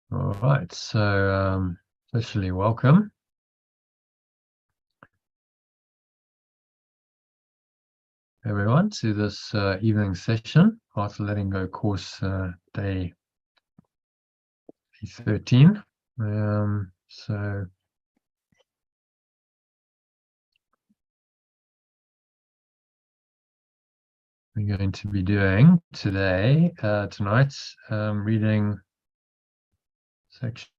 All right, so officially welcome. Everyone to this evening session, After Letting Go course day 13. So we're going to be doing tonight, reading section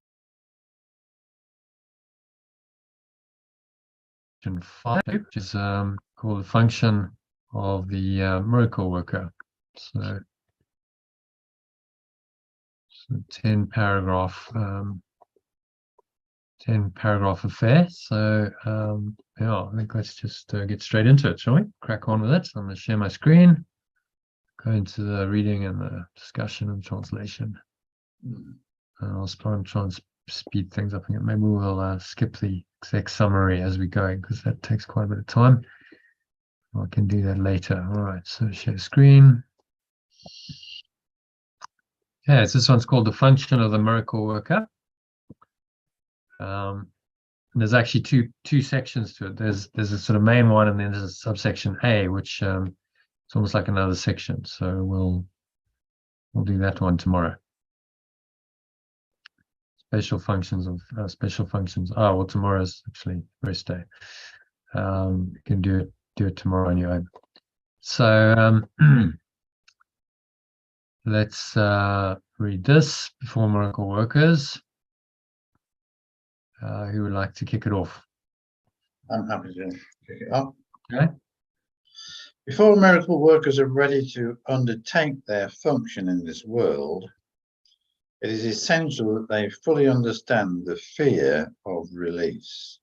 5, which is called The Function of the Miracle Worker. So 10 paragraph affair. So yeah, I think let's just get straight into it, shall we? Crack on with it. I'm going to share my screen, go into the reading and the discussion and translation. And I'll try and speed things up again. Maybe we'll skip the exec summary as we go, because that takes quite a bit of time. I can do that later. All right, so share screen. Yeah, so this one's called The Function of the Miracle Worker. There's actually two sections to it. There's a sort of main one, and then there's a subsection A, which it's almost like another section. So we'll do that one tomorrow. Special functions. Oh, well, tomorrow's actually rest day. You can do it tomorrow on your own. So let's read this before Miracle Workers. Who would like to kick it off? I'm happy to kick it off. Okay. Before miracle workers are ready to undertake their function in this world, it is essential that they fully understand the fear of release.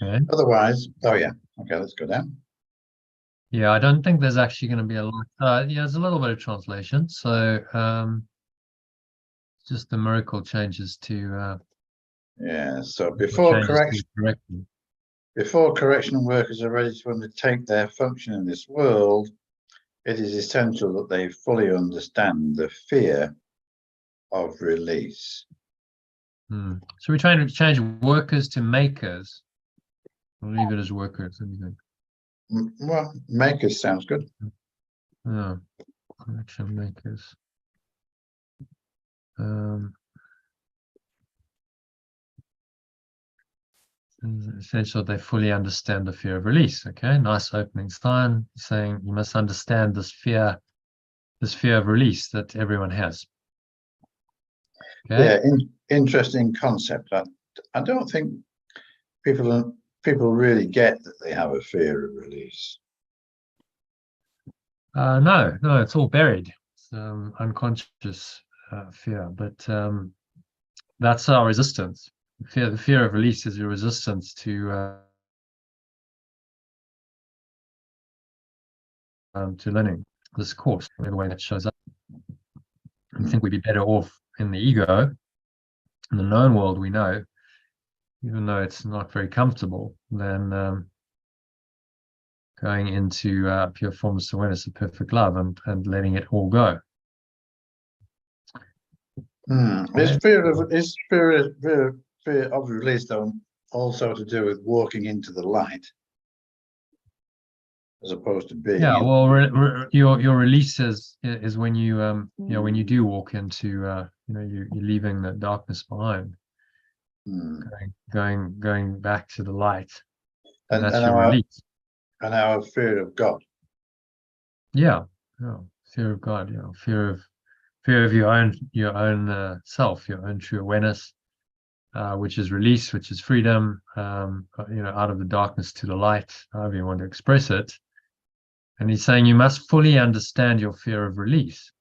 Okay. Otherwise, okay, let's go down. Yeah, I don't think there's actually going to be a lot. Yeah, there's a little bit of translation. So just the miracle changes to yeah, so before correction workers are ready to undertake their function in this world, it is essential that they fully understand the fear of release. So we're trying to change workers to makers. I'll leave it as workers. What do you think? Well, makers sounds good. Oh, correction makers. Essential they fully understand the fear of release. Okay, nice opening sign saying you must understand this fear of release that everyone has. Okay. Yeah, interesting concept. I don't think people really get that they have a fear of release. No, it's all buried. It's unconscious fear, but that's our resistance. The fear of release is your resistance to learning this course, the way that shows up. I think we'd be better off in the ego, in the known world we know, even though it's not very comfortable, than going into pure formless awareness of perfect love and letting it all go. Is fear of release though also to do with walking into the light, as opposed to being? Yeah, well, your release is when you when you do walk into you're leaving the darkness behind, going back to the light, and that's your release. And our fear of God. Yeah, fear of God. Fear of your own self, your own true awareness, which is release, which is freedom. Out of the darkness to the light, however you want to express it. And he's saying you must fully understand your fear of release.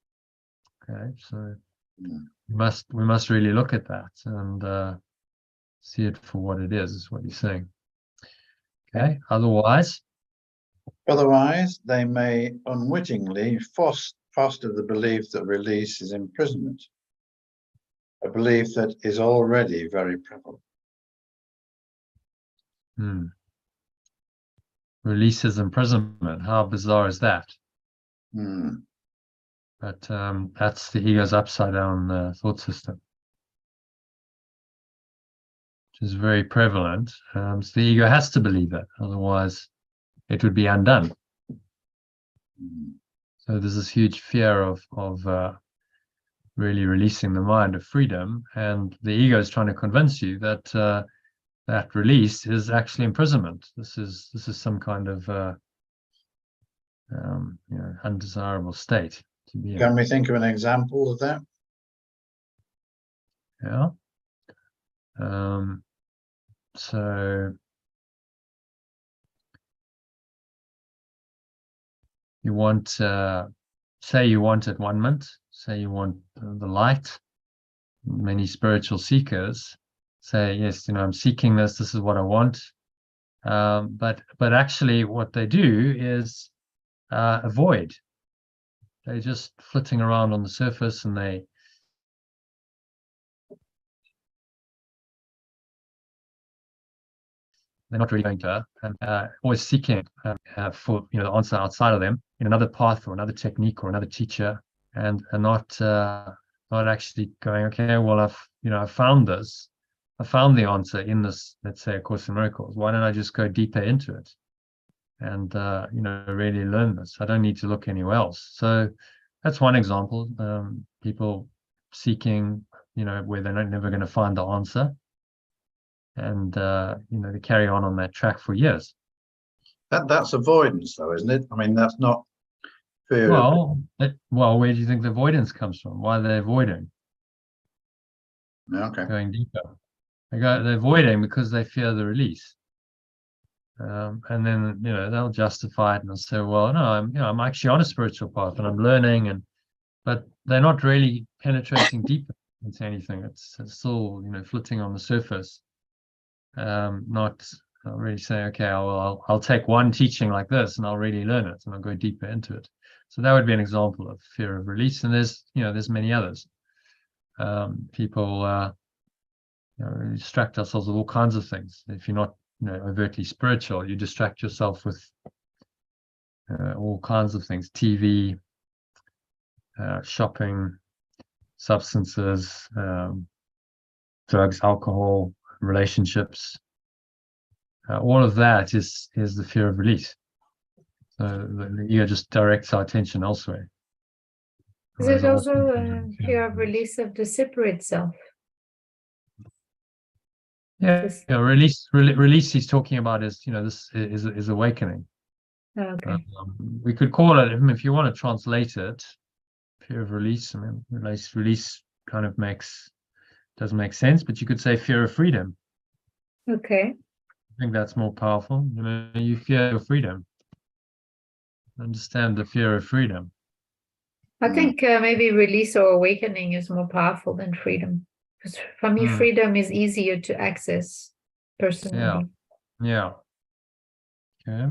Okay, so we must really look at that and see it for what it is what he's saying. Okay, otherwise they may unwittingly foster the belief that release is imprisonment, a belief that is already very prevalent. Release is imprisonment. How bizarre is that? But that's the ego's upside down thought system, which is very prevalent. So the ego has to believe it, otherwise it would be undone. So there's this huge fear of really releasing the mind of freedom, and the ego is trying to convince you that that release is actually imprisonment. This is some kind of undesirable state to be in. Can we think of an example of that? Yeah. So you want, say you want at-one-ment, say you want the light. Many spiritual seekers say, yes, I'm seeking this is what I want. But actually what they do is avoid. They're just flitting around on the surface, and they're not really going to, and always seeking for the answer outside of them in another path or another technique or another teacher, and not actually going, okay, well, I've found this, I found the answer in this, let's say, A Course in Miracles. Why don't I just go deeper into it and really learn this? I don't need to look anywhere else. So that's one example. People seeking, where they're never going to find the answer, and they carry on that track for years. That's avoidance, though, isn't it? I mean, that's not fear. Well, where do you think the avoidance comes from? Why are they avoiding? Okay. Going deeper. They're avoiding because they fear the release. And then they'll justify it and they'll say, well, no, I'm actually on a spiritual path and I'm learning, but they're not really penetrating deeper into anything. It's still flitting on the surface. Not really saying, okay, I'll take one teaching like this and I'll really learn it and I'll go deeper into it. So that would be an example of fear of release. And there's many others. People distract ourselves with all kinds of things. If you're not overtly spiritual, you distract yourself with all kinds of things: TV, shopping, substances, drugs, alcohol, relationships. All of that is the fear of release. So the ego just directs our attention elsewhere. Is it also a fear of release of the separate self? Yeah, release he's talking about is, this is awakening. Okay. We could call it, if you want to translate it, fear of release. I mean, release kind of doesn't make sense, but you could say fear of freedom. Okay. I think that's more powerful. You fear your freedom. Understand the fear of freedom. I think maybe release or awakening is more powerful than freedom. Because for me, freedom is easier to access personally. Yeah. Okay.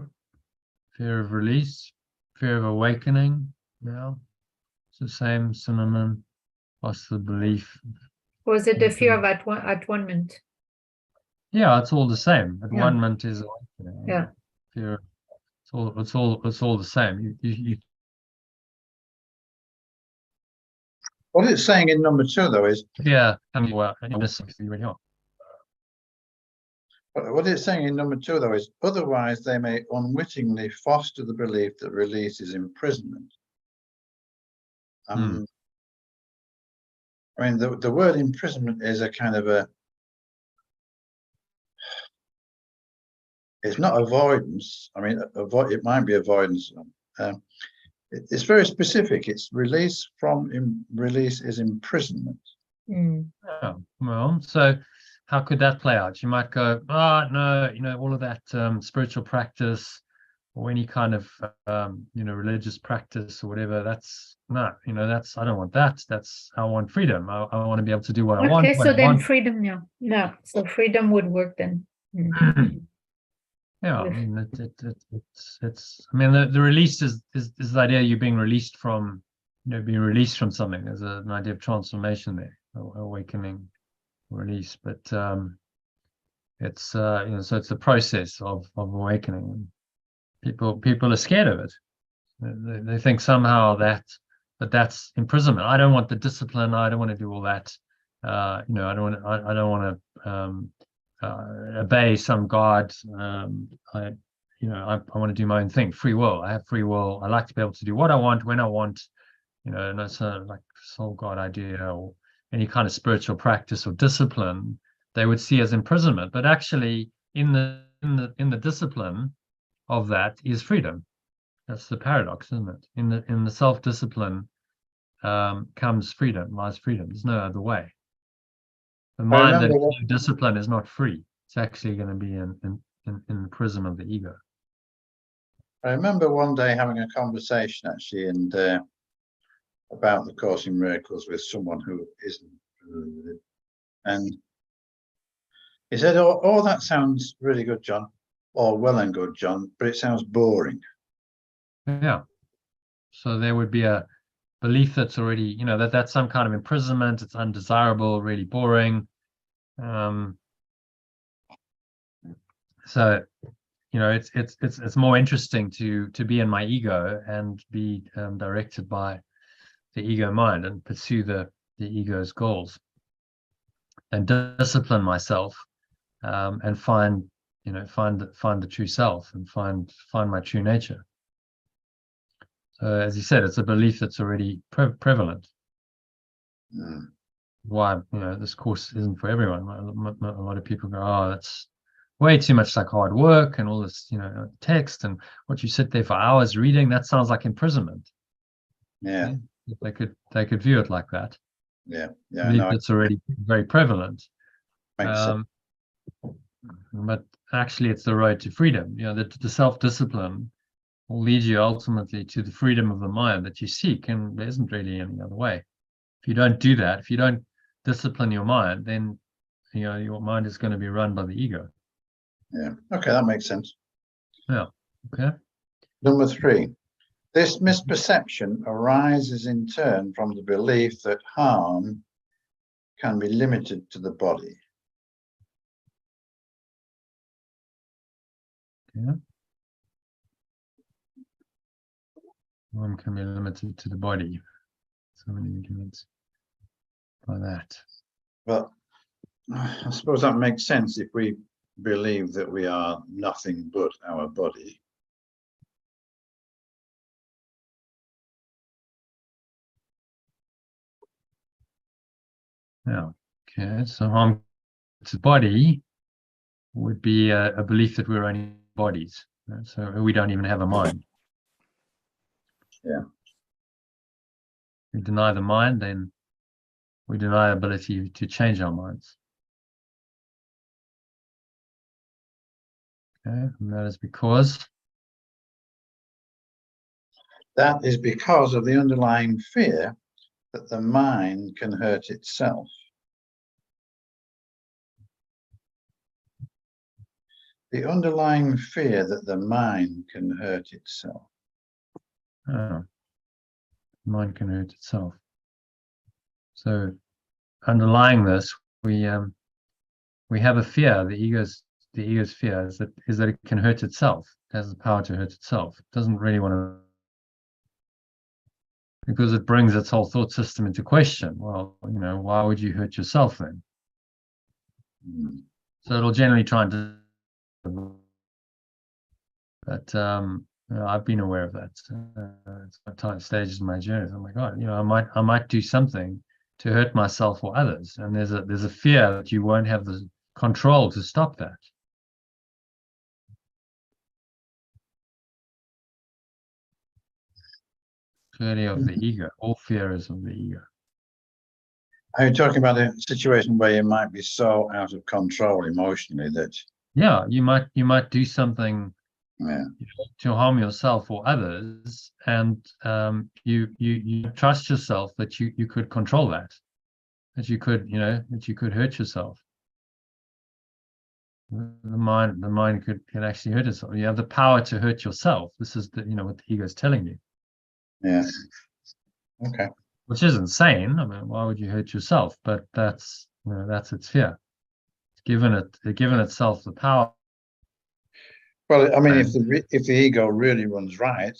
Fear of release, fear of awakening. Yeah. It's the same synonym. What's the belief? Or is it the fear of at-one-ment? Yeah, it's all the same. At-one-ment is awakening. Yeah. Fear. It's all the same. You What it's saying in number 2, though, is what it's saying in number 2, though, is otherwise they may unwittingly foster the belief that release is imprisonment. I mean, the word imprisonment is a kind of it's not avoidance. I mean, it might be avoidance. It's very specific. It's release is imprisonment. Oh, well, so how could that play out? You might go, no, all of that spiritual practice or any kind of religious practice or whatever, that's not, I don't want that. I want freedom. I want to be able to do what I want. Okay, so then freedom, yeah. So freedom would work then. Yeah, I mean, it's. I mean, the release is the idea you're being released from, being released from something. There's an idea of transformation there, awakening, release. But it's so it's a process of awakening. People are scared of it. They think somehow that but that's imprisonment. I don't want the discipline. I don't want to do all that. I don't want to obey some god. I want to do my own thing. Free will. I have free will. I like to be able to do what I want when I want. And that's like this whole God idea, or any kind of spiritual practice or discipline they would see as imprisonment. But actually, in the discipline of that is freedom. That's the paradox, isn't it? In the self-discipline comes freedom, lies freedom. There's no other way. The mind that is discipline is not free. It's actually going to be in the prison of the ego. I remember one day having a conversation actually, and about the Course in Miracles with someone who isn't, and he said, "Oh, that sounds really good, John, or well and good, John, but it sounds boring." Yeah. So there would be a belief that's already, that's some kind of imprisonment. It's undesirable, really boring. So, it's more interesting to be in my ego and be directed by the ego mind and pursue the ego's goals, and discipline myself, and find the true self and find my true nature. So as you said, it's a belief that's already prevalent. Why this course isn't for everyone. A lot of people go, "Oh, that's way too much like hard work and all this text, and what you sit there for hours reading, that sounds like imprisonment." Yeah. They could view it like that. Yeah. It's already very prevalent. Makes sense. But actually, it's the road to freedom. The self-discipline will lead you ultimately to the freedom of the mind that you seek, and there isn't really any other way. If you don't do that, if you don't discipline your mind, then your mind is going to be run by the ego. Yeah. Okay, that makes sense. Yeah. Okay. Number 3. This misperception arises in turn from the belief that harm can be limited to the body. Yeah. Harm can be limited to the body. So many arguments by that. But I suppose that makes sense if we believe that we are nothing but our body. Yeah. Okay. So harm to the body would be a belief that we're only bodies. So we don't even have a mind. Yeah. We deny the mind, then we deny the ability to change our minds. Okay, and that is because of the underlying fear that the mind can hurt itself. The underlying fear that the mind can hurt itself. Mind can hurt itself. So underlying this, we have a fear. The ego's fear is that it can hurt itself. It has the power to hurt itself. It doesn't really want to, because it brings its whole thought system into question. Well, why would you hurt yourself then? So it'll generally try and do. But I've been aware of that. At stages in my journey. Oh my God, I might do something to hurt myself or others, and there's a fear that you won't have the control to stop that. Clearly of the ego. All fear is of the ego. Are you talking about a situation where you might be so out of control emotionally that? Yeah, you might do something. Yeah. To harm yourself or others, and you trust yourself that you could control that you could hurt yourself. The mind can actually hurt itself. You have the power to hurt yourself. This is what the ego is telling you. Yeah. Okay. Which is insane. I mean, why would you hurt yourself? But that's its fear. It's given itself the power. Well, I mean, if the ego really runs right,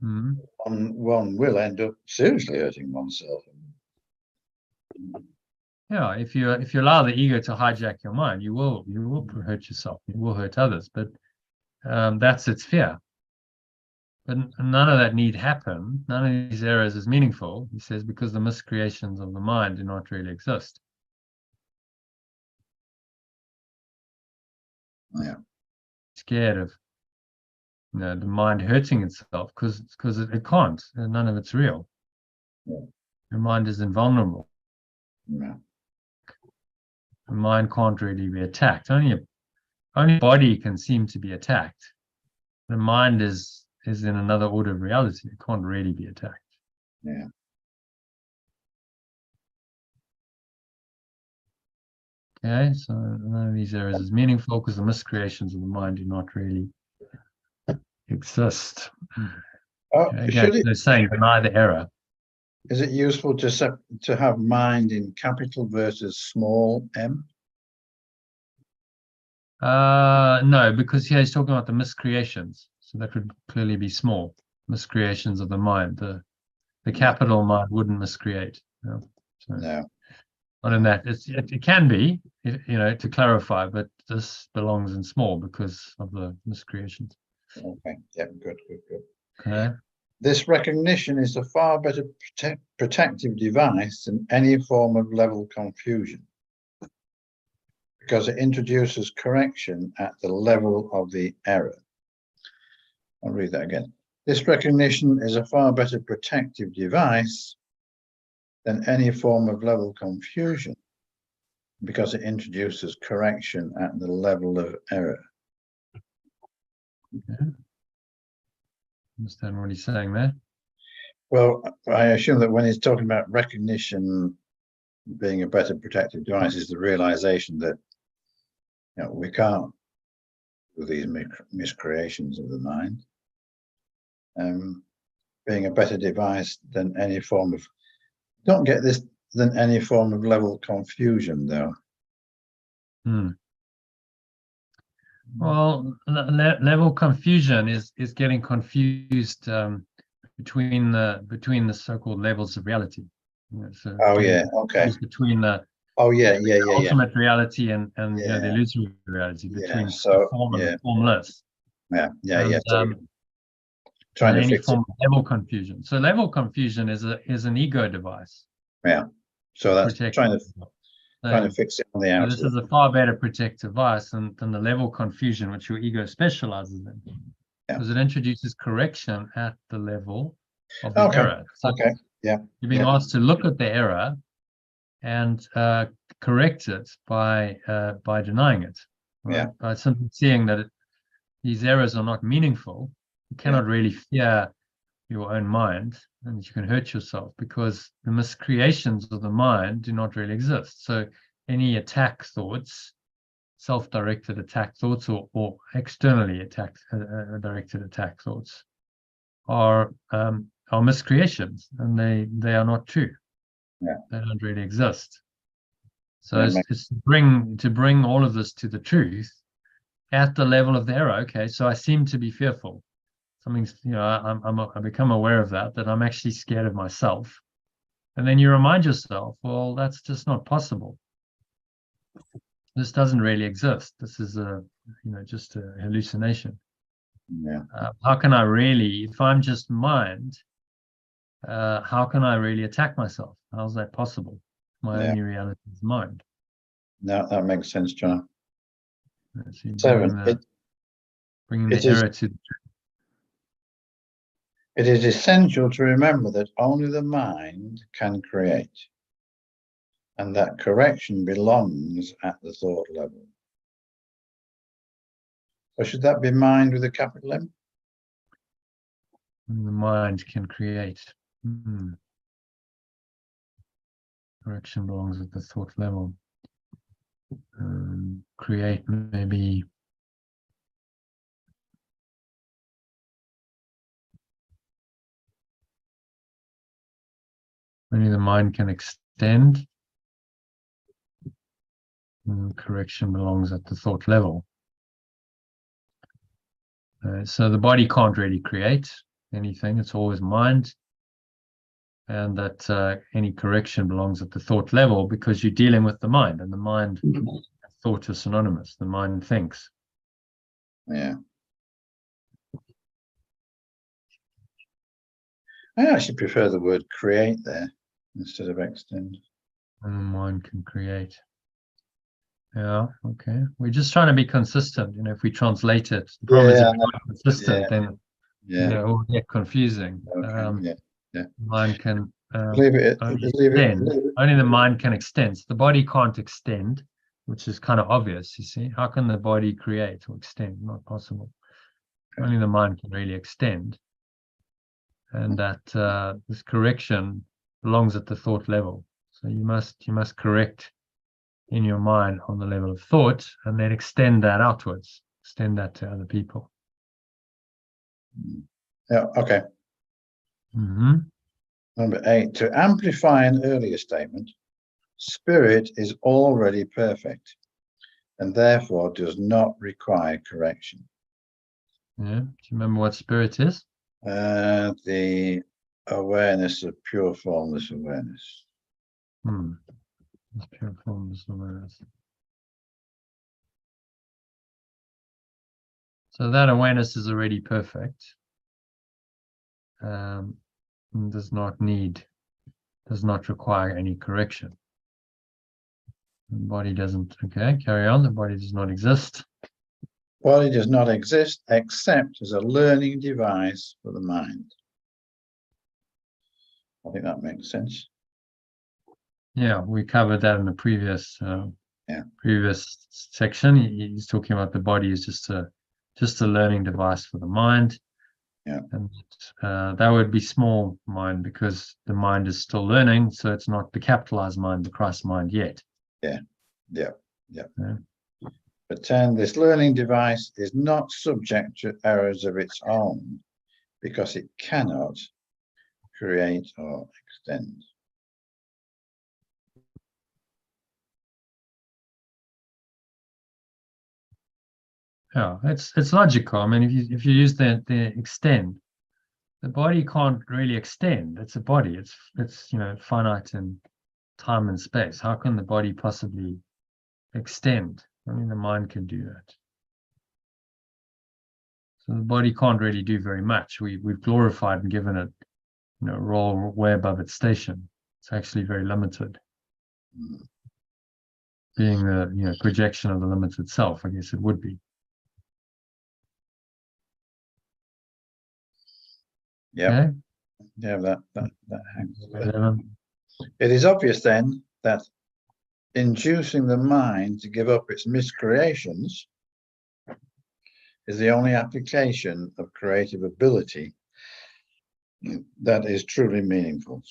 Mm. one will end up seriously hurting oneself. Yeah, if you allow the ego to hijack your mind, you will hurt yourself. You will hurt others, but that's its fear. But none of that need happen. None of these errors is meaningful, he says, because the miscreations of the mind do not really exist. Yeah. Scared of the mind hurting itself because it can't. None of it's real. Yeah. Your mind is invulnerable. Yeah. The mind can't really be attacked. Only body can seem to be attacked. The mind is in another order of reality. It can't really be attacked. Yeah. Okay, so none of these errors is meaningful because the miscreations of the mind do not really exist. Okay, again, they're saying deny the error. Is it useful to have mind in capital versus small m? No, because here he's talking about the miscreations. So that would clearly be small miscreations of the mind. The capital mind wouldn't miscreate. So No. not in that. It can be, to clarify, but this belongs in small because of the miscreations. Okay. Yeah. Good. Okay. This recognition is a far better protective device than any form of level confusion, because it introduces correction at the level of the error. I'll read that again. This recognition is a far better protective device than any form of level confusion, because it introduces correction at the level of error. Okay. Understand what he's saying there? Well, I assume that when he's talking about recognition being a better protective device, is the realization that we can't do these miscreations of the mind. Being a better device than any form of, don't get this, than any form of level confusion, though. Well, level confusion is getting confused between the so-called levels of reality. So okay. Between the yeah. ultimate reality and the illusory reality, between the form and the formless. Yeah. Trying to fix form of level confusion. So level confusion is an ego device. Yeah. So that's trying to fix it on the outside. So this is a far better protective device than the level confusion which your ego specializes in. Because it introduces correction at the level of the error. So you're being asked to look at the error and correct it by denying it. Right? By simply seeing that these errors are not meaningful. You cannot really fear your own mind, and you can hurt yourself because the miscreations of the mind do not really exist. So any attack thoughts, self-directed attack thoughts, or externally directed attack thoughts are miscreations, and they are not true. They don't really exist. So it's to bring all of this to the truth at the level of the error. Okay, so I seem to be fearful. Something's, I become aware of that I'm actually scared of myself. And then you remind yourself, well, that's just not possible. This doesn't really exist. This is just a hallucination. Yeah. How can I really, if I'm just mind, how can I really attack myself? How's that possible? My only reality is mind. No, that makes sense, John. So bringing the error to the truth. It is essential to remember that only the mind can create, and that correction belongs at the thought level. So should that be mind with a capital M? The mind can create. Correction belongs at the thought level. Create maybe. Only the mind can extend. Correction belongs at the thought level. So the body can't really create. anything. It's always mind. And that any correction belongs at the thought level because you're dealing with the mind, and the mind and thought are synonymous. The mind thinks. Yeah. I actually prefer the word create there instead of extend. And the mind can create. Yeah, okay. We're just trying to be consistent. If we translate it, the problem is if we're not consistent, then it will get confusing. Okay. Mind can Leave it. only Leave it. extend. Only the mind can extend. So the body can't extend, which is kind of obvious, you see. How can the body create or extend? Not possible. Okay. Only the mind can really extend. And that this correction belongs at the thought level. So you must correct in your mind on the level of thought, and then extend that outwards, extend that to other people. Yeah. Okay. Mm-hmm. Number 8, to amplify an earlier statement, spirit is already perfect and therefore does not require correction. Yeah. Do you remember what spirit is? The awareness of pure formless awareness. It's pure formless awareness. So that awareness is already perfect. And does not require any correction. The body doesn't, okay, carry on. The body does not exist. Body does not exist except as a learning device for the mind. I think that makes sense. Yeah, we covered that in the previous section. He's talking about the body is just a learning device for the mind. Yeah. And that would be small mind because the mind is still learning, so it's not the capitalized mind, the Christ mind yet. Yeah. Yeah. But 10, this learning device is not subject to errors of its own because it cannot create or extend. Yeah, it's logical. I mean, if you use the extend, the body can't really extend. It's a body. It's finite in time and space. How can the body possibly extend? I mean, the mind can do that. So the body can't really do very much. We've glorified and given it, a role way above its station. It's actually very limited. Being the projection of the limited self, I guess it would be. Yeah. Okay? Yeah, that hangs. 11. It is obvious then that inducing the mind to give up its miscreations is the only application of creative ability that is truly meaningful.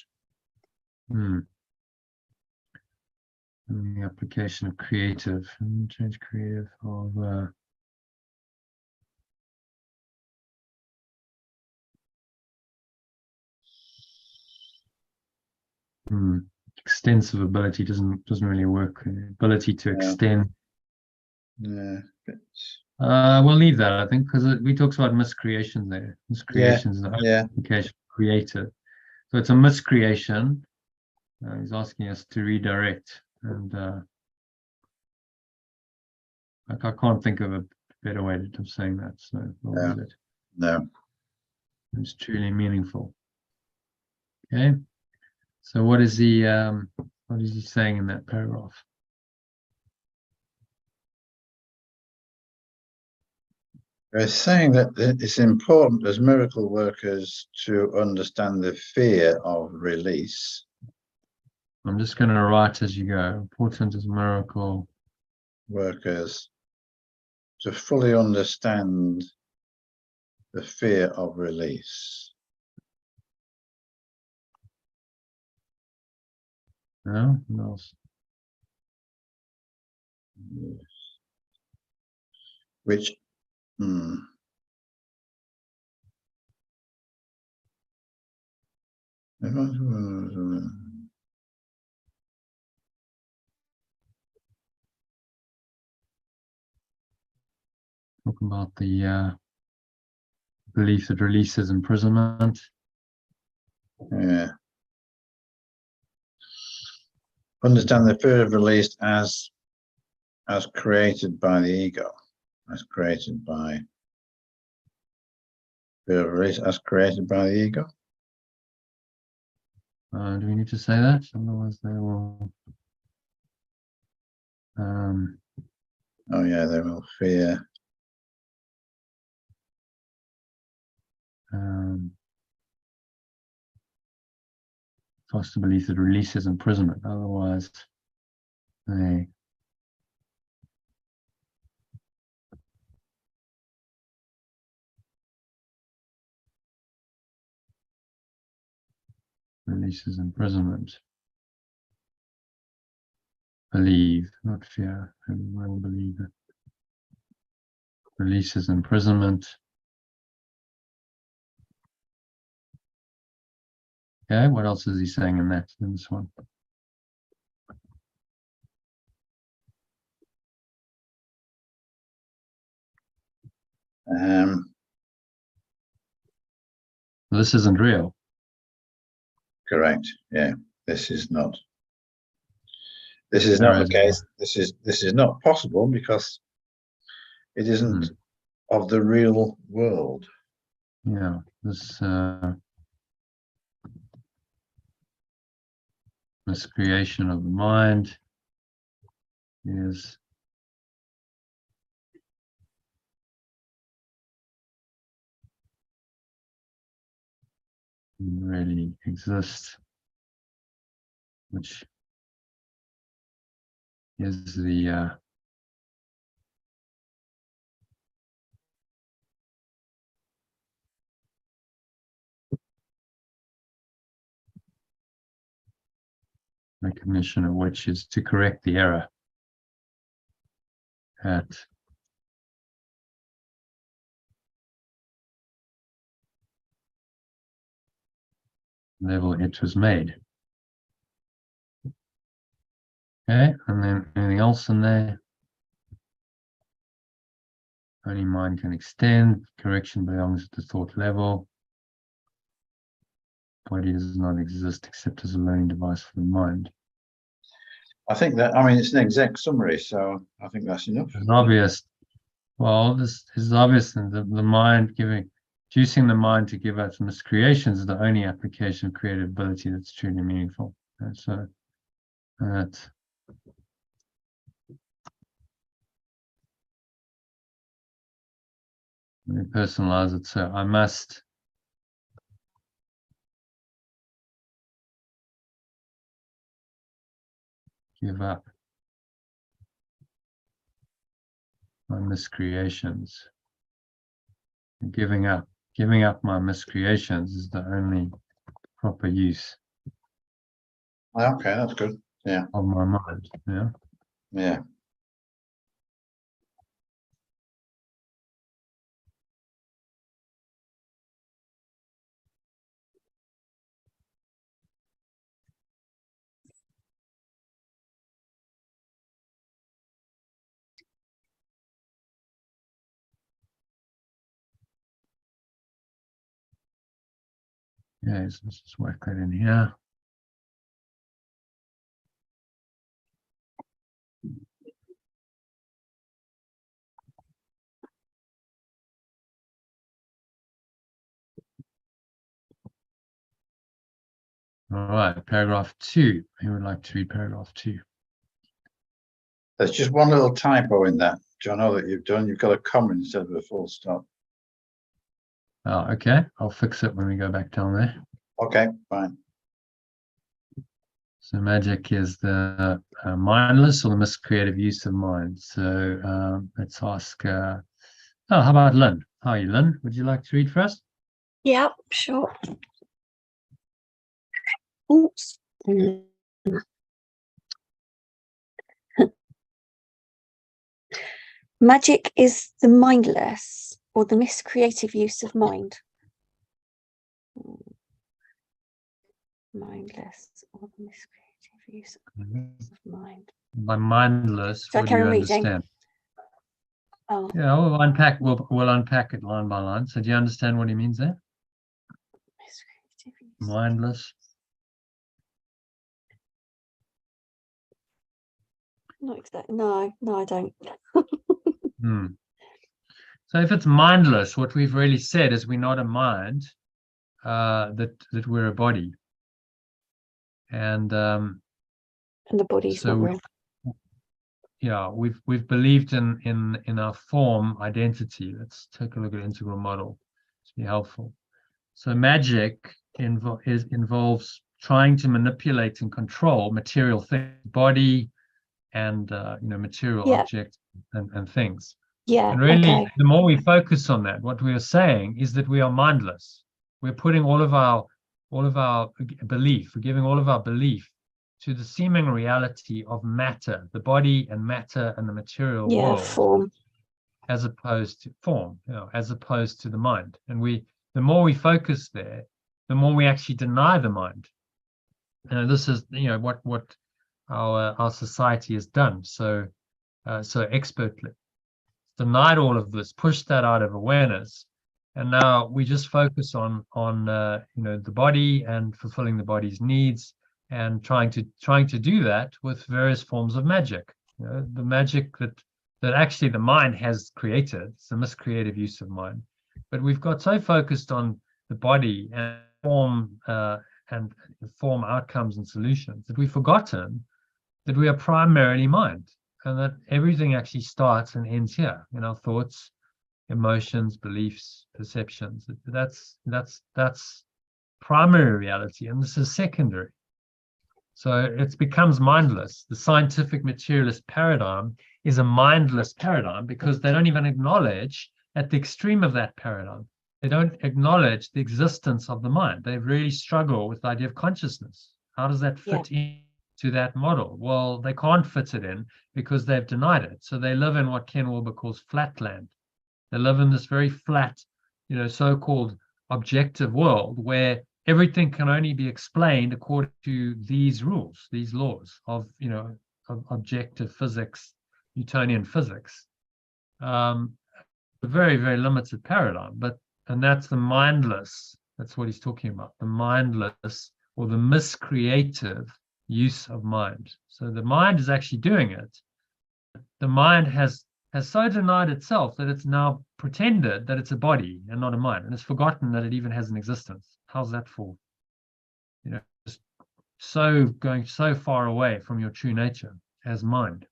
And the application of creative, change creative of extensive ability doesn't really work. Ability to extend. Yeah. We'll leave that, I think, because we talks about miscreation there. Miscreations is the application of creative. So it's a miscreation. He's asking us to redirect, and I can't think of a better way of saying that. So we'll leave it. No. It's truly meaningful. Okay. So what is he saying in that paragraph? They're saying that it's important as miracle workers to understand the fear of release. I'm just going to write as you go. Important as miracle workers to fully understand the fear of release. No? What else? Which Talk about the belief that release is imprisonment. Yeah. Understand the fear of release as created by the ego, as created by fear of release, as created by the ego. Do we need to say that? Otherwise, they will. Oh yeah, they will fear. Foster belief that release is imprisonment. Otherwise, they release is imprisonment. Believe, not fear. And will believe it. Release is imprisonment. Okay, what else is he saying in this one? This isn't real. Correct. Yeah, this is not. This is not the case. This is not possible because it isn't of the real world. Yeah, this miscreation of the mind is really exist, which is the recognition of which is to correct the error at level it was made. Okay, and then anything else in there? Only mind can extend. Correction belongs at the thought level. Body does not exist except as a learning device for the mind. I think that, I mean, it's an exact summary, so I think that's enough. It's obvious. Well, this is obvious, and the mind inducing the mind to give out miscreations is the only application of creative ability that's truly meaningful. And so that let me personalize it. So I must give up my miscreations. Giving up my miscreations is the only proper use. Okay, that's good. Yeah. Of my mind. Yeah. Yeah. Yeah, so let's just work that in here. All right, paragraph 2. Who would like to read paragraph 2? There's just one little typo in that, John, that you've done. You've got a comma instead of a full stop. Oh, okay. I'll fix it when we go back down there. Okay, fine. So magic is the mindless or the miscreative use of mind. So let's ask, how about Lynn? How are you, Lynn? Would you like to read first? Yeah, sure. Oops. Magic is the mindless or the miscreative use of mind. Mindless or the miscreative use of mind. By mindless, So what do you reading. understand? Oh, Yeah, we'll unpack it line by line. So do you understand what he means there? miscreative use. Mindless. Not exactly. No, I don't. Hmm. So if it's mindless, what we've really said is we're not a mind, that we're a body. And And the body's so not real. yeah, we've believed in our form identity. Let's take a look at integral model to be helpful. So magic involves trying to manipulate and control material things, body, and material Yeah. objects and things. Yeah. And really, Okay. the more we focus on that, what we are saying is that we are mindless. We're putting all of our belief, we're giving all of our belief to the seeming reality of matter, the body and matter and the material Yeah. world, Form. as opposed to form, as opposed to the mind. And the more we focus there, the more we actually deny the mind. This is, what our society has done so expertly. Denied all of this, pushed that out of awareness, and now we just focus on the body and fulfilling the body's needs, and trying to do that with various forms of magic. The magic that actually the mind has created. It's a miscreative use of mind, but we've got so focused on the body and form outcomes and solutions that we've forgotten that we are primarily mind, and that everything actually starts and ends here in our thoughts, emotions, beliefs, perceptions. That's primary reality, and this is secondary. So it becomes mindless. The scientific materialist paradigm is a mindless paradigm because they don't even acknowledge, at the extreme of that paradigm, they don't acknowledge the existence of the mind. They really struggle with the idea of consciousness. How does that fit into that model? Well, they can't fit it in because they've denied it. So they live in what Ken Wilber calls flatland. They live in this very flat, so-called objective world where everything can only be explained according to these rules, these laws of objective physics, Newtonian physics. A very, very limited paradigm, and that's the mindless. That's what he's talking about, the mindless or the miscreative use of mind. So the mind is actually doing it. The mind has so denied itself that it's now pretended that it's a body and not a mind, and it's forgotten that it even has an existence. How's that for? Just going so far away from your true nature as mind.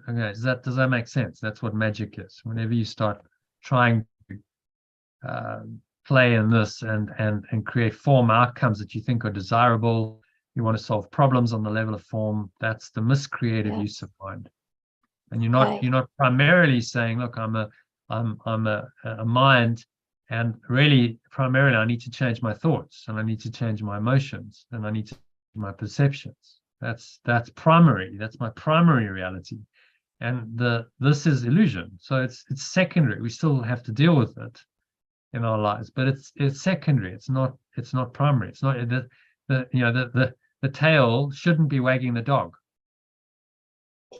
Okay, does that make sense? That's what magic is. Whenever you start trying to play in this and create form outcomes that you think are desirable, you want to solve problems on the level of form, that's the miscreative use of mind. And you're not primarily saying, look, I'm a mind, and really primarily I need to change my thoughts, and I need to change my emotions, and I need to change my perceptions. That's primary. That's my primary reality. And this is illusion. So it's secondary. We still have to deal with it in our lives, but it's secondary. It's not primary. It's not the tail shouldn't be wagging the dog.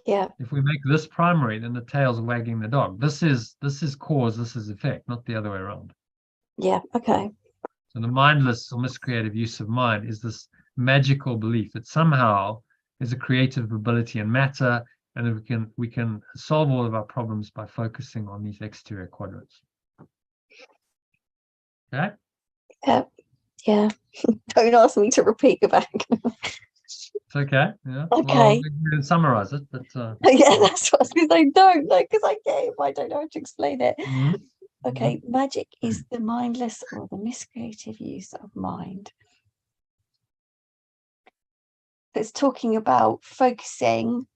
Yeah. If we make this primary, then the tail's wagging the dog. This is cause, this is effect, not the other way around. Yeah. Okay. So the mindless or miscreative use of mind is this magical belief that somehow there's a creative ability in matter, and that we can solve all of our problems by focusing on these exterior quadrants. Okay? Yeah. Don't ask me to repeat it back. It's okay. Yeah. Okay. Well, we can summarize it, but Yeah, that's what I was going to say. Don't, because I get it, but I don't know how to explain it. mhm. Okay, magic is the mindless or the miscreative use of mind. It's talking about focusing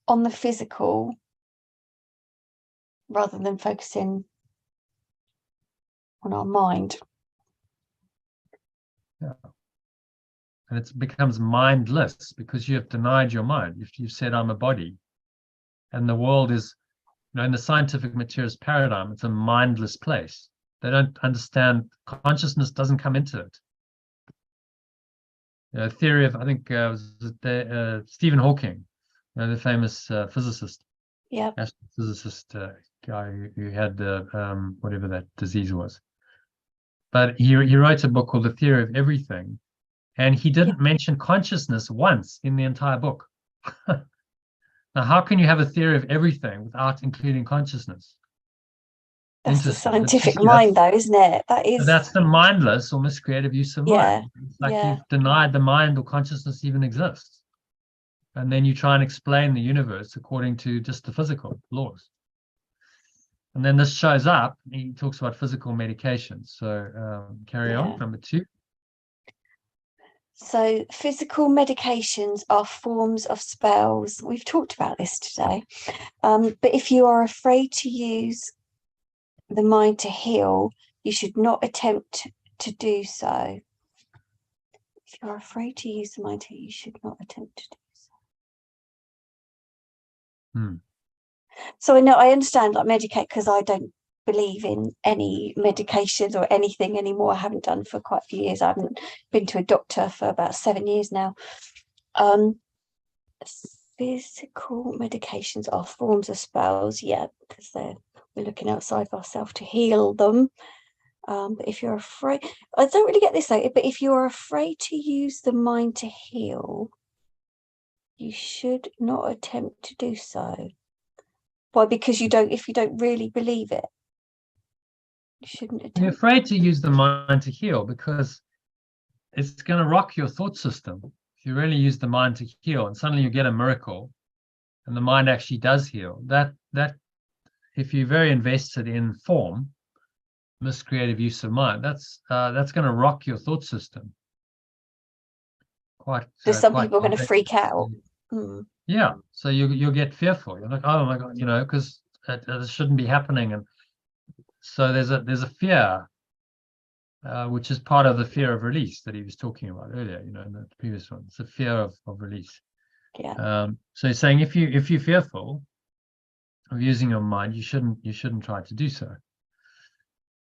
on the physical rather than focusing on our mind. And it becomes mindless because you have denied your mind. If you've said I'm a body, and the world is, in the scientific materialist paradigm, it's a mindless place. They don't understand, consciousness doesn't come into it. Theory of, I think, Stephen Hawking, the famous physicist. Yeah. astrophysicist guy who had the whatever that disease was. But he wrote a book called The Theory of Everything, and he didn't mention consciousness once in the entire book. Now, how can you have a theory of everything without including consciousness? That's the Interesting. scientific mind, though, isn't it? That's the mindless or miscreative use of Yeah, mind. It's like yeah. you've denied the mind or consciousness even exists. And then you try and explain the universe according to just the physical laws. And then this shows up. He talks about physical medications. So carry on, number 2. So physical medications are forms of spells. We've talked about this today. But if you are afraid to use the mind to heal, you should not attempt to do so. If you're afraid to use the mind to heal, you should not attempt to do so. So I understand like medicate, because I don't believe in any medications or anything anymore. I haven't done for quite a few years. I haven't been to a doctor for about 7 years now. Physical medications are forms of spells, yeah, because we're looking outside of ourselves to heal them. But if you're afraid, I don't really get this though, but if you're afraid to use the mind to heal, you should not attempt to do so. Why? Because if you don't really believe it, you shouldn't attempt. You're afraid to use the mind to heal because it's going to rock your thought system. If you really use the mind to heal and suddenly you get a miracle and the mind actually does heal, that if you're very invested in form, miscreative use of mind, that's going to rock your thought system. So some people are going to freak out. Yeah, so you'll get fearful. You're like, oh my God, because it shouldn't be happening. And so there's a fear, which is part of the fear of release that he was talking about earlier, in the previous one. It's a fear of release. Yeah. So he's saying if you're fearful of using your mind, you shouldn't try to do so.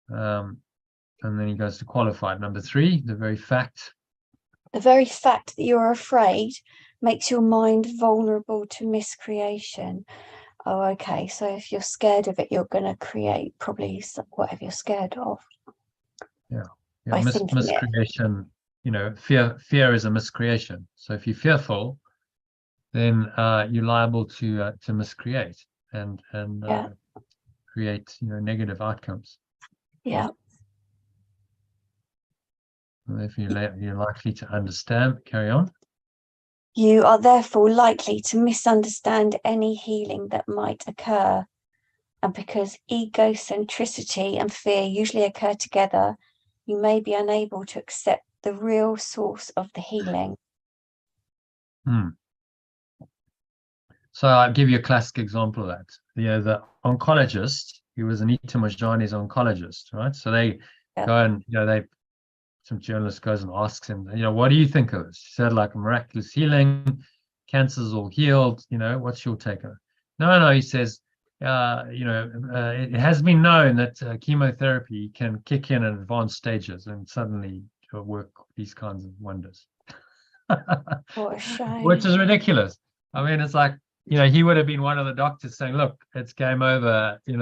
And then he goes to qualified number 3, the very fact that you're afraid makes your mind vulnerable to miscreation. Oh, okay. So if you're scared of it, you're going to create probably whatever you're scared of. Yeah. Miscreation. Fear is a miscreation. So if you're fearful, then you're liable to miscreate and create negative outcomes. Yeah. And if you're likely to understand, carry on. You are therefore likely to misunderstand any healing that might occur. And because egocentricity and fear usually occur together, you may be unable to accept the real source of the healing. So I'll give you a classic example of that. The oncologist, he was Anita Moorjani's oncologist, right? So they go and, some journalist goes and asks him, what do you think of this? He said, like, miraculous healing, cancer's all healed, what's your take on it? No, he says, it has been known that chemotherapy can kick in at advanced stages and suddenly work these kinds of wonders. What a shame. Which is ridiculous. I mean, it's like, he would have been one of the doctors saying, look, it's game over, there's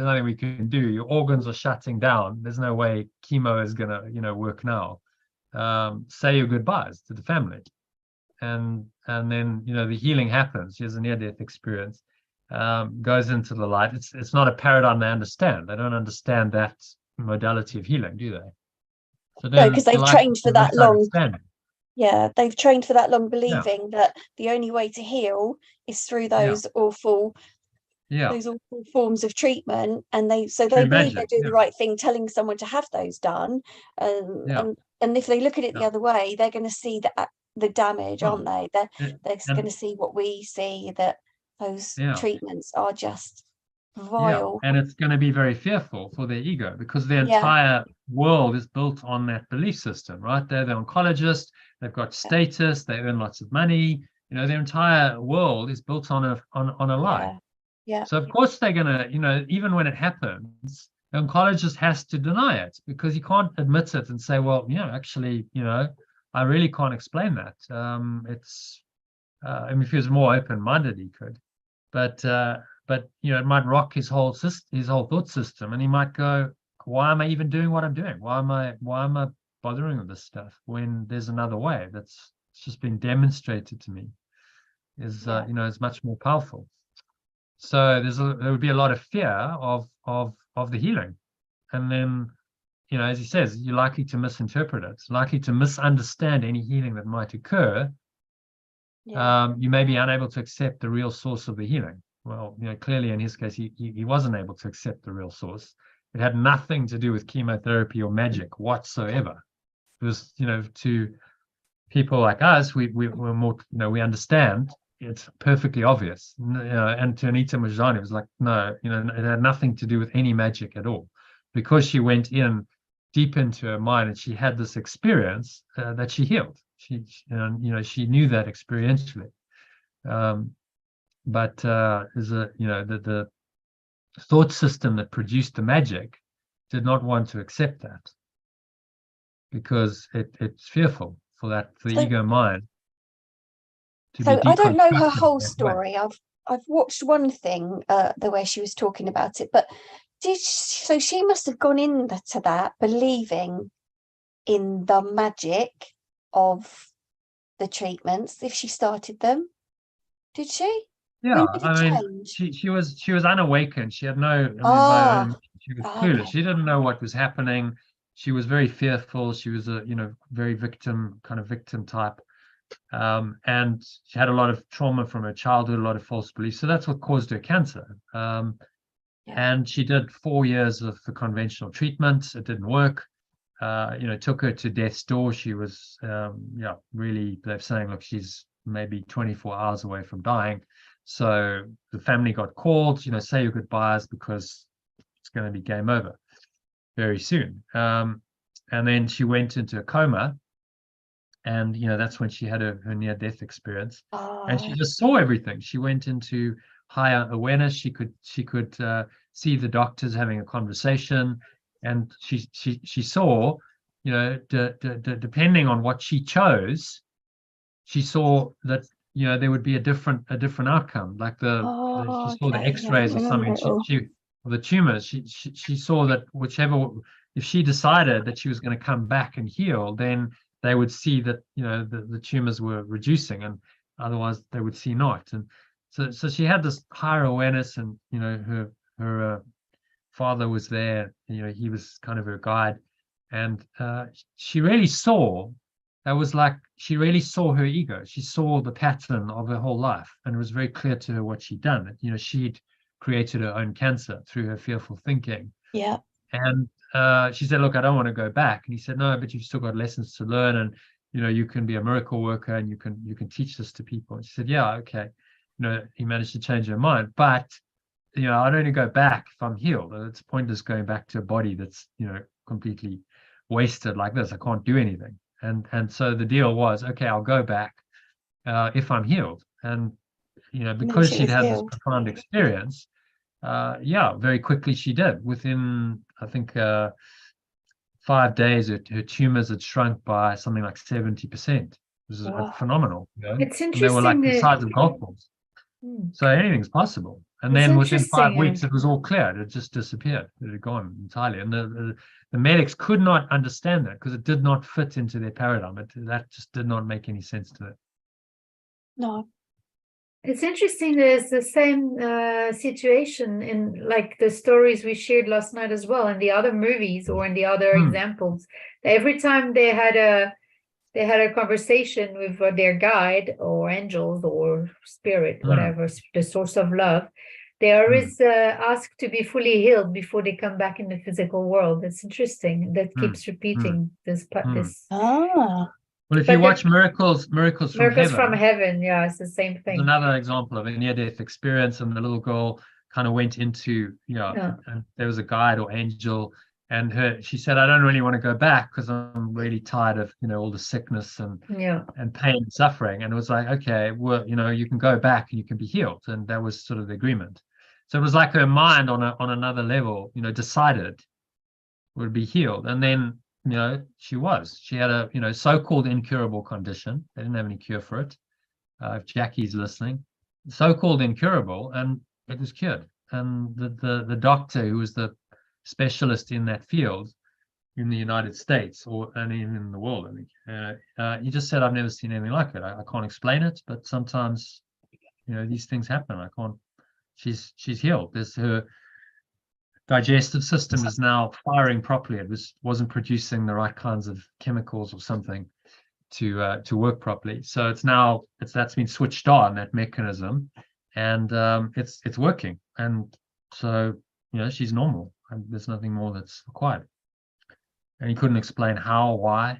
nothing we can do. Your organs are shutting down. There's no way chemo is going to, work now. Say your goodbyes to the family. And then, the healing happens. He has a near-death experience, goes into the light. It's not a paradigm they understand. They don't understand that modality of healing, do they? So no, because they've trained for that long. Yeah, they've trained for that long, believing that the only way to heal is through those awful forms of treatment, and they believe they're doing the right thing, telling someone to have those done. And if they look at it the other way, they're going to see the damage, aren't they? They're going to see what we see, that those treatments are just vile. And it's going to be very fearful for their ego, because their entire world is built on that belief system, right? They're the oncologist, they've got status, they earn lots of money, their entire world is built on a lie. So of course they're going to, even when it happens, the oncologist has to deny it, because he can't admit it and say, well, actually, I really can't explain that. If he was more open-minded, he could. But but it might rock his whole thought system, and he might go, why am I even doing what I'm doing? Why am I bothering with this stuff when there's another way that's just been demonstrated to me is is much more powerful. So there would be a lot of fear of the healing, and then as he says, you're likely to misinterpret it, likely to misunderstand any healing that might occur. You may be unable to accept the real source of the healing. Well, clearly in his case, he wasn't able to accept the real source. It had nothing to do with chemotherapy or magic whatsoever. It was, to people like us, we're more, we understand. It's perfectly obvious. And to Anita Moorjani, it was like, no, it had nothing to do with any magic at all, because she went in deep into her mind and she had this experience that she healed. She knew that experientially. But the thought system that produced the magic did not want to accept that, because it's fearful for the ego mind to be. I don't know her whole story. I've watched one thing, the way she was talking about it, but she must have gone into that believing in the magic of the treatments if she started them. Did she? Yeah, she was unawakened. She had no. She was clueless. Okay. She didn't know what was happening. She was very fearful. She was a very victim type, and she had a lot of trauma from her childhood, a lot of false beliefs. So that's what caused her cancer. And she did 4 years of the conventional treatment. It didn't work. Took her to death's door. She was really, they're saying, look, she's maybe 24 hours away from dying. So the family got called, say your goodbyes, because it's going to be game over very soon. And then she went into a coma, and that's when she had her near-death experience. And she just saw everything. She went into higher awareness. She could see the doctors having a conversation, and she saw, depending on what she chose, she saw that there would be a different outcome. Like she saw the X-rays or something. The tumors. She saw that if she decided that she was going to come back and heal, then they would see that the tumors were reducing, and otherwise they would see not. And so she had this higher awareness, and her father was there. He was kind of her guide, and she really saw. That was like she really saw her ego. She saw the pattern of her whole life, and it was very clear to her what she'd done. She'd created her own cancer through her fearful thinking. Yeah. And she said, "Look, I don't want to go back." And he said, "No, but you've still got lessons to learn, and you can be a miracle worker, and you can teach this to people." And she said, "Yeah, okay." He managed to change her mind, but I'd only go back if I'm healed. It's pointless going back to a body that's completely wasted like this. I can't do anything. And so the deal was, okay, I'll go back if I'm healed. And because she'd had this profound experience, very quickly she did. Within, I think, 5 days, her tumors had shrunk by something like 70%. It was phenomenal. It's interesting. And they were like the size of golf balls. So anything's possible. And then within 5 weeks, it was all cleared. It just disappeared. It had gone entirely. And the medics could not understand that, because it did not fit into their paradigm. That just did not make any sense to them. No. It's interesting. There's the same situation in like the stories we shared last night as well, in the other movies or in the other examples. Every time they had a conversation with their guide or angels or spirit, whatever, the source of love, they always ask to be fully healed before they come back in the physical world. It's interesting. That keeps repeating this. Well, if you watch Miracles from Heaven, yeah, it's the same thing. It's another example of a near-death experience, and the little girl kind of went into, and there was a guide or angel, and she said, "I don't really want to go back because I'm really tired of all the sickness and pain and suffering." And it was like, okay, well, you can go back and you can be healed, and that was sort of the agreement. So it was like her mind on another level, decided would be healed, and then she had a so-called incurable condition. They didn't have any cure for it. If Jackie's listening, so-called incurable, and it was cured. And the doctor who was the specialist in that field in the United States and even in the world, I think, he just said, I've never seen anything like it. I can't explain it, but sometimes, these things happen. I can't. She's healed. Her digestive system is now firing properly. It wasn't producing the right kinds of chemicals or something to work properly. So that's been switched on, that mechanism, and it's working. And so she's normal, and there's nothing more that's required. And he couldn't explain how, why,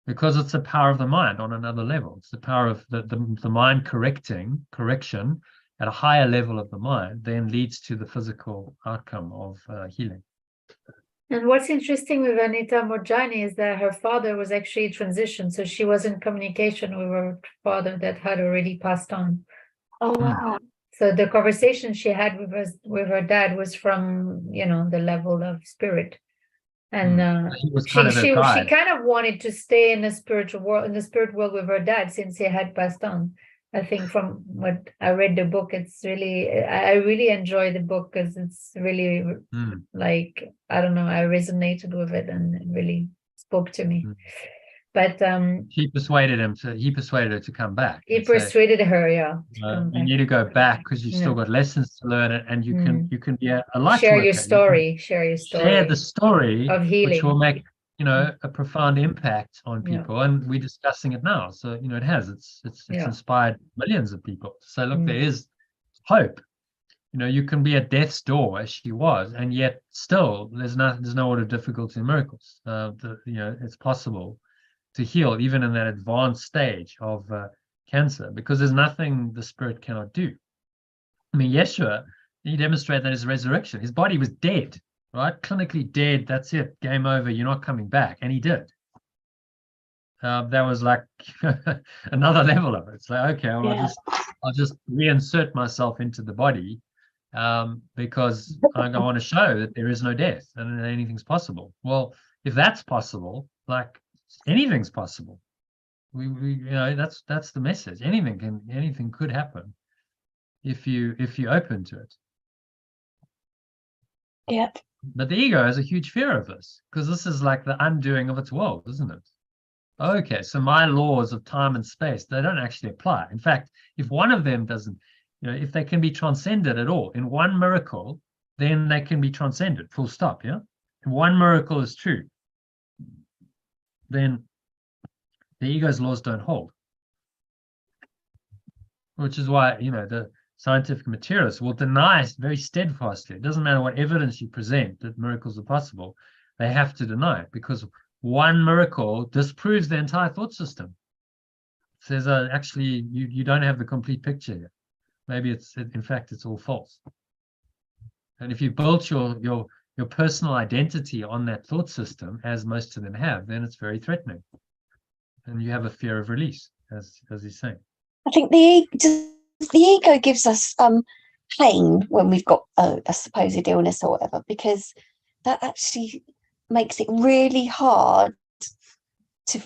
because it's the power of the mind on another level. It's the power of the mind correction at a higher level of the mind then leads to the physical outcome of healing. And what's interesting with Anita Moorjani is that her father was actually transitioned, so she was in communication with her father that had already passed on. Oh wow! So the conversation she had with her dad was from the level of spirit, and she kind of wanted to stay in the spiritual world, in the spirit world with her dad since he had passed on. I think from what I read the book, it's really, I really enjoy the book because it's really like, I don't know, I resonated with it and it really spoke to me. But he persuaded her to come back. He persuaded her, you need to go back because you've still got lessons to learn, and you can be a light share worker. Your story, share the story of healing, which will make a profound impact on people, and we're discussing it now. So it has it's inspired millions of people to say, look, there is hope. You can be at death's door as she was, and yet still there's no order of difficulty in miracles. It's possible to heal even in that advanced stage of cancer, because there's nothing the spirit cannot do. I mean, Yeshua, he demonstrated that his resurrection, his body was dead, right? Clinically dead. That's it. Game over. You're not coming back. And he did. That was like another level of it. It's like, okay, well, I'll just reinsert myself into the body because I want to show that there is no death and anything's possible. Well, if that's possible, like anything's possible. That's the message. Anything could happen if you're open to it. Yeah. But the ego has a huge fear of this, because this is like the undoing of its world, isn't it? Okay, so my laws of time and space, they don't actually apply. In fact, if one of them doesn't, if they can be transcended at all in one miracle, then they can be transcended, full stop, If one miracle is true, then the ego's laws don't hold. Which is why, the scientific materialists will deny very steadfastly. It doesn't matter what evidence you present that miracles are possible. They have to deny it, because one miracle disproves the entire thought system. It says, actually, you don't have the complete picture here. Maybe in fact, it's all false. And if you built your personal identity on that thought system, as most of them have, then it's very threatening. And you have a fear of release, as he's saying. I think the ego gives us pain when we've got a supposed illness or whatever, because that actually makes it really hard to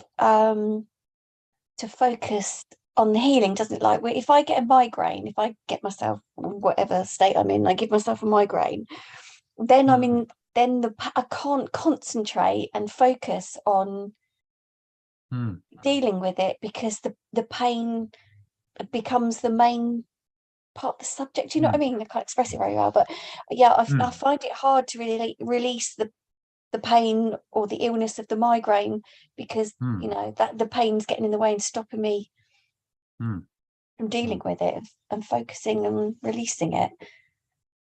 focus on the healing, doesn't it? Like, if I get a migraine, if I get myself, whatever state I'm in, I give myself a migraine, then I can't concentrate and focus on dealing with it, because the pain becomes the main part of the subject. You know what I mean? I can't express it very well, but I find it hard to really release the pain or the illness of the migraine, because that the pain's getting in the way and stopping me from dealing with it and focusing and releasing it.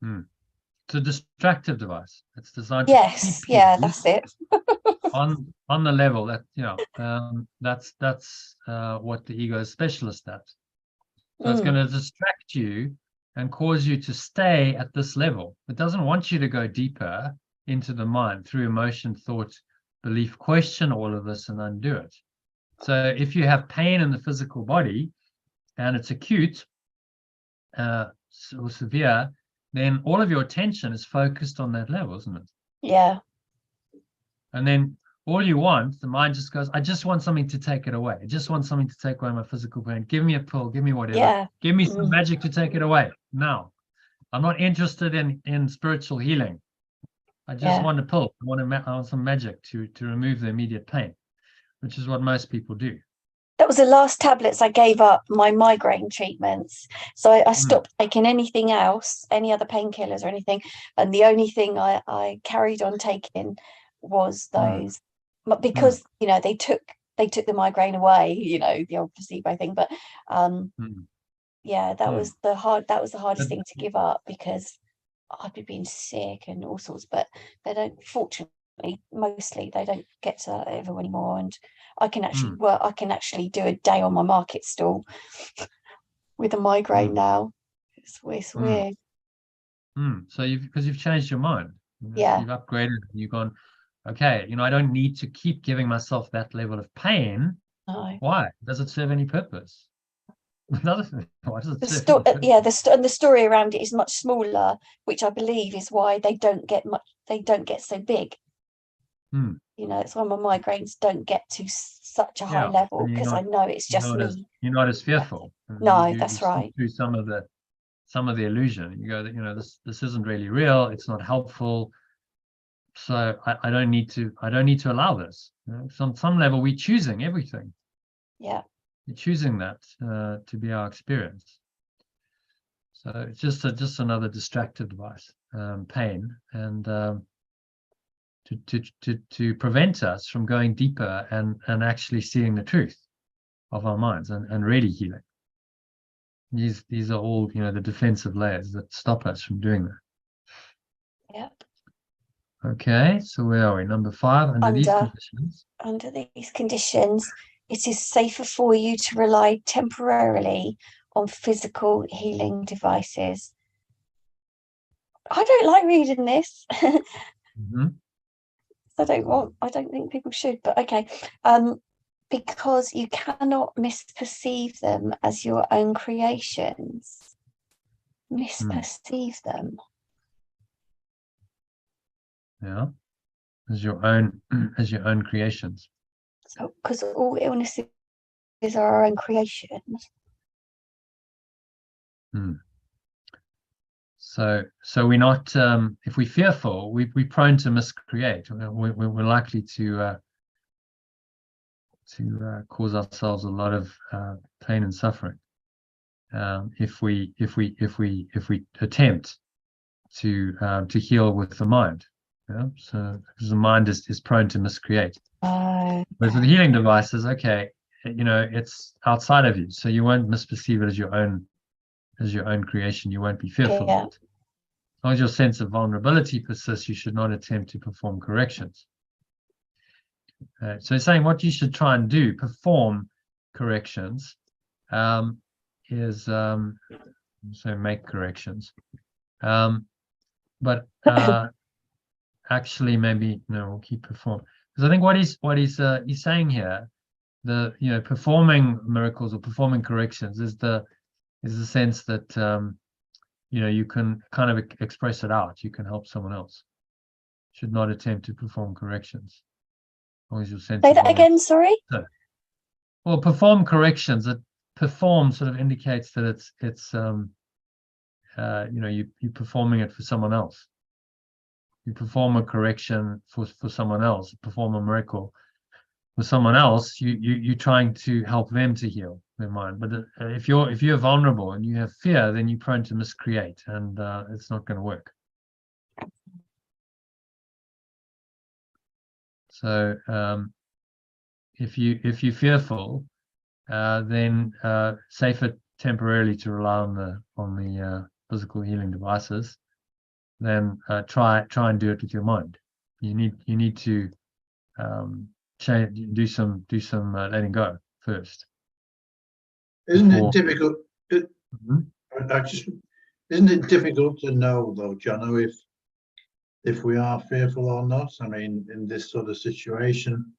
It's a distractive device. It's designed that's it. on the level that that's what the ego is specialist at. So it's going to distract you and cause you to stay at this level. It doesn't want you to go deeper into the mind through emotion, thought, belief, question all of this and undo it. So if you have pain in the physical body and it's acute or severe, then all of your attention is focused on that level, isn't it? Yeah. And then all you want, the mind just goes, I just want something to take it away. I just want something to take away my physical pain. Give me a pill, give me whatever. Yeah. Give me some magic to take it away now. I'm not interested in spiritual healing. I just want a pill. I want some magic to remove the immediate pain, which is what most people do. That was the last tablets I gave up my migraine treatments. So I stopped taking anything else, any other painkillers or anything. And the only thing I carried on taking was those. But because, you know, they took the migraine away, you know, the old placebo thing. But yeah, that was the hardest thing to give up, because I'd be being sick and all sorts, but they don't, fortunately, mostly they don't get to that level anymore. And I can actually work, I can actually do a day on my market stall with a migraine now. It's weird. So because you've changed your mind. Yeah. You've upgraded and you've gone, okay, you know, I don't need to keep giving myself that level of pain. No. Why? Does it serve any purpose? Why does it the story around it is much smaller, which I believe is why they don't get so big. You know, it's why my migraines don't get to such a high level, because I know it's just me. You're not as fearful. No, that's right. Through some of the illusion, you go that, you know, this isn't really real. It's not helpful. So I don't need to allow this. You know, some level we're choosing everything. Yeah. We're choosing that to be our experience. So it's just another distracted device, pain, and to prevent us from going deeper and actually seeing the truth of our minds and really healing. These are all, you know, the defensive layers that stop us from doing that. Yeah. Okay, so where are we? Number 5, under these conditions. Under these conditions, it is safer for you to rely temporarily on physical healing devices. I don't like reading this. I don't think people should, but okay. Because you cannot misperceive them as your own creations. Misperceive them. Yeah, as your own creations. So, because all illnesses are our own creations. So we're not, if we're fearful, we're prone to miscreate. We're likely to cause ourselves a lot of pain and suffering if we attempt to heal with the mind. Yeah, so because the mind is prone to miscreate. Whereas with healing devices, okay, you know, it's outside of you, so you won't misperceive it as your own creation. You won't be fearful of it. As long as your sense of vulnerability persists, you should not attempt to perform corrections. So it's saying what you should try and do, perform corrections, is so make corrections, but actually maybe no, we'll keep perform, because I think what he's saying here, performing miracles or performing corrections is the sense that you can kind of express it out. You can help someone else. Should not attempt to perform corrections. As long as your sense. Say that again, sorry. So, well, perform corrections. It perform sort of indicates that it's you're performing it for someone else. You perform a correction for someone else. Perform a miracle for someone else. You're trying to help them to heal their mind. But if you're vulnerable and you have fear, then you're prone to miscreate, and it's not going to work. So if you're fearful, then safer temporarily to rely on the physical healing devices. Then try and do it with your mind. You need to change, do some letting go first. Isn't it difficult? Isn't it difficult to know though, Jono, if we are fearful or not? I mean, in this sort of situation,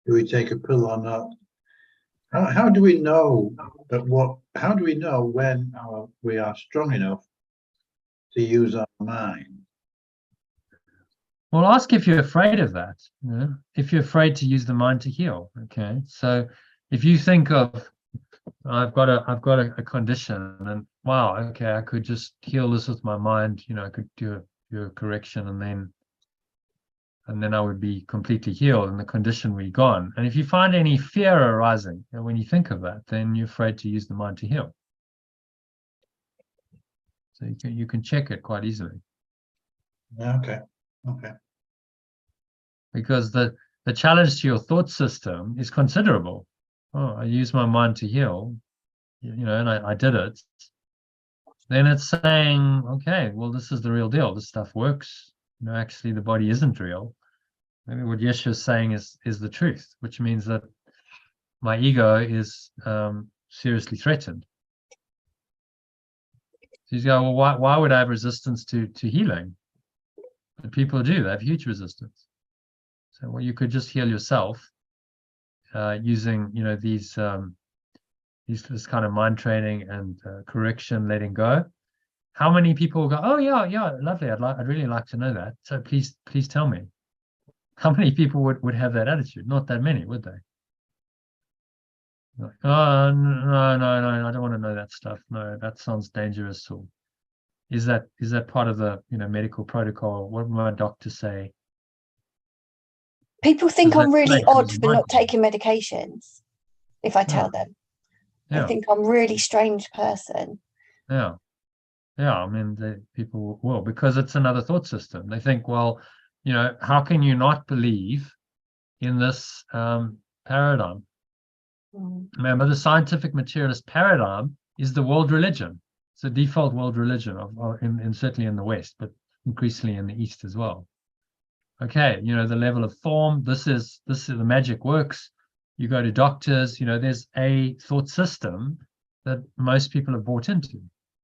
do we take a pill or not? How do we know how do we know when we are strong enough to use our mind? Well, ask if you're afraid of that. If you're afraid to use the mind to heal. Okay, so if you think of I've got a condition, and wow, okay, I could just heal this with my mind. I could do a correction, and then I would be completely healed, and the condition would be gone. And if you find any fear arising, when you think of that, then you're afraid to use the mind to heal. So you can check it quite easily. Okay. Because the challenge to your thought system is considerable. Oh, I use my mind to heal, and I did it. Then it's saying, okay, well, this is the real deal. This stuff works. Actually, the body isn't real. Maybe what Yeshua's saying is the truth, which means that my ego is seriously threatened. So you go, well, why would I have resistance to healing? But people do. They have huge resistance. So, well, you could just heal yourself using, this kind of mind training and correction, letting go. How many people go, oh yeah, lovely. I'd really like to know that. So please tell me. How many people would have that attitude? Not that many, would they? Like, oh no, I don't want to know that stuff. No, that sounds dangerous. Or is that part of the medical protocol? What would my doctor say? People think I'm really odd for not taking medications if I tell them. Yeah. I think I'm a really strange person. Yeah. I mean, people will, because it's another thought system. They think, well, how can you not believe in this paradigm? Remember, the scientific materialist paradigm is the world religion. It's the default world religion, certainly in the West, but increasingly in the East as well. Okay, the level of form, this is the magic works. You go to doctors, there's a thought system that most people have bought into.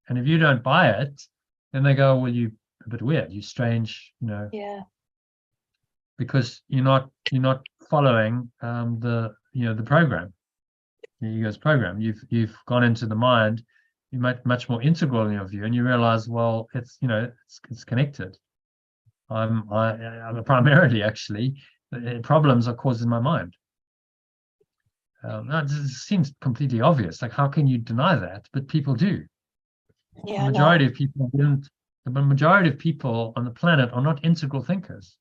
And if you don't buy it, then they go, well, you're a bit weird, you're strange, Yeah. Because you're not following the program, the ego's program. You've gone into the mind, you make much more integral in your view, and you realize, well, it's it's connected. I'm primarily, actually, the problems are caused in my mind. That seems completely obvious. Like, how can you deny that? But people do. Yeah, the majority of people didn't. The majority of people on the planet are not integral thinkers.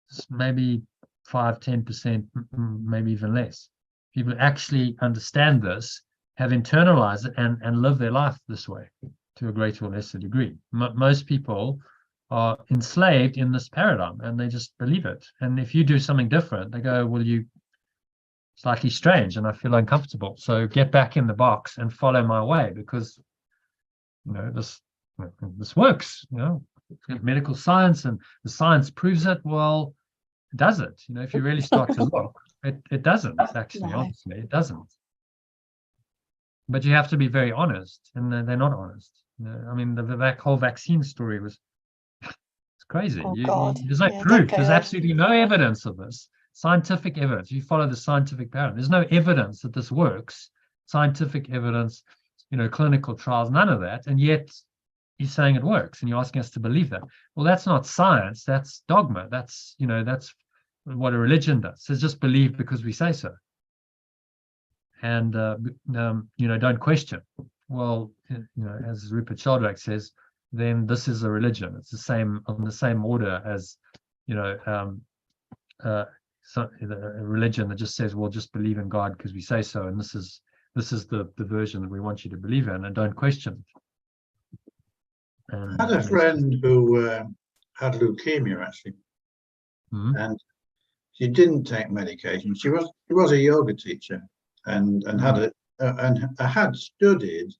It's maybe 5-10%, maybe even less. People who actually understand this, have internalized it, and live their life this way to a greater or lesser degree. Most people are enslaved in this paradigm, and they just believe it. And if you do something different, they go, well, you slightly strange, and I feel uncomfortable. So get back in the box and follow my way, because this works. Medical science, and the science proves it. Well, does it? If you really start to look, it doesn't. Actually, honestly, it doesn't. But you have to be very honest, and they're not honest. I mean, the whole vaccine story was crazy. There's no proof. There's absolutely no evidence of this. Scientific evidence. You follow the scientific paradigm. There's no evidence that this works. Scientific evidence, clinical trials, none of that. And yet you're saying it works, and you're asking us to believe that. Well, that's not science. That's dogma. That's what a religion does. It's just believe because we say so. And don't question. Well, as Rupert Sheldrake says, then this is a religion. It's on the same order as a religion that just says, well, just believe in God because we say so, and this is the version that we want you to believe in, and don't question it. I had a friend who had leukemia, actually, and she didn't take medication. She was a yoga teacher, and had studied.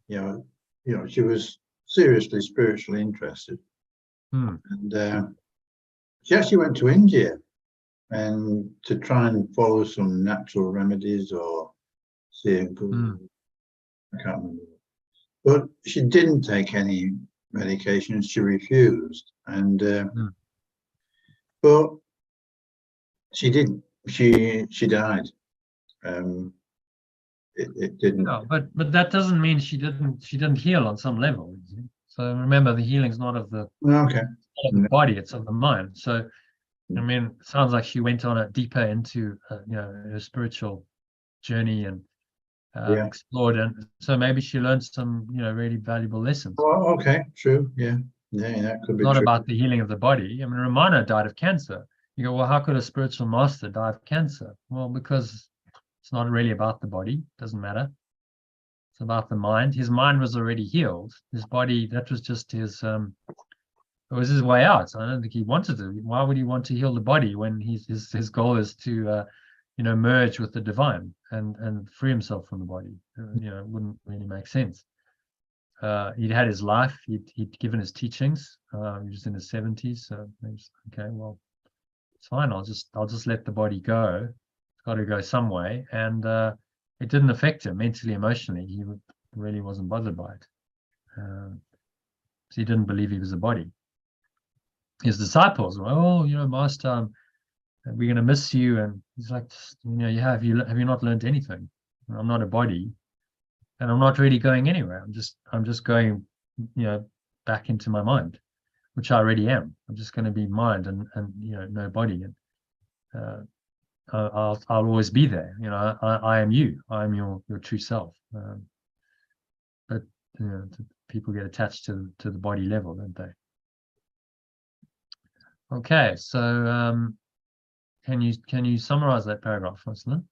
She was seriously spiritually interested, and she actually went to India and to try and follow some natural remedies or see a good. I can't remember. But she didn't take any medication. She refused, and but she didn't. She died. It didn't. No, but that doesn't mean she didn't heal on some level. So remember, the healing's not of the body; it's of the mind. So I mean, it sounds like she went on deeper into her spiritual journey and Yeah. explored, and so maybe she learned some, you know, really valuable lessons. Oh, okay, true. Yeah, yeah, that could be Not true. about the healing of the body. I mean, Ramana died of cancer. You go, well, how could a spiritual master die of cancer? Well, because it's not really about the body. It doesn't matter. It's about the mind. His mind was already healed. His body, that was just his, it was his way out. I don't think he wanted to. Why would he want to heal the body when his goal is to, you know, merge with the divine and free himself from the body? You know, it wouldn't really make sense. He'd had his life. He'd given his teachings. He was in his 70s. So okay, well, it's fine. I'll just let the body go. It's got to go some way, and it didn't affect him mentally, emotionally. He really wasn't bothered by it. So he didn't believe he was a body. His disciples were, oh, you know, Master, we're going to miss you. And he's like, you know, have you not learned anything? I'm not a body, and I'm not really going anywhere. I'm just going, you know, back into my mind, which I already am. I'm just going to be mind and you know, no body. And I'll always be there. You know, I am you. I am your true self. But you know, people get attached to the body level, don't they? Okay, so can you summarize that paragraph, Rosalind?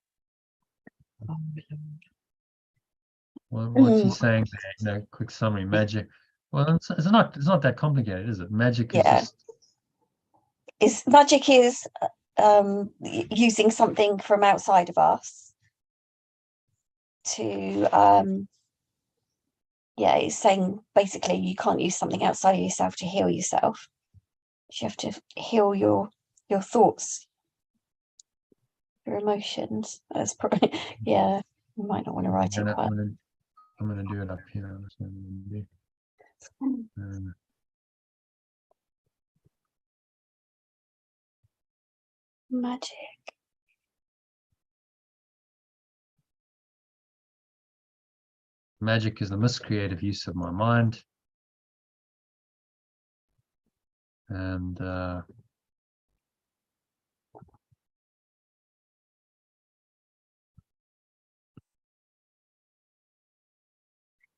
What's he saying there? You know, quick summary. Magic. Well, it's not that complicated, is it? Magic is just. Magic is using something from outside of us to it's saying basically you can't use something outside of yourself to heal yourself. You have to heal your thoughts, your emotions. That's probably you might not want to write it quite. I'm gonna do it up here. Magic. Magic is the miscreative use of my mind. And I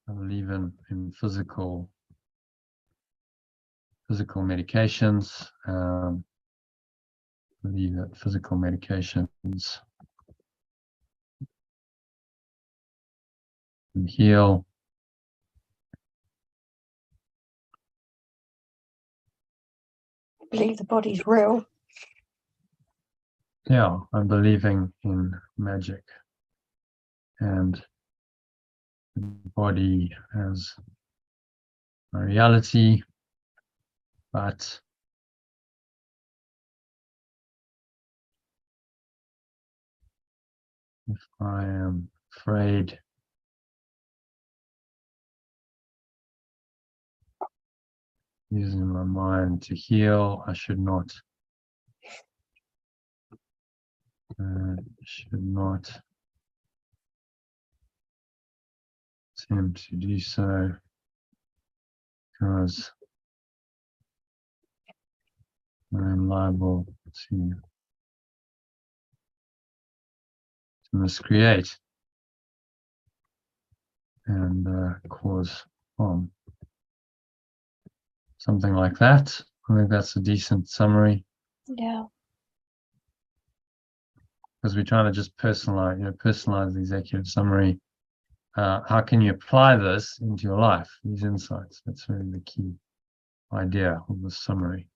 believe in physical medications. I believe that physical medications can heal. I believe the body's real. Yeah, I'm believing in magic and the body as a reality, but if I am afraid using my mind to heal, I should not attempt to do so, because I'm liable to miscreate and cause harm. Something like that. I think that's a decent summary. Yeah. Because we're trying to just personalize the executive summary. How can you apply this into your life, these insights? That's really the key idea of the summary.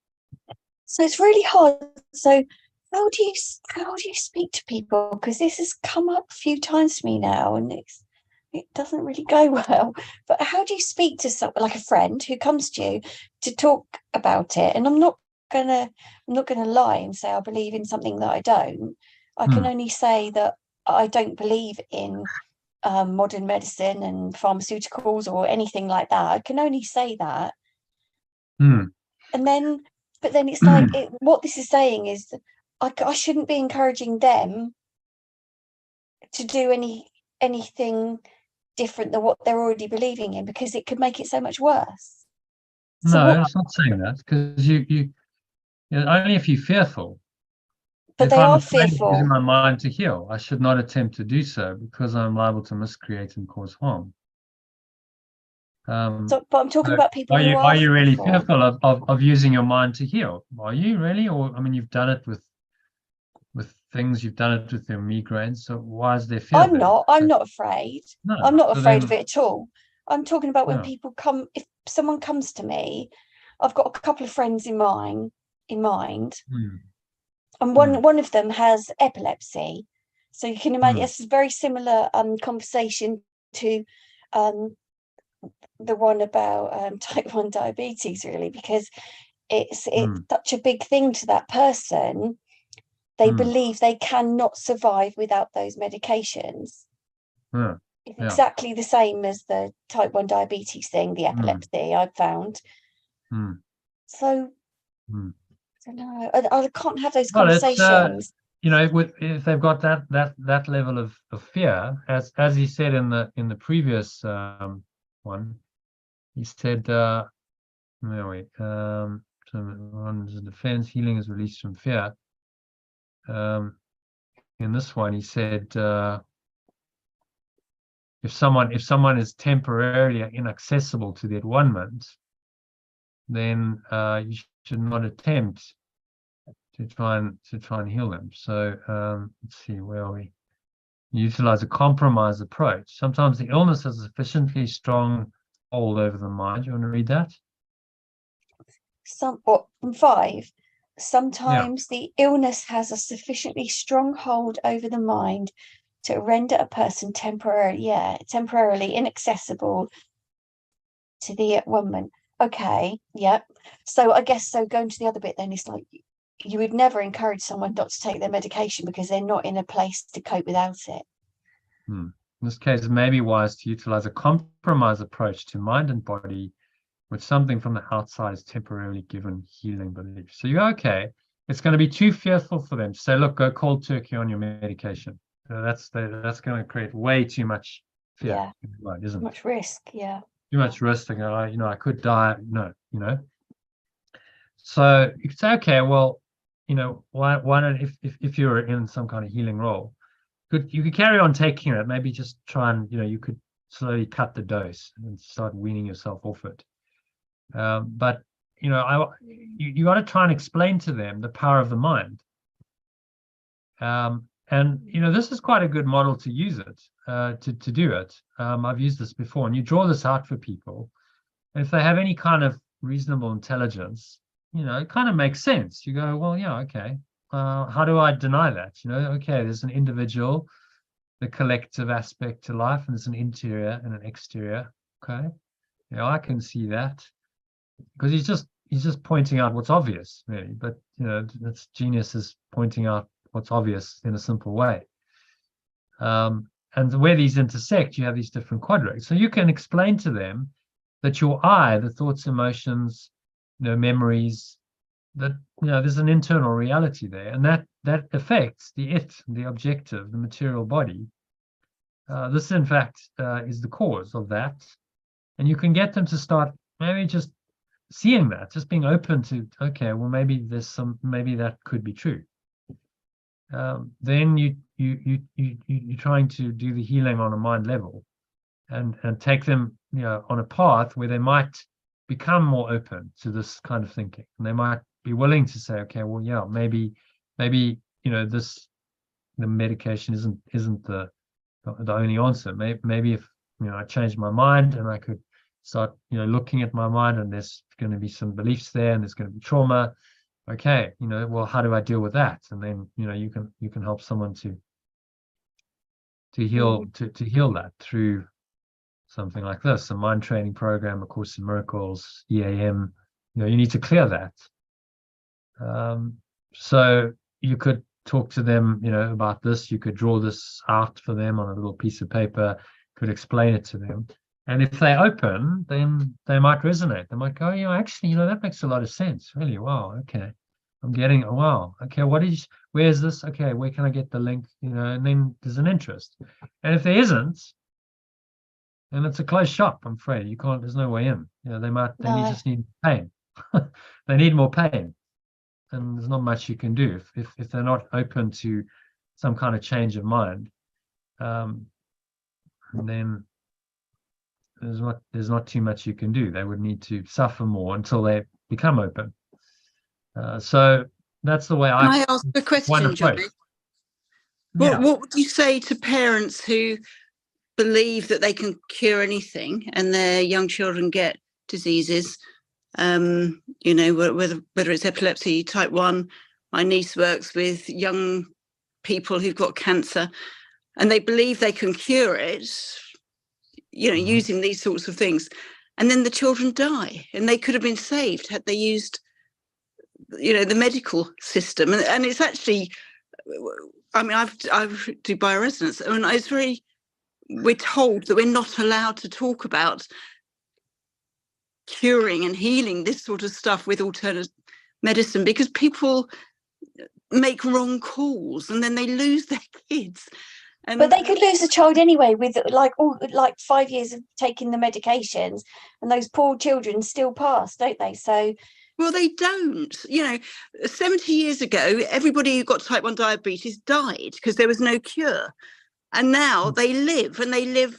So it's really hard. So how do you speak to people? Because this has come up a few times to me now, and it doesn't really go well. But how do you speak to someone like a friend who comes to you to talk about it? And I'm not gonna lie and say I believe in something that I don't. I can only say that I don't believe in modern medicine and pharmaceuticals or anything like that. I can only say that. And then, but then it's like what this is saying is that I shouldn't be encouraging them to do anything different than what they're already believing in, because it could make it so much worse. No, it's not saying that, because you only if you're fearful, But if they I'm are afraid of fearful. using my mind to heal, I should not attempt to do so because I'm liable to miscreate and cause harm. But I'm talking So about people who are are you really fearful. fearful of using your mind to heal? Are you really? Or I mean, you've done it with things, you've done it with your migraines. So why is there fear I'm there? not. I'm not afraid. No. I'm not So afraid of then, it at all. I'm talking about when yeah. people come. If someone comes to me, I've got a couple of friends in mind, Hmm. and Hmm. one of them has epilepsy. So you can imagine Hmm. it's a very similar conversation to the one about type 1 diabetes, really, because it's such a big thing to that person. They Hmm. believe they cannot survive without those medications. Yeah. It's Yeah. exactly the same as the type 1 diabetes thing, the epilepsy, I've found. Hmm. So Hmm. I don't know. I can't have those Well, it's conversations. you know, if they've got that level of fear, as he said in the previous one, he said, no wait, so one's defense, healing is released from fear. In this one, he said, if someone is temporarily inaccessible to the at-one-ment, then you should not attempt to try and heal them. So let's see, where are we? Utilize a compromise approach. Sometimes the illness has a sufficiently strong hold over the mind. You want to read that? From 5, sometimes the illness has a sufficiently strong hold over the mind to render a person temporarily inaccessible to the at-one-ment. Okay, yep. So I guess going to the other bit then, it's like you would never encourage someone not to take their medication because they're not in a place to cope without it. In this case, it may be wise to utilize a compromise approach to mind and body, with something from the outside is temporarily given healing belief. So you're okay. It's going to be too fearful for them to say, look, go cold turkey on your medication. That's going to create way too much fear, right, isn't it? Much risk, yeah. Too much risk. You know, I could die. No, you know. So you could say, okay, well, you know, why not, if you're in some kind of healing role, you could carry on taking it. Maybe just try and, you know, you could slowly cut the dose and start weaning yourself off it. But you know, you got to try and explain to them the power of the mind. And you know, this is quite a good model to use it, to do it. I've used this before, and you draw this out for people. And if they have any kind of reasonable intelligence, you know, it kind of makes sense. You go, well, yeah, okay. How do I deny that? You know, okay, there's an individual, the collective aspect to life, and there's an interior and an exterior. Okay, you know, I can see that. Because he's just pointing out what's obvious, really. But you know, that's genius, is pointing out what's obvious in a simple way. And where these intersect, you have these different quadrics. So you can explain to them that your I, the thoughts, emotions, you know, memories, that, you know, there's an internal reality there, and that affects the objective, the material body. This, in fact, is the cause of that, and you can get them to start maybe just seeing that, just being open to, okay, well, maybe maybe that could be true. Then you're trying to do the healing on a mind level, and take them, you know, on a path where they might become more open to this kind of thinking, and they might be willing to say, okay, well, yeah, maybe you know, the medication isn't the only answer. Maybe if, you know, I changed my mind and I could start, you know, looking at my mind, and there's going to be some beliefs there, and there's going to be trauma. Okay, you know, well, how do I deal with that? And then, you know, you can help someone to heal to heal that through something like this, a mind training program, A Course in Miracles, EAM. You know, you need to clear that. So you could talk to them, you know, about this. You could draw this out for them on a little piece of paper, could explain it to them. And if they open, then they might resonate. They might go, oh, yeah, actually, you know, that makes a lot of sense. Really, wow, okay. I'm getting, oh, wow, okay, where's this? Okay, where can I get the link? You know, and then there's an interest. And if there isn't, then it's a closed shop, I'm afraid. You can't, there's no way in. You know, they just need pain. They need more pain. and there's not much you can do if they're not open to some kind of change of mind. Then there's not too much you can do. They would need to suffer more until they become open. So that's the way Can I ask a question, Johnny? Yeah. What would you say to parents who believe that they can cure anything and their young children get diseases? You know, whether it's epilepsy, type 1. My niece works with young people who've got cancer, and they believe they can cure it, you know, using these sorts of things. And then the children die, and they could have been saved had they used, you know, the medical system. And it's actually, I mean, I do bioresonance, and it's we're told that we're not allowed to talk about curing and healing this sort of stuff with alternative medicine, because people make wrong calls and then they lose their kids. But they could lose a child anyway with like 5 years of taking the medications, and those poor children still pass, don't they? So, well, they don't. You know, 70 years ago, everybody who got type 1 diabetes died because there was no cure. And now they live, and they live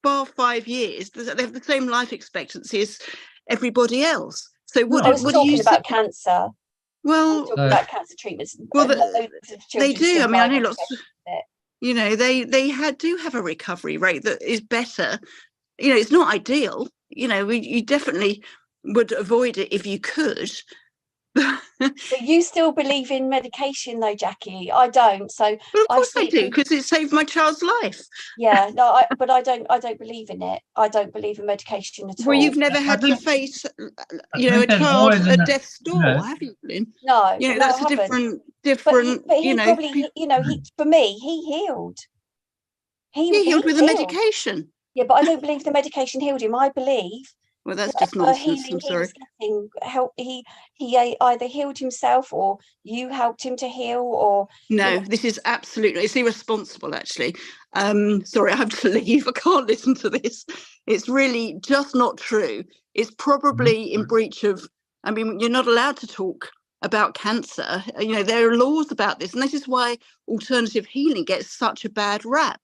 bar 5 years. They have the same life expectancy as everybody else. So what, I was talking about cancer. Well, talking about cancer treatments. Well, they do. I mean, I know lots of, you know, they do have a recovery rate that is better. You know, it's not ideal. You know, you definitely would avoid it if you could. But you still believe in medication, though, Jackie? I don't. So, well, of course I do, because it saved my child's life. Yeah, no, but I don't believe in it. I don't believe in medication at all. Well, you've never had to face, you know, a child at death's door, have you, Lynn? No, you know, no, that's a different. But he you know, probably, you know, for me, he healed. He healed with the medication. Yeah, but I don't believe the medication healed him. I believe. Well, that's just nonsense. I'm sorry. He either healed himself, or you helped him to heal, or no. This is absolutely, it's irresponsible. Actually, sorry, I have to leave. I can't listen to this. It's really just not true. It's probably in breach of. I mean, you're not allowed to talk about cancer. You know, there are laws about this, and this is why alternative healing gets such a bad rap.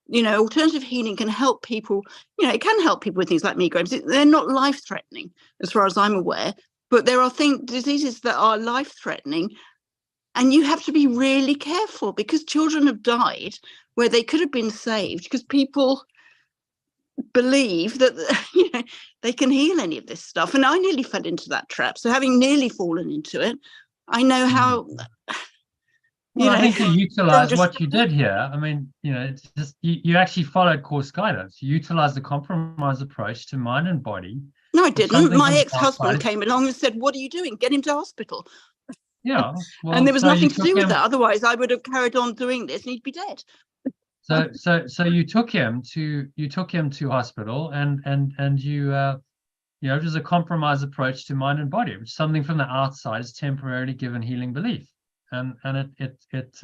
You know, alternative healing can help people, you know, it can help people with things like migraines. They're not life-threatening, as far as I'm aware, but there are diseases that are life-threatening, and you have to be really careful, because children have died where they could have been saved because people believe that, you know, they can heal any of this stuff. And I nearly fell into that trap. So having nearly fallen into it, I know how... Well, I think you utilize what you did here. I mean, you know, it's just you actually followed course guidance. You utilized the compromise approach to mind and body. No, I didn't. My ex-husband came along and said, "What are you doing? Get him to hospital." Yeah, well, and there was nothing to do with that. Otherwise, I would have carried on doing this, and he'd be dead. So you took him to hospital, and you you know, it was a compromise approach to mind and body, which something from the outside is temporarily given healing belief. And it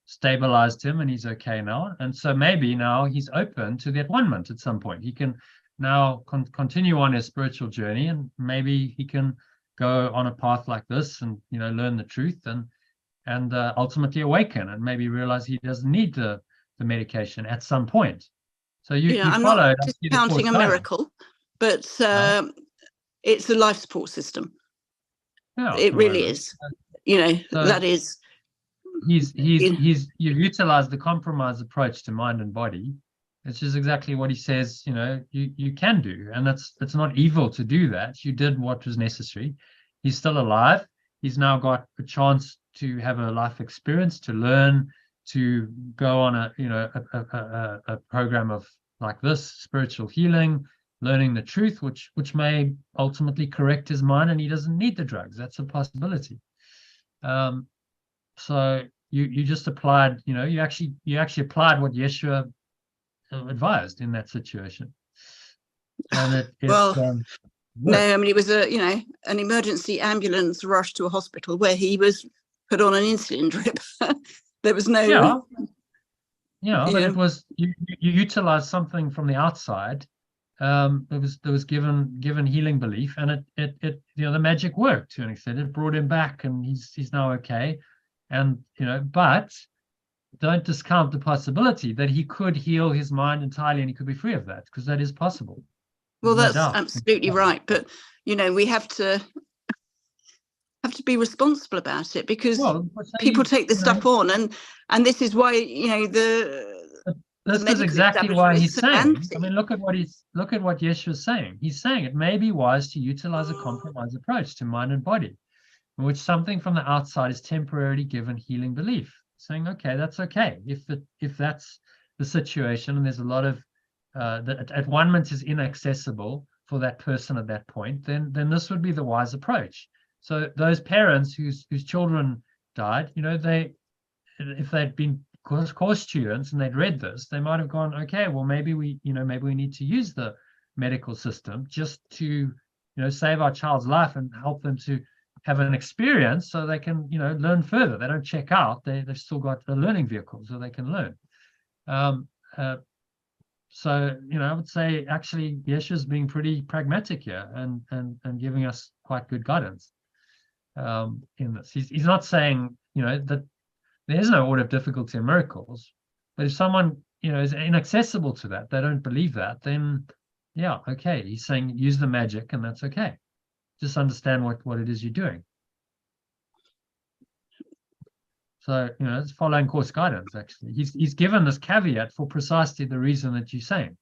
stabilized him, and he's okay now. And so maybe now he's open to the at-one-ment at some point. He can now continue on his spiritual journey, and maybe he can go on a path like this, and, you know, learn the truth, and ultimately awaken, and maybe realize he doesn't need the medication at some point. So you I'm followed. not discounting a miracle, but it's a life support system. Yeah, it really is. You know, so that is. You've utilized the compromise approach to mind and body, which is exactly what he says. You know, you can do, and it's not evil to do that. You did what was necessary. He's still alive. He's now got a chance to have a life experience, to learn, to go on a program of like this spiritual healing, learning the truth, which may ultimately correct his mind, and he doesn't need the drugs. That's a possibility. So you just applied, you know, you actually applied what Yeshua advised in that situation. And no, I mean, it was an emergency ambulance rush to a hospital where he was put on an insulin drip. There was no but it was you utilized something from the outside there was given healing belief, and it the magic worked to an extent. It brought him back, and he's now okay. And but don't discount the possibility that he could heal his mind entirely and he could be free of that, because that is possible. Well, that's absolutely right. But we have to be responsible about it, because people take this stuff on, and this is why this is exactly why he's saying. I mean, look at what Yeshua's saying. He's saying it may be wise to utilize a compromise approach to mind and body, in which something from the outside is temporarily given healing belief. Saying, okay, that's okay if that's the situation, and there's a lot of that at one moment is inaccessible for that person at that point, then this would be the wise approach. So those parents whose children died, if they'd been course students and they'd read this, they might have gone, okay, well, maybe we need to use the medical system just to save our child's life and help them to have an experience so they can learn further. They don't check out. They've still got a learning vehicle so they can learn. So I would say actually Yeshua's being pretty pragmatic here and giving us quite good guidance in this. He's not saying that there's no order of difficulty in miracles, but if someone is inaccessible to that, they don't believe that, then yeah, okay, he's saying use the magic, and that's okay. Just understand what it is you're doing. So it's following course guidance. Actually, he's given this caveat for precisely the reason that you're saying,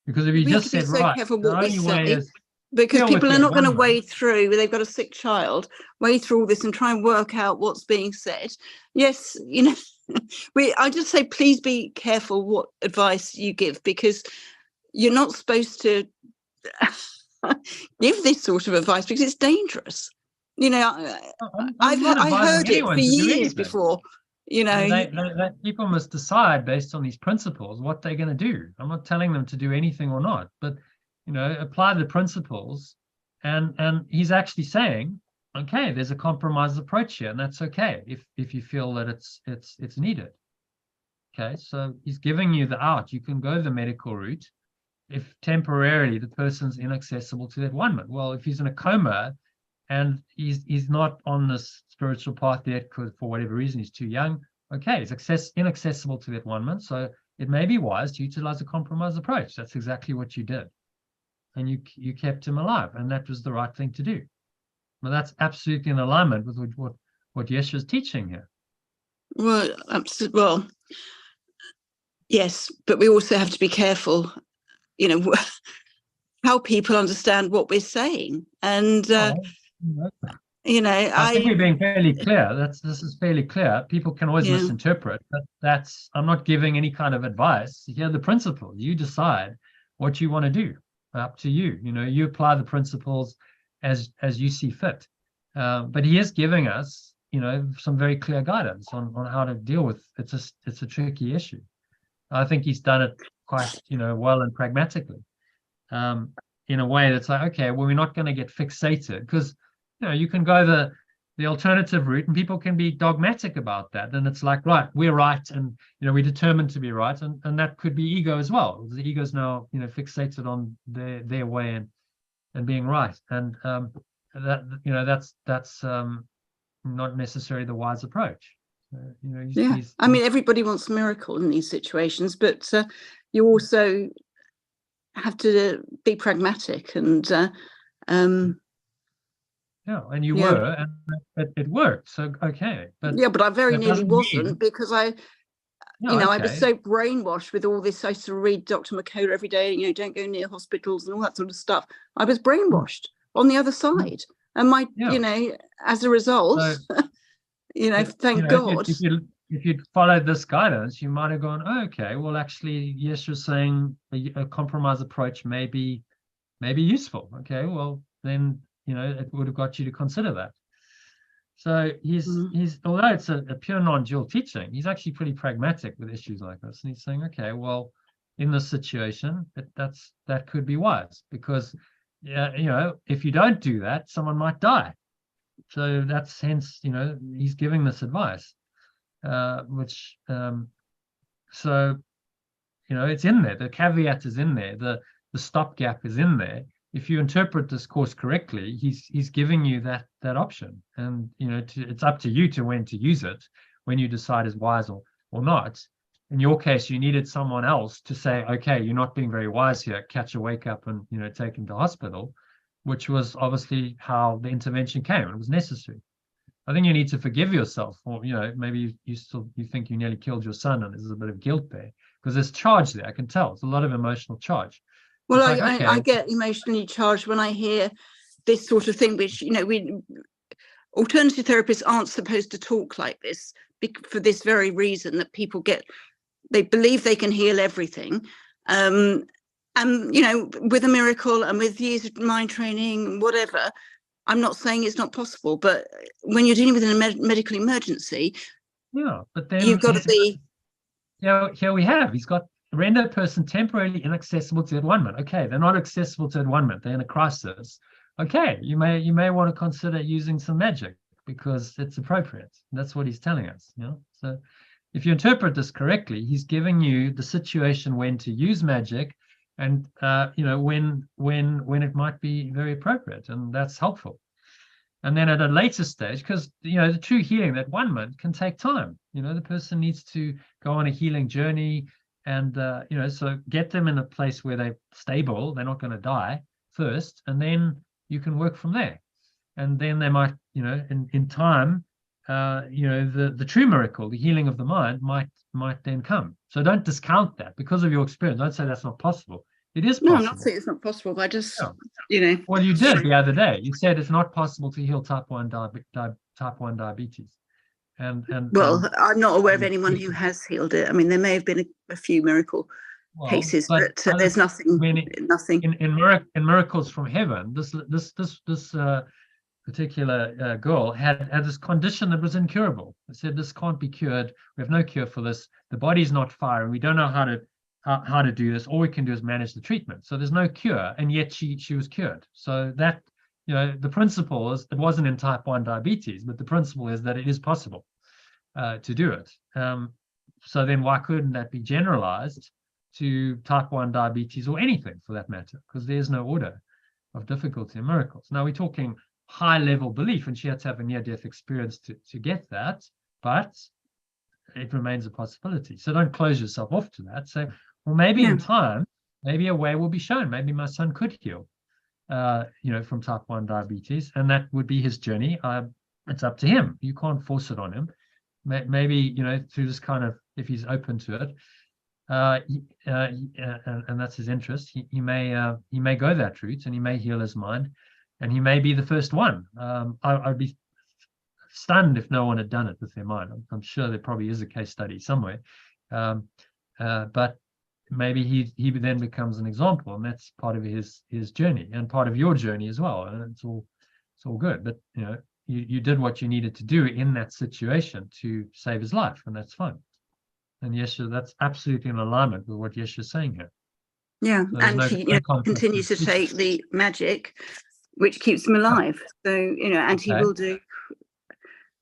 because if you just said right, the only way is because people are not going to wade through. They've got a sick child, wade through all this and try and work out what's being said. Yes, I just say please be careful what advice you give, because you're not supposed to give this sort of advice because it's dangerous. I heard it for years before. People must decide based on these principles what they're going to do. I'm not telling them to do anything or not, but apply the principles. And he's actually saying, okay, there's a compromise approach here, and that's okay if you feel that it's needed. Okay, so he's giving you the out. You can go the medical route if temporarily the person's inaccessible to that one-man. Well, if he's in a coma and he's not on this spiritual path yet because for whatever reason he's too young, okay, he's inaccessible to that one-man. So it may be wise to utilize a compromise approach. That's exactly what you did. And you kept him alive, and that was the right thing to do. Well, that's absolutely in alignment with what Yeshua is teaching here. Well, yes, but we also have to be careful, how people understand what we're saying. And I think we're being fairly clear. This is fairly clear. People can always misinterpret, but I'm not giving any kind of advice. Here are the principles. You decide what you want to do. Up to you. You apply the principles as you see fit. But he is giving us, some very clear guidance on how to deal with it. It's a tricky issue. I think he's done it quite, well and pragmatically, in a way that's like, okay, well, we're not going to get fixated, because, you can go the alternative route and people can be dogmatic about that. And it's like, right, we're right. And, we're determined to be right. And that could be ego as well. The ego's now, fixated on their way and being right. And that's not necessarily the wise approach. I mean, everybody wants a miracle in these situations, but you also have to be pragmatic and and you were, and it worked. So okay, but I very nearly wasn't, because I was so brainwashed with all this. I used to read Dr. McCullough every day. Don't go near hospitals and all that sort of stuff. I was brainwashed on the other side, and as a result, thank God. If you'd followed this guidance, you might have gone, oh, okay, well, actually, yes, you're saying a compromise approach may be useful. Okay, well, then it would have got you to consider that. So he's although it's a pure non-dual teaching, he's actually pretty pragmatic with issues like this, and he's saying, okay, well, in this situation, that could be wise, because if you don't do that, someone might die. So that's hence he's giving this advice, which so it's in there. The caveat is in there. the stopgap is in there. If you interpret this course correctly, he's giving you that option, and it's up to you to when to use it, when you decide is wise or not. In your case, you needed someone else to say, okay, you're not being very wise here, catch a wake up and take him to hospital, which was obviously how the intervention came. It was necessary. I think you need to forgive yourself, or maybe you think you nearly killed your son, and there's a bit of guilt there because there's charge there. I can tell it's a lot of emotional charge. Well, I get emotionally charged when I hear this sort of thing, which alternative therapists aren't supposed to talk like this for this very reason, that people they believe they can heal everything, and with a miracle and with years of mind training, whatever. I'm not saying it's not possible, but when you're dealing with a medical emergency, but then you've got to be. Here we have. He's got render a person temporarily inaccessible to at-one-ment. Okay, they're not accessible to at-one-ment. They're in a crisis. Okay, you may want to consider using some magic because it's appropriate. That's what he's telling us. So if you interpret this correctly, he's giving you the situation when to use magic, and when it might be very appropriate, and that's helpful. And then at a later stage, because the true healing, that at-one-ment, can take time. The person needs to go on a healing journey, and so get them in a place where they're stable, they're not going to die first, and then you can work from there. And then they might, in time, the true miracle, the healing of the mind, might then come. So don't discount that because of your experience. Don't say that's not possible. It is possible. No, I'm not saying it's not possible, but I just, Well, you did the other day. You said it's not possible to heal type 1 diabetes. And I'm not aware of anyone who has healed it. I mean, there may have been a few miracle cases, but there's nothing. Nothing in Miracles from Heaven. This particular girl had this condition that was incurable. They said this can't be cured. We have no cure for this. The body's not firing. We don't know how to do this. All we can do is manage the treatment. So there's no cure, and yet she was cured. So that the principle is, it wasn't in type 1 diabetes, but the principle is that it is possible to do it. So then why couldn't that be generalized to type 1 diabetes or anything for that matter? Because there's no order of difficulty in Miracles. Now we're talking high level belief, and she had to have a near-death experience to get that, but it remains a possibility. So don't close yourself off to that. So, well, maybe in time, maybe a way will be shown. Maybe my son could heal, from type 1 diabetes, and that would be his journey. It's up to him. You can't force it on him. Maybe, through this kind of, if he's open to it, and that's his interest, he may go that route, and he may heal his mind, and he may be the first one. I'd be stunned if no one had done it with their mind. I'm sure there probably is a case study somewhere, but maybe he then becomes an example, and that's part of his journey and part of your journey as well. And it's all good. But you did what you needed to do in that situation to save his life, and that's fine. And Yeshua, that's absolutely in alignment with what Yeshua's saying here. Yeah, so and he continues to take the magic, which keeps him alive. So and he will do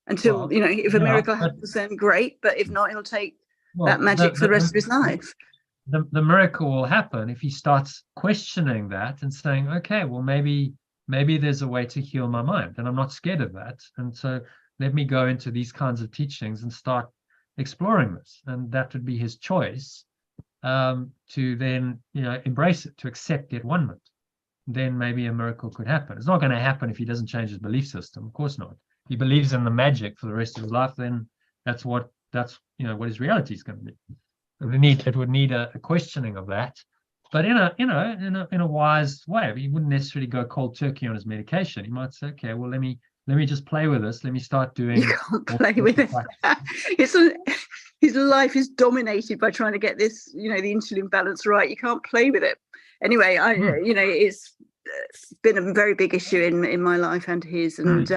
until if a miracle happens, then great. But if not, he'll take that magic for the rest of his life. The miracle will happen if he starts questioning that and saying, okay, well, maybe there's a way to heal my mind, and I'm not scared of that. And so let me go into these kinds of teachings and start exploring this. And that would be his choice, to then, embrace it, to accept the at-one-ment. Then maybe a miracle could happen. It's not going to happen if he doesn't change his belief system. Of course not. If he believes in the magic for the rest of his life, then that's what his reality is going to be. It would need a questioning of that, but in a wise way. He wouldn't necessarily go cold turkey on his medication. He might say, okay, well, let me just play with this. Let me start doing. You can't play with it. His life is dominated by trying to get this, the insulin balance right. You can't play with it. Anyway, it's been a very big issue in my life and his. And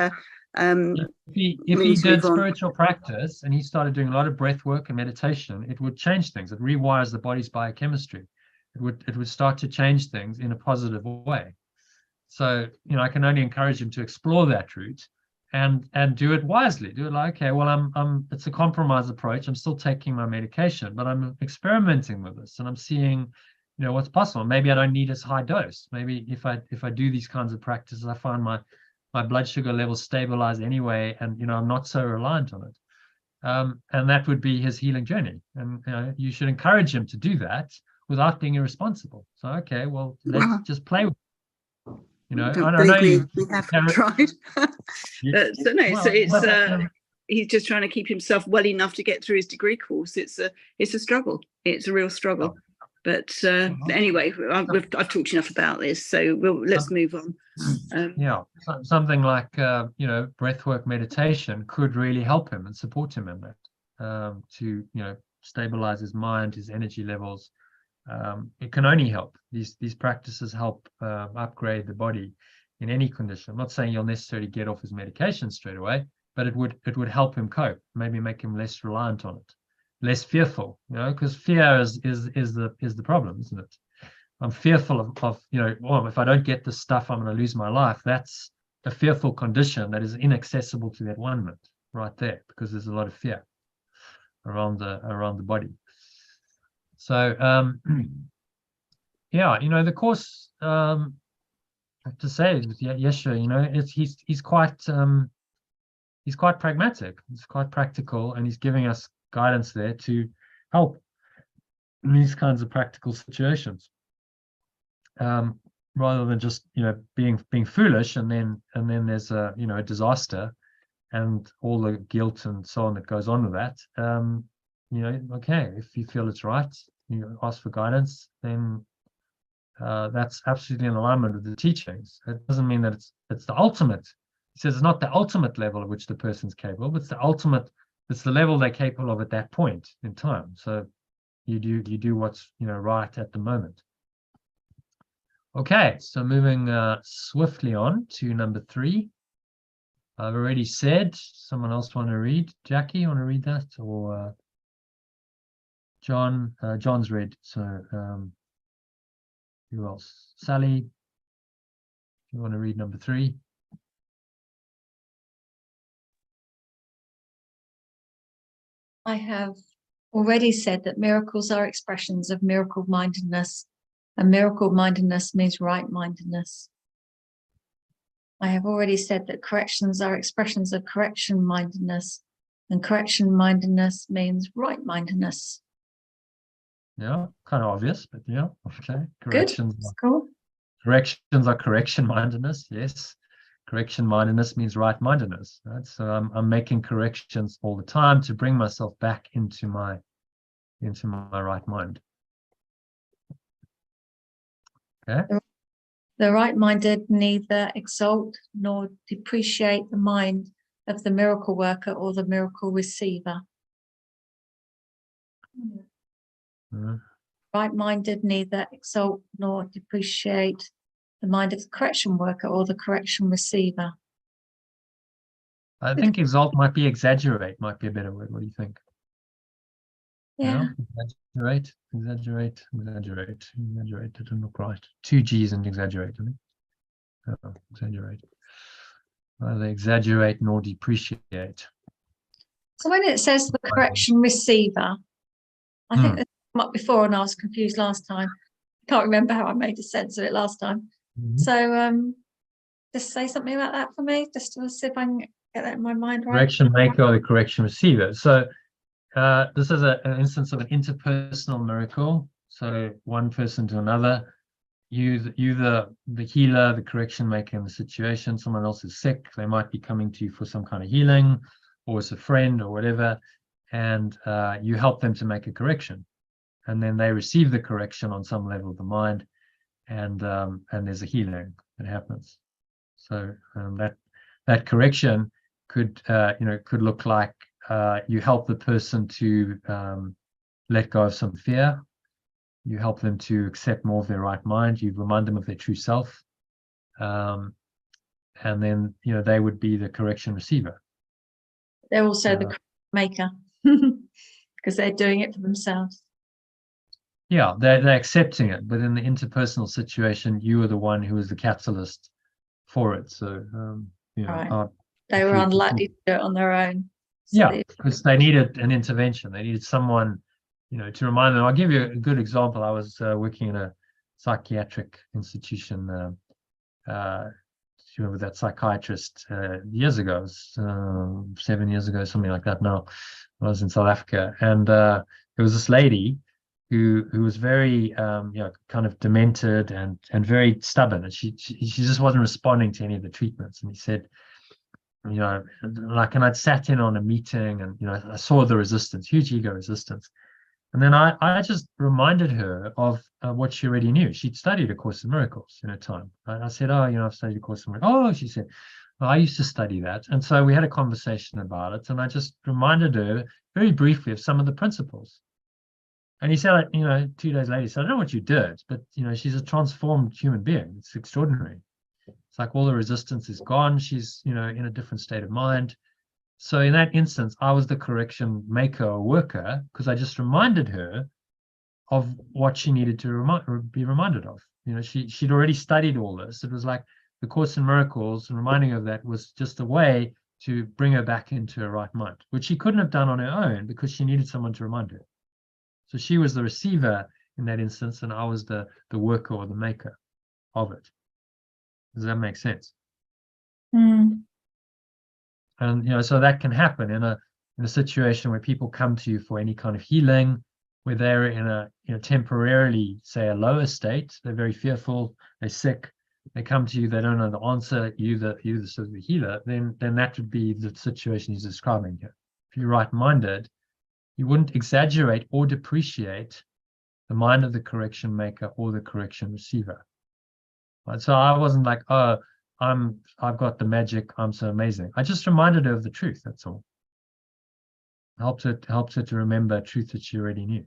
if he did spiritual practice and he started doing a lot of breath work and meditation, it would change things. It rewires the body's biochemistry. It would start to change things in a positive way. So I can only encourage him to explore that route and do it wisely. Do it like, okay, well, it's a compromise approach. I'm still taking my medication, but I'm experimenting with this, and I'm seeing you know, what's possible. Maybe I don't need as high dose. Maybe if I do these kinds of practices, I find my blood sugar levels stabilize anyway, and, you know, I'm not so reliant on it. And that would be his healing journey. And, you know, you should encourage him to do that without being irresponsible. So, okay, well, let's just play with it. You know, I don't know. We have tried. But, so no, so it's he's just trying to keep himself well enough to get through his degree course. It's a struggle. It's a real struggle. But anyway, I've talked enough about this, so let's move on. Yeah, something like you know, breathwork meditation could really help him and support him in that, to, you know, stabilize his mind, his energy levels. It can only help. These practices help upgrade the body in any condition. I'm not saying you'll necessarily get off his medication straight away, but it would help him cope, maybe make him less reliant on it, less fearful, you know, because fear is the problem, isn't it? I'm fearful of, you know, well, if I don't get this stuff, I'm going to lose my life. That's a fearful condition that is inaccessible to that one-ment right there, because there's a lot of fear around the body. So yeah, you know, the course, I have to say, with Yeshua, you know, he's quite pragmatic. He's quite practical, and he's giving us guidance there to help in these kinds of practical situations, rather than just, you know, being foolish, and then there's a, you know, a disaster and all the guilt and so on that goes on with that. You know, okay, if you feel it's right, you ask for guidance, then that's absolutely in alignment with the teachings. It doesn't mean that it's the ultimate. He says it's not the ultimate level at which the person's capable, but it's the ultimate. It's the level they're capable of at that point in time. So you do what's, you know, right at the moment. Okay, so moving swiftly on to number 3. I've already said. Someone else want to read? Jackie, you want to read that, or John? John's read. So who else? Sally, you want to read number 3? I have already said that miracles are expressions of miracle-mindedness, and miracle-mindedness means right-mindedness. I have already said that corrections are expressions of correction-mindedness, and correction-mindedness means right-mindedness. Yeah, kind of obvious, but yeah, okay. Corrections. Good. Cool. Corrections are correction-mindedness, yes. Correction-mindedness means right-mindedness, right? So I'm making corrections all the time to bring myself back into my right mind. Okay. The right-minded neither exalt nor depreciate the mind of the miracle worker or the miracle receiver. Right-minded neither exalt nor depreciate the mind of the correction worker or the correction receiver. I think exalt might be exaggerate, might be a better word. What do you think? Yeah. Exaggerate. That doesn't look right. 2 G's and exaggerate, I think. Oh, exaggerate. Neither exaggerate nor depreciate. So when it says the correction receiver, I think it's come up before and I was confused last time. I can't remember how I made a sense of it last time. So just say something about that for me, just to see if I can get that in my mind right. Correction maker or the correction receiver. So this is an instance of an interpersonal miracle. So one person to another. You the healer, the correction maker in the situation. Someone else is sick. They might be coming to you for some kind of healing, or as a friend or whatever, and you help them to make a correction, and then they receive the correction on some level of the mind, and there's a healing that happens. So that correction could could look like you help the person to let go of some fear. You help them to accept more of their right mind. You remind them of their true self, and then they would be the correction receiver. They're also the correction maker because they're doing it for themselves. Yeah, they're accepting it, but in the interpersonal situation, you are the one who is the catalyst for it. So right. They were unlikely to do it on their own. So yeah, because they needed an intervention. They needed someone to remind them. I'll give you a good example. I was working in a psychiatric institution. With that psychiatrist years ago, 7 years ago, something like that. Now, I was in South Africa, and there was this lady who was very kind of demented and very stubborn, and she just wasn't responding to any of the treatments. And he said, and I'd sat in on a meeting, and I saw the resistance, huge ego resistance. And then I just reminded her of what she already knew. She'd studied A Course in Miracles in her time. I said, oh, I've studied A Course in Miracles. Oh, she said, well, I used to study that. And so we had a conversation about it. And I just reminded her very briefly of some of the principles. And he said, 2 days later, he said, I don't know what you did, but, she's a transformed human being. It's extraordinary. It's like all the resistance is gone. She's, in a different state of mind. So in that instance, I was the correction maker or worker, because I just reminded her of what she needed to be reminded of. She'd already studied all this. It was like the Course in Miracles, and reminding her of that was just a way to bring her back into her right mind, which she couldn't have done on her own because she needed someone to remind her. So she was the receiver in that instance, and I was the worker or the maker of it. Does that make sense? Mm. And so that can happen in a situation where people come to you for any kind of healing, where they're in a temporarily, say, a lower state. They're very fearful, they're sick, they come to you, they don't know the answer, you the sort of the healer, then that would be the situation he's describing here. If you're right-minded, you wouldn't exaggerate or depreciate the mind of the correction maker or the correction receiver. Right? So I wasn't like, oh, I've got the magic, I'm so amazing. I just reminded her of the truth, that's all. Helped her to remember a truth that she already knew.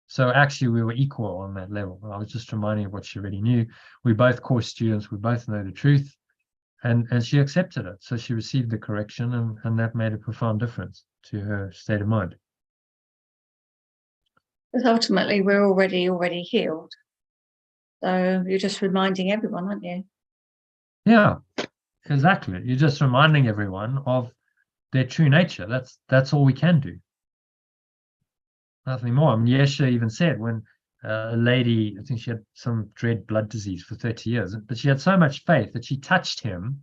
So actually we were equal on that level. I was just reminding her of what she already knew. We both course students, we both know the truth, and she accepted it. So she received the correction, and that made a profound difference to her state of mind. Because ultimately we're already healed. So you're just reminding everyone, aren't you? Yeah, exactly. You're just reminding everyone of their true nature. That's all we can do. Nothing more. I mean, Yeshe even said when a lady, I think she had some dread blood disease for 30 years, but she had so much faith that she touched him,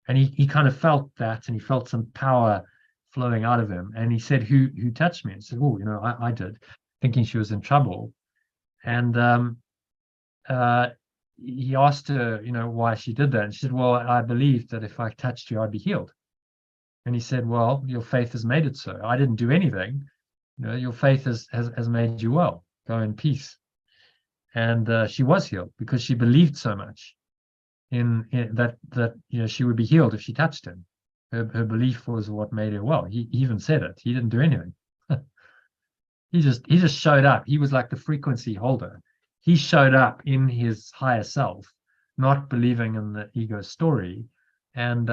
and he kind of felt that, and he felt some power flowing out of him. And he said, who touched me? And he said, oh, I did, thinking she was in trouble. And he asked her, why she did that. And she said, well, I believed that if I touched you, I'd be healed. And he said, well, your faith has made it so. I didn't do anything. Your faith has made you well. Go in peace. And she was healed because she believed so much in that she would be healed if she touched him. Her belief was what made her well. He even said it. He didn't do anything. He just showed up. He was like the frequency holder. He showed up in his higher self, not believing in the ego story, and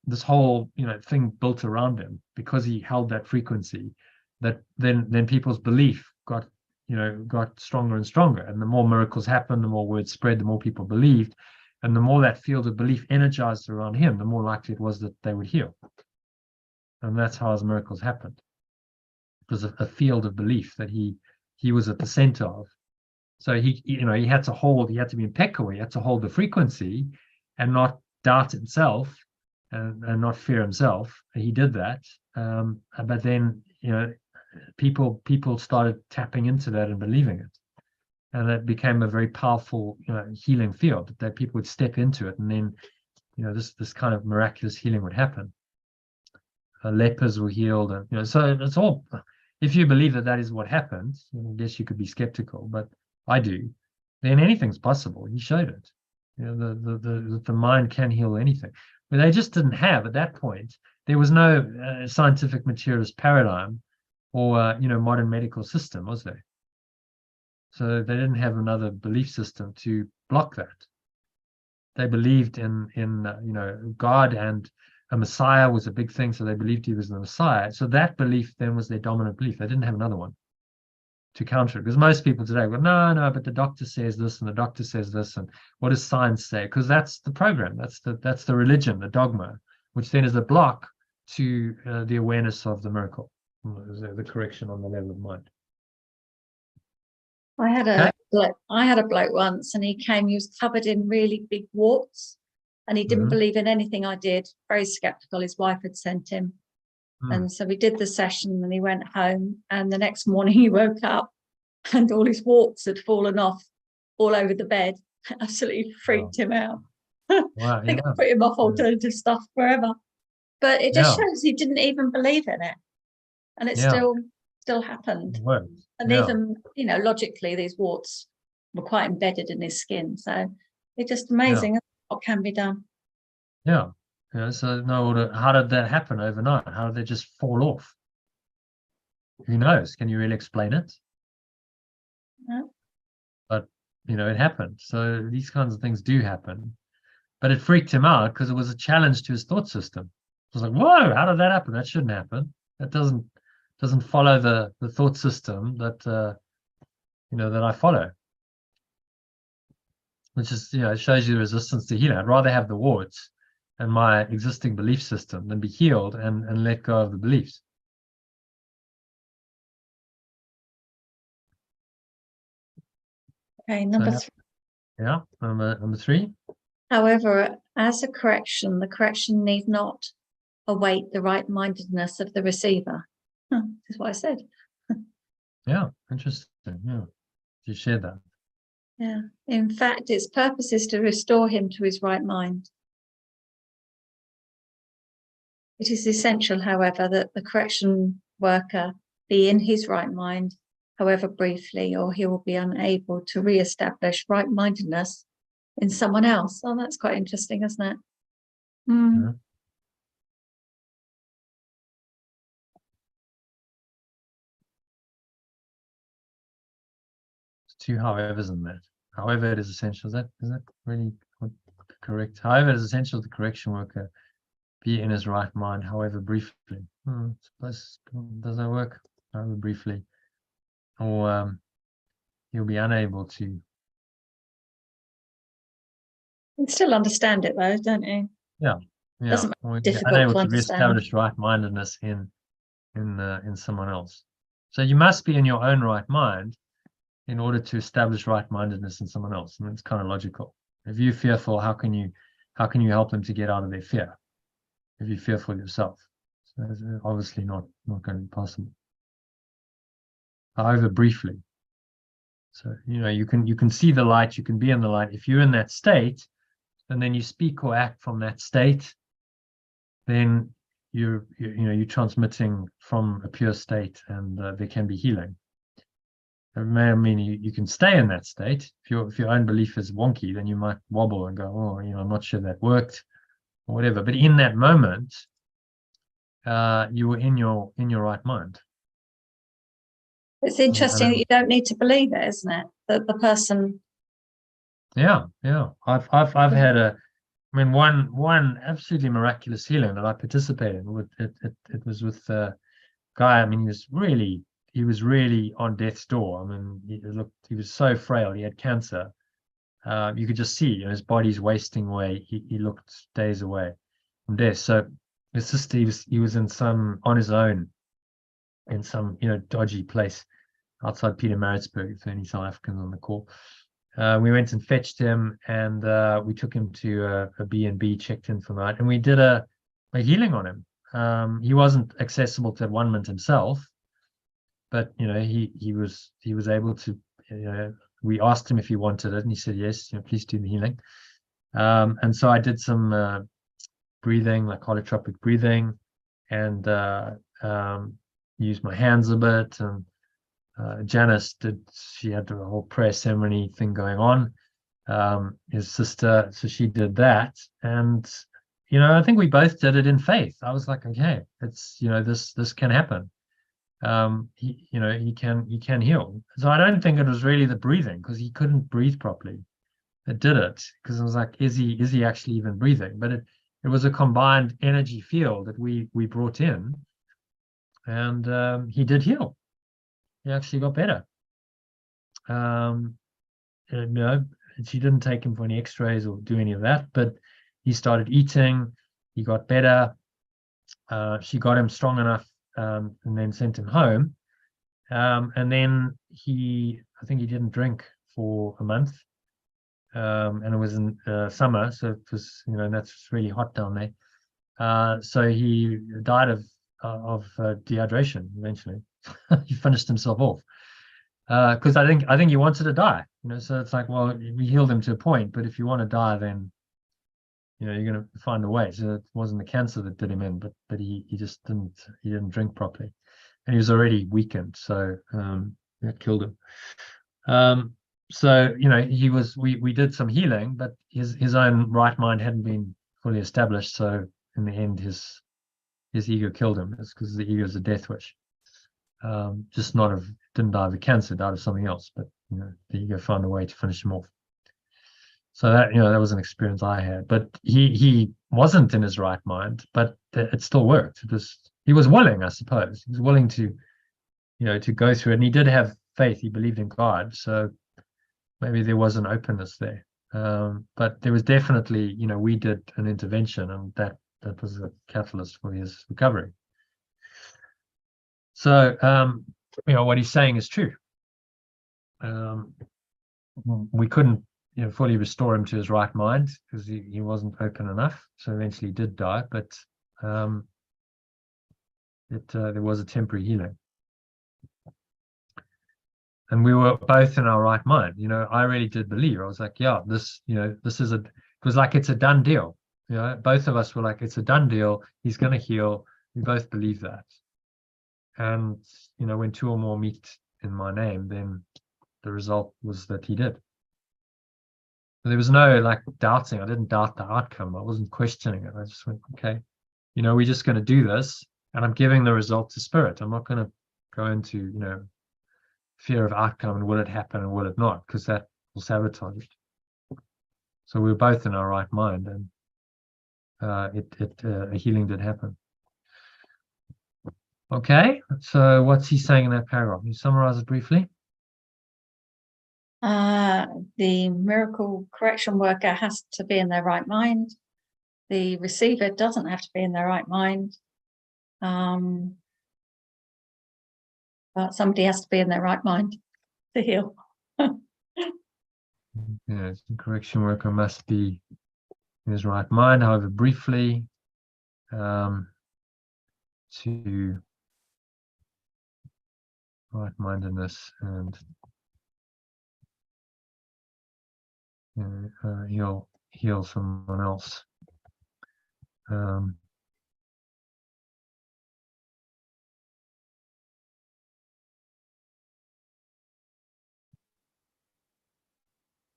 this whole thing built around him because he held that frequency. That then people's belief got stronger and stronger, and the more miracles happened, the more word spread, the more people believed, and the more that field of belief energized around him, the more likely it was that they would heal. And that's how his miracles happened. It was a field of belief that he was at the center of. So he had to be impeccable. He had to hold the frequency and not doubt himself and not fear himself. He did that. But then, people started tapping into that and believing it. And it became a very powerful, healing field that people would step into it. And then, this kind of miraculous healing would happen. Lepers were healed. And, so it's all, if you believe that is what happened, I guess you could be skeptical, but I do, then anything's possible. He showed it. The mind can heal anything. But they just didn't have, at that point, there was no scientific materialist paradigm or modern medical system, was there? So they didn't have another belief system to block that. They believed in God, and a Messiah was a big thing, so they believed he was the Messiah. So that belief then was their dominant belief. They didn't have another one to counter it, because most people today go, no, but the doctor says this and the doctor says this, and what does science say? Because that's the program, that's the religion, the dogma, which then is a block to the awareness of the miracle, the correction on the level of mind. I had a bloke once, and he came. He was covered in really big warts, and he didn't believe in anything I did. Very skeptical. His wife had sent him, and so we did the session. And he went home, and the next morning he woke up, and all his warts had fallen off all over the bed. Absolutely freaked him out. Wow, I think I put him off alternative stuff forever. But it just shows he didn't even believe in it, and it still happened. And even, you know, logically, these warts were quite embedded in his skin. So it's just amazing what can be done. Yeah. So no, how did that happen overnight? How did they just fall off? Who knows? Can you really explain it? No. But, you know, it happened. So these kinds of things do happen. But it freaked him out because it was a challenge to his thought system. It was like, whoa, how did that happen? That shouldn't happen. That doesn't follow the thought system that you know, that I follow. Which is, you know, it shows you the resistance to healing. I'd rather have the warts and my existing belief system than be healed and let go of the beliefs. Okay, number 3. Yeah, number 3. However, as a correction, the correction need not await the right-mindedness of the receiver. That's what I said. Yeah, interesting. Yeah, you shared that. Yeah. In fact, its purpose is to restore him to his right mind. It is essential, however, that the correction worker be in his right mind, however briefly, or he will be unable to re-establish right-mindedness in someone else. Oh, that's quite interesting, isn't it? Yeah. Two howevers in that. However, it is essential. Is that really correct? However, it is essential the correction worker be in his right mind, however briefly. Suppose, does that work? However briefly. Or he'll be unable to. You can still understand it though, don't you? Yeah. Doesn't Or difficult unable to to understand. reestablish right-mindedness in someone else. So you must be in your own right mind in order to establish right-mindedness in someone else. And it's kind of logical. If you're fearful, how can you help them to get out of their fear? If you're fearful yourself. So it's obviously not going to be possible. However briefly. So, you know, you can see the light, you can be in the light. If you're in that state, and then you speak or act from that state, then you're transmitting from a pure state, and there can be healing. It may mean you can stay in that state. If your own belief is wonky, then you might wobble and go, oh, you know, I'm not sure that worked, or whatever. But in that moment, you were in your right mind. It's interesting that you don't need to believe it, isn't it? That the person. Yeah. I've had one absolutely miraculous healing that I participated in. It was with a guy. I mean, he was really on death's door. I mean, he was so frail. He had cancer. You could just see, you know, his body's wasting away. He looked days away from death. So his sister, he was on his own in some, you know, dodgy place outside Pietermaritzburg, if any South Africans on the call. We went and fetched him, and we took him to a B&B, checked in for the night, and we did a healing on him. He wasn't accessible to one-ment himself, but, you know, he was able to, you know, we asked him if he wanted it, and he said, yes, you know, please do the healing. And so I did some breathing, like holotropic breathing, and used my hands a bit. And Janice she had the whole prayer ceremony thing going on. His sister, so she did that. And, you know, I think we both did it in faith. I was like, okay, it's, you know, this can happen. He can heal. So I don't think it was really the breathing, because he couldn't breathe properly. It did it, because I was like, is he actually even breathing? But it was a combined energy field that we brought in, and he did heal. He actually got better. You know, she didn't take him for any x-rays or do any of that, but he started eating. He got better. She got him strong enough, and then sent him home. And then I think he didn't drink for a month. And it was in summer, so it was, that's really hot down there. So he died of dehydration eventually. He finished himself off. Because I think he wanted to die, so it's like, well, we healed him to a point, but if you want to die, then you're going to find a way. So it wasn't the cancer that did him in, but he just didn't drink properly, and he was already weakened, so that killed him. So we did some healing, but his own right mind hadn't been fully established, so in the end his ego killed him. It's because the ego is a death wish. Just didn't die of the cancer, died of something else, but the ego found a way to finish him off. So that was an experience I had, but he wasn't in his right mind, but it still worked. He was willing, I suppose. He was willing to to go through it, and he did have faith. He believed in God, so maybe there was an openness there. But there was definitely, we did an intervention, and that was a catalyst for his recovery. So what he's saying is true. We couldn't fully restore him to his right mind because he wasn't open enough, so eventually he did die, but there was a temporary healing, and we were both in our right mind. I really did believe. I was like, yeah, this is it was like it's a done deal. Both of us were like, it's a done deal, he's going to heal. We both believe that. And when two or more meet in my name, then the result was that he did. There was no doubting. I didn't doubt the outcome. I wasn't questioning it. I just went, okay, we're just going to do this, and I'm giving the result to spirit. I'm not going to go into fear of outcome and will it happen and will it not, because that will sabotage it. So we were both in our right mind, and a healing did happen. Okay, so what's he saying in that paragraph? Can you summarize it briefly? The miracle correction worker has to be in their right mind. The receiver doesn't have to be in their right mind. But somebody has to be in their right mind to heal. Yes, the correction worker must be in his right mind, however briefly, to right-mindedness and heal someone else.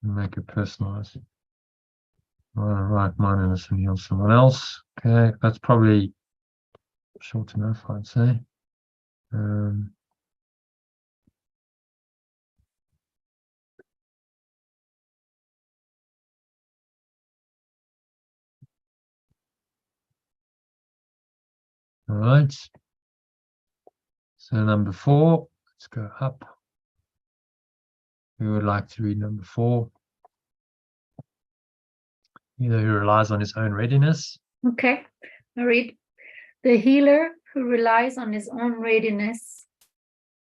Make it personalized. Right-mindedness and heal someone else. Okay, that's probably short enough, I'd say. All right. So number 4, let's go up. We would like to read number 4. Healer who relies on his own readiness. Okay, I read. The healer who relies on his own readiness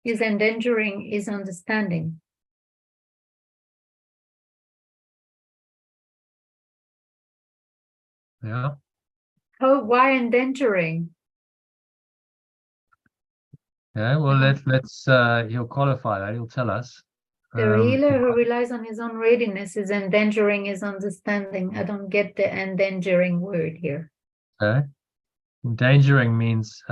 is endangering his understanding. Yeah. Why endangering? Yeah, well, let's he'll qualify that. He'll tell us. The healer who relies on his own readiness is endangering his understanding. I don't get the endangering word here. Okay. Endangering means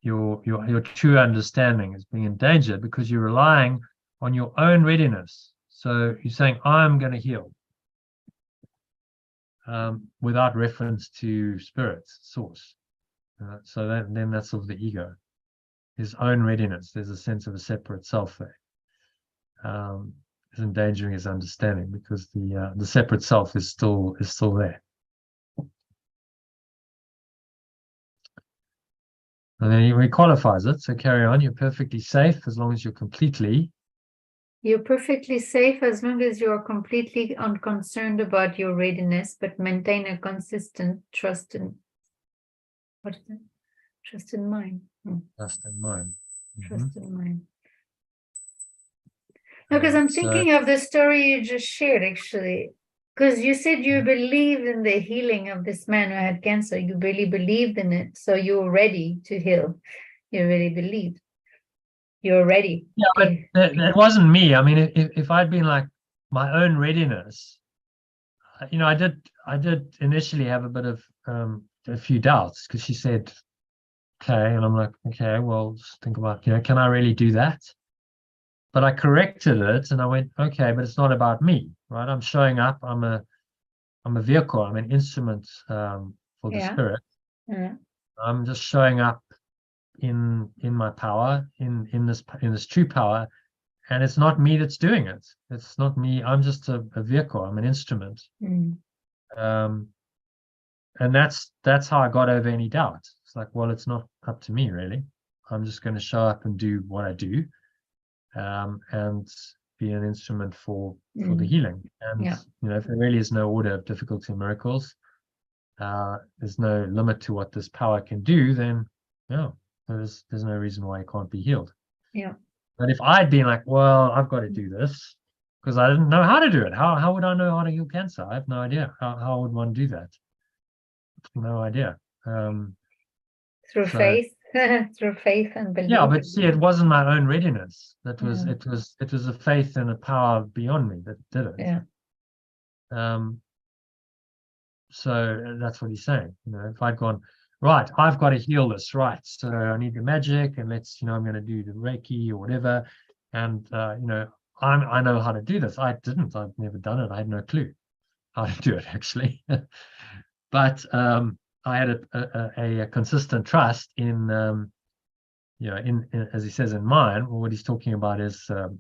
your true understanding is being endangered because you're relying on your own readiness. So you're saying, I'm going to heal, without reference to spirit, source. So then that's of the ego. His own readiness. There's a sense of a separate self there. Is endangering his understanding because the separate self is still there. And then he qualifies it. So carry on. You're perfectly safe as long as you're completely. You're perfectly safe as long as you are completely unconcerned about your readiness, but maintain a consistent trust in. What is it? Trust in mind. Trust in mind. Trust in mind. No, because I'm thinking of the story you just shared, actually. Because you said you believed in the healing of this man who had cancer. You really believed in it. So you were ready to heal. You really believed. You were ready. Yeah, but that wasn't me. I mean, if I'd been like my own readiness, you know, I did initially have a bit of a few doubts, because she said, okay, and I'm like, okay, well, just think about, you know, can I really do that? But I corrected it and I went, okay, but it's not about me, right? I'm showing up. I'm a vehicle. I'm an instrument for the spirit. Yeah. I'm just showing up in my power, in this true power, and it's not me that's doing it. It's not me. I'm just a vehicle. I'm an instrument. And that's how I got over any doubt. It's like, well, it's not up to me really. I'm just going to show up and do what I do, and be an instrument for the healing. And you know, if there really is no order of difficulty and miracles, there's no limit to what this power can do, then no, there's no reason why it can't be healed. Yeah. But if I'd been like, well, I've got to do this because I didn't know how to do it. How would I know how to heal cancer? I have no idea. How would one do that? No idea. Through faith, through faith and belief. Yeah, but see, it wasn't my own readiness. That was it was a faith and a power beyond me that did it. Yeah. So that's what he's saying. You know, if I'd gone, right, I've got to heal this, right? So I need the magic, and let's, you know, I'm going to do the Reiki or whatever, and you know, I know how to do this. I didn't. I've never done it. I had no clue how to do it actually. But I had a consistent trust in, you know, in as he says in mind. What he's talking about is the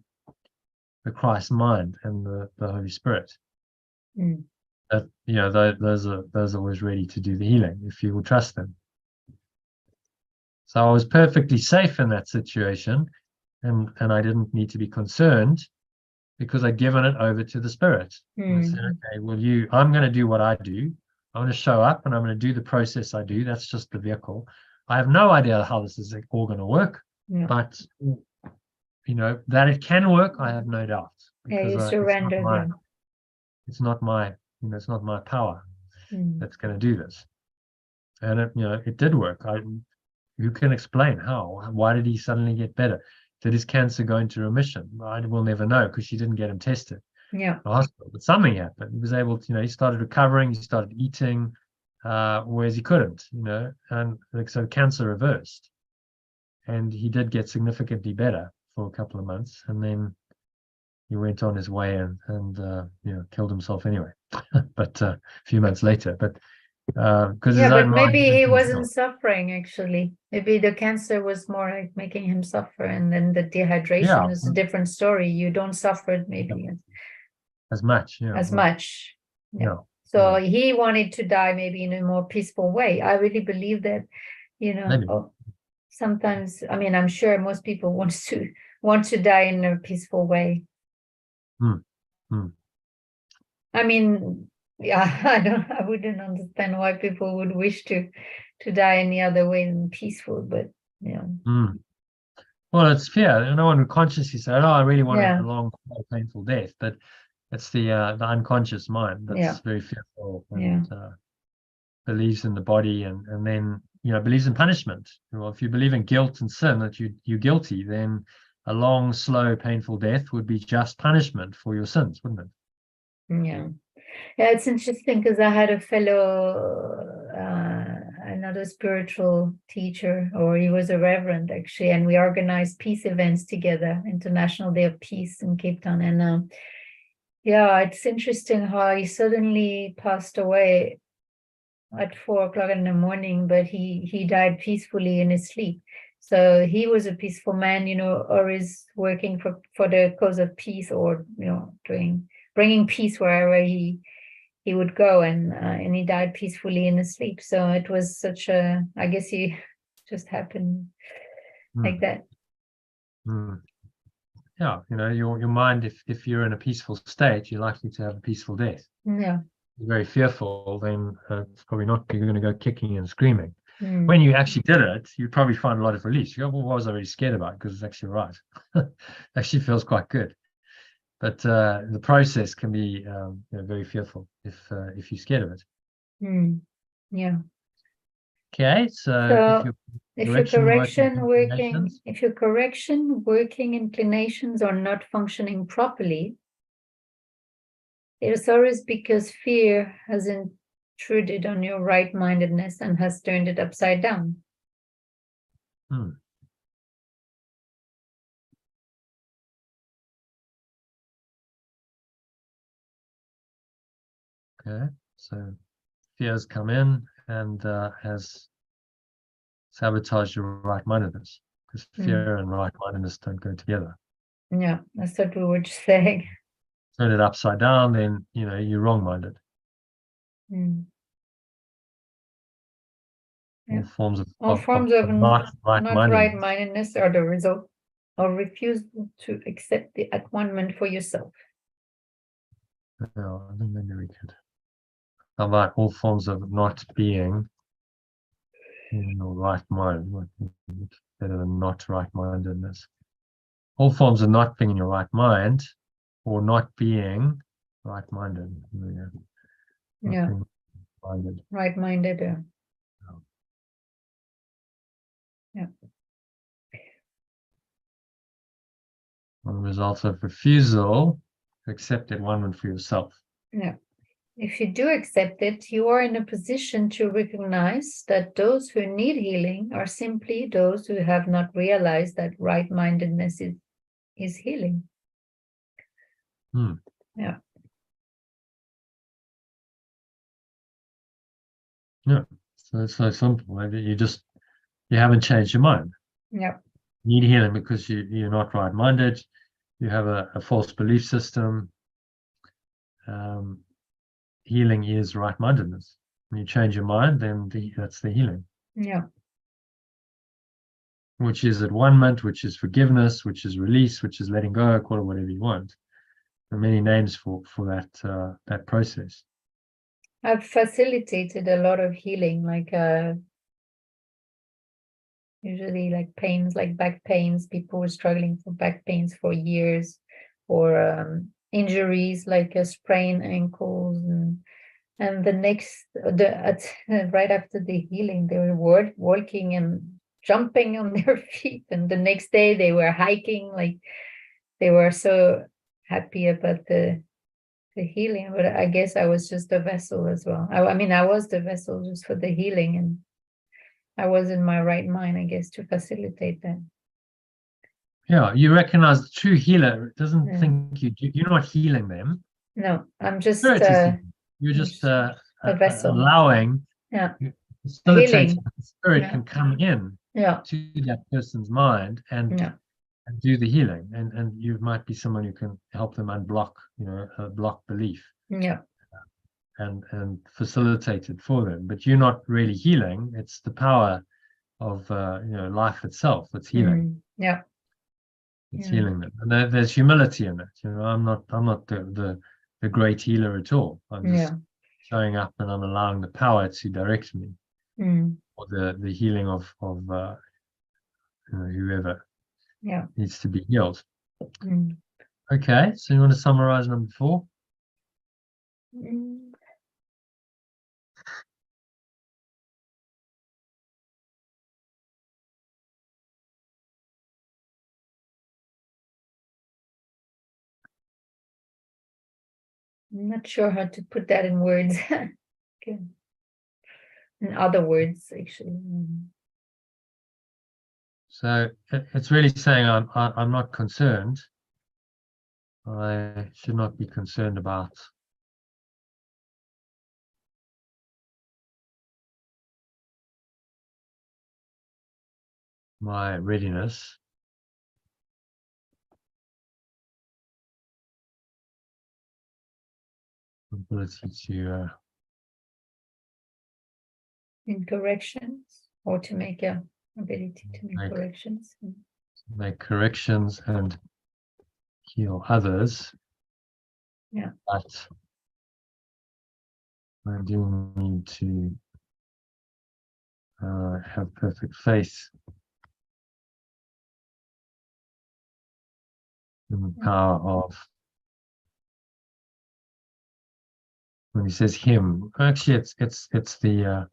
Christ mind and the Holy Spirit. That, you know, those are always ready to do the healing if you will trust them. So I was perfectly safe in that situation, and I didn't need to be concerned because I'd given it over to the Spirit. I said, okay, well, I'm going to do what I do. I'm going to show up and I'm going to do the process I do. That's just the vehicle. I have no idea how this is all going to work, but you know, that it can work, I have no doubt. You surrender. It's not my, you know, it's not my power that's going to do this. And it, you know, it did work. You can explain how? Why did he suddenly get better? Did his cancer go into remission? I will never know because she didn't get him tested. Yeah. The hospital, but something happened. He was able to, you know, he started recovering, he started eating, whereas he couldn't, you know, and like, so cancer reversed, and he did get significantly better for a couple of months, and then he went on his way and you know, killed himself anyway. But a few months later, but because but maybe he wasn't suffering actually. Maybe the cancer was more like making him suffer, and then the dehydration is a different story. You don't suffer maybe as much, much. So he wanted to die maybe in a more peaceful way. I really believe that, you know, sometimes, I mean, I'm sure most people want to die in a peaceful way. I mean, I wouldn't understand why people would wish to die any other way than peaceful, but well, it's fear. No one would consciously say, oh, I really want a long, painful death, but it's the unconscious mind that's very fearful and believes in the body, and then, you know, believes in punishment. Well, if you believe in guilt and sin, that you're guilty, then a long, slow, painful death would be just punishment for your sins, wouldn't it? Yeah, it's interesting because I had a fellow, another spiritual teacher, or he was a reverend actually, and we organized peace events together, International Day of Peace in Cape Town, and it's interesting how he suddenly passed away at 4 o'clock in the morning, but he died peacefully in his sleep. So he was a peaceful man, you know, or is working for the cause of peace, or, you know, bringing peace wherever he would go, and he died peacefully in his sleep. So it was such a, I guess he just happened like that. Yeah, you know, your mind, if you're in a peaceful state, you're likely to have a peaceful death. Yeah. You're very fearful, then it's probably not, you're going to go kicking and screaming. when you actually did it, you'd probably find a lot of release. You go, well, what was I really scared about? Because it's actually right. Actually feels quite good. But the process can be very fearful if you're scared of it. Yeah. Okay, so if your correction working inclinations are not functioning properly, it is always because fear has intruded on your right-mindedness and has turned it upside down. Okay, so fear has come in and has sabotaged your right-mindedness, because fear and right-mindedness don't go together. Yeah, that's what we were just saying. Turn it upside down, then you're wrong-minded. Yeah. All forms of not right-mindedness are the result of refusal to accept the at-one-ment for yourself. No, I think maybe we could. How about all forms of not being in your right mind? Better than not right-mindedness. All forms of not being in your right mind or not being right-minded. Yeah. Right-minded. Right-minded. Yeah. A result of refusal to accept at-one-ment for yourself. Yeah. If you do accept it, you are in a position to recognize that those who need healing are simply those who have not realized that right-mindedness is healing. Yeah. Yeah. So it's so simple. Maybe you haven't changed your mind. Yeah. You need healing because you're not right-minded. You have a false belief system. Healing is right-mindedness. When you change your mind, then that's the healing. Yeah. Which is at-one-ment, which is forgiveness, which is release, which is letting go, call it whatever you want. There are many names for that process. I've facilitated a lot of healing, like usually like pains, like back pains. People were struggling for back pains for years, or injuries like sprained ankles, and right after the healing, they were walking and jumping on their feet, and the next day they were hiking. Like they were so happy about the healing. But I guess I was just a vessel as well. I mean, I was the vessel just for the healing, and I was in my right mind, I guess, to facilitate that. Yeah, you recognize the true healer doesn't think you're not healing them. No, I'm just you're just a vessel, allowing facilitating the spirit can come in to that person's mind and do the healing, and you might be someone who can help them unblock a block belief and facilitate it for them. But you're not really healing. It's the power of life itself that's healing. It's healing them, and there's humility in it. I'm not the great healer at all. I'm just showing up, and I'm allowing the power to direct me, or the healing of whoever needs to be healed. Okay, so you want to summarize number 4? I'm not sure how to put that in words. Okay. In other words, actually. So it's really saying I'm not concerned. I should not be concerned about my readiness. Ability to in corrections, or to make ability to make corrections. Make corrections and heal others. Yeah. But I do need to have perfect faith in the power of, when he says him, actually it's the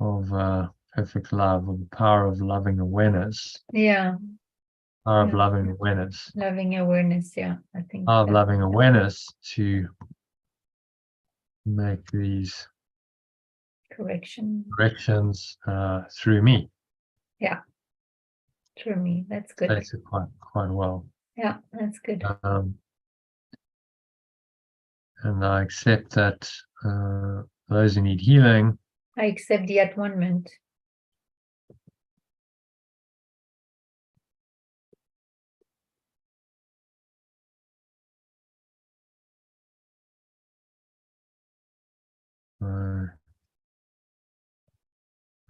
of perfect love, of the power of loving awareness. Yeah, Power of Yeah. loving awareness. loving awareness. Yeah, I think. Power of that- loving awareness to make these correction. corrections through me. Through me. That's good. Takes it quite well. Yeah, that's good. And I accept that those who need healing, I accept the at-one-ment.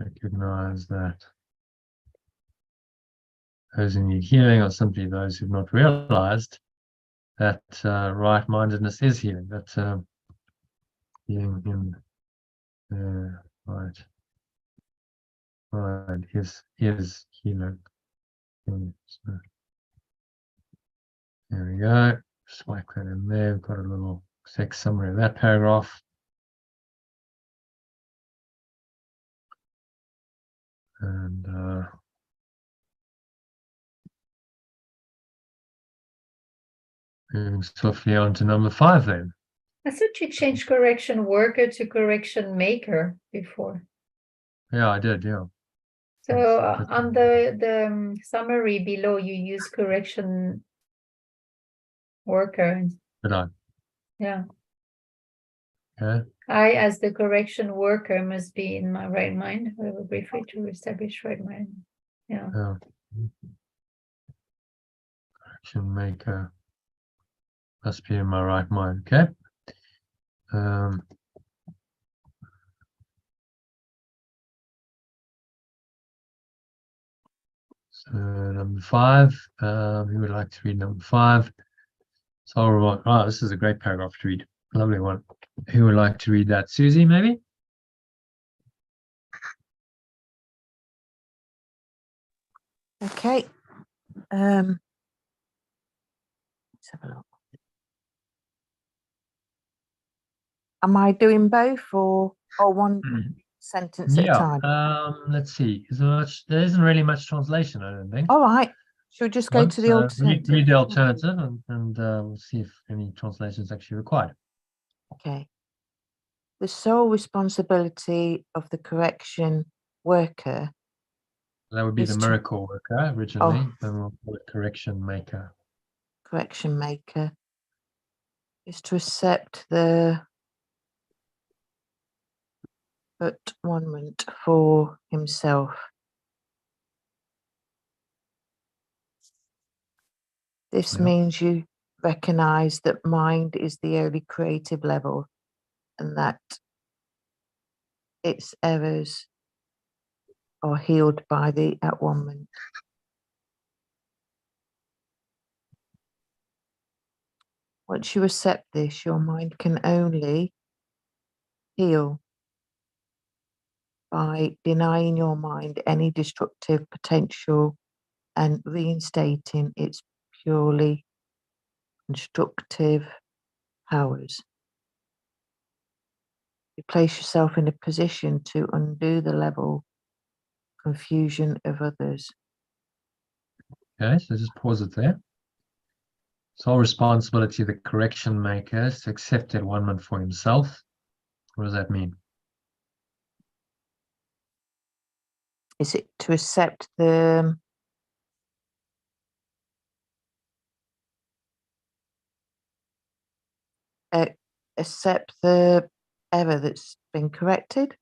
recognize that those who need healing are simply those who've not realized that right-mindedness is healing, that healing in right is healing. So, there we go. Just whack that in there. We've got a little text summary of that paragraph. And moving swiftly on to number 5 then. I thought you changed correction worker to correction maker before. Yeah, I did, yeah. So That's- on the summary below, you use correction worker. Did I? Yeah. Okay. I, as the correction worker, must be in my right mind. I will be free to establish right mind. Yeah. Yeah. Correction maker must be in my right mind. Okay. So number 5, who would like to read number 5? So I'll remark, oh, this is a great paragraph to read. Lovely one. Who would like to read that? Susie, maybe? Okay. Let's have a look. Am I doing both or one sentence at a time? Let's see. There isn't really much translation, I don't think. All right. Should we just go to the alternative? Read the alternative and we'll see if any translation is actually required. Okay. The sole responsibility of the correction worker. That would be the miracle worker originally, and we'll call it correction maker. Correction maker is to accept the at-one-ment for himself. This means you recognize that mind is the only creative level and that its errors are healed by the at-one-ment. Once you accept this, your mind can only heal by denying your mind any destructive potential and reinstating its purely constructive powers. You place yourself in a position to undo the level confusion of others. Okay, so just pause it there. Sole responsibility of the correction maker is to accept at-one-ment for himself. What does that mean? Is it to accept the error that's been corrected?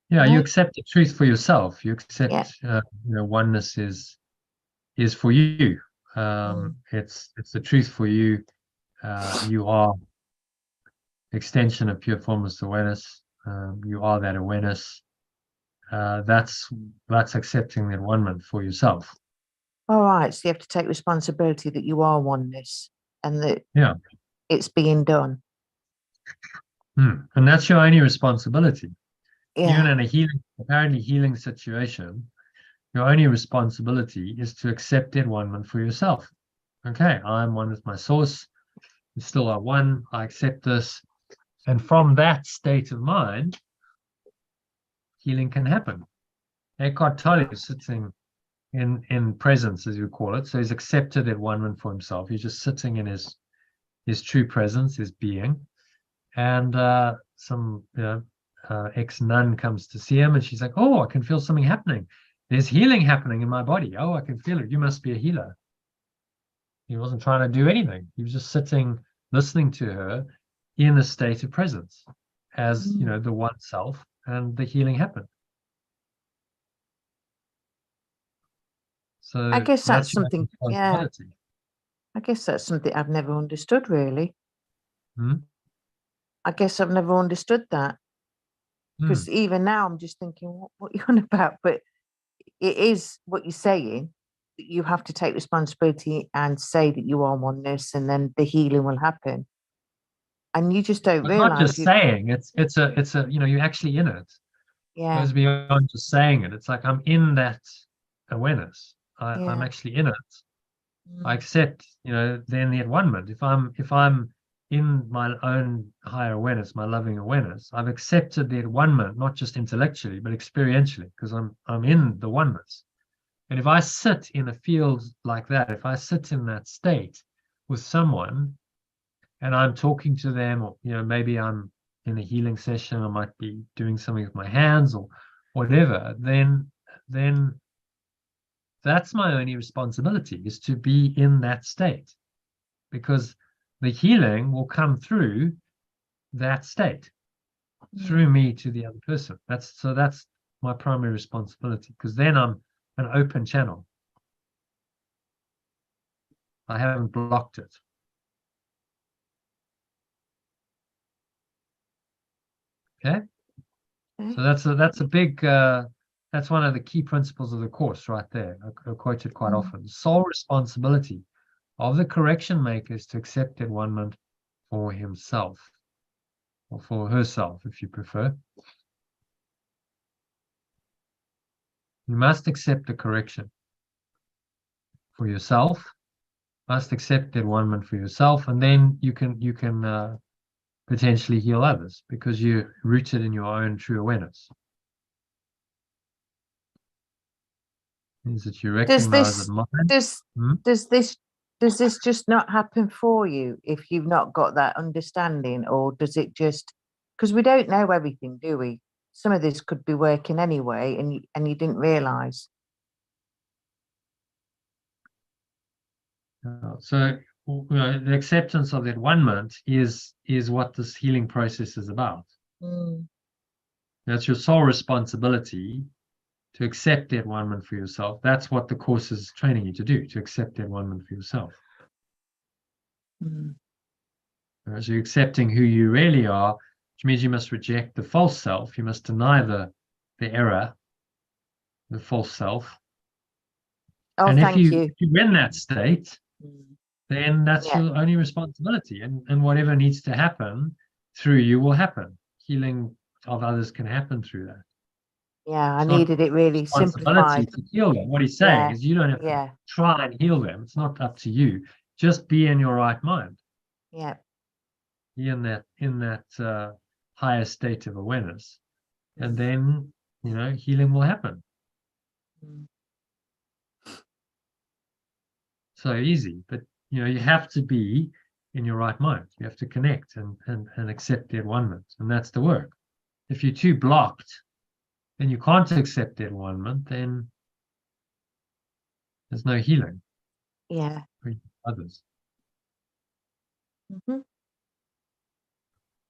Yeah, you accept the truth for yourself. You accept, oneness is for you. It's the truth for you. You are extension of pure formless awareness. You are that awareness. That's accepting the at-one-ment for yourself. All right, so you have to take responsibility that you are oneness and that it's being done. And that's your only responsibility. Even Yeah. in a apparently healing situation, your only responsibility is to accept that one for yourself. Okay, I'm one with my source. You still are one. I accept this. And from that state of mind, healing can happen. Eckhart Tolle is sitting in presence, as you call it. So he's accepted that one for himself. He's just sitting in his true presence, his being. And some ex-nun comes to see him, and she's like, oh, I can feel something happening. There's healing happening in my body. Oh, I can feel it. You must be a healer. He wasn't trying to do anything. He was just sitting, listening to her in a state of presence as, the one self, and the healing happened. So I guess that's your something, responsibility. I guess that's something I've never understood, really. I guess I've never understood that. Because even now I'm just thinking, what you're on about? But it is what you're saying. You have to take responsibility and say that you are oneness, and then the healing will happen. And you just don't realize. Not just saying, it's a you're actually in it. Yeah. It goes beyond just saying it. It's like I'm in that awareness. I'm actually in it. I accept, then the at-one-ment. If I'm in my own higher awareness, my loving awareness, I've accepted the at-one-ment, not just intellectually, but experientially, because I'm in the oneness. And if I sit in a field like that, if I sit in that state with someone and I'm talking to them, or maybe I'm in a healing session, I might be doing something with my hands or whatever, then that's my only responsibility, is to be in that state, because the healing will come through that state, through me to the other person. That's my primary responsibility, because then I'm an open channel. I haven't blocked it. Okay. So that's a big that's one of the key principles of the course right there. I quote it quite often. Sole responsibility of the correction maker is to accept that one for himself, or for herself, if you prefer. You must accept the correction for yourself. Must accept that one for yourself, and then you can potentially heal others, because you're rooted in your own true awareness. Means that you recognize that mind. Does this just not happen for you if you've not got that understanding, or does it just, because we don't know everything, do we? Some of this could be working anyway, and you didn't realize. So the acceptance of that one-ment is what this healing process is about. That's your sole responsibility, to accept that one-ment for yourself. That's what the course is training you to do, to accept that one-ment for yourself. So you're accepting who you really are, which means you must reject the false self. You must deny the error, the false self. Oh, and thank you. if you're in that state, then that's your only responsibility. And whatever needs to happen through you will happen. Healing of others can happen through that. Yeah, I needed it really simplified. To heal them. What he's saying is you don't have to try and heal them. It's not up to you. Just be in your right mind. Yeah. Be in that higher state of awareness. And then, healing will happen. So easy, but you have to be in your right mind. You have to connect and accept the at-one-ment, and that's the work. If you're too blocked, then you can't accept the at-one-ment, then there's no healing. Yeah. For others.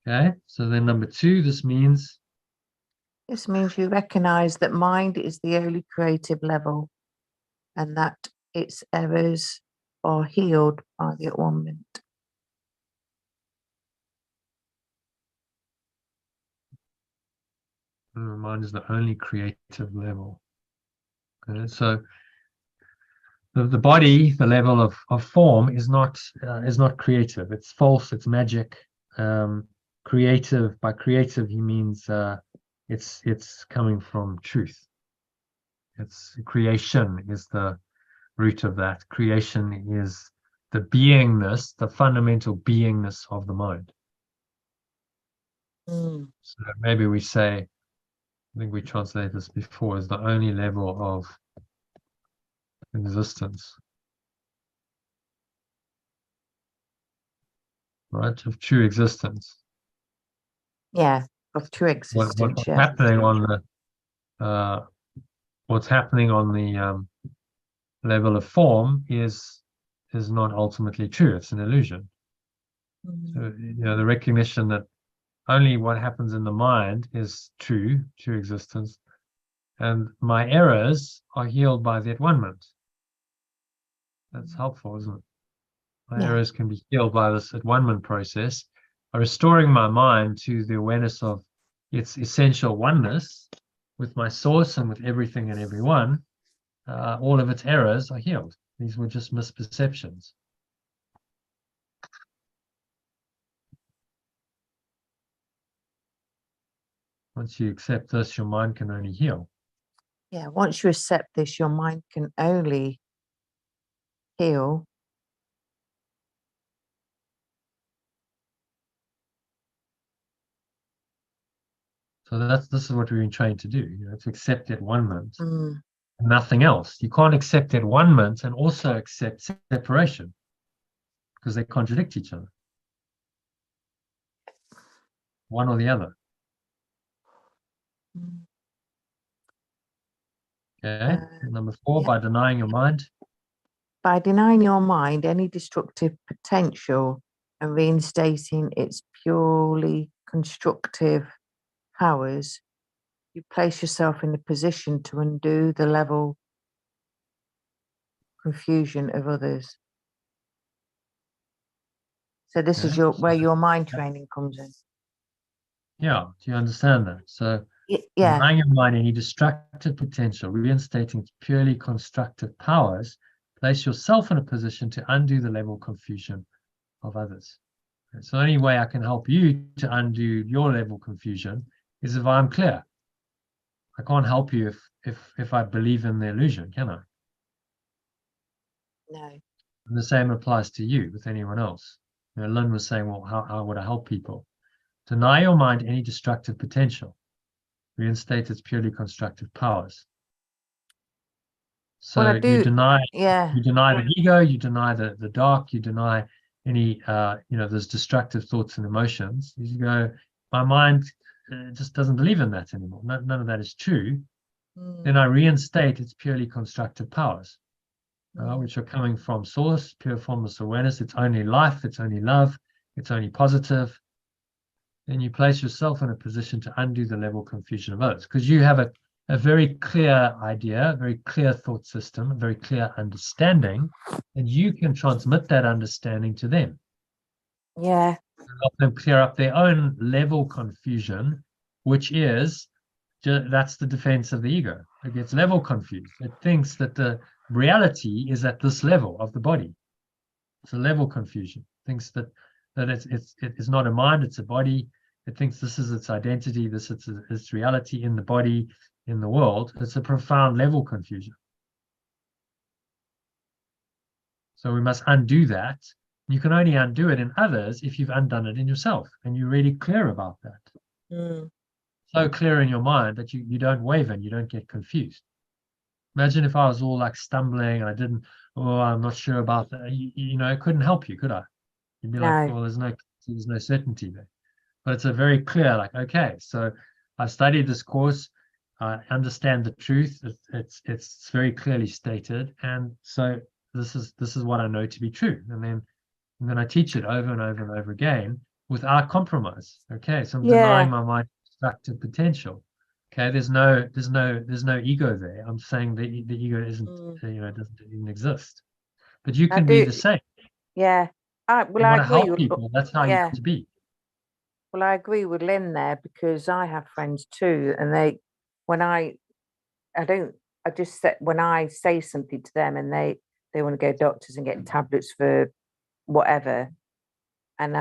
Okay, so then number 2, this means you recognize that mind is the only creative level, and that its errors are healed by the at-one-ment. Mind is the only creative level. Okay, so the body, the level of form, is not creative. It's false. It's magic. creative. By creative, he means it's coming from truth. It's creation is the root of that. Creation is the beingness, the fundamental beingness of the mind. So maybe we say, I think we translated this before, is the only level of existence, right? Of true existence. Yeah, of true existence. What's happening on the what's happening on the level of form is not ultimately true. It's an illusion. So, the recognition that only what happens in the mind is true existence, and my errors are healed by the at-one-ment. That's helpful, isn't it? My errors can be healed by this at-one-ment process, by restoring my mind to the awareness of its essential oneness with my source and with everything and everyone. All of its errors are healed. These were just misperceptions. Once you accept this, your mind can only heal. Yeah, once you accept this, your mind can only heal. So this is what we've been trying to do, to accept at-one-ment, nothing else. You can't accept at-one-ment and also accept separation, because they contradict each other. One or the other. Okay, number 4, by denying your mind. By denying your mind any destructive potential and reinstating its purely constructive powers, you place yourself in a position to undo the level confusion of others. So this is where your mind training comes in. Yeah, do you understand that? So denying your mind any destructive potential, reinstating its purely constructive powers, place yourself in a position to undo the level confusion of others. So the only way I can help you to undo your level confusion is if I'm clear. I can't help you if I believe in the illusion, can I? No. And the same applies to you with anyone else. Lynn was saying, well, how would I help people? Deny your mind any destructive potential. Reinstate its purely constructive powers. So you deny the ego, you deny the dark, you deny any those destructive thoughts and emotions. You go, my mind just doesn't believe in that anymore. None of that is true. Then I reinstate its purely constructive powers, which are coming from source, pure formless awareness. It's only life, it's only love, it's only positive. Then you place yourself in a position to undo the level confusion of others, because you have a very clear idea, a very clear thought system, a very clear understanding, and you can transmit that understanding to them. Yeah. Help them clear up their own level confusion, which is, that's the defense of the ego. It gets level confused. It thinks that the reality is at this level of the body. It's a level confusion. It thinks that it's not a mind, it's a body. It thinks this is its identity, this is its reality in the body, in the world. It's a profound level confusion. So we must undo that. You can only undo it in others if you've undone it in yourself, and you're really clear about that. So clear in your mind that you don't waver and you don't get confused. Imagine if I was all like stumbling and I didn't, I'm not sure about that. It couldn't help you, could I? You'd be like, well, there's no certainty there. But it's a very clear, like, okay, so I've studied this course, I understand the truth, it's very clearly stated, and so this is what I know to be true. And then I teach it over and over and over again without compromise. Okay, so I'm denying my mind destructive potential. Okay, there's no ego there. I'm saying the ego isn't, doesn't even exist. But you can be the same. Yeah. I agree. Help people. That's how you have to be. Well, I agree with Lynn there, because I have friends too, and when I say something to them and they want to go to doctors and get tablets for whatever, and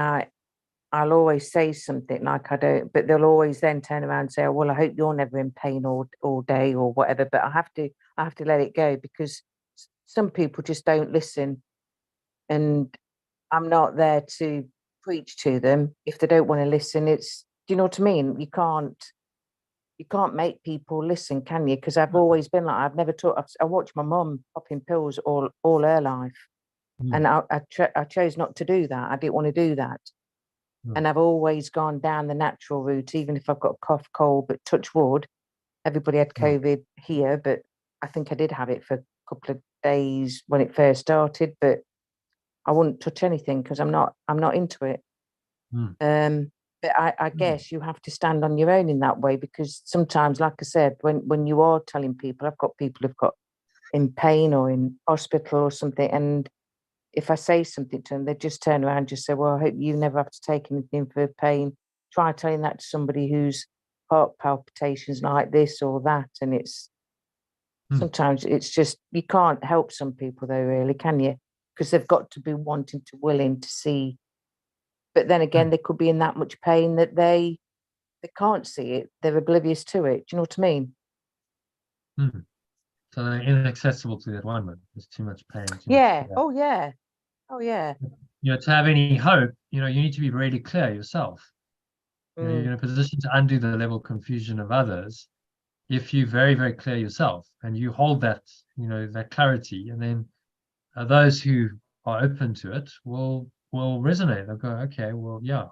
I'll always say something like I don't, but they'll always then turn around and say, oh, well, I hope you're never in pain all day or whatever. But I have to let it go, because some people just don't listen, and I'm not there to preach to them. If they don't want to listen, do you know what I mean? You can't make people listen, can you? Because I've always been like, I've never taught. I watched my mum popping pills all her life, and I chose not to do that. I didn't want to do that. And I've always gone down the natural route, even if I've got a cough, cold, but touch wood. Everybody had COVID here, but I think I did have it for a couple of days when it first started, but I wouldn't touch anything because I'm not into it. But I guess you have to stand on your own in that way, because sometimes, like I said, when you are telling people, I've got people who've got in pain or in hospital or something, and if I say something to them, they just turn around and just say, well, I hope you never have to take anything for pain. Try telling that to somebody who's heart palpitations like this or that. And it's sometimes it's just, you can't help some people though, really, can you? Because they've got to be willing to see. But then again, they could be in that much pain that they can't see it. They're oblivious to it. Do you know what I mean? So they're inaccessible to that one. There's too much pain. Yeah. Oh, yeah. Oh, yeah. You know, to have any hope, you need to be really clear yourself. You're in a position to undo the level of confusion of others if you're very, very clear yourself and you hold that, that clarity, and then those who are open to it will resonate. They'll go, okay, well, yeah,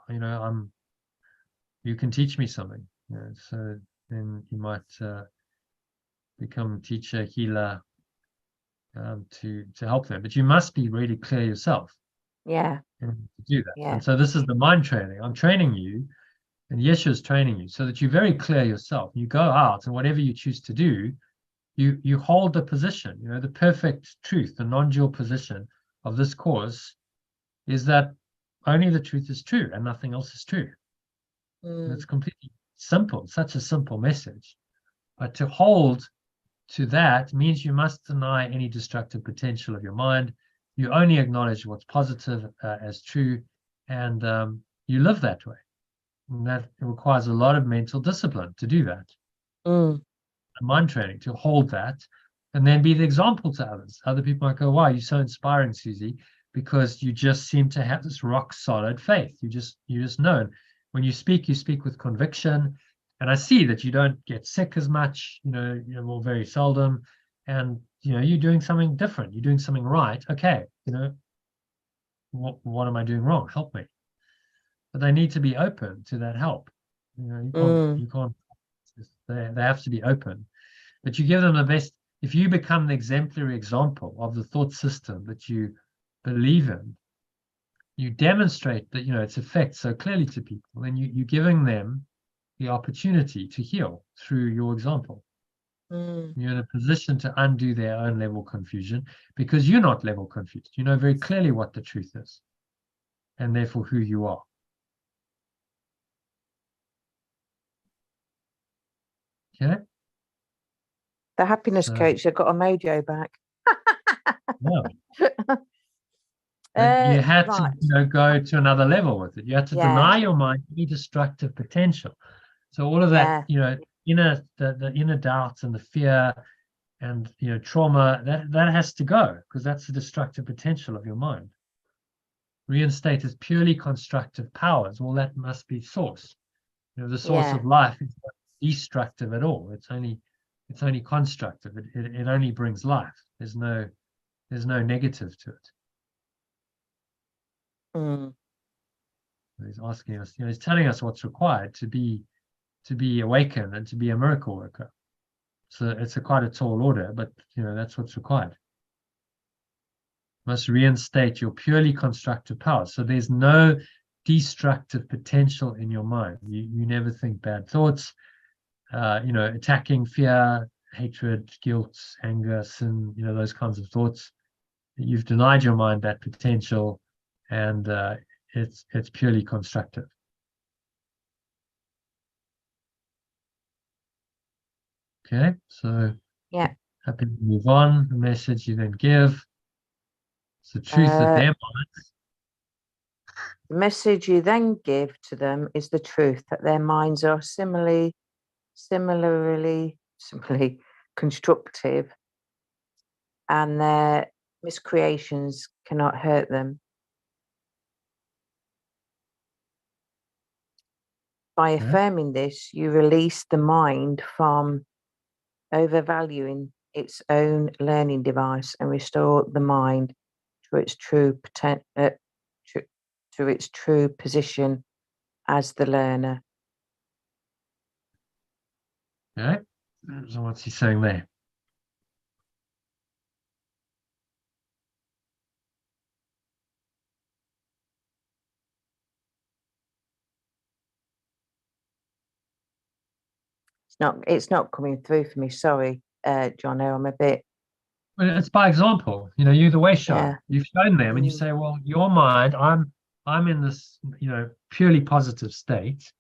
you can teach me something. So then you might become teacher, healer, to help them. But you must be really clear yourself. Yeah. To do that. Yeah. And so this is the mind training. I'm training you, and Yeshua's training you, so that you're very clear yourself. You go out, and whatever you choose to do, you hold the position. The perfect truth, the non-dual position of this course is that only the truth is true and nothing else is true. It's completely simple, such a simple message. But to hold to that means you must deny any destructive potential of your mind. You only acknowledge what's positive as true, and you live that way. And that requires a lot of mental discipline to do that. Mind training, to hold that, and then be the example to others. Other people might go, wow, you're so inspiring, Susie, because you just seem to have this rock solid faith. You just know. When you speak with conviction, and I see that you don't get sick as much, or very seldom, and you're doing something different. You're doing something right. Okay, what am I doing wrong? Help me. But they need to be open to that help. You can't. They have to be open. But you give them the best. If you become the exemplary example of the thought system that you believe in, you demonstrate that its effect so clearly to people, and you're giving them the opportunity to heal through your example. You're in a position to undo their own level confusion, because you're not level confused. You know very clearly what the truth is, and therefore who you are. Okay. The happiness coach that got a mojo back. Yeah. You had to go to another level with it. You had to deny your mind any destructive potential. So all of that, the inner doubts and the fear and trauma, that has to go, because that's the destructive potential of your mind. Reinstate as purely constructive powers. Well, that must be source. The source of life is not destructive at all. It's only constructive. It only brings life. There's no negative to it. He's asking us, he's telling us what's required to be awakened and to be a miracle worker. So it's quite a tall order, but that's what's required. Must reinstate your purely constructive powers. So there's no destructive potential in your mind. You never think bad thoughts, attacking, fear, hatred, guilt, anger, sin, those kinds of thoughts. You've denied your mind that potential, and it's purely constructive. Okay, so happy to move on. The message you then give. It's the truth that their minds. The message you then give to them is the truth, that their minds are similarly constructive, and their miscreations cannot hurt them. By affirming this, you release the mind from overvaluing its own learning device and restore the mind to its true to its true position as the learner. Okay, so what's he saying there? It's not coming through for me. Sorry, John. I'm a bit. Well, it's by example. You know, you're the way show. Yeah. You've shown them, and you say, "Well, your mind, I'm in this, you know, purely positive state,"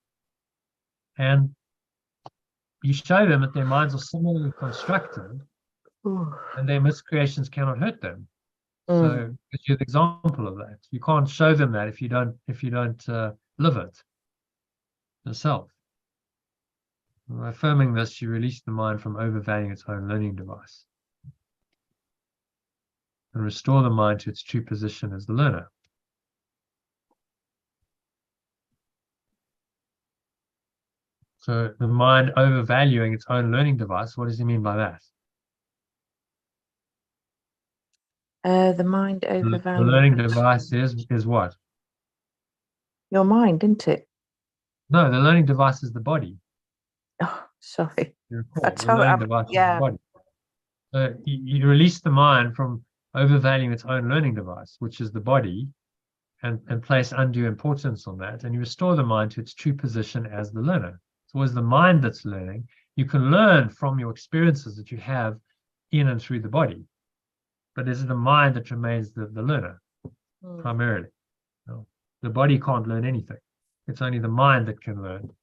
and you show them that their minds are similarly constructed, and their miscreations cannot hurt them. So you're the example of that. You can't show them that if you don't live it yourself. By affirming this, you release the mind from overvaluing its own learning device and restore the mind to its true position as the learner. So the mind overvaluing its own learning device, what does he mean by that? The mind overvaluing. The learning device is what? Your mind, isn't it? No, the learning device is the body. Oh, sorry. The learning device is the body. So you release the mind from overvaluing its own learning device, which is the body, and place undue importance on that, and you restore the mind to its true position as the learner. It's always the mind that's learning. You can learn from your experiences that you have in and through the body, but it's the mind that remains the learner primarily. No, the body can't learn anything. It's only the mind that can learn.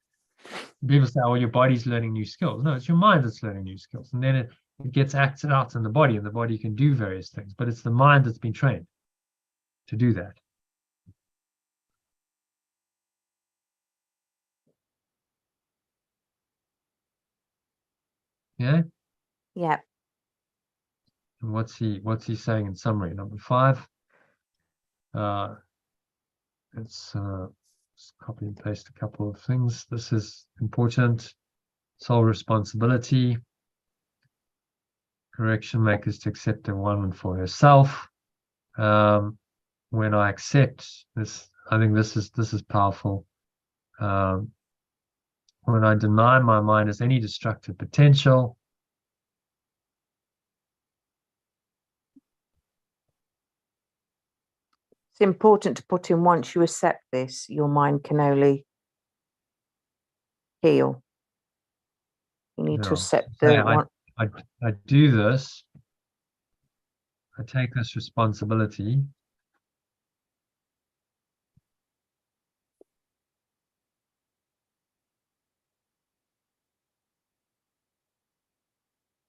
People say, "Oh, your body's learning new skills." No, it's your mind that's learning new skills, and then it gets acted out in the body, and the body can do various things, but it's the mind that's been trained to do that. Yeah. Yeah. And what's he saying in summary? Number 5. Let's copy and paste a couple of things. This is important. Sole responsibility. Correction makers to accept the one for herself. When I accept this, I think this is powerful. When I deny my mind as any destructive potential, it's important to put in, once you accept this, your mind can only heal. You need to accept the one. I do this. I take this responsibility.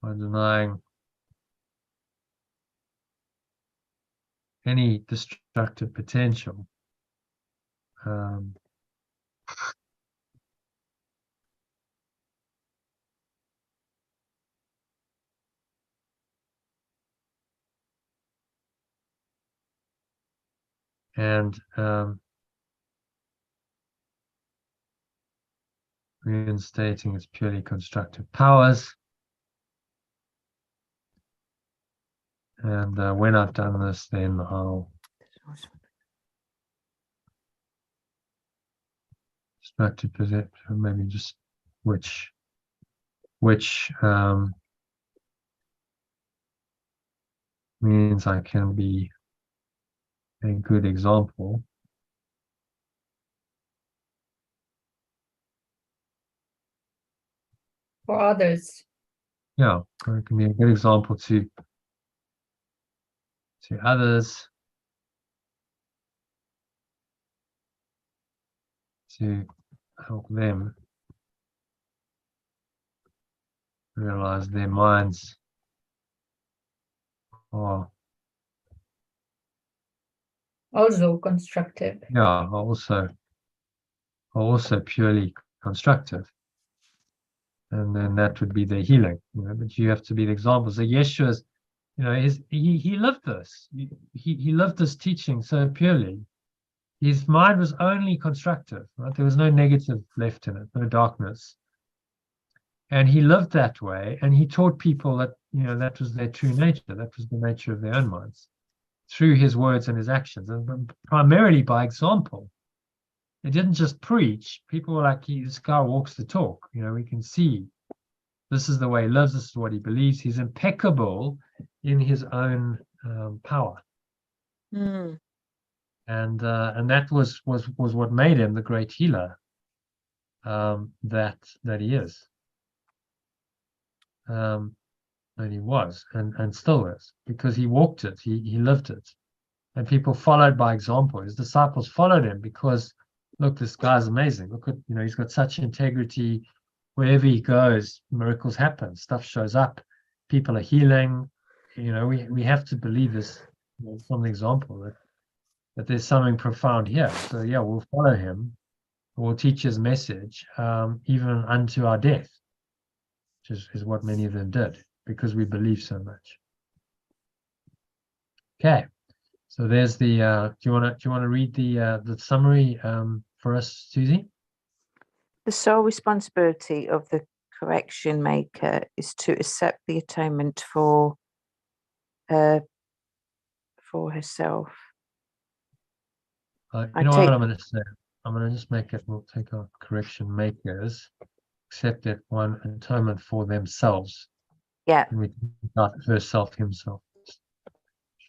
By denying any destructive potential. And reinstating its purely constructive powers. And when I've done this, then I'll destructive position, maybe just which means I can be a good example. For others. Yeah, I can be a good example to others, to help them realize their minds are Also constructive. Yeah, are also purely constructive. And then that would be the healing, but you have to be the example. So Yeshua's, he lived this. He lived this teaching so purely. His mind was only constructive, right? There was no negative left in it, no darkness. And he lived that way, and he taught people that, that was their true nature. That was the nature of their own minds through his words and his actions, and primarily by example. He didn't just preach. People were like, this guy walks the talk. We can see this is the way he lives. This is what he believes. He's impeccable in his own power. Mm. And that was what made him the great healer that he is. And he was and still is, because he walked it, he lived it, and people followed by example. His disciples followed him because, look, this guy's amazing. Look at, he's got such integrity. Wherever he goes, miracles happen, stuff shows up, people are healing. We have to believe this from the example that there's something profound here. So yeah, we'll follow him, we'll teach his message, even unto our death, which is what many of them did, because we believe so much. Okay, so there's the. Do you want to read the summary for us, Susie? The sole responsibility of the correction maker is to accept the atonement for herself. What I'm going to say? I'm going to just make it. We'll take our correction makers. Accept that one atonement for themselves. Yeah. And we can start herself, himself. Which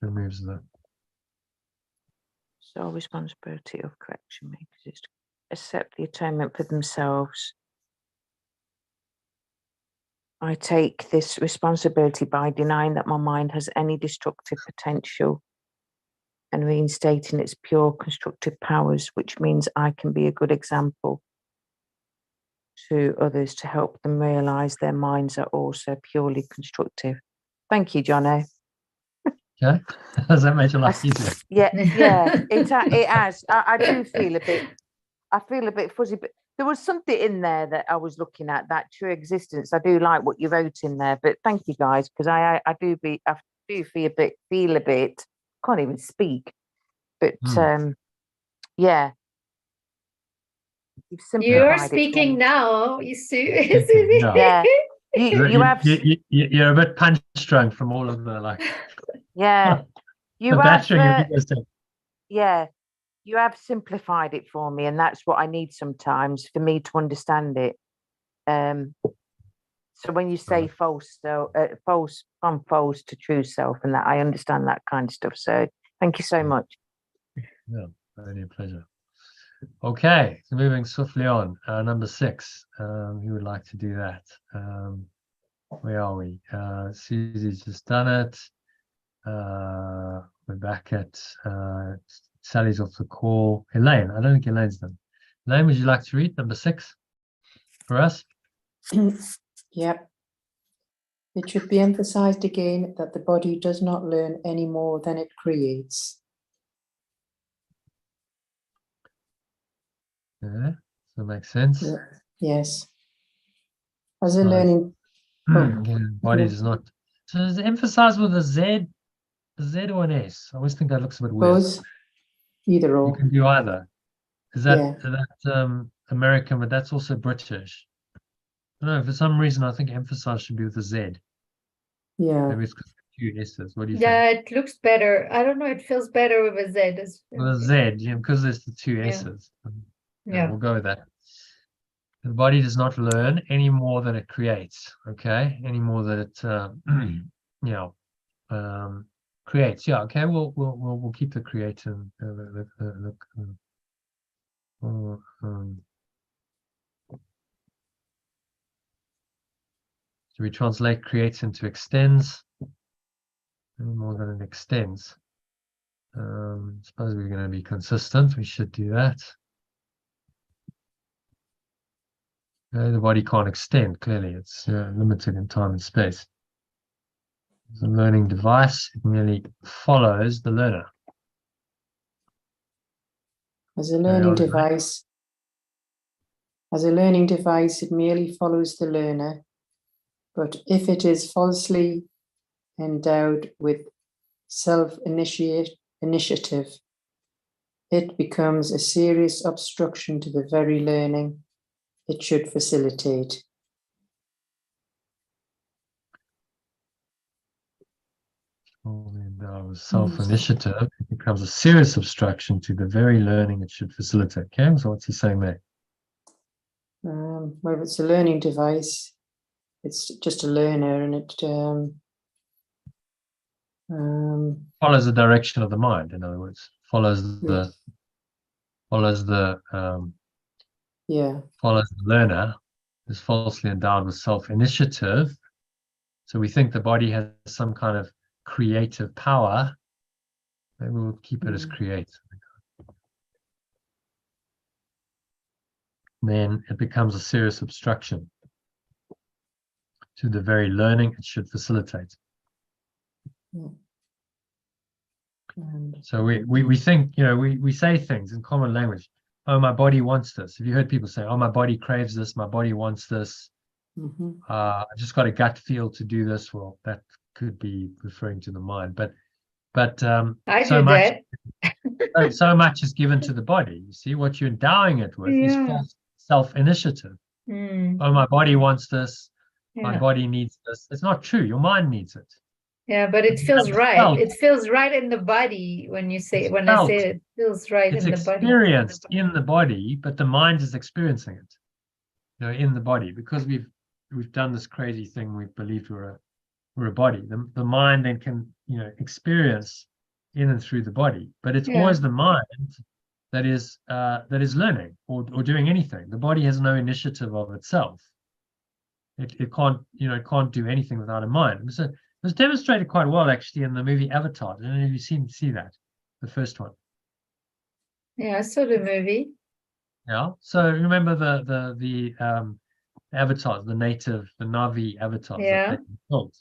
removes the sole responsibility of correction makers is to accept the atonement for themselves. I take this responsibility by denying that my mind has any destructive potential and reinstating its pure constructive powers, which means I can be a good example to others to help them realize their minds are also purely constructive. Thank you, Jono. Okay, does that make your life easier? Yeah, it has. I do feel a bit fuzzy, but there was something in there that I was looking at, that true existence. I do like what you wrote in there, but thank you guys, because I do feel a bit. Can't even speak, but yeah. You're speaking now, Sue. Yeah, you're a bit punch drunk from all of the Yeah, you have. You have simplified it for me, and that's what I need sometimes for me to understand it. So when you say false from false to true self, and that, I understand that kind of stuff. So thank you so much. Yeah, only a pleasure. Okay, so moving swiftly on. Number 6. Who would like to do that? Where are we? Susie's just done it. We're back at Sally's off the call. Elaine, I don't think Elaine's done. Elaine, would you like to read number 6 for us? Yep. It should be emphasized again that the body does not learn any more than it creates. Yeah, does that make sense? Yeah. Yes. As a learning. Body does not. So is it emphasized with a Z or an S? I always think that looks a bit weird. Both. Either or. You can do either. Is that American, but that's also British? I don't know, for some reason I think emphasize should be with a Z. Yeah. Maybe it's because two S's. What do you think? Yeah, it looks better. I don't know, it feels better with a Z. With a Z, because there's the two S's. Yeah, we'll go with that. The body does not learn any more than it creates. Okay, any more than it creates. Yeah. Okay. We'll keep the creating. So we translate creates into extends. Any more than it extends. Suppose we're going to be consistent. We should do that. The body can't extend, clearly. It's limited in time and space. It's a learning device. It merely follows the learner. As a learning device, it merely follows the learner, but if it is falsely endowed with self-initiative, it becomes a serious obstruction to the very learning it should facilitate. Self-initiative, it becomes a serious obstruction to the very learning it should facilitate. Okay, so what's he saying there? Well, if it's a learning device, it's just a learner, and it follows the direction of the mind. In other words, follows the learner is falsely endowed with self-initiative. So we think the body has some kind of creative power. Maybe we'll keep it as creative. Then it becomes a serious obstruction to the very learning it should facilitate. So we think, we say things in common language. Oh, my body wants this. Have you heard people say, oh, my body craves this, my body wants this. I just got a gut feel to do this. Well, that could be referring to the mind, but I so do much that. So much is given to the body. You see, what you're endowing it with is false self-initiative. Oh, my body wants this, my body needs this. It's not true. Your mind needs it. Yeah, but it feels right. It feels right in the body when you say, I say it feels right in the body. It's experienced in the body, but the mind is experiencing it, in the body, because we've done this crazy thing. We believed we're a body. The mind then can, experience in and through the body, but it's always the mind that is learning or doing anything. The body has no initiative of itself. It can't, it can't do anything without a mind. So it was demonstrated quite well actually in the movie Avatar. I don't know if you've see that, the first one. Yeah, I saw the movie. Yeah. So remember the avatars, the Na'vi avatars that they built.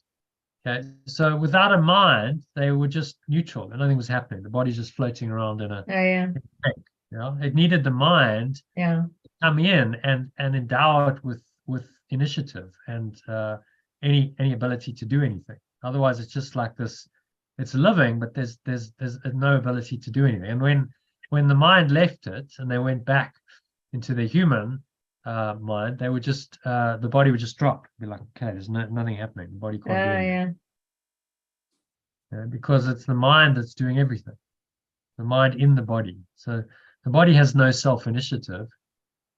Okay. So without a mind, they were just neutral and nothing was happening. The body's just floating around in a tank. It needed the mind to come in and endow it with initiative and any ability to do anything. Otherwise, it's just like this. It's living, but there's no ability to do anything. And when the mind left it and they went back into the human mind, they would just the body would just drop. Be like, okay, there's nothing happening. The body can't do anything. Because it's the mind that's doing everything. The mind in the body. So the body has no self-initiative.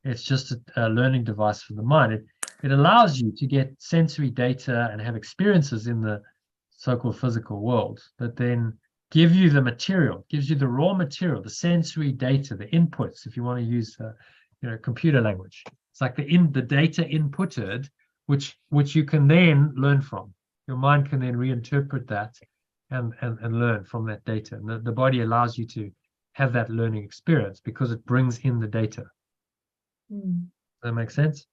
It's just a learning device for the mind. It allows you to get sensory data and have experiences in the so-called physical world, but then give you the material, gives you the raw material, the sensory data, the inputs, if you want to use computer language. It's like the data inputted, which you can then learn from. Your mind can then reinterpret that and learn from that data. And the body allows you to have that learning experience because it brings in the data. Does that make sense?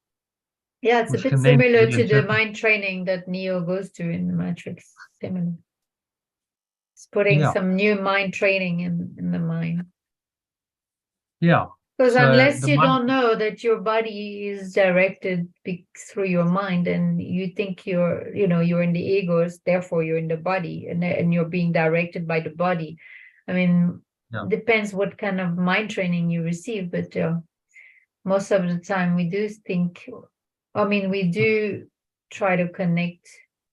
Yeah, it's a bit similar to the mind training that Neo goes to in the Matrix. Similar. It's putting some new mind training in the mind. Yeah. Because unless you don't know that your body is directed through your mind, and you think you're in the egos, therefore you're in the body, and you're being directed by the body. I mean, depends what kind of mind training you receive, but most of the time we do try to connect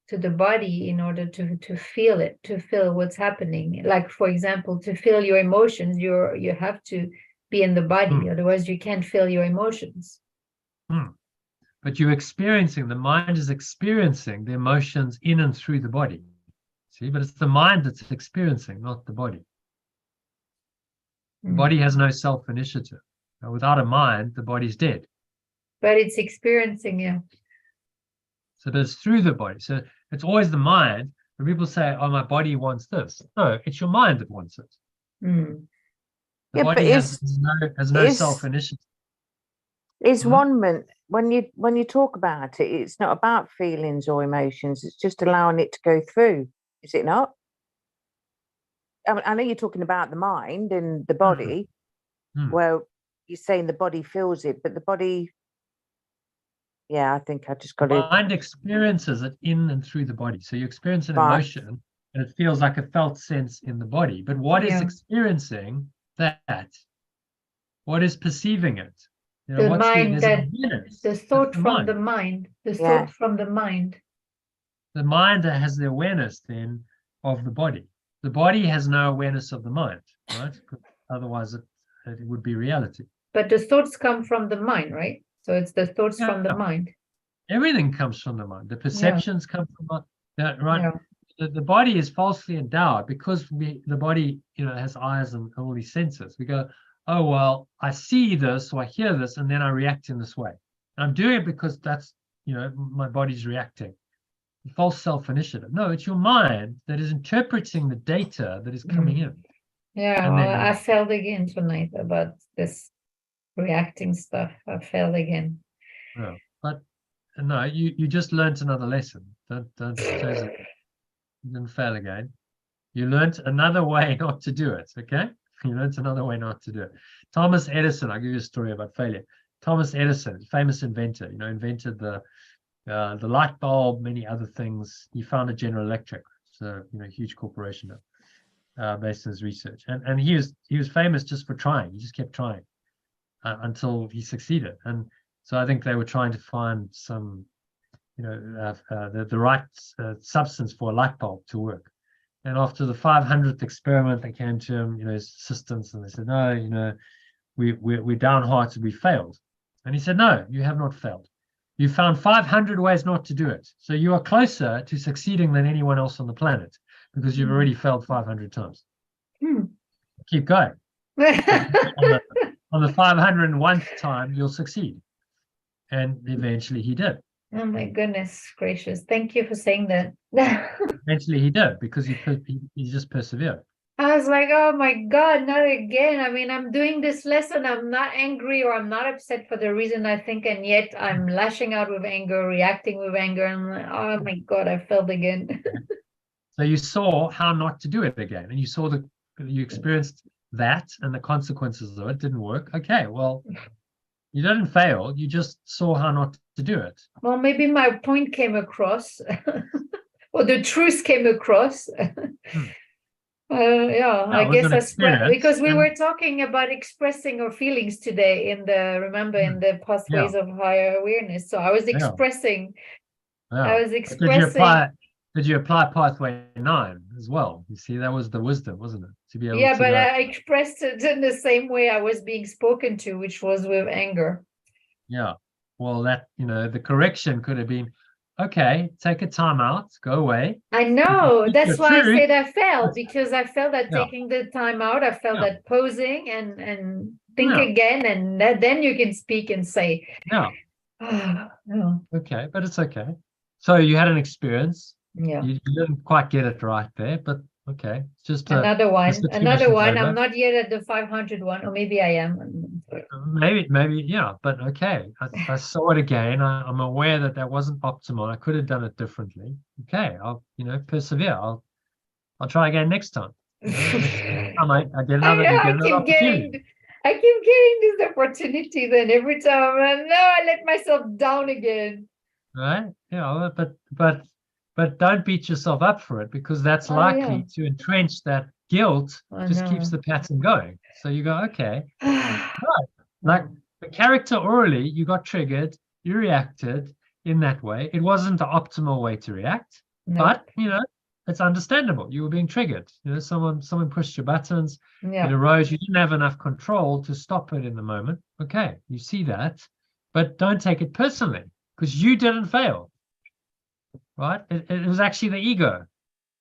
to the body in order to feel it, to feel what's happening. Like, for example, to feel your emotions, you have to be in the body, otherwise you can't feel your emotions. But the mind is experiencing the emotions in and through the body. See, but it's the mind that's experiencing, not the body. The body has no self-initiative. Without a mind, the body's dead. But it's experiencing, So it's through the body. So it's always the mind. When people say, oh, my body wants this. No, it's your mind that wants it. The body has no self-initiative. Is one when you talk about it, it's not about feelings or emotions. It's just allowing it to go through. Is it not? I know you're talking about the mind and the body, Well, you're saying the body feels it, but the body, yeah, I think I just got The to. mind experiences it in and through the body. So you experience an Right. emotion and it feels like a felt sense in the body. But what is Yeah. experiencing that? What is perceiving it? You know, The what's mind there's that awareness. the That's thought the from mind. the mind, the Yeah. thought from the mind. The mind has the awareness then of the body. The body has no awareness of the mind, right? Otherwise it would be reality. But the thoughts come from the mind, right? So it's the thoughts from the Yeah. mind. Everything comes from the mind. The perceptions come from that, right? Yeah. The body is falsely endowed because the body, you know, has eyes and all these senses. We go, oh, well, I see this or I hear this, and then I react in this way. And I'm doing it because that's, you know, my body's reacting. False self-initiative. No, it's your mind that is interpreting the data that is coming in. Yeah, And well, then- I failed again tonight about this reacting stuff. I failed again. No, but no, you just learned another lesson. Don't say it. You didn't fail again. You learned another way not to do it. Okay, you learned another way not to do it. Thomas Edison. I'll give you a story about failure. Thomas Edison, famous inventor. You know, invented the light bulb, many other things. He founded General Electric, so you know, huge corporation now, based on his research. And he was famous just for trying. He just kept trying until he succeeded. And so I think they were trying to find some, you know, the right substance for a light bulb to work. And after the 500th experiment, they came to him, you know, his assistants, and they said, no, you know, we're downhearted, we failed. And he said, no, you have not failed. You found 500 ways not to do it. So you are closer to succeeding than anyone else on the planet because you've already failed 500 times. Keep going. On the 501st time, you'll succeed. And eventually he did. Oh my goodness gracious. Thank you for saying that. Eventually he did because he just persevered. I was like, oh my God, not again. I mean, I'm doing this lesson. I'm not angry or I'm not upset for the reason I think, and yet I'm lashing out with anger, reacting with anger. And I'm like, oh my God, I failed again. So you saw how not to do it again, and you experienced that and the consequences of it didn't work. Okay, well, you didn't fail. You just saw how not to do it. Well, maybe my point came across, or the truth came across. Yeah, I guess I spread because we were talking about expressing our feelings today in the pathways of higher awareness. So I was expressing. I was expressing. Did you apply pathway 9 as well? You see, that was the wisdom, wasn't it? To be able Yeah, to but I expressed it in the same way I was being spoken to, which was with anger. Yeah. Well, that, you know, the correction could have been, okay, take a time out, go away. I know. That's why I said I failed, because I felt that taking the time out, I felt that pausing and think again, and then you can speak and say. Yeah. Oh. Okay, but it's okay. So you had an experience. Yeah. You didn't quite get it right there, but okay. It's just another one. Another one. Over. I'm not yet at the 500 one, or maybe I am. Maybe, yeah, but okay. I saw it again. I'm aware that wasn't optimal. I could have done it differently. Okay, I'll, you know, persevere. I'll try again next time. I get another opportunity. I keep getting this opportunity. Then every time, I let myself down again. Right? Yeah, but don't beat yourself up for it, because that's likely to entrench that guilt. Just keeps the pattern going. So you go, okay, right. Like the character orally, you got triggered, you reacted in that way. It wasn't the optimal way to react, but you know, it's understandable. You were being triggered. You know, someone pushed your buttons. It arose. You didn't have enough control to stop it in the moment. Okay, you see that, but don't take it personally, because you didn't fail. Right? It was actually the ego.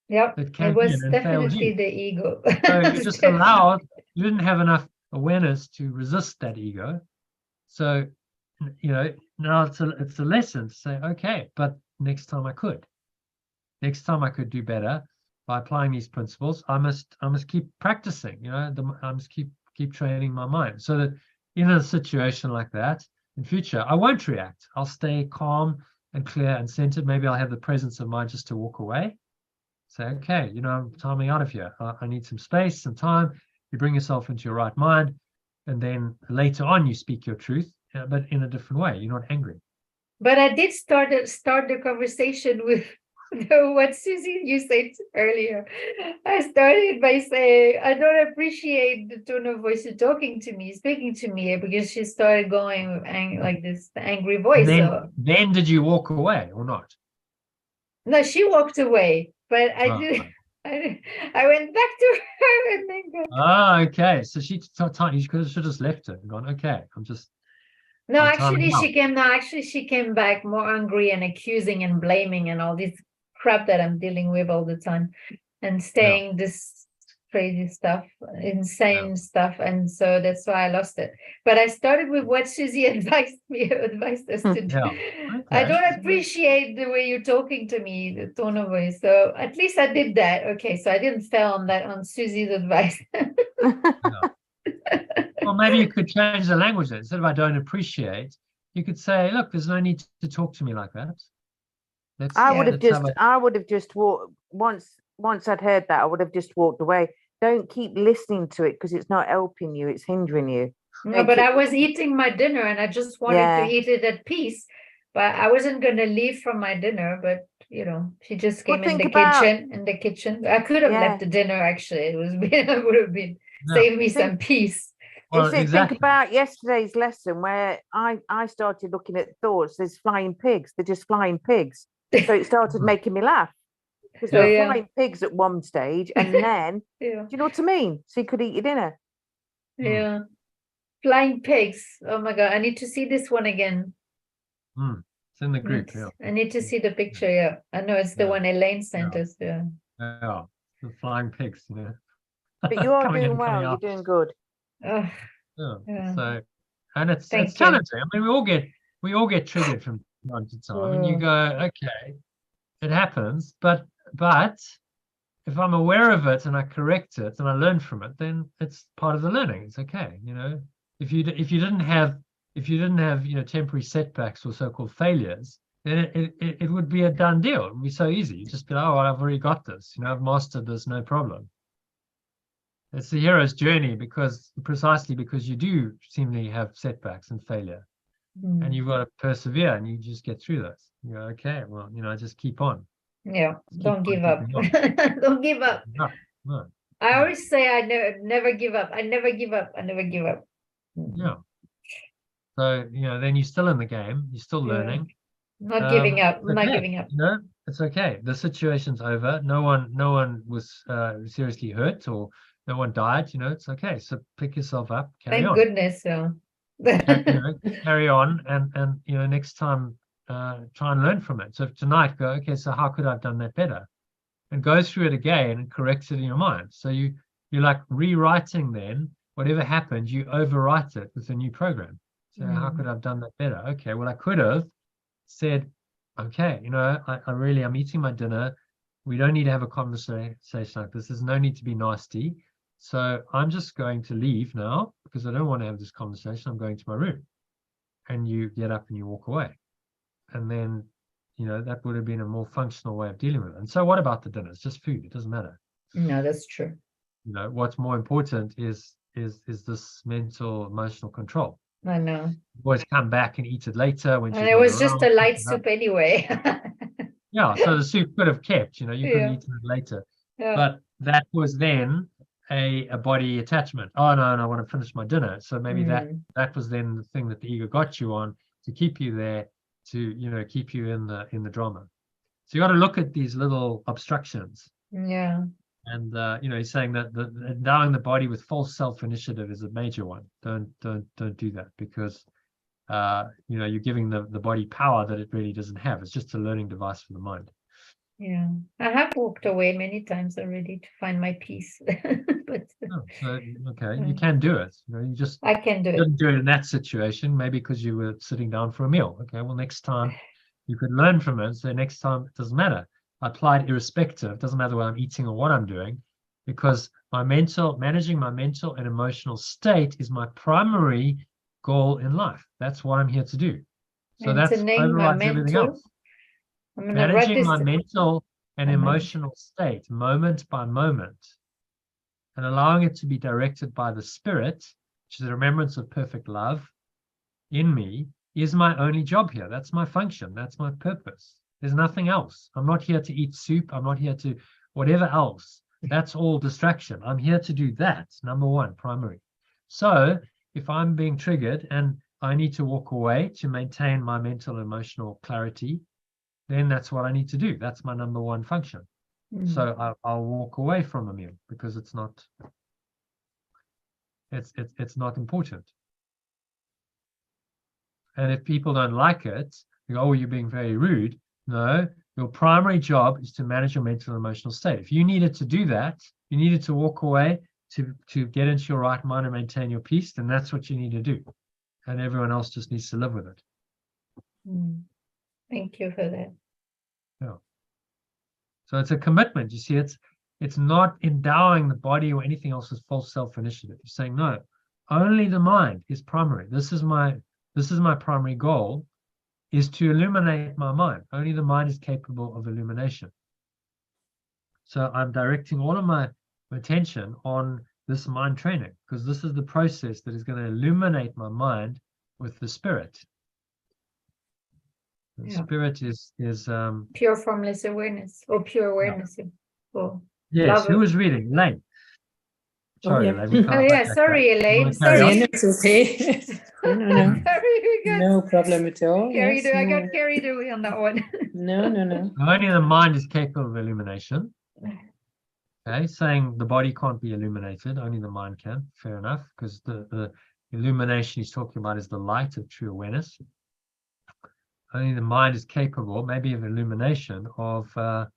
Yep. It was definitely the ego. So you just allowed. You didn't have enough awareness to resist that ego. So, you know, now it's a lesson to say, okay, but next time I could. Next time I could do better by applying these principles. I must keep practicing. You know, I must keep training my mind, so that in a situation like that in future, I won't react. I'll stay calm and clear and centered. Maybe I'll have the presence of mind just to walk away. Say, okay, you know, I'm timing out of here. I need some space, some time. You bring yourself into your right mind. and then later on you speak your truth, but in a different way. You're not angry. But I did start the conversation with what Susie you said earlier. I started by saying I don't appreciate the tone of voice you're speaking to me, because she started going with like this angry voice. Then did you walk away or not? No, she walked away, but I did. I went back to her and then go. Oh, okay. So she you should have just left it and gone, okay, I'm just. No, actually, she came back more angry and accusing and blaming and all this crap that I'm dealing with all the time, and saying this crazy stuff, insane stuff, and so that's why I lost it. But I started with what Susie advised us to do. Okay. I don't appreciate the way you're talking to me, the tone of voice. So at least I did that. Okay, so I didn't fail on Susie's advice. Well, maybe you could change the language. Instead of I don't appreciate, you could say, look, there's no need to talk to me like that. I would have just walked once I'd heard that, I would have just walked away. Don't keep listening to it, because it's not helping you, it's hindering you. No, but I was eating my dinner and I just wanted to eat it at peace, but I wasn't going to leave from my dinner. But she just came in the kitchen. I could have left the dinner, actually. It would have been saved me some peace. Well, Think about yesterday's lesson where I started looking at thoughts. There's flying pigs. They're just flying pigs. So it started making me laugh. Because there were flying pigs at one stage, and then do you know what I mean? So you could eat your dinner. Yeah. Flying pigs. Oh my God. I need to see this one again. It's in the group. I need to see the picture. Yeah. I know it's the one Elaine sent us. Yeah. Yeah. The flying pigs, But you are doing well. You're doing good. Yeah. So, and it's challenging. I mean, we all get triggered from time to time, and you go, okay, it happens, but if I'm aware of it and I correct it and I learn from it, then it's part of the learning. It's okay. If you didn't have temporary setbacks or so-called failures, then it would be a done deal. It would be so easy. You just be like, oh, well, I've already got this. I've mastered this, no problem. It's the hero's journey precisely because you do seemingly have setbacks and failure, and you've got to persevere, and you just get through this. You go, okay, well, just keep on. Yeah, don't give up. Don't give up. No. I always say I never give up. I never give up. I never give up. Yeah. So then you're still in the game. You're still learning. Not giving up. Okay. Not giving up. It's okay. The situation's over. No one was seriously hurt or no one died. It's okay. So pick yourself up. Carry on. Thank goodness. So. Carry on, and next time. Try and learn from it. So tonight, go, okay, so how could I have done that better? And go through it again and correct it in your mind. So you're like rewriting then, whatever happened, you overwrite it with a new program. So how could I have done that better? Okay, well, I could have said, okay, I'm eating my dinner. We don't need to have a conversation like this. There's no need to be nasty. So I'm just going to leave now because I don't want to have this conversation. I'm going to my room. And you get up and you walk away. And then, that would have been a more functional way of dealing with it. And so what about the dinner? It's just food. It doesn't matter. No, that's true. What's more important is this mental, emotional control. I know. You always come back and eat it later. And it was just a light soup anyway. Yeah, so the soup could have kept, you could have eaten it later. Yeah. But that was then a body attachment. Oh, no, I want to finish my dinner. So maybe that was then the thing that the ego got you on to keep you there, to keep you in the drama. So you got to look at these little obstructions. Yeah. And he's saying that endowing the body with false self-initiative is a major one. Don't do that, because you're giving the body power that it really doesn't have. It's just a learning device for the mind. Yeah, I have walked away many times already to find my peace. But okay, you can do it. I can do it. Didn't do it in that situation, maybe because you were sitting down for a meal. Okay, well, next time you could learn from it. So next time it doesn't matter. I applied irrespective. It doesn't matter what I'm eating or what I'm doing, because managing my mental and emotional state is my primary goal in life. That's what I'm here to do. So that's overrides everything else. Managing my mental and emotional state moment by moment, and allowing it to be directed by the spirit which is the remembrance of perfect love in me, is my only job here. That's my function. That's my purpose. There's nothing else. I'm not here to eat soup. I'm not here to whatever else. That's all distraction. I'm here to do that. Number one, primary. So if I'm being triggered and I need to walk away to maintain my mental and emotional clarity, then that's what I need to do. That's my number one function. So I'll walk away from a meal because it's not important. And if people don't like it, they go, oh, you're being very rude. No, your primary job is to manage your mental and emotional state. If you needed to do that, you needed to walk away to get into your right mind and maintain your peace, then that's what you need to do. And everyone else just needs to live with it. Thank you for that. Yeah. So it's a commitment. You see, it's not endowing the body or anything else with false self-initiative. You're saying, no, only the mind is primary. This is my primary goal, is to illuminate my mind. Only the mind is capable of illumination. So I'm directing all of my attention on this mind training, because this is the process that is going to illuminate my mind with the spirit. The spirit is pure formless awareness, or pure awareness. Or yes. Who was reading? Elaine. Sorry, yeah. Elaine. Oh yeah, sorry, Elaine. Sorry. Yeah, it's okay. No. Sorry, No problem at all. carried Yes, I no. got carried away on that one. No. Only the mind is capable of illumination. Okay, saying the body can't be illuminated, only the mind can. Fair enough, because the illumination he's talking about is the light of true awareness. Only the mind is capable, maybe of illumination of a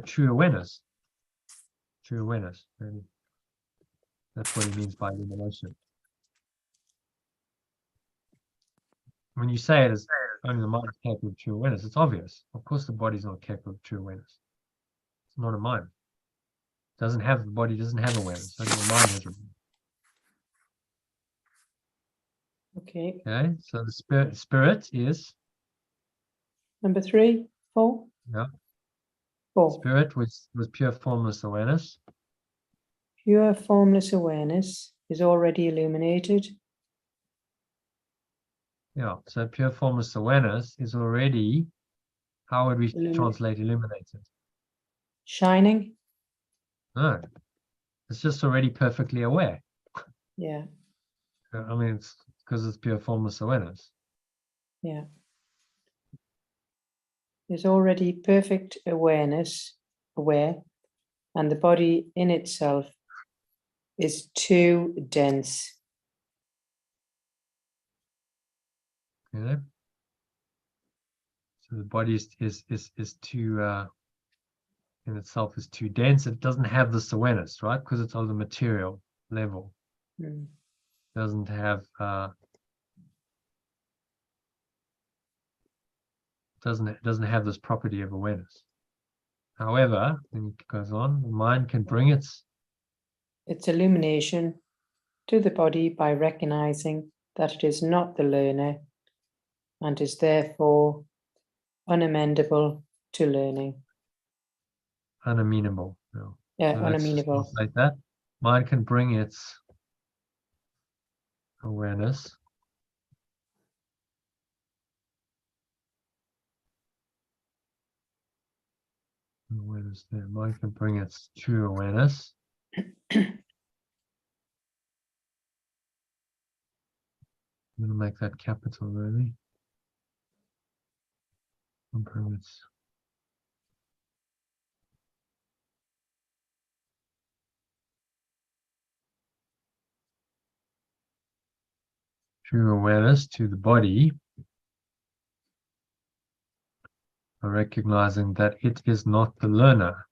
true awareness. True awareness. And that's what he means by illumination. When you say it as only the mind is capable of true awareness, it's obvious. Of course, the body's not capable of true awareness. It's not a mind. The body doesn't have awareness. Only the mind has awareness. Okay. Okay, so the spirit is Number 3, 4. Yeah. 4. Spirit was pure formless awareness. Pure formless awareness is already illuminated. Yeah, so pure formless awareness is already, how would we translate illuminated? Shining. No, it's just already perfectly aware. Yeah. I mean, it's because it's pure formless awareness. Yeah. There's already perfect awareness, aware, and the body in itself is too dense. Okay. So the body is too in itself is too dense. It doesn't have this awareness, right? Because it's on the material level. Doesn't have doesn't have this property of awareness. However, then it goes on, the mind can bring its illumination to the body by recognizing that it is not the learner and is therefore unamendable to learning. unamenable. No. Yeah, So let's unamenable. translate that. Mind can bring its awareness there. Mind can bring its true awareness. I'm going to make that capital, really. And bring its true awareness to the body, by recognizing that it is not the learner.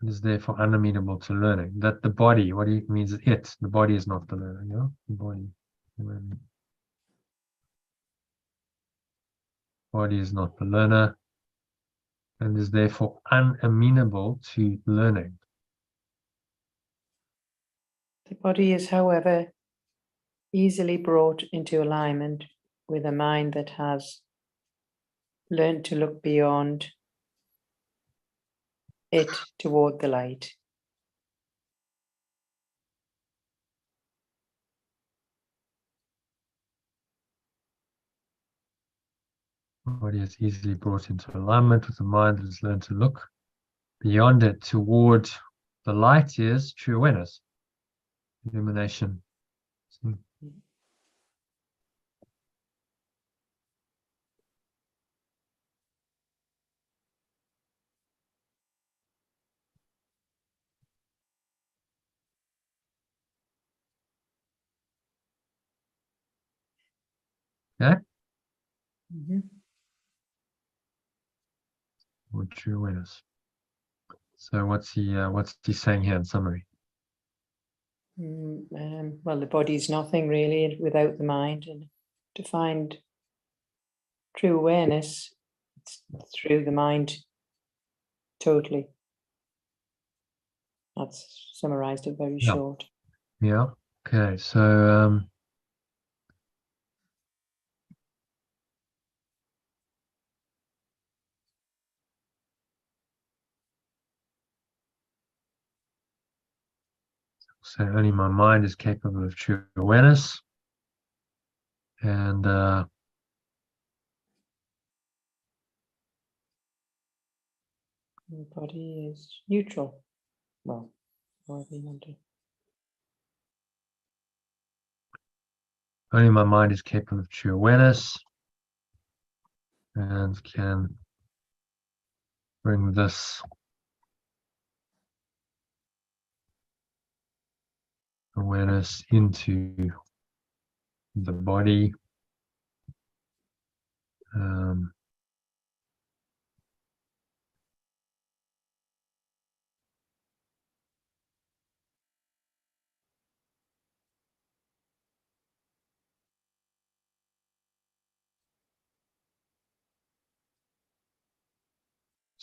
It is therefore unamenable to learning. That the body, what it means is it, the body is not the learner, you know? The body is not the learner and is therefore unamenable to learning. The body is, however, easily brought into alignment with a mind that has learned to look beyond it toward the light. Body is easily brought into alignment with the mind that has learned to look beyond it toward the light is true awareness, illumination. Okay. Or true awareness. So what's he saying here in summary? Well, the body's nothing really without the mind, and to find true awareness, it's through the mind totally. That's summarized it very short. Yeah. Okay. So so only my mind is capable of true awareness, and the body is neutral. Well, however you want to. only my mind is capable of true awareness, and can bring this awareness into the body.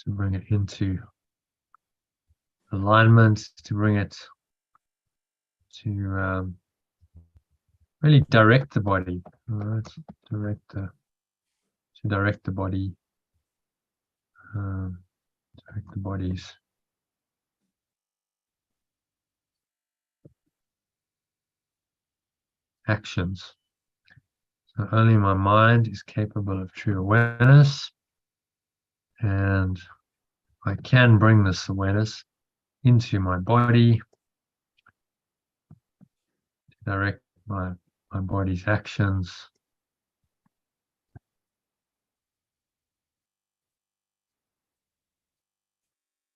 To bring it into alignment, to bring it to really direct the body, right? Direct the body, direct the body's actions. So only my mind is capable of true awareness, and I can bring this awareness into my body, to direct my body's actions.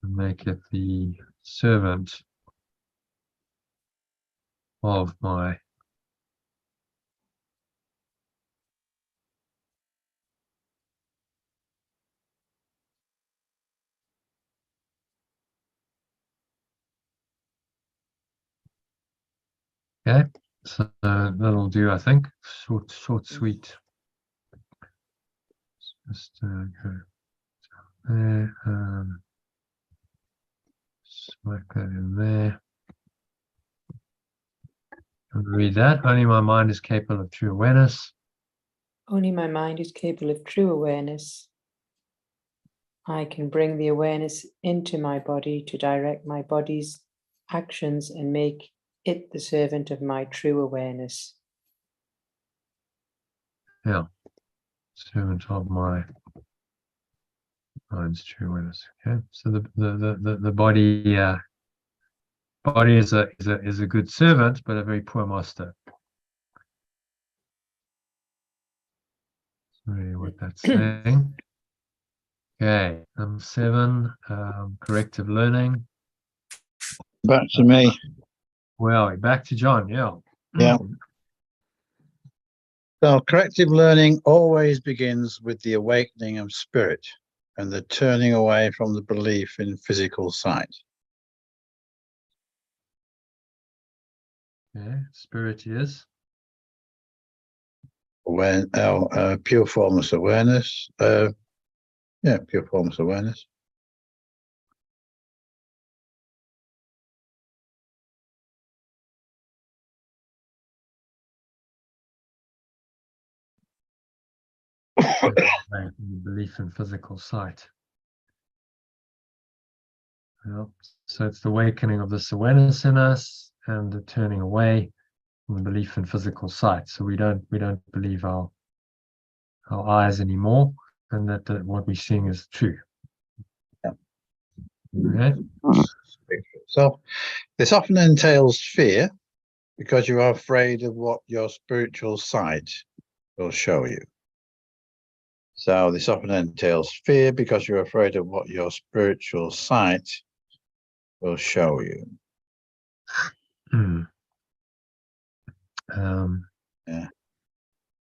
And make it the servant of my okay, so that'll do, I think. Short, sweet. Just go there, smack that in there. And read that. Only my mind is capable of true awareness. Only my mind is capable of true awareness. I can bring the awareness into my body to direct my body's actions and make it the servant of my true awareness. Yeah, servant of my mind's true awareness. Okay, so the body body is a good servant, but a very poor master. Sorry, what that's saying. Okay, number 7, corrective learning. Back to me. Well, back to John. Yeah. Yeah. So corrective learning always begins with the awakening of spirit and the turning away from the belief in physical sight. Okay, spirit is When pure formless awareness. Pure formless awareness. belief in physical sight. Well, so it's the awakening of this awareness in us and the turning away from the belief in physical sight. So we don't believe our eyes anymore. and that what we're seeing is true. Yeah. Okay. Speak for itself. This often entails fear because you are afraid of what your spiritual sight will show you. So this often entails fear because you're afraid of what your spiritual sight will show you. Yeah.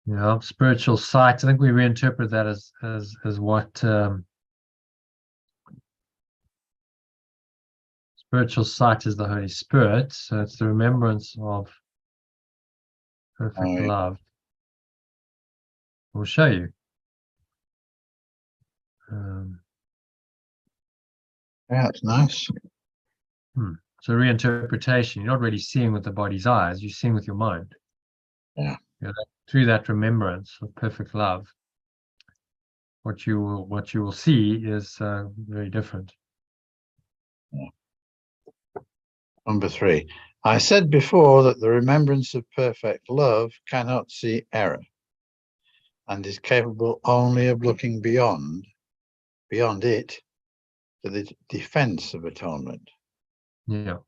Yeah, spiritual sight. I think we reinterpret that as what spiritual sight is the Holy Spirit. So it's the remembrance of perfect love. We'll show you. Yeah, that's nice. So reinterpretation. You're not really seeing with the body's eyes. You're seeing with your mind. Yeah. Through that remembrance of perfect love, what you will see is very different. Yeah. Number 3. I said before that the remembrance of perfect love cannot see error and is capable only of looking beyond it to the defense of atonement. Yeah.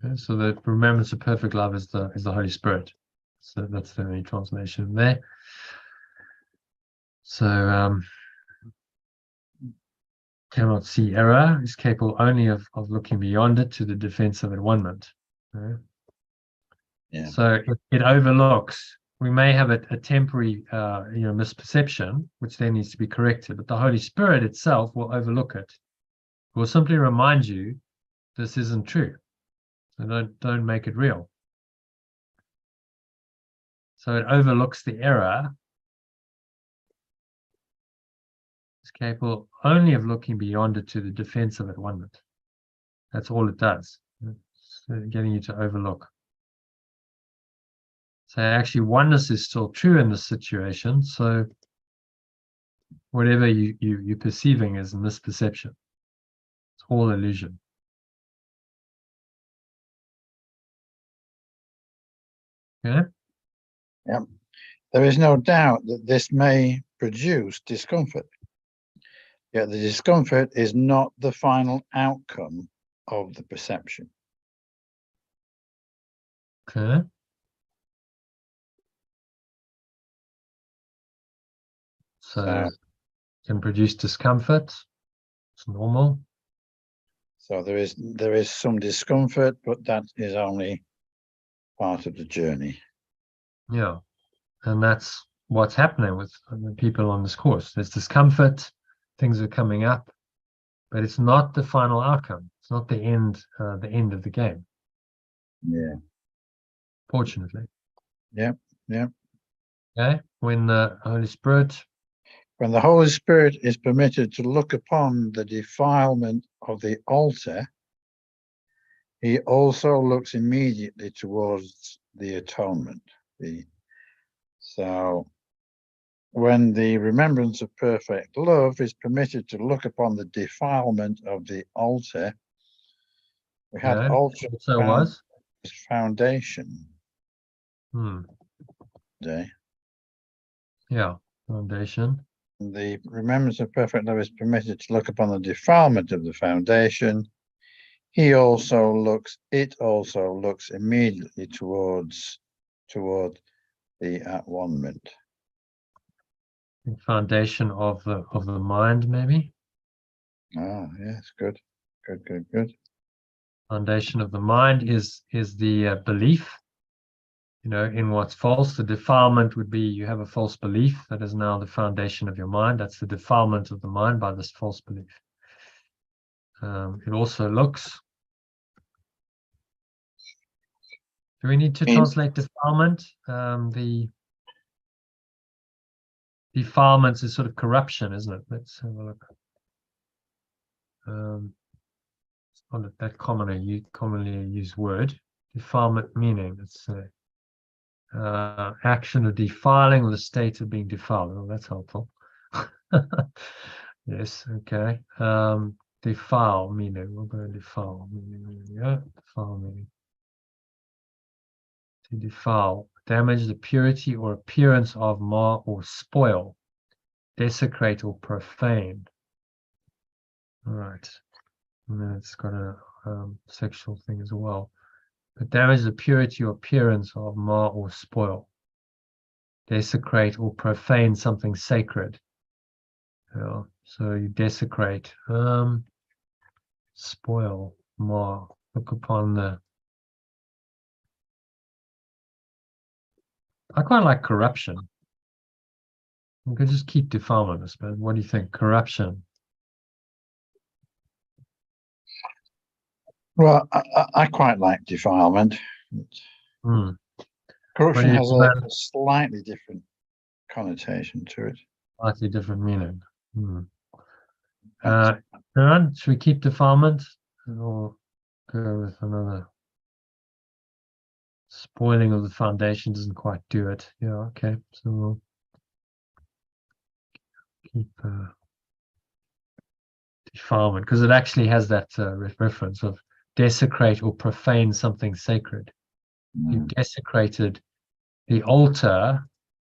Okay. So the remembrance of perfect love is the Holy Spirit. So that's the only translation there. So cannot see error, is capable only of looking beyond it to the defense of atonement. Okay? Yeah. So it overlooks. We may have a temporary misperception, which then needs to be corrected, but the Holy Spirit itself will overlook it. It will simply remind you this isn't true. So don't make it real. So it overlooks the error. It's capable only of looking beyond it to the defense of atonement. That's all it does. It's getting you to overlook. So actually oneness is still true in this situation. So whatever you're perceiving is a misperception. It's all illusion. Okay? Yeah. There is no doubt that this may produce discomfort. Yet the discomfort is not the final outcome of the perception. Okay. So can produce discomfort. It's normal. So there is some discomfort, but that is only part of the journey. Yeah. And that's what's happening with the people on this course. There's discomfort, things are coming up, but it's not the final outcome. It's not the end of the game. Yeah. Fortunately. Yeah. Yeah. Okay. When the Holy Spirit is permitted to look upon the defilement of the altar, he also looks immediately towards the atonement. So when the remembrance of perfect love is permitted to look upon the defilement of the altar, we had altar was foundation. Day. Yeah, foundation. The remembrance of perfect love is permitted to look upon the defilement of the foundation. It also looks immediately toward the at-one-ment. Foundation of the mind, maybe. Oh, yes, good. Foundation of the mind is the belief, in what's false. The defilement would be you have a false belief that is now the foundation of your mind. That's the defilement of the mind by this false belief. It also looks. Do we need to translate defilement? The defilement is sort of corruption, isn't it? Let's have a look. It's not that commonly used word. Defilement meaning, let's say. Action of defiling or the state of being defiled. Oh, that's helpful. Yes, okay. Defile meaning. We'll go defile meaning. Yeah, defile meaning. To defile, damage the purity or appearance of mar or spoil. desecrate or profane. All right. And then it's got a sexual thing as well. But damage the purity or appearance of, mar or spoil. Desecrate or profane something sacred. Yeah. So you desecrate, spoil, mar. Look upon the. I quite like corruption. We could just keep defilement, but what do you think? Corruption. Well, I quite like defilement. Mm. Corruption has a slightly different connotation to it. Slightly different meaning. Mm. Should we keep defilement or go with another? Spoiling of the foundation doesn't quite do it. Yeah, okay. So we'll keep defilement because it actually has that reference of desecrate or profane something sacred. You've desecrated the altar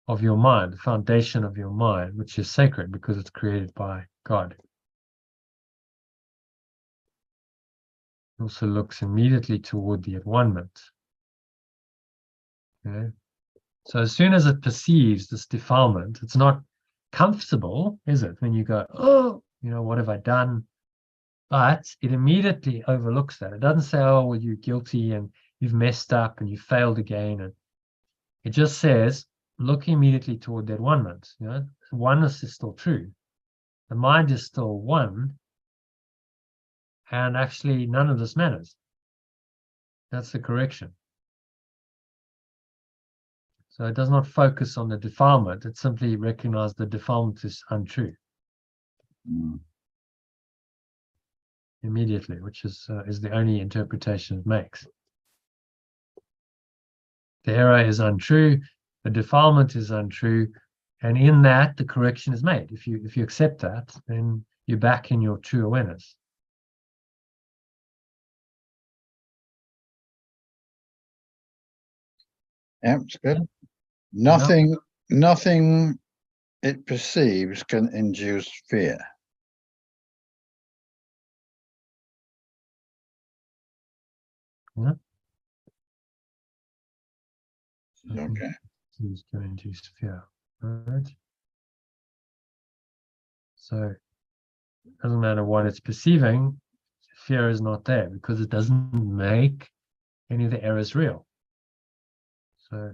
of your mind, the foundation of your mind, which is sacred because it's created by God. It also looks immediately toward the at-one-ment. Okay. So as soon as it perceives this defilement, it's not comfortable, is it? When you go, oh, what have I done? But it immediately overlooks that. It doesn't say, oh, well, you're guilty and you've messed up and you failed again. And it just says, look immediately toward that one-ment. Oneness is still true. The mind is still one. And actually, none of this matters. That's the correction. So it does not focus on the defilement. It simply recognizes the defilement is untrue. Immediately, which is the only interpretation it makes. The error is untrue, the defilement is untrue, and in that the correction is made. If you accept that, then you're back in your true awareness. Yeah, it's good. Nothing it perceives can induce fear. Yeah. Okay. It's going to induce fear. All right. So it doesn't matter what it's perceiving, fear is not there because it doesn't make any of the errors real. So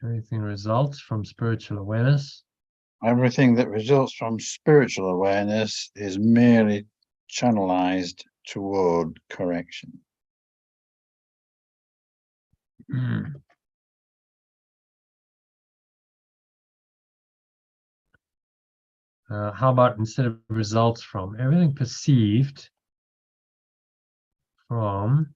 everything results from spiritual awareness. Everything that results from spiritual awareness is merely channelized toward correction. How about instead of results from, everything perceived from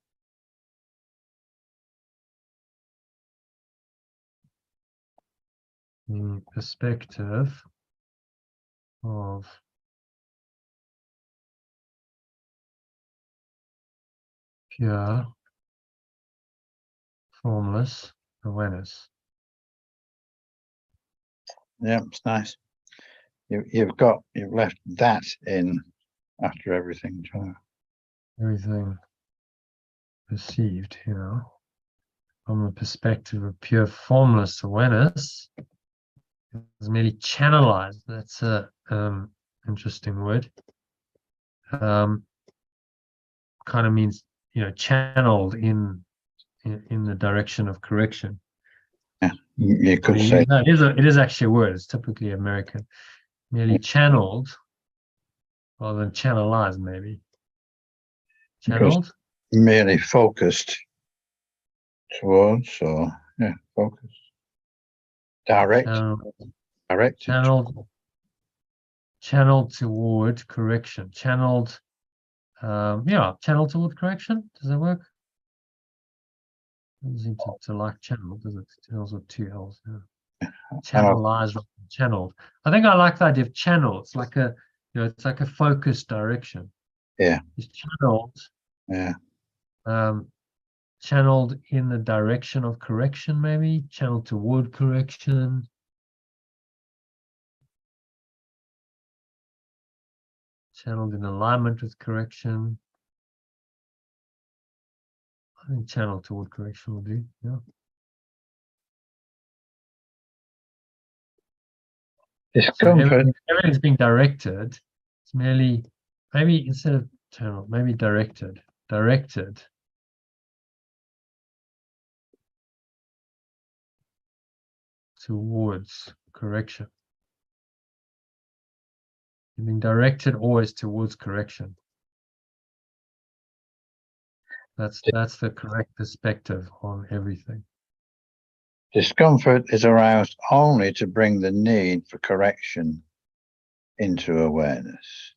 the perspective of pure, formless awareness. Yeah, it's nice. You've left that in after everything. Everything perceived, from the perspective of pure formless awareness is merely channelized. That's a interesting word. Kind of means channeled in the direction of correction. Yeah, you could say no, it is actually a word. It's typically American. Merely channeled rather than channelized, maybe. Channeled? Merely focused towards, or yeah, focused. Direct. Channeled toward correction. Channeled toward correction. Does that work? Doesn't seem to like channel, does it? Channels with two L's. Yeah. Channelized, channeled. I think I like the idea of channel. It's like it's like a focused direction. Yeah. It's channeled. Yeah. channeled in the direction of correction, maybe channeled toward correction. Channeled in alignment with correction. I think channel toward correction will do, yeah. Discomfort. So everything's being directed. It's merely, maybe instead of channel, maybe directed. Directed. Towards correction. You're being directed always towards correction. That's the correct perspective on everything. Discomfort is aroused only to bring the need for correction into awareness.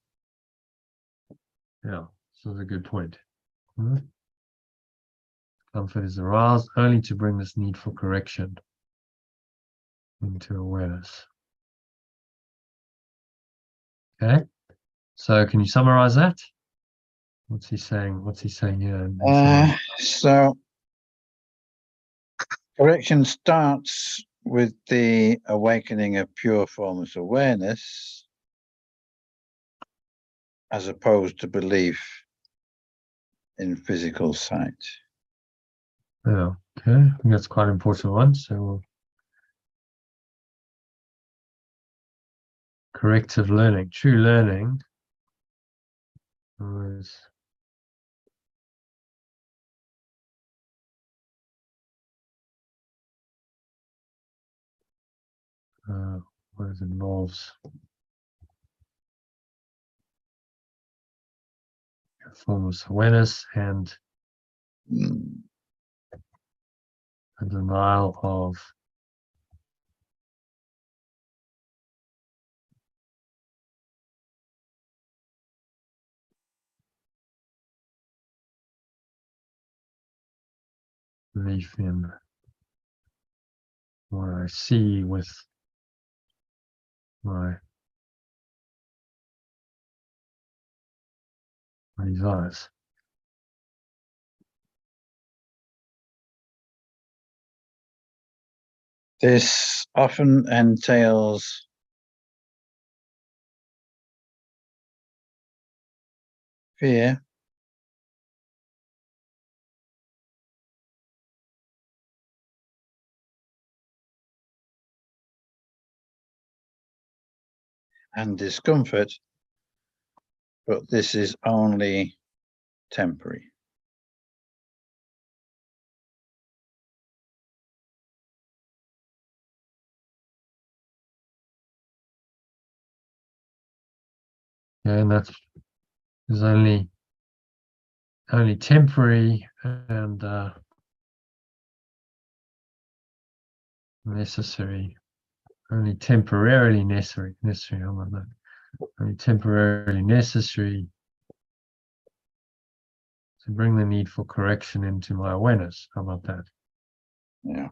Yeah, so that's a good point. Comfort is aroused only to bring this need for correction into awareness. Okay, so can you summarize that? What's he saying? What's he saying here? So correction starts with the awakening of pure formless awareness, as opposed to belief in physical sight. Yeah, okay, I think that's quite an important one. So corrective learning, true learning was what it involves formless awareness and a denial of belief in what I see with my eyes. This often entails fear, and discomfort, but this is only temporary. Yeah, and that is only temporary and necessary. Only temporarily necessary. How about that? Only temporarily necessary to bring the need for correction into my awareness. How about that? Yeah.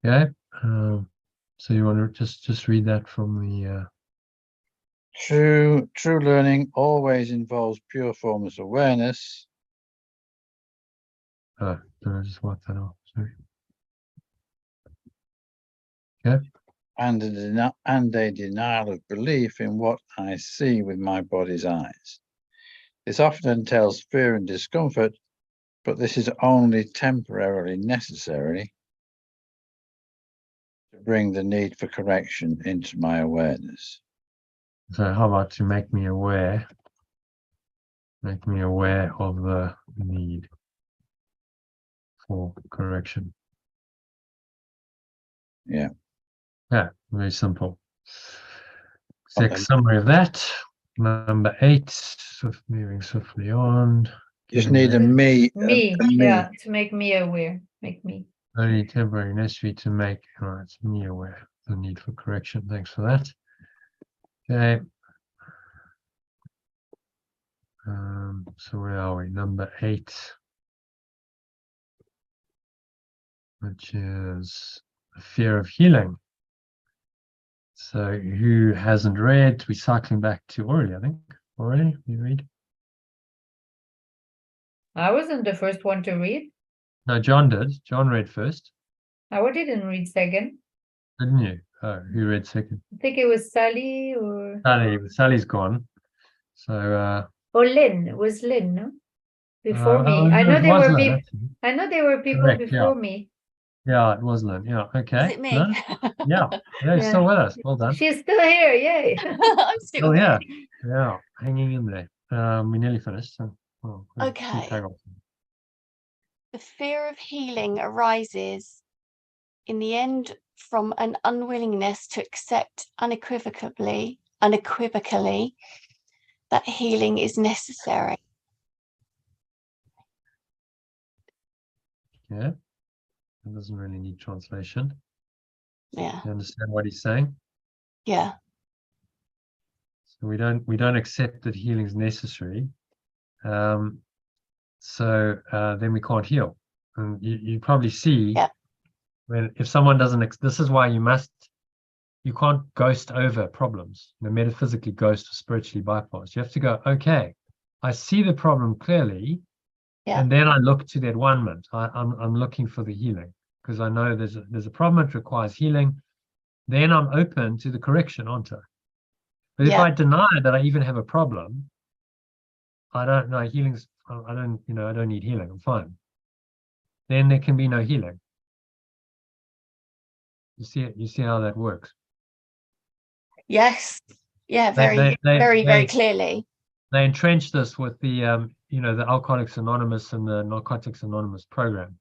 Okay. So you want to just read that from the True learning always involves pure formless awareness. Did I just wipe that off? Sorry. Okay. And a denial of belief in what I see with my body's eyes. This often entails fear and discomfort, but this is only temporarily necessary to bring the need for correction into my awareness. So how about to make me aware of the need for correction? Yeah. Yeah, very simple. Quick summary of that. Number 8, moving swiftly on. Just need a me. Yeah, to make me aware. Make me. Only temporary necessary to make me aware of the need for correction. Thanks for that. Okay. So where are we? Number 8, which is the fear of healing. So who hasn't read? We're cycling back to Aurelie, I think. Aurelie, you read? I wasn't the first one to read. No, John did. John read first. I didn't read second. Didn't you? Oh, who read second? I think it was Sally or Sally's gone. So or Lynn. It was Lynn, no? Before me. I know there were people Correct, before me. Yeah, it was Lynn. Yeah, okay. Is it me? Lynn? Yeah, you're still with us. Well done. She's still here, yay. I'm still Yeah, here. yeah, hanging in there. We nearly finished. So, Okay. The fear of healing arises in the end from an unwillingness to accept unequivocally that healing is necessary. Yeah, it doesn't really need translation. Yeah. You understand what he's saying? Yeah. So we don't accept that healing is necessary. So then we can't heal. And you probably see when if someone doesn't, this is why you can't ghost over problems, metaphysically ghost or spiritually bypass. You have to go, okay, I see the problem clearly, and then I look to that one-ment. I'm looking for the healing because I know there's a problem that requires healing. Then I'm open to the correction, aren't I? But if I deny that I even have a problem, I don't know healing's. I don't need healing. I'm fine. Then there can be no healing. You see how that works. Yes. Yeah. Very clearly. They entrench this with the the Alcoholics Anonymous and the Narcotics Anonymous program,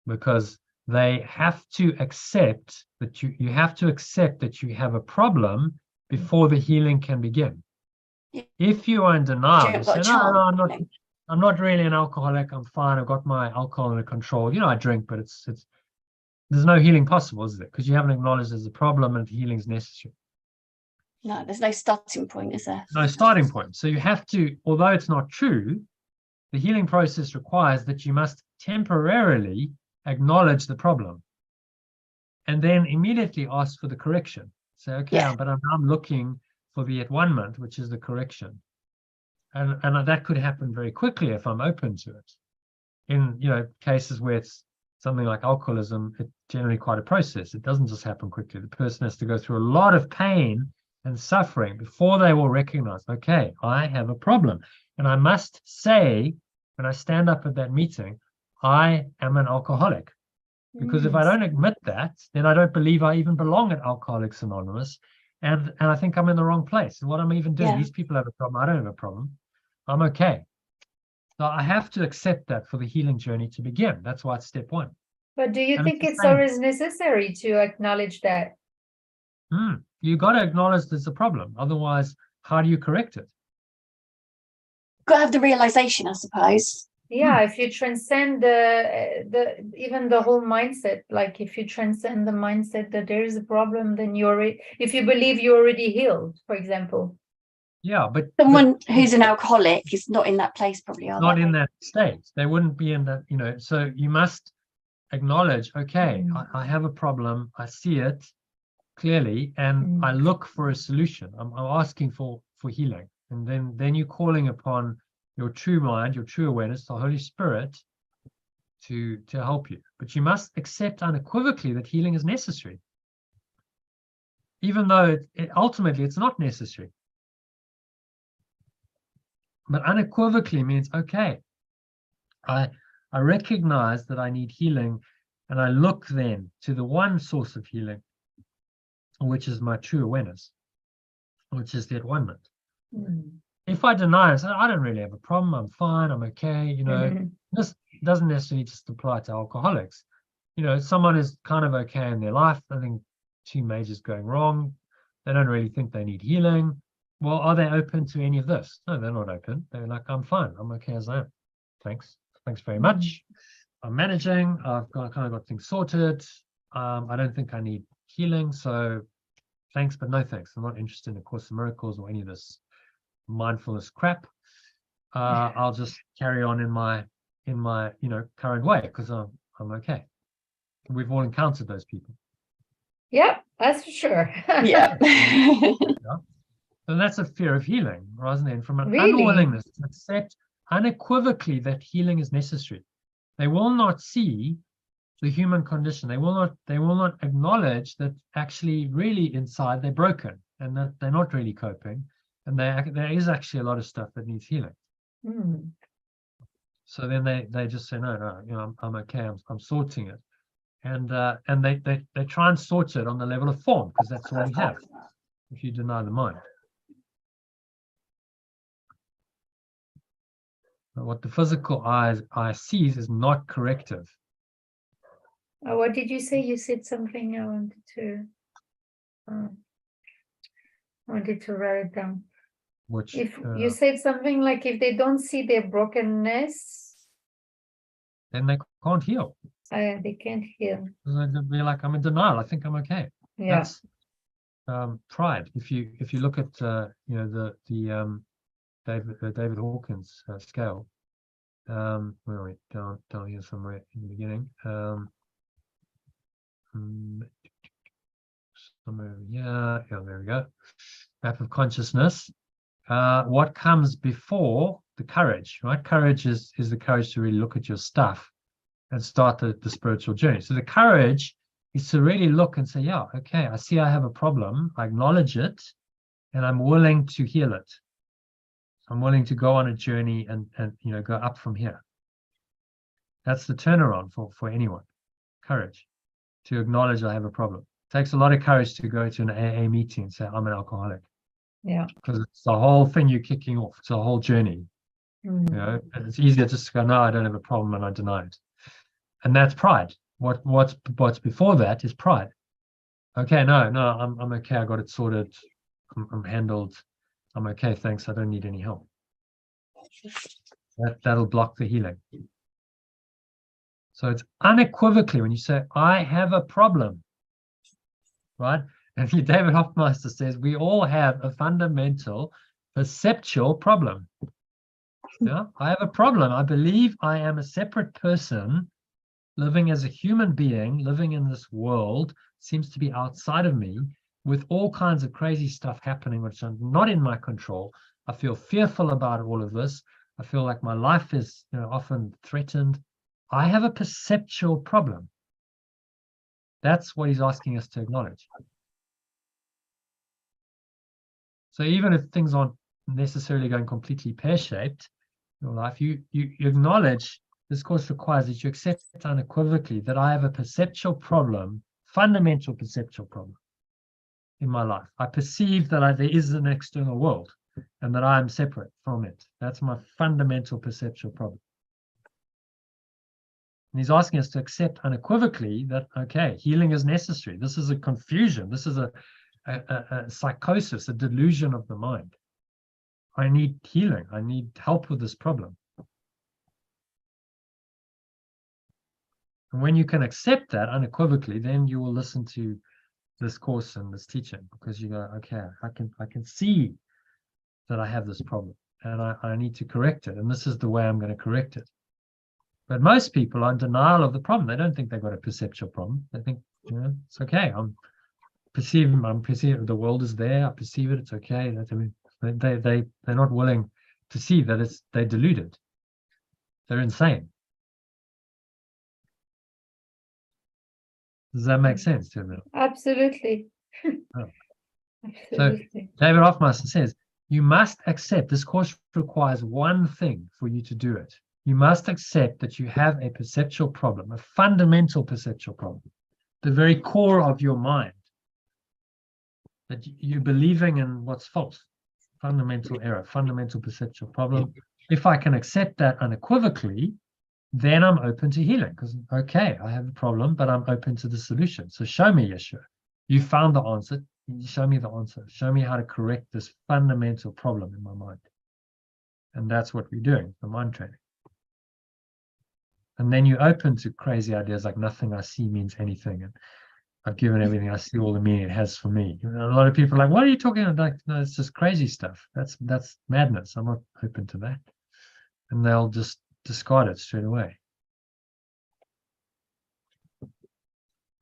because they have to accept that you have to accept that you have a problem before the healing can begin. If you are in denial, you say, no, I'm not really an alcoholic. I'm fine. I've got my alcohol under control. I drink, but it's there's no healing possible, is there? Because you haven't acknowledged there's a problem and healing is necessary. No, there's no starting point, is there? No starting point. So you have to, although it's not true, the healing process requires that you must temporarily acknowledge the problem and then immediately ask for the correction. Say, okay, but I'm looking for the at-one-ment, which is the correction. And that could happen very quickly if I'm open to it. In cases where it's something like alcoholism, it's generally quite a process. It doesn't just happen quickly. The person has to go through a lot of pain and suffering before they will recognize, okay, I have a problem. And I must say, when I stand up at that meeting, I am an alcoholic. Because if I don't admit that, then I don't believe I even belong at Alcoholics Anonymous. And I think I'm in the wrong place. And what I'm even doing, these people have a problem. I don't have a problem. I'm okay. So I have to accept that for the healing journey to begin. That's why it's step 1. But do you think it's always necessary to acknowledge that? You got to acknowledge there's a problem. Otherwise, how do you correct it? Got to have the realization, I suppose. Yeah, if you transcend even the whole mindset, like if you transcend the mindset that there is a problem, then if you believe you're already healed, for example. Yeah, but someone who's an alcoholic is not in that place, probably. Not in that state. They wouldn't be in that, so you must acknowledge, okay, I have a problem. I see it clearly, and I look for a solution. I'm asking for healing. And then you're calling upon your true mind, your true awareness, the Holy Spirit, to help you. But you must accept unequivocally that healing is necessary, even though ultimately it's not necessary. But unequivocally means, okay, I recognize that I need healing, and I look then to the one source of healing, which is my true awareness, which is the at-one-ment. If I deny and say, I don't really have a problem, I'm fine, I'm okay, this doesn't necessarily just apply to alcoholics. Someone is kind of okay in their life, I think 2 majors going wrong, they don't really think they need healing. Well, are they open to any of this? No, they're not open. They're like, I'm fine, I'm okay as I am. Thanks very much. I'm managing, I've kind of got things sorted. I don't think I need healing, so thanks, but no thanks. I'm not interested in A Course in Miracles or any of this mindfulness crap. I'll just carry on in my current way because I'm okay. We've all encountered those people. Yeah, that's for sure. Yeah. And that's a fear of healing, isn't it? From an Really? unwillingness to accept unequivocally that healing is necessary. They will not see the human condition. They will not acknowledge that actually really inside they're broken and that they're not really coping. And there is actually a lot of stuff that needs healing. Hmm. So then they just say, no, I'm okay. I'm sorting it. And they try and sort it on the level of form because that's all we have if you deny the mind. But what the physical eye sees is not corrective. What did you say? You said something I wanted to write it down. Which If you said something like if they don't see their brokenness, then they can't heal. they can't heal. They'll be like, I'm in denial. I think I'm okay. Yeah. That's pride. If you look at the David Hawkins scale, where are we? Down here somewhere in the beginning. Somewhere, yeah, there we go. Map of consciousness. What comes before the courage, right? Courage is the courage to really look at your stuff and start the spiritual journey. So the courage is to really look and say, yeah, okay, I see I have a problem. I acknowledge it, and I'm willing to heal it. I'm willing to go on a journey and go up from here. That's the turnaround for anyone. Courage to acknowledge I have a problem. It takes a lot of courage to go to an AA meeting and say, I'm an alcoholic. Yeah. Because it's the whole thing you're kicking off. It's a whole journey. Mm. It's easier just to go, no, I don't have a problem, and I deny it. And that's pride. What's before that is pride. Okay, no, I'm okay. I got it sorted. I'm handled. I'm okay. Thanks. I don't need any help. That'll block the healing. So it's unequivocally when you say, I have a problem, right? And David Hoffmeister says, we all have a fundamental perceptual problem. Yeah, I have a problem. I believe I am a separate person living as a human being, living in this world, seems to be outside of me with all kinds of crazy stuff happening, which are not in my control. I feel fearful about all of this. I feel like my life is often threatened. I have a perceptual problem. That's what he's asking us to acknowledge. So even if things aren't necessarily going completely pear-shaped in your life, you acknowledge this course requires that you accept unequivocally that I have a perceptual problem, fundamental perceptual problem in my life. I perceive that there is an external world and that I am separate from it. That's my fundamental perceptual problem. And he's asking us to accept unequivocally that, okay, healing is necessary. This is a confusion. This is a psychosis, a delusion of the mind. I need healing. I need help with this problem. And when you can accept that unequivocally, then you will listen to this course and this teaching, because you go, okay, I can see that I have this problem and I need to correct it. And this is the way I'm going to correct it. But most people are in denial of the problem. They don't think they've got a perceptual problem. They think, it's okay. I'm perceiving the world is there. I perceive it. It's okay. They're not willing to see that they're deluded. They're insane. Does that make sense to you? Absolutely. Oh. Absolutely. So David Hoffmeister says, you must accept, this course requires one thing for you to do it. You must accept that you have a perceptual problem, a fundamental perceptual problem, the very core of your mind, that you're believing in what's false, fundamental error, fundamental perceptual problem. If I can accept that unequivocally, then I'm open to healing, because, okay, I have a problem, but I'm open to the solution. So show me, Yeshua. You found the answer. Show me the answer. Show me how to correct this fundamental problem in my mind. And that's what we're doing, the mind training. And then you're open to crazy ideas like nothing I see means anything. And I've given everything I see all the meaning it has for me. A lot of people are like, what are you talking about? Like, no, it's just crazy stuff. That's madness. I'm not open to that. and they'll just discard it straight away.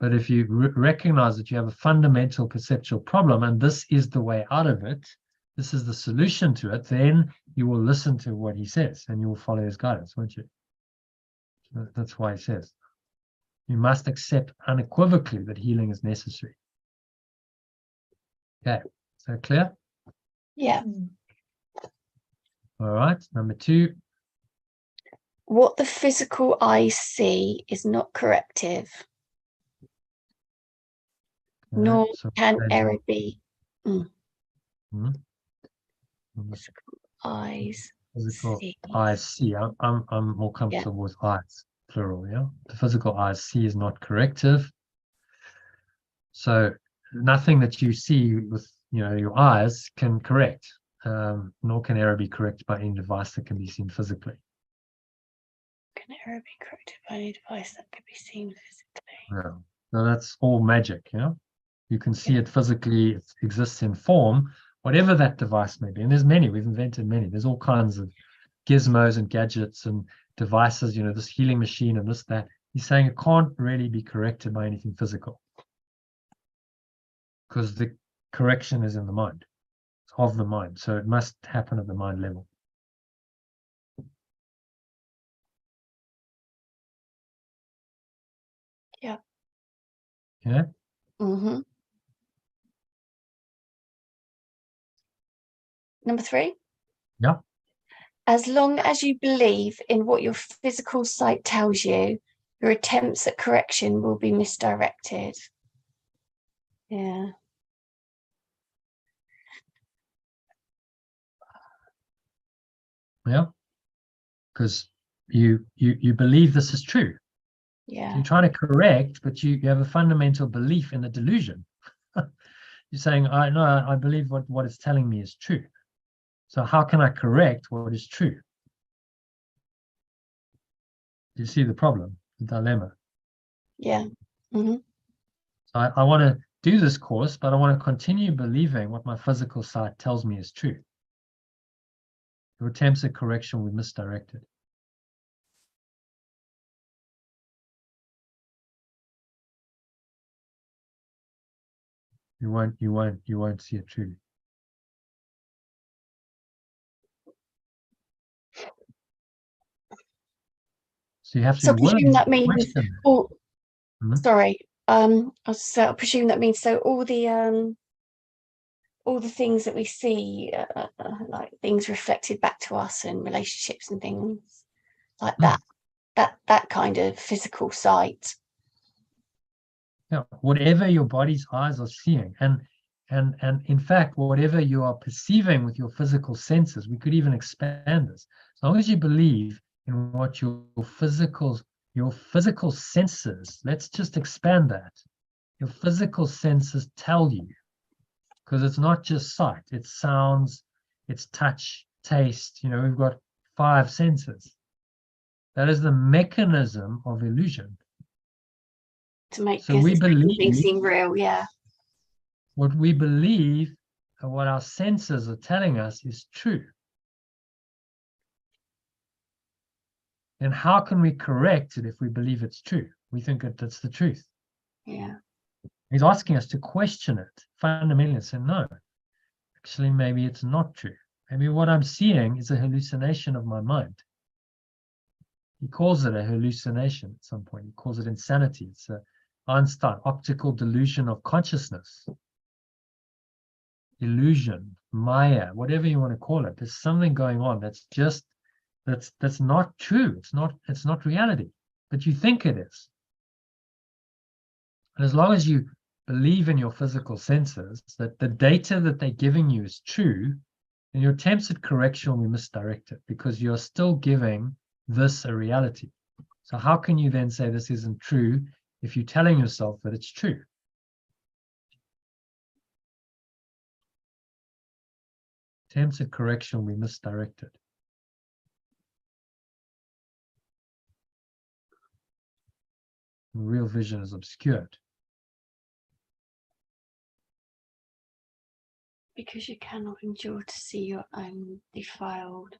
But if you recognize that you have a fundamental perceptual problem, and this is the way out of it, this is the solution to it, then you will listen to what he says and you will follow his guidance, won't you? That's why he says, you must accept unequivocally that healing is necessary. Okay, is that clear? Yeah. All right, number 2. What the physical eyes see is not corrective, nor can error be. Physical eyes Physical see. eyes see. I'm more comfortable with eyes, plural. Yeah, the physical eyes see is not corrective. So nothing that you see with your eyes can correct, nor can error be corrected by any device that can be seen physically. Can error be corrected by any device that can be seen physically? Yeah, so that's all magic. You can see it physically. It exists in form, whatever that device may be. And there's many. We've invented many. There's all kinds of gizmos and gadgets and devices. This healing machine and this, that. He's saying it can't really be corrected by anything physical, because the correction is in the mind, it's of the mind. So it must happen at the mind level. Yeah. Yeah. Number 3. Yeah. As long as you believe in what your physical sight tells you, your attempts at correction will be misdirected. Yeah. Yeah. Because you believe this is true. Yeah. You're trying to correct, but you have a fundamental belief in the delusion. You're saying, I believe what it's telling me is true. So how can I correct what is true? You see the problem, the dilemma. Yeah. So I want to do this course, but I want to continue believing what my physical sight tells me is true. Your attempts at correction will be misdirected. You won't see it truly. So you have to So be willing presume that to means question that. all. Mhm. I presume that means all the things that we see, like things reflected back to us and relationships and things like that kind of physical sight. Yeah, whatever your body's eyes are seeing, and in fact, whatever you are perceiving with your physical senses, we could even expand this. As long as you believe in what your physical senses, let's just expand that. Your physical senses tell you, because it's not just sight, it's sounds, it's touch, taste. We've got 5 senses. That is the mechanism of illusion. To make we believe things seem real, yeah. What we believe and what our senses are telling us is true. Then how can we correct it if we believe it's true? We think that that's the truth. Yeah. He's asking us to question it fundamentally and say, no, actually, maybe it's not true. Maybe what I'm seeing is a hallucination of my mind. He calls it a hallucination at some point. He calls it insanity. It's a Einstein optical delusion of consciousness. Illusion, Maya, whatever you want to call it. There's something going on that's not true. It's not reality, but you think it is. And as long as you believe in your physical senses that the data that they're giving you is true, then your attempts at correction will be misdirected, because you're still giving this a reality. So how can you then say this isn't true if you're telling yourself that it's true? Attempts at correction will be misdirected. Real vision is obscured. Because you cannot endure to see your own defiled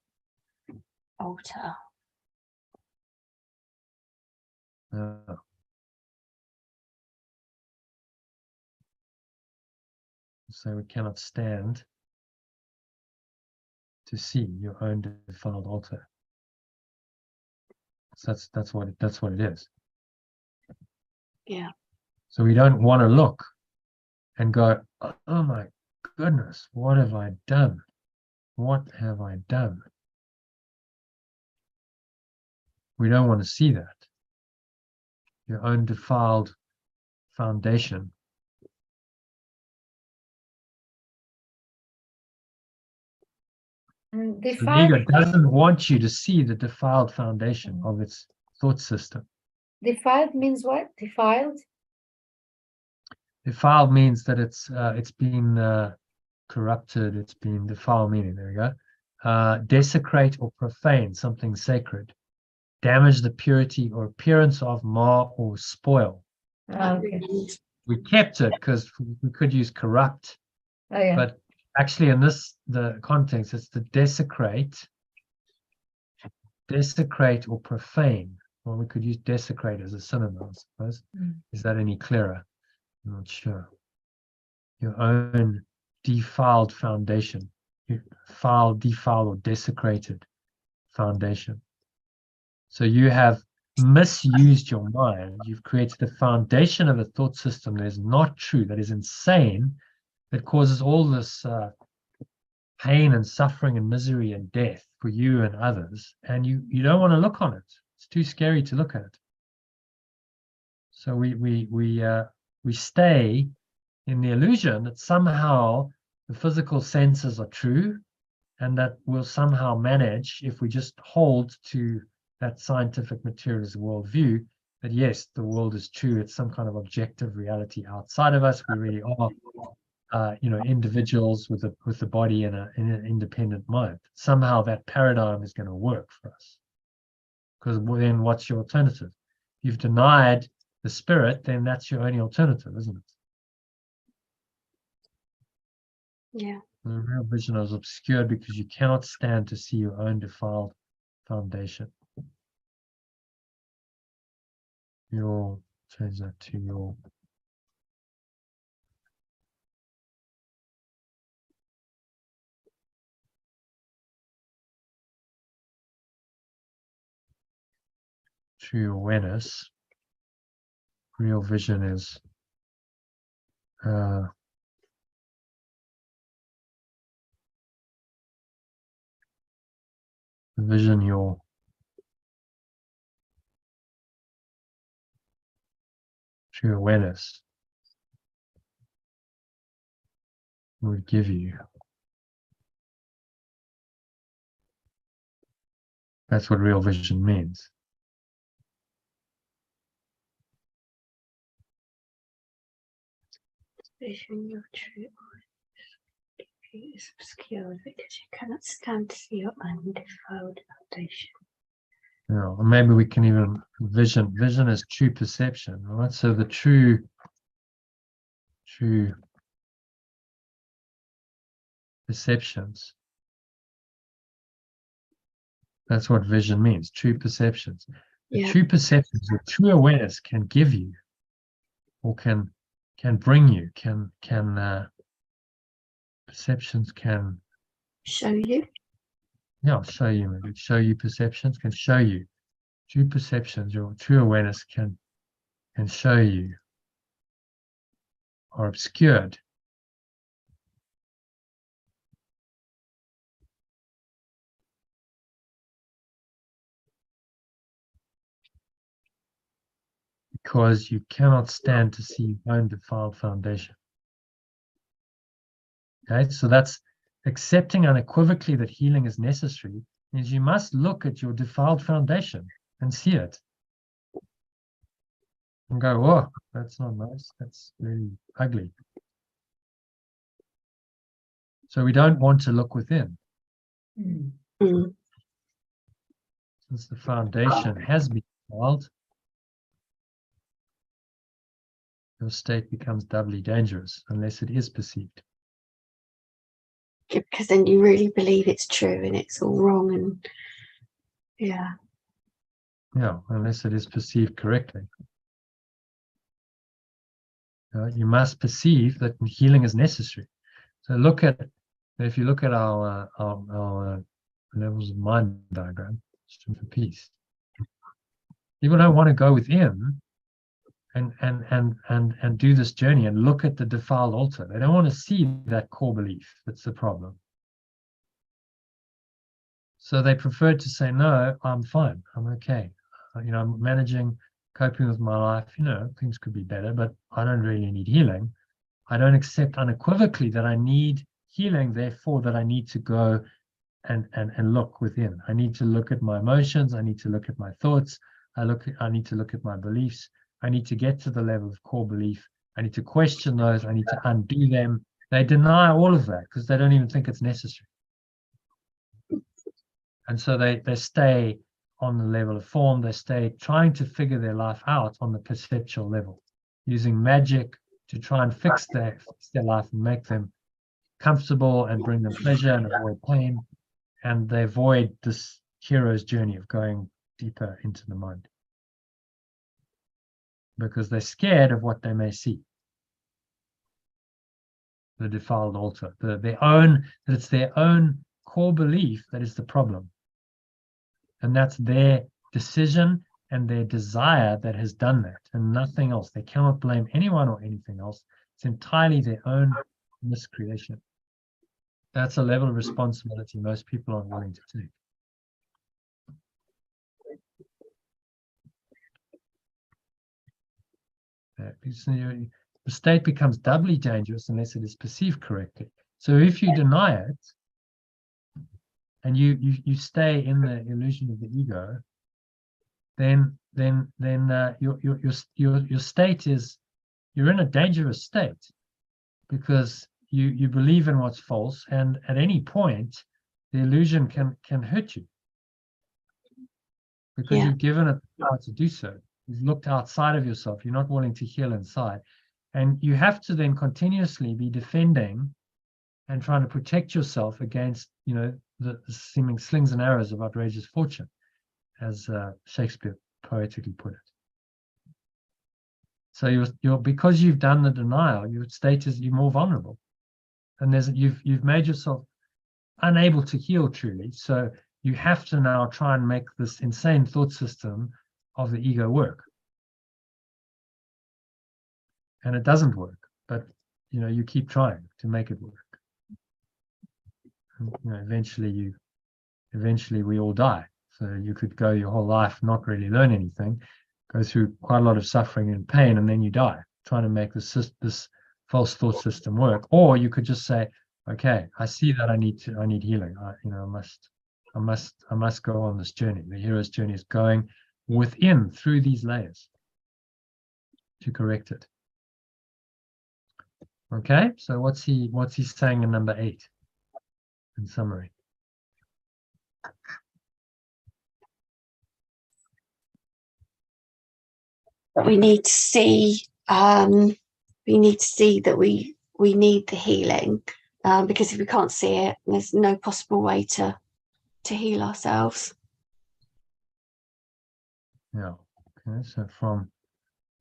altar. So we cannot stand to see your own defiled altar. So that's what it is. Yeah. So we don't want to look and go, oh my goodness, what have I done? What have I done? We don't want to see that. Your own defiled foundation. So the ego doesn't want you to see the defiled foundation of its thought system. Defiled means what? Defiled? Defiled means that it's been corrupted, it's been defiled, meaning, there we go. Desecrate or profane something sacred. Damage the purity or appearance of, mar or spoil. Okay. We kept it because we could use corrupt, but actually in the context, it's to desecrate or profane. Well, we could use desecrate as a synonym, I suppose. Is that any clearer? I'm not sure. Your own defiled foundation, defiled or desecrated foundation. So you have misused your mind. You've created a foundation of a thought system that is not true, that is insane, that causes all this pain and suffering and misery and death for you and others. And you don't want to look on it. It's too scary to look at it. So we stay in the illusion that somehow the physical senses are true, and that we'll somehow manage, if we just hold to that scientific materialist worldview, that yes, the world is true. It's some kind of objective reality outside of us. We really are, individuals with the body and an independent mind. Somehow that paradigm is going to work for us. Because then, what's your alternative? You've denied the spirit, then that's your only alternative, isn't it? Yeah. The real vision is obscured because you cannot stand to see your own defiled foundation. You'll change that to your true awareness. Real vision is the vision your true awareness would give you. That's what real vision means. Vision your true is obscured because you cannot stand to see your undefiled foundation. Or maybe we can even vision is true perception, right? So the true perceptions. That's what vision means, true perceptions. The true perceptions, the true awareness can give you, or can bring you, perceptions can show you. Yeah, show you, maybe show you perceptions, can show you. True perceptions, your true awareness can show you, are obscured. Because you cannot stand to see your own defiled foundation. Okay, so that's accepting unequivocally that healing is necessary, means you must look at your defiled foundation and see it. And go, oh, that's not nice. That's really ugly. So we don't want to look within. Since the foundation has been defiled, your state becomes doubly dangerous unless it is perceived. Because then you really believe it's true and it's all wrong, and Yeah. Yeah, unless it is perceived correctly. You must perceive that healing is necessary. So if you look at our levels of mind diagram, strength for peace, people don't want to go within and do this journey and look at the defiled altar. They don't want to see that core belief. That's the problem. So they prefer to say, no, I'm fine, I'm okay. I'm managing, coping with my life. Things could be better, but I don't really need healing. I don't accept unequivocally that I need healing, therefore that I need to go and look within. I need to look at my emotions. I need to look at my thoughts. I need to look at my beliefs. I need to get to the level of core belief. I need to question those. I need to undo them. They deny all of that because they don't even think it's necessary. And so they stay on the level of form. They stay trying to figure their life out on the perceptual level, using magic to try and fix their life and make them comfortable and bring them pleasure and avoid pain. And they avoid this hero's journey of going deeper into the mind because they're scared of what they may see. The defiled altar, that it's their own core belief that is the problem. And that's their decision and their desire that has done that and nothing else. They cannot blame anyone or anything else. It's entirely their own miscreation. That's a level of responsibility most people aren't willing to take. The state becomes doubly dangerous unless it is perceived correctly. So if you deny it and you stay in the illusion of the ego, then your state is, you're in a dangerous state because you believe in what's false, and at any point the illusion can hurt you because you've given it the power to do so. You've looked outside of yourself. You're not willing to heal inside, and you have to then continuously be defending and trying to protect yourself against the seeming slings and arrows of outrageous fortune, as Shakespeare poetically put it. So you're because you've done the denial, your state is you're more vulnerable, and you've made yourself unable to heal truly. So you have to now try and make this insane thought system of the ego work, and it doesn't work. But you keep trying to make it work. And, eventually we all die. So you could go your whole life not really learn anything, go through quite a lot of suffering and pain, and then you die trying to make this false thought system work. Or you could just say, okay, I see that I need healing. I must go on this journey. The hero's journey is going within through these layers to correct it. Okay, so what's he saying in number 8 in summary? We need to see that we need the healing, because if we can't see it, there's no possible way to heal ourselves. Yeah. Okay. So from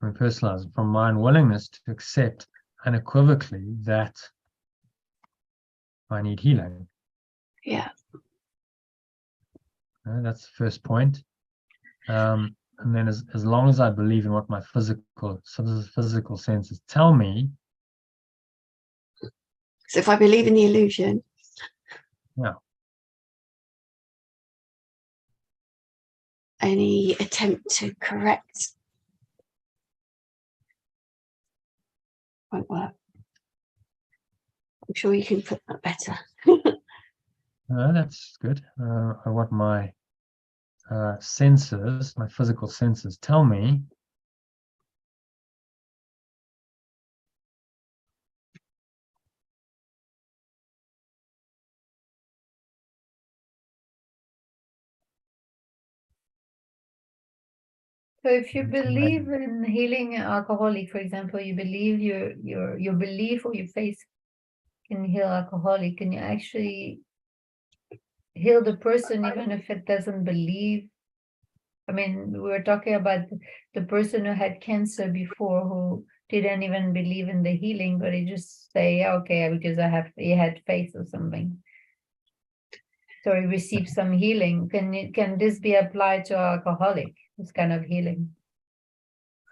personalizing, from my unwillingness to accept unequivocally that I need healing. Yeah. That's the first point. And then as long as I believe in what my physical senses tell me. So if I believe in the illusion. Yeah. Any attempt to correct won't work. I'm sure you can put that better. That's good. I want my senses, my physical senses tell me So if you believe in healing an alcoholic, for example, you believe your belief or your faith can heal alcoholic, can you actually heal the person even if it doesn't believe. I mean, we were talking about the person who had cancer before, who didn't even believe in the healing, but he just say, okay, because he had faith or something. So he received some healing. Can this be applied to alcoholic, this kind of healing?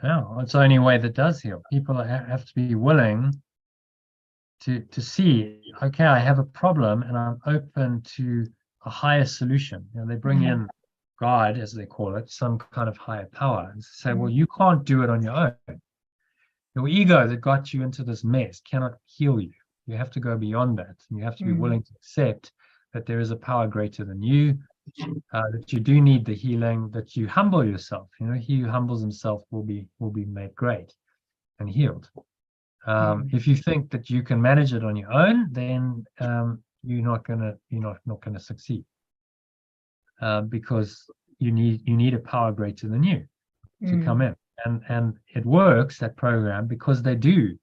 Yeah, it's the only way that does heal. People have to be willing to see, okay, I have a problem and I'm open to a higher solution. You know, they bring in God, as they call it, some kind of higher power, and say, well, you can't do it on your own. Your ego that got you into this mess cannot heal you. You have to go beyond that, and you have to be willing to accept that there is a power greater than you, that you do need the healing, that you humble yourself. You know, he who humbles himself will be made great and healed. If you think that you can manage it on your own, then you're not gonna succeed, because you need a power greater than you to come in, and it works, that program, because they do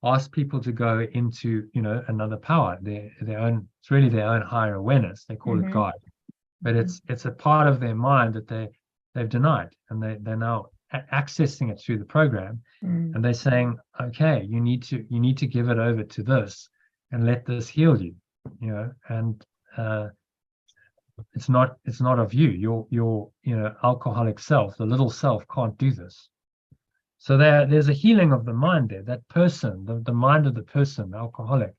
ask people to go into, you know, another power, their own. It's really their own higher awareness. They call it God, but it's a part of their mind that they've denied, and they're now accessing it through the program, and they're saying, okay, you need to give it over to this and let this heal you, you know. And it's not of you. Your you know, alcoholic self, the little self, can't do this. So there's a healing of the mind there. That person, the mind of the person, the alcoholic,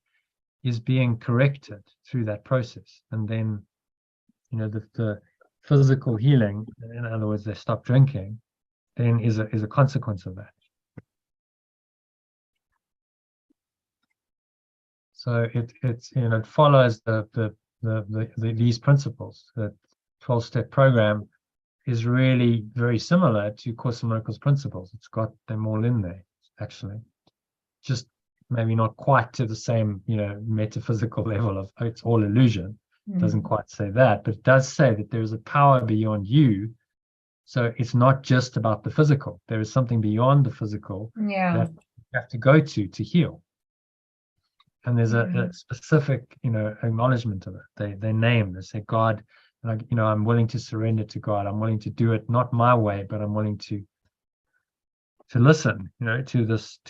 is being corrected through that process. And then, you know, the physical healing, in other words, they stop drinking, then is a consequence of that. So it's you know, it follows these principles. The 12-step program is really very similar to Course in Miracles principles. It's got them all in there, actually. Just maybe not quite to the same, you know, metaphysical level of, oh, it's all illusion. It doesn't quite say that, but it does say that there is a power beyond you. So it's not just about the physical. There is something beyond the physical that you have to go to heal. And there's a specific, you know, acknowledgement of it. They name, they say, God, and you know, I'm willing to surrender to God. I'm willing to do it not my way, but I'm willing to listen, you know, to this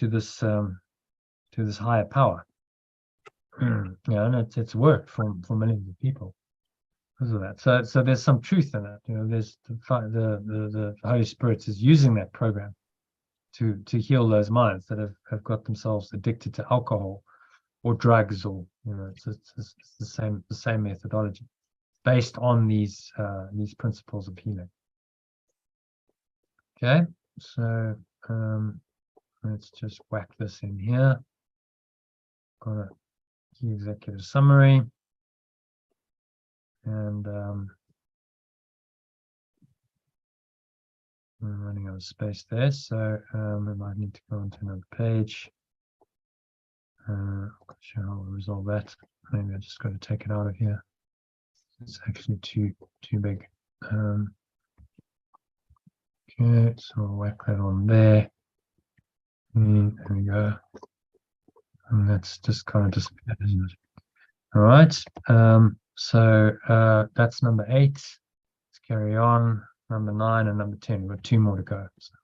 higher power. Yeah, and it's worked for millions of people because of that. So there's some truth in it. You know, there's the Holy Spirit is using that program to heal those minds that have got themselves addicted to alcohol or drugs, or, you know, it's the same methodology based on these principles of healing. Okay, so let's just whack this in here. Got a key executive summary, and I'm running out of space there, so we might need to go on to another page. I'm not sure how we'll resolve that. Maybe I just got to take it out of here. It's actually too big. Okay, so I'll whack that on there. There we go. And that's just kind of disappeared, isn't it? All right. So that's number 8. Let's carry on. Number 9 and number 10. We've got 2 more to go. So,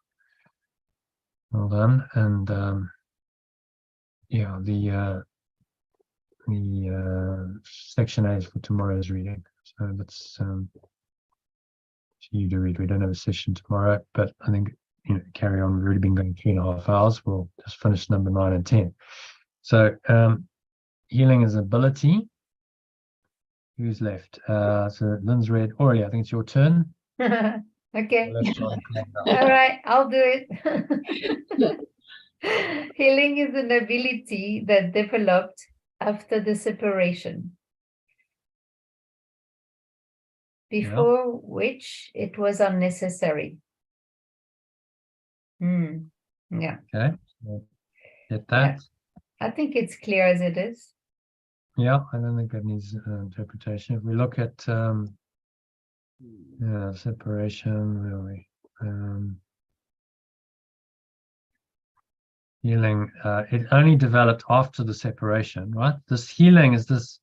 well done. And yeah, the section A is for tomorrow's reading. So that's for you to read. We don't have a session tomorrow, but I think, you know, carry on. We've already been going 3.5 hours. We'll just finish number 9 and 10. So healing is ability. Who's left? So Lynn's read. Aurelia, I think it's your turn. Okay. All right, I'll do it. Healing is an ability that developed after the separation, before which it was unnecessary. Yeah. Okay. Get that. Yeah. I think it's clear as it is. Yeah, I don't think that needs interpretation. If we look at separation, where are we? Healing, it only developed after the separation, right? This healing is this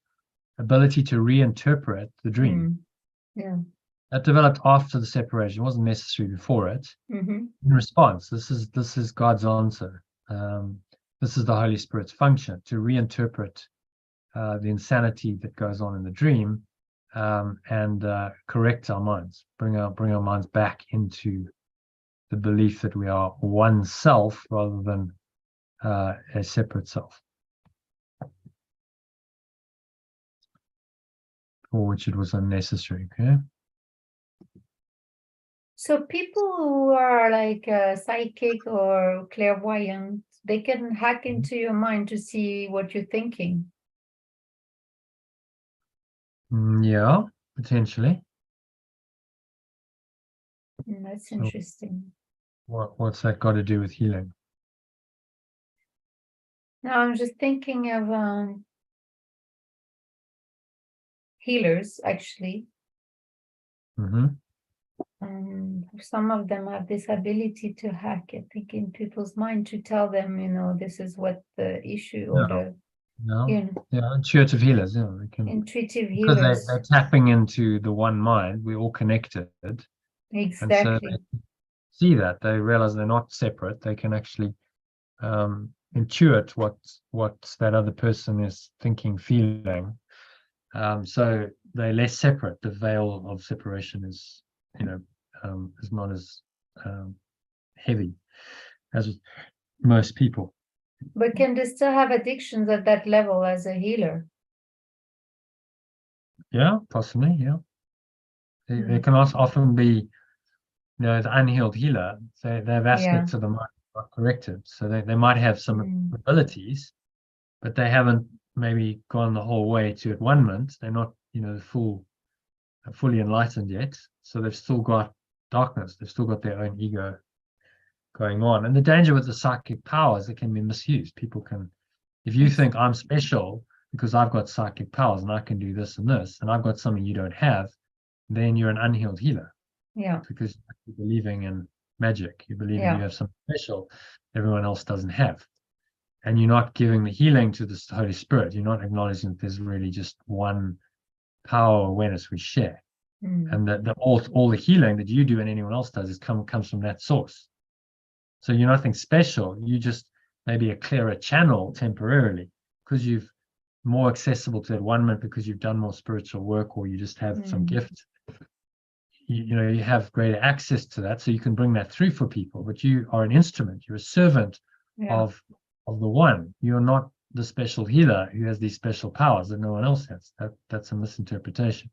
ability to reinterpret the dream. Yeah. That developed after the separation. It wasn't necessary before it. In response, this is God's answer. This is the Holy Spirit's function, to reinterpret the insanity that goes on in the dream, and correct our minds, bring our minds back into the belief that we are one self rather than a separate self, for which it was unnecessary. Okay. So people who are like psychic or clairvoyant, they can hack into your mind to see what you're thinking. Yeah, potentially. That's interesting. What's that got to do with healing? Now I'm just thinking of healers, actually. Some of them have this ability to hack, I think, in people's mind, to tell them, this is what the issue or Intuitive healers, they can, intuitive because healers. they're tapping into the one mind. We're all connected. Exactly. And so they see that, they realize they're not separate. They can actually intuit what that other person is thinking, feeling. So they're less separate. The veil of separation is not as heavy as most people. But can they still have addictions at that level as a healer? Yeah, possibly. Yeah, they can also often be, the unhealed healer. They have aspects of the mind not corrected, so they might have some abilities, but they haven't maybe gone the whole way to at-one-ment. They're not, fully enlightened yet. So they've still got darkness. They've still got their own ego going on. And the danger with the psychic powers, it can be misused. People can, if you think I'm special because I've got psychic powers and I can do this and this, and I've got something you don't have, then you're an unhealed healer. Yeah. Because you're believing in magic. You believe you have something special everyone else doesn't have. And you're not giving the healing to the Holy Spirit. You're not acknowledging that there's really just one power awareness we share. And that all the healing that you do and anyone else does comes from that source. So you're nothing special. You just maybe a clearer channel temporarily because you've more accessible to at-one-ment, because you've done more spiritual work, or you just have some gift. You have greater access to that, so you can bring that through for people. But you are an instrument. You're a servant of the one. You're not the special healer who has these special powers that no one else has. That's a misinterpretation.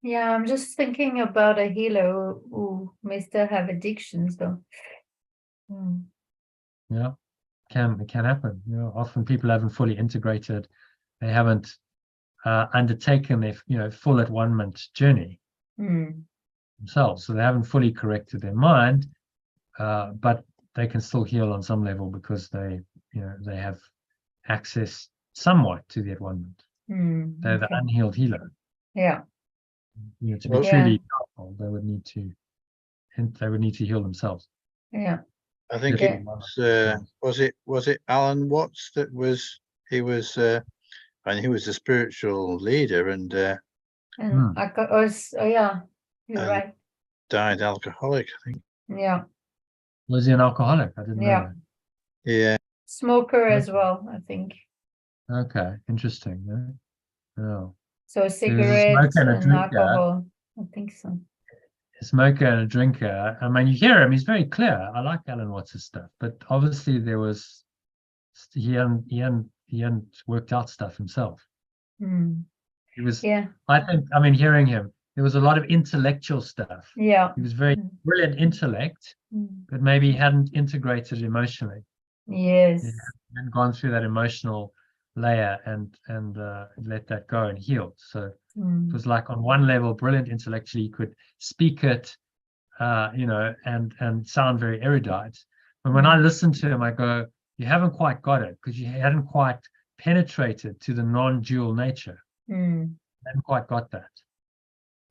Yeah, I'm just thinking about a healer who may still have addictions, though. Yeah, it can happen. Often people haven't fully integrated. They haven't undertaken their full at-one-ment journey themselves. So they haven't fully corrected their mind, but they can still heal on some level because they have access somewhat to the at-one-ment. They're the unhealed healer. Yeah. To be truly powerful, they would need to heal themselves. Yeah. I think it was it Alan Watts that he was the spiritual leader and you're right. Died alcoholic, I think. Yeah. Was he an alcoholic? I didn't know that. Yeah. Smoker as well, I think. Okay, interesting. Oh. So cigarettes and alcohol. I think so. A smoker and a drinker. I mean, you hear him; he's very clear. I like Alan Watts' stuff, but obviously he hadn't worked out stuff himself. He was. Yeah. Hearing him, there was a lot of intellectual stuff. Yeah. He was very brilliant intellect, but maybe he hadn't integrated emotionally. Yes. And gone through that emotional layer and let that go and healed. So it was like on one level brilliant intellectually, he could speak it and sound very erudite, but when I listen to him I go, you haven't quite got it, because you hadn't quite penetrated to the non-dual nature. You hadn't quite got that.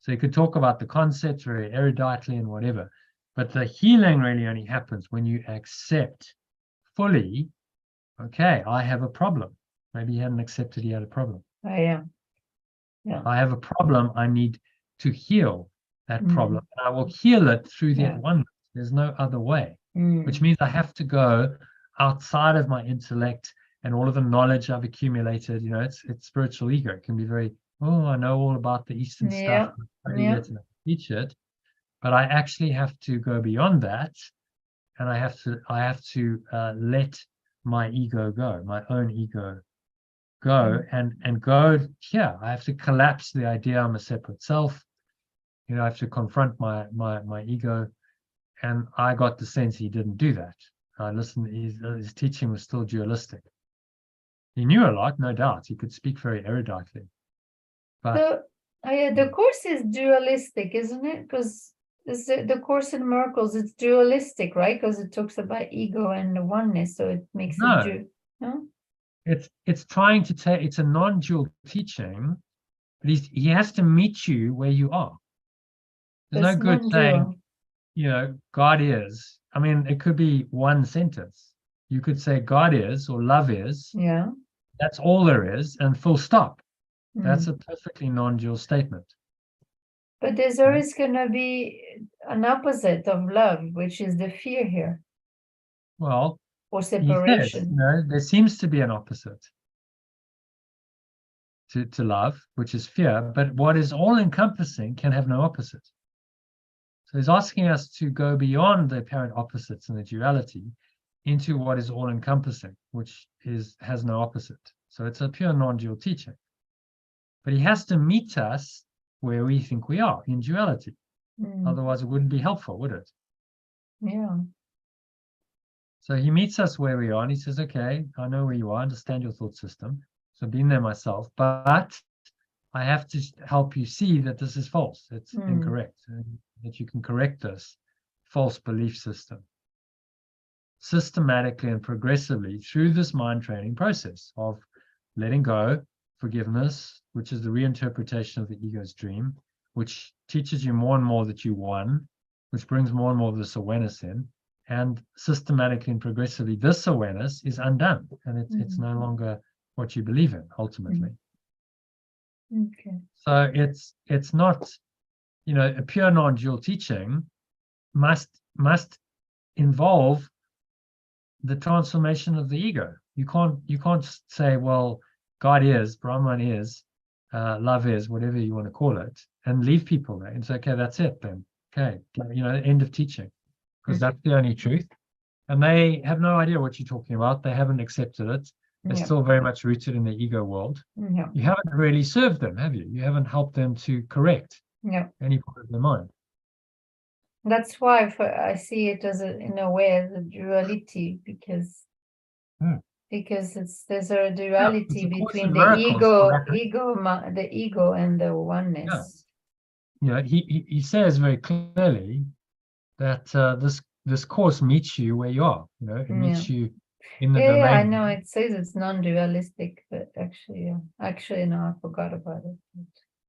So you could talk about the concepts very eruditely and whatever, but the healing really only happens when you accept fully, okay, I have a problem. Maybe he hadn't accepted he had a problem. Yeah. Yeah. I have a problem. I need to heal that Mm. problem. And I will heal it through Yeah. that oneness. There's no other way, Mm. which means I have to go outside of my intellect and all of the knowledge I've accumulated. You know, it's spiritual ego. It can be very, oh, I know all about the Eastern Yeah. stuff. I studied Yeah. it and I teach it. But I actually have to go beyond that, and I have to let my ego go, my own ego go, and go here. I have to collapse the idea I'm a separate self. You know, I have to confront my ego, and I got the sense he didn't do that. I listened. His teaching was still dualistic. He knew a lot, no doubt. He could speak very eruditely, but The Course is dualistic, isn't it? Because the Course in Miracles, it's dualistic, right? Because it talks about ego and the oneness, so it makes it no? It's trying to take. It's a non-dual teaching, but he has to meet you where you are. There's no It's good saying, non-dual. you know, God is. I mean, it could be one sentence. You could say God is or love is. Yeah. That's all there is, and full stop. That's Mm. a perfectly non-dual statement. But there's always going to be an opposite of love, which is the fear here, Well, or he says, separation. you know, there seems to be an opposite to love, which is fear, but what is all-encompassing can have no opposite. So he's asking us to go beyond the apparent opposites and the duality into what is all-encompassing, which has no opposite. So it's a pure non-dual teaching. But he has to meet us where we think we are, in duality. Mm. Otherwise, it wouldn't be helpful, would it? Yeah. So he meets us where we are, and he says, okay, I know where you are, I understand your thought system. So I've been there myself, but I have to help you see that this is false. It's incorrect, and that you can correct this false belief system systematically and progressively through this mind training process of letting go, forgiveness, which is the reinterpretation of the ego's dream, which teaches you more and more that you won, which brings more and more of this awareness in, and systematically and progressively this awareness is undone, and it's no longer what you believe in ultimately. Okay. So it's not, you know, a pure non-dual teaching must involve the transformation of the ego. You can't say, well, God is, Brahman is, love is, whatever you want to call it, and leave people there and say, okay, that's it then. Okay, you know, end of teaching, because that's the only truth. And they have no idea what you're talking about. They haven't accepted it. They're still very much rooted in the ego world. Yeah. You haven't really served them, have you? You haven't helped them to correct any part of their mind. That's why I see it as in a way as a duality, because there's a duality between the ego and the oneness. You know, he says very clearly that this course meets you where you are. You know, it meets you in the domain. Yeah, I know it says it's non-dualistic, but actually no, I forgot about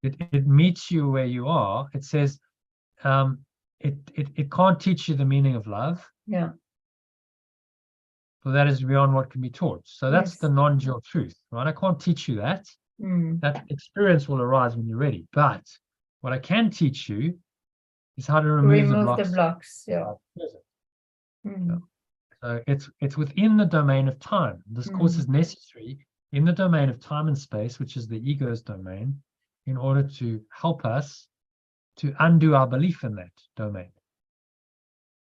it. It meets you where you are. It says it can't teach you the meaning of love. Yeah. For that is beyond what can be taught. So that's the non-dual truth, right? I can't teach you that. That experience will arise when you're ready. But what I can teach you is how to remove the blocks. Yeah. So it's within the domain of time. This course is necessary in the domain of time and space, which is the ego's domain, in order to help us to undo our belief in that domain.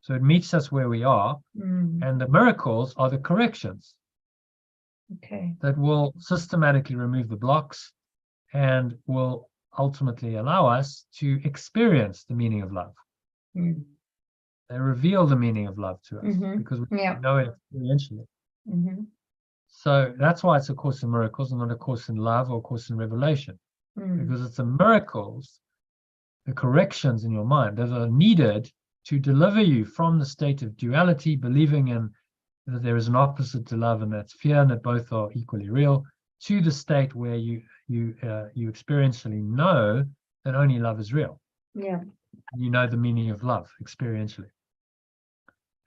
So it meets us where we are, and the miracles are the corrections that will systematically remove the blocks and will ultimately allow us to experience the meaning of love. They reveal the meaning of love to us because we know it experientially. So that's why it's a Course in Miracles and not a Course in Love or a Course in Revelation, because it's the miracles, the corrections in your mind that are needed to deliver you from the state of duality, believing in that there is an opposite to love, and that's fear, and that both are equally real, to the state where you experientially know that only love is real. Yeah. And you know the meaning of love experientially.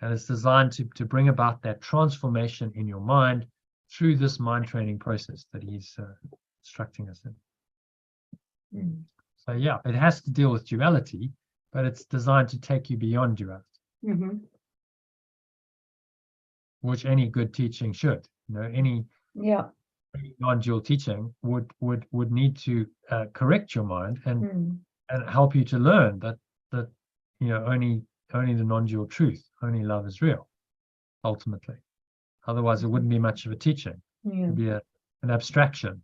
And it's designed to bring about that transformation in your mind through this mind training process that he's instructing us in. Mm. So yeah, it has to deal with duality, but it's designed to take you beyond duality, Mm-hmm. which any good teaching should. You know, any Yeah. non-dual teaching would need to correct your mind Mm. and help you to learn that you know only the non-dual truth, only love is real, ultimately. Otherwise, it wouldn't be much of a teaching. Yeah. It'd be an abstraction.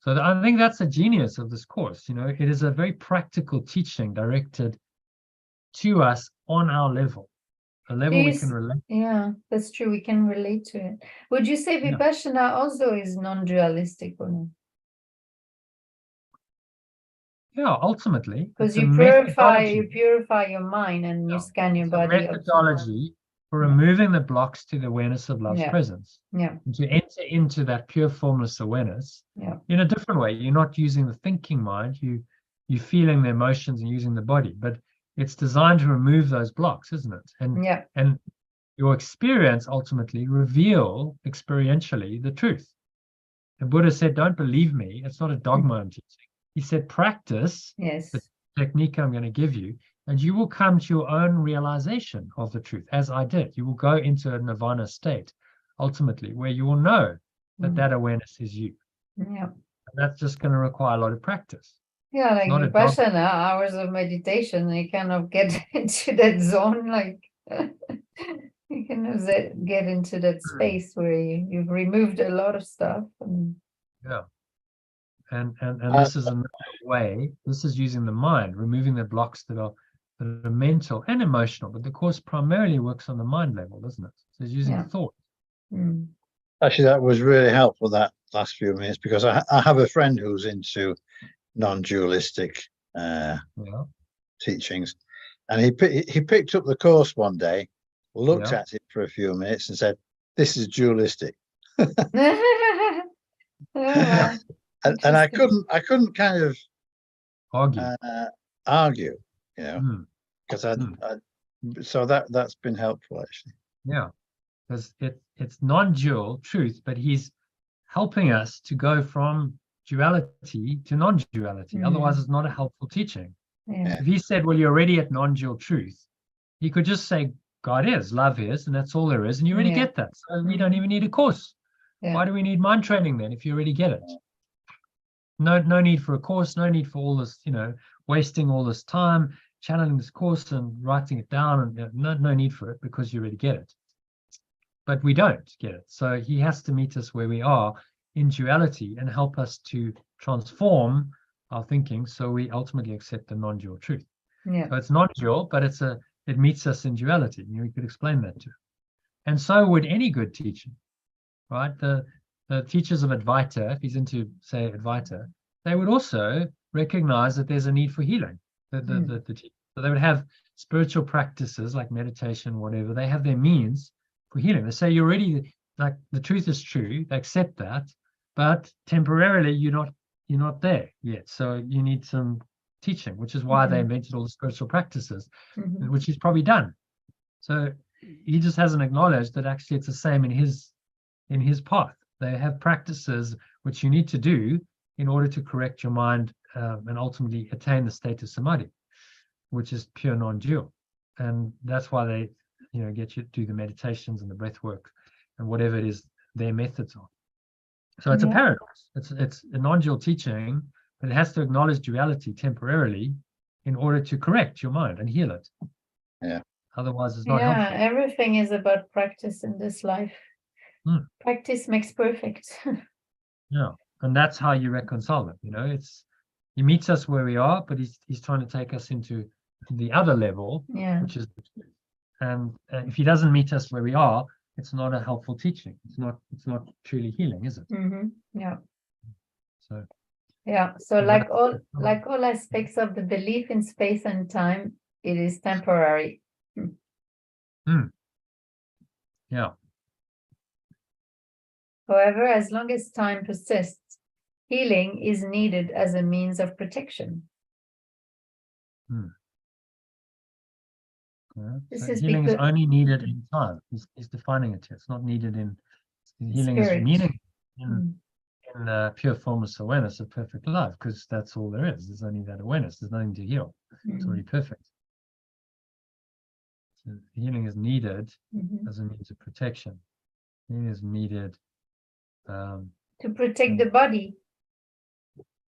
So I think that's the genius of this course. You know, it is a very practical teaching directed to us on our level, a level we can relate. Yeah, that's true. We can relate to it. Would you say Yeah. Vipassana also is non-dualistic or not? Yeah, ultimately, Because it's a you methodology. purify your mind and you Yeah. scan your It's a body. methodology for Yeah. removing the blocks to the awareness of love's Yeah. presence. Yeah. And to enter into that pure formless awareness Yeah. in a different way. You're not using the thinking mind, you're feeling the emotions and using the body, but it's designed to remove those blocks, isn't it? And your experience ultimately reveal experientially the truth. The Buddha said, don't believe me, it's not a dogma I'm teaching. He said, practice Yes. the technique I'm going to give you, and you will come to your own realization of the truth, as I did. You will go into a nirvana state, ultimately, where you will know that that awareness is you. Yeah. And that's just going to require a lot of practice. Yeah, like Not a dogma. Vipassana, hours of meditation, you kind of get into that zone, like you can get into that space where you've removed a lot of stuff. Yeah. And this is another way. This is using the mind, removing the blocks that are mental and emotional. But the course primarily works on the mind level, doesn't it? So it's using thought. Mm. Actually, that was really helpful, that last few minutes, because I have a friend who's into non-dualistic teachings, and he picked up the course one day, looked at it for a few minutes, and said, "This is dualistic." Oh, and I couldn't kind of argue, you know, because so that's been helpful, actually. Yeah, because it's non-dual truth, but he's helping us to go from duality to non-duality. Otherwise, it's not a helpful teaching. Yeah. If he said, well, you're already at non-dual truth, he could just say, God is, love is, and that's all there is, and you already get that. So we don't even need a course. Why do we need mind training then if you already get it? No need for a course, no need for all this, you know, wasting all this time, channeling this course and writing it down, and no need for it because you already get it. But we don't get it. So he has to meet us where we are in duality and help us to transform our thinking so we ultimately accept the non-dual truth. Yeah. So it's non-dual, but it meets us in duality. You know, we could explain that too. And so would any good teaching, right? The teachers of Advaita, if he's into, say, Advaita, they would also recognize that there's a need for healing. So they would have spiritual practices like meditation, whatever. They have their means for healing. They say you're already, like, the truth is true. They accept that, but temporarily you're not there yet. So you need some teaching, which is why they invented all the spiritual practices, which he's probably done. So he just hasn't acknowledged that actually it's the same in his path. They have practices which you need to do in order to correct your mind and ultimately attain the state of samadhi, which is pure non-dual. And that's why they, you know, get you to do the meditations and the breath work and whatever it is their methods are. So it's a paradox. It's a non-dual teaching, but it has to acknowledge duality temporarily in order to correct your mind and heal it. Yeah. Otherwise, it's not helpful. Everything is about practice in this life. Practice makes perfect. Yeah, and that's how you reconcile it. You know, he meets us where we are, but he's trying to take us into the other level, which is the truth. And if he doesn't meet us where we are, it's not a helpful teaching. It's not truly healing, is it? Yeah. So. Yeah. So like all aspects of the belief in space and time, it is temporary. Yeah. However, as long as time persists, healing is needed as a means of protection. Yeah. So healing is only needed in time. He's defining it. It's not needed in healing. Spirit. Is meaning in pure formless awareness of perfect love, because that's all there is. There's only that awareness. There's nothing to heal. It's already perfect. So healing is needed as a means of protection. Healing is needed to protect the body.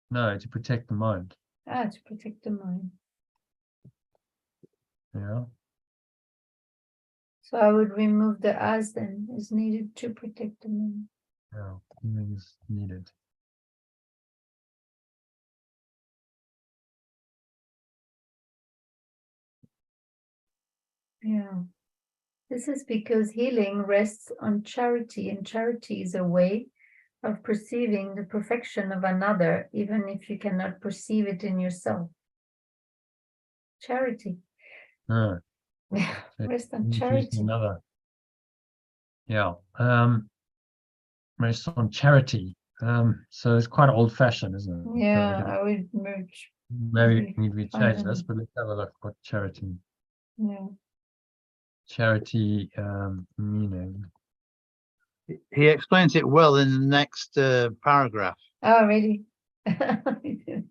No, to protect the mind. To protect the mind. Yeah. So I would remove the as then, is needed to protect the mind. Yeah, healing is needed. Yeah. This is because healing rests on charity, and charity is a way of perceiving the perfection of another, even if you cannot perceive it in yourself. Charity. Rest on charity. Another. Yeah. Rest on charity. So it's quite old fashioned, isn't it? Yeah, I would merge. Maybe we change this, but let's have a look what charity. Yeah. Charity meaning. He explains it well in the next paragraph. Oh, really? Maybe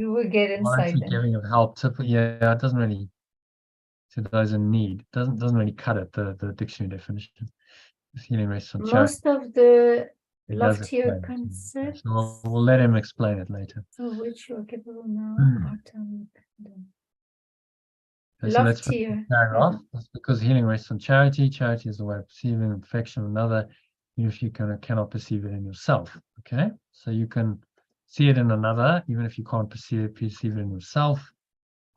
we'll get inside then. Giving of help to, yeah, it doesn't really, to those in need, doesn't really cut it, the dictionary definition. Healing rests on charity. Most of the loftier concepts. So we'll let him explain it later. Of which you are capable now. So let's Loftier. paragraph. That's because healing rests on charity. Charity is the way of perceiving the perfection of another, even if you cannot perceive it in yourself. Okay, so you can see it in another, even if you can't perceive it in yourself.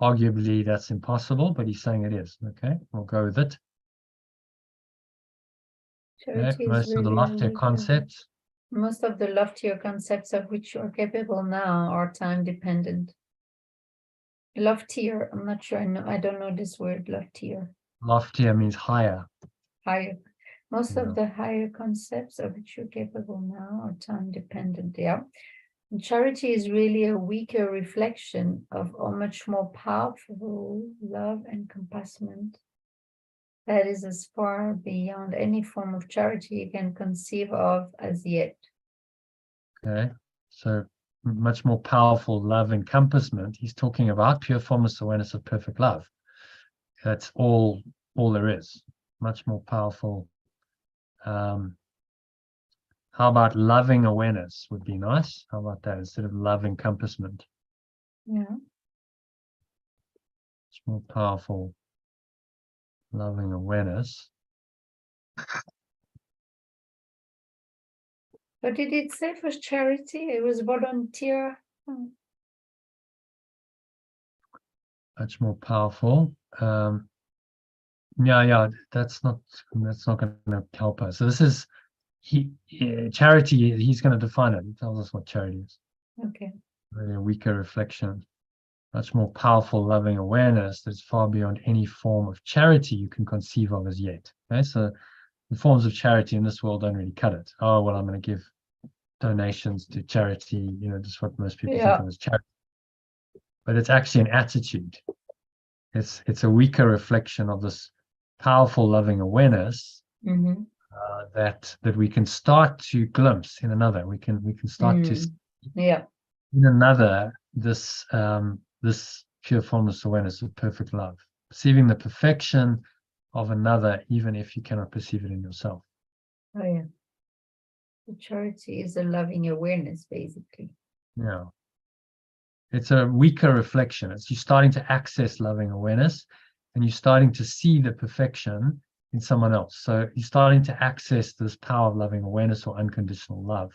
Arguably, that's impossible, but he's saying it is. Okay, we'll go with it. Okay. Most of the loftier concepts. Most of the loftier concepts of which you are capable now are time dependent. Loftier, I'm not sure. I don't know this word. Loftier. Loftier means higher. Higher. Most of the higher concepts of which you're capable now are time dependent. Yeah. And charity is really a weaker reflection of a much more powerful love and compassion that is as far beyond any form of charity you can conceive of as yet. Okay, so much more powerful love encompassment. He's talking about pure formless awareness of perfect love. That's all there is. Much more powerful. How about loving awareness would be nice. How about that instead of love encompassment? Yeah. It's more powerful. Loving awareness. What did it say for charity? It was volunteer. Much more powerful. Yeah, that's not going to help us. So this is charity. He's going to define it. He tells us what charity is. Okay. Really a weaker reflection. Much more powerful loving awareness that's far beyond any form of charity you can conceive of as yet. Okay, so the forms of charity in this world don't really cut it. Oh, well, I'm going to give donations to charity, just what most people think of as charity. But it's actually an attitude. It's a weaker reflection of this powerful loving awareness that we can start to glimpse in another. We can start to see in another this pure formless awareness of perfect love, perceiving the perfection of another, even if you cannot perceive it in yourself. Oh yeah. The charity is a loving awareness, basically. Yeah. It's a weaker reflection. It's you starting to access loving awareness and you're starting to see the perfection in someone else. So you're starting to access this power of loving awareness or unconditional love,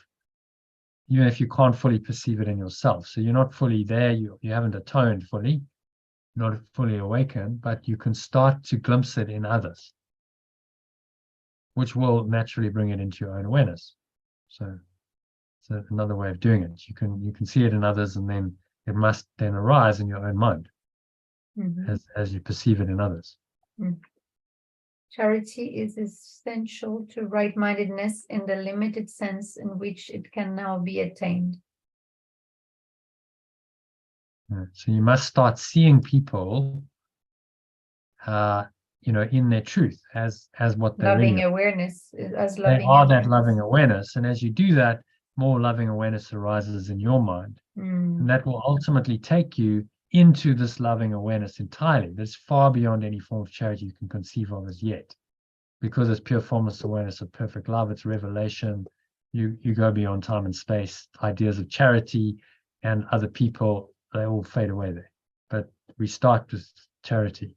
even if you can't fully perceive it in yourself. So you're not fully there, you haven't atoned fully, not fully awakened, but you can start to glimpse it in others, which will naturally bring it into your own awareness. So it's another way of doing it. You can see it in others, and then it must then arise in your own mind as you perceive it in others. Charity is essential to right-mindedness in the limited sense in which it can now be attained. So you must start seeing people in their truth as what they Loving really awareness as they loving are. That awareness. loving awareness, and as you do that, more loving awareness arises in your mind, and that will ultimately take you into this loving awareness entirely. That's far beyond any form of charity you can conceive of as yet, because it's pure formless awareness of perfect love. It's revelation. You go beyond time and space. Ideas of charity and other people, they all fade away there. But we start with charity,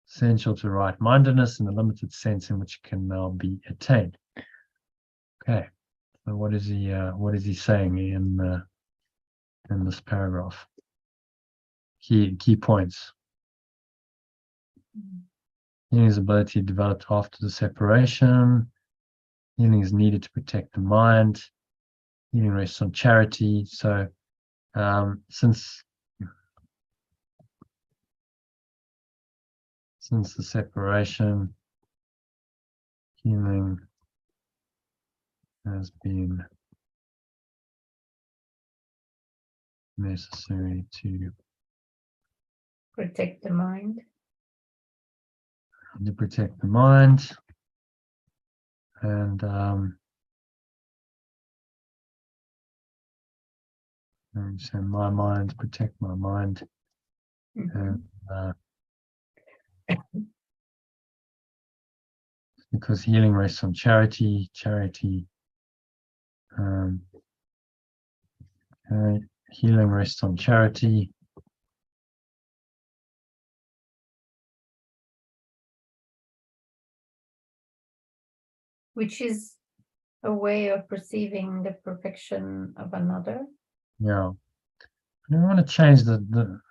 essential to right-mindedness in the limited sense in which it can now be attained. Okay, so what is he saying in this paragraph? Key points. Healing is ability developed after the separation. Healing is needed to protect the mind. Healing rests on charity. So since the separation, healing has been necessary to Protect the mind. protect the mind, and so my mind, protect my mind, and because healing rests on charity. Healing rests on charity. Which is a way of perceiving the perfection of another. Yeah. I don't want to change the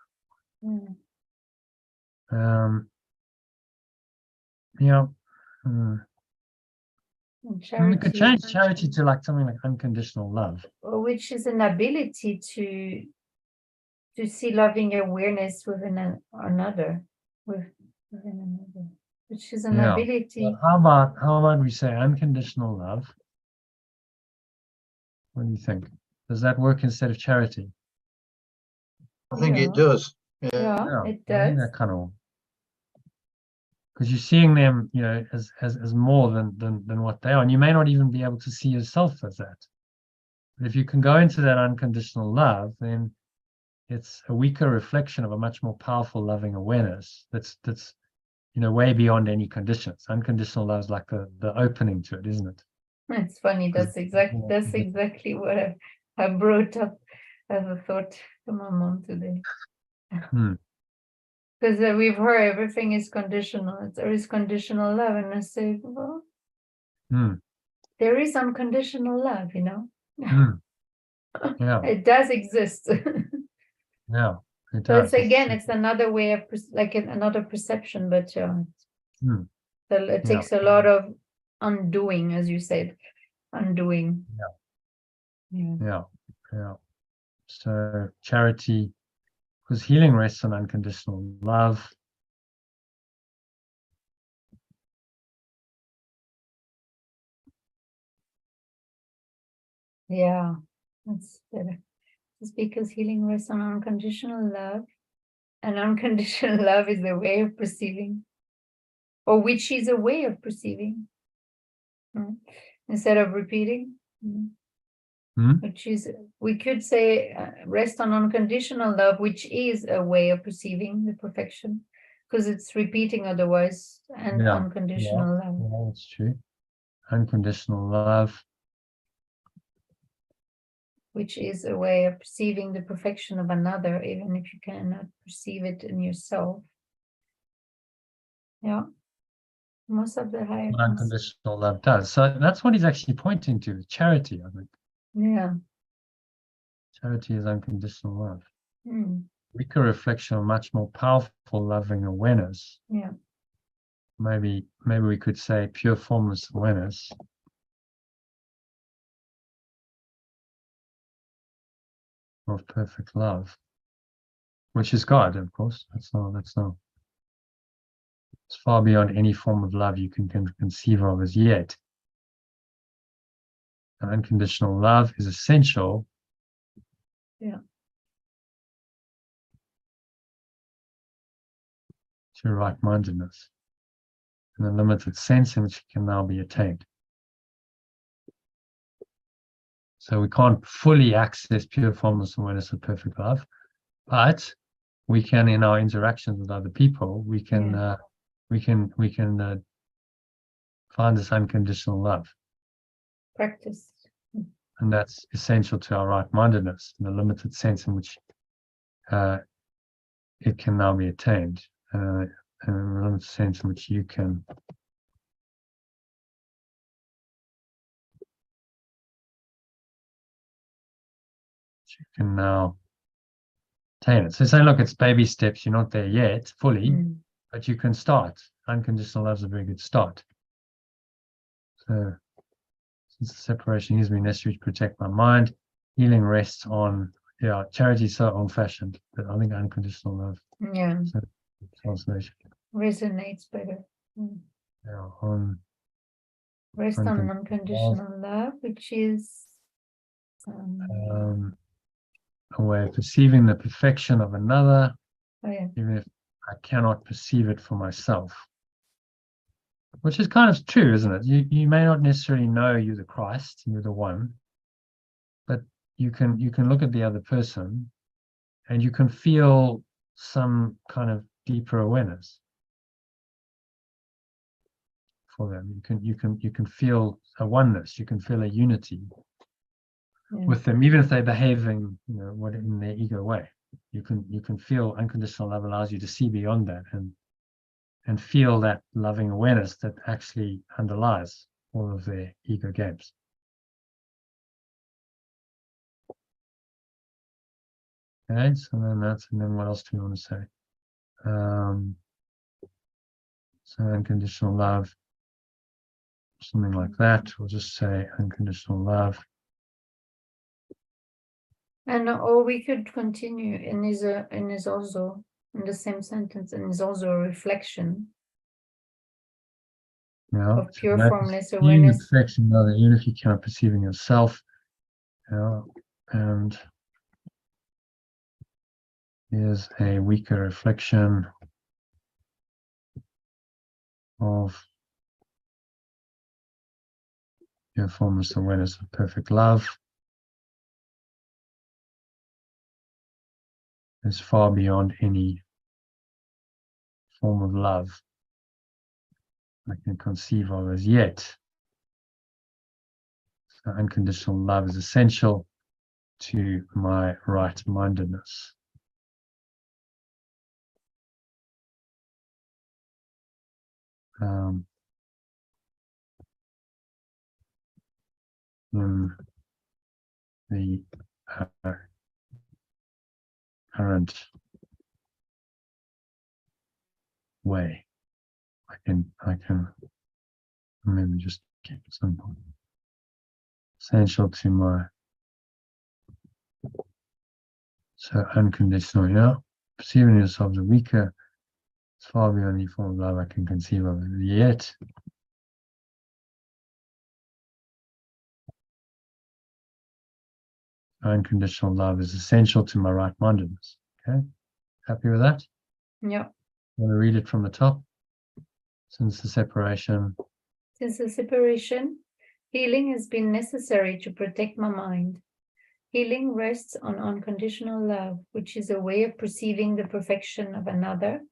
we could change charity to like something like unconditional love, which is an ability to see loving awareness within another, which is an ability. Well, how about we say unconditional love? What do you think? Does that work instead of charity? I think it does. Yeah, it does. I think that kind of, because you're seeing them, as more than what they are, and you may not even be able to see yourself as that. But if you can go into that unconditional love, then it's a weaker reflection of a much more powerful loving awareness. That's way beyond any conditions. Unconditional love is like the opening to it, isn't it? It's funny. That's exactly what I brought up as a thought to my mom today. Because we've heard everything is conditional. There is conditional love, and I say, well, there is unconditional love, Yeah. It does exist. Yeah. It So does. it's another way of another perception, but so it takes a lot of undoing, as you said, undoing. Yeah. So charity, because healing rests on unconditional love. Yeah, that's better. It's because healing rests on unconditional love, and unconditional love is a way of perceiving, or which is a way of perceiving, instead of repeating. Which is, we could say, rest on unconditional love, which is a way of perceiving the perfection, because it's repeating otherwise, and unconditional love. Yeah, that's true. Unconditional love, which is a way of perceiving the perfection of another, even if you cannot perceive it in yourself. Yeah. Most of the higher what unconditional love does. So that's what he's actually pointing to, charity, I think. Yeah. Charity is unconditional love. Weaker reflection of much more powerful loving awareness. Yeah. Maybe we could say pure formless awareness. Of perfect love, which is God, of course. That's not. It's far beyond any form of love you can conceive of as yet. And unconditional love is essential. Yeah. to right-mindedness and the limited sense in which it can now be attained. So we can't fully access pure formless awareness of perfect love, but we can, in our interactions with other people, we can find this unconditional love. Practice. And that's essential to our right-mindedness and the limited sense in which it can now be attained, and the limited sense in which you can now attain it. So say, look, it's baby steps. You're not there yet fully, but you can start. Unconditional love is a very good start. So since the separation is me necessary to protect my mind, healing rests on, charity is so old-fashioned, but I think unconditional love. Yeah. So, translation Resonates better. On Rest on unconditional love, which is a way of perceiving the perfection of another, even if I cannot perceive it for myself. Which is kind of true, isn't it? You may not necessarily know you're the Christ, you're the one, but you can look at the other person and you can feel some kind of deeper awareness for them. You can feel a oneness, you can feel a unity with them, even if they're behaving, in their ego way. You can feel unconditional love allows you to see beyond that and feel that loving awareness that actually underlies all of their ego games. Okay, so then and then what else do we want to say? So unconditional love, something like that. We'll just say unconditional love. or we could continue in his also in the same sentence, and is also a reflection of pure formless awareness. Perfection, even if you cannot perceive in yourself, and here's a weaker reflection of pure formless awareness of perfect love. Is far beyond any form of love I can conceive of as yet. So unconditional love is essential to my right-mindedness. In the current way, I can maybe just keep it simple. Essential to my unconditional, perceiving yourself as weaker, it's far beyond any form of love I can conceive of yet. Unconditional love is essential to my right-mindedness. Okay, happy with that? Yeah. I'm going to read it from the top. Since the separation, healing has been necessary to protect my mind. Healing rests on unconditional love, which is a way of perceiving the perfection of another,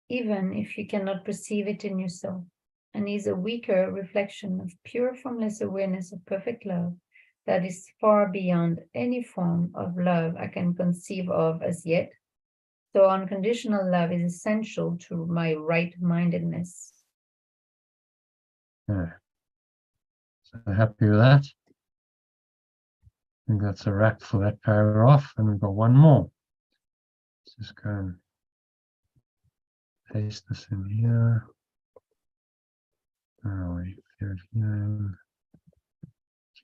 even if you cannot perceive it in yourself, and is a weaker reflection of pure formless awareness of perfect love that is far beyond any form of love I can conceive of as yet. So unconditional love is essential to my right-mindedness. Yeah. So happy with that? I think that's a wrap for that paragraph, and we've got one more. Let's just go and paste this in here. Where are we?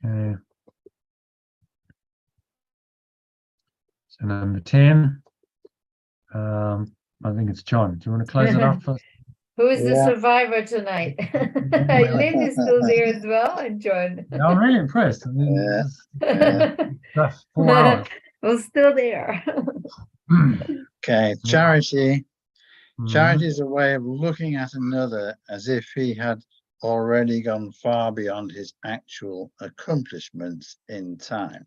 Okay. So number 10. I think it's John. Do you want to close it off first? Who is the survivor tonight? Lynn is still there as well, and John. Yeah, I'm really impressed. I mean, just 4 hours. We're still there. Okay, Charity Charity is a way of looking at another as if he had already gone far beyond his actual accomplishments in time.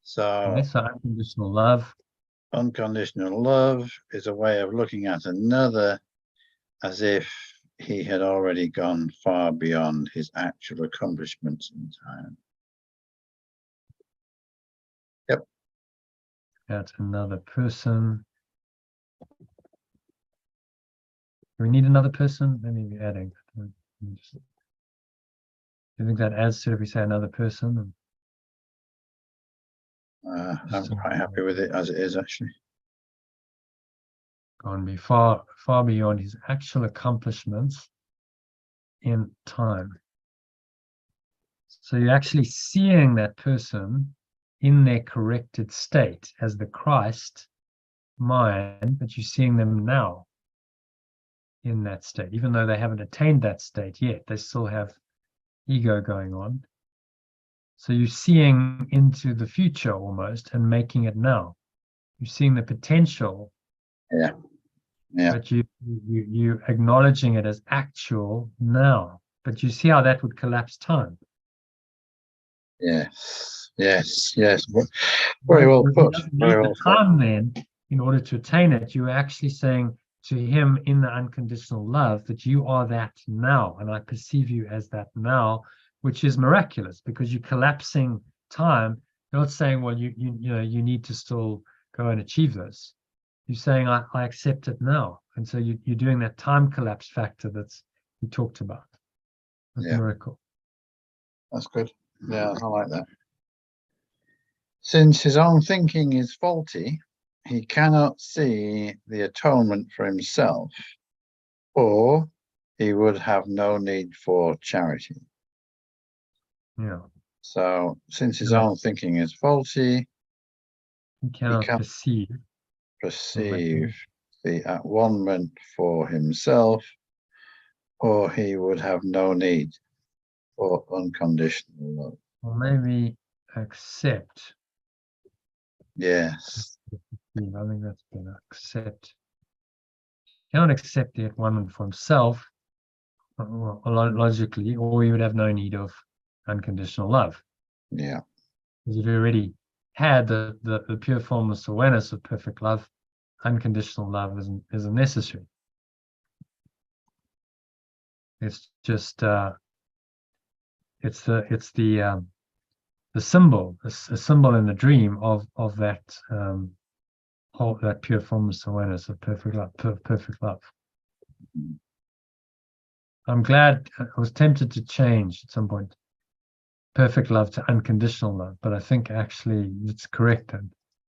So, Okay, so unconditional love. Unconditional love is a way of looking at another as if he had already gone far beyond his actual accomplishments in time. Yep. At another person. Do we need another person? Let me be adding. Do you think that adds to it if we say another person? I'm quite happy with it as it is, actually. Gone be far beyond his actual accomplishments in time. So you're actually seeing that person in their corrected state as the Christ mind, but you're seeing them now in that state, even though they haven't attained that state yet. They still have ego going on. So you're seeing into the future almost and making it now. You're seeing the potential. Yeah. Yeah. But you acknowledging it as actual now. But you see how that would collapse time. Yes. Yes. Yes. Very well put. Very well put. Time then, in order to attain it, you're actually saying to him in the unconditional love that you are that now, and I perceive you as that now, which is miraculous because you're collapsing time. You're not saying, well, you know, you need to still go and achieve this. You're saying, I accept it now. And so you're doing that time collapse factor that's you talked about. That's a miracle. That's good. Yeah, I like that. Since his own thinking is faulty, he cannot see the atonement for himself, or he would have no need for charity. Yeah. So, since his own thinking is faulty, he cannot perceive the at-one-ment for himself, or he would have no need for unconditional love. Or maybe accept. Yes. I think that's better. Accept. He cannot accept the at-one-ment for himself, logically, or he would have no need of unconditional love. Yeah. Because if he already had the pure formless awareness of perfect love, unconditional love isn't necessary. It's just it's the symbol, a symbol in the dream of that whole that pure formless awareness of perfect love. Perfect love. I'm glad. I was tempted to change at some point perfect love to unconditional love, but I think actually it's correct. And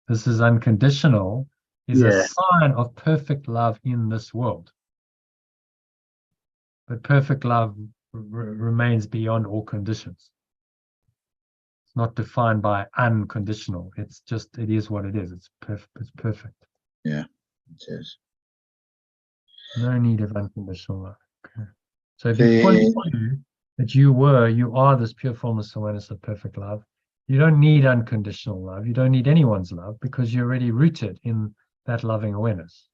this is unconditional is a sign of perfect love in this world. But perfect love remains beyond all conditions. It's not defined by unconditional. It's just, it is what it is. It's perfect. It's perfect. Yeah, it is. No need of unconditional love. Okay. So if you fully knew that you are this pure formless awareness of perfect love, you don't need unconditional love. You don't need anyone's love because you're already rooted in that loving awareness.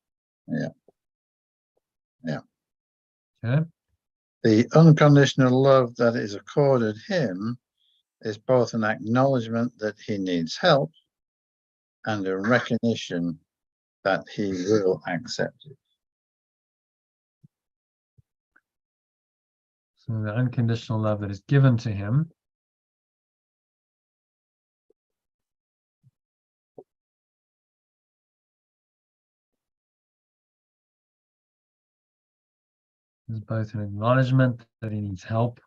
Yeah. Yeah. Okay. The unconditional love that is accorded him is both an acknowledgement that he needs help and a recognition that he will accept it. So the unconditional love that is given to him is both an acknowledgement that he needs help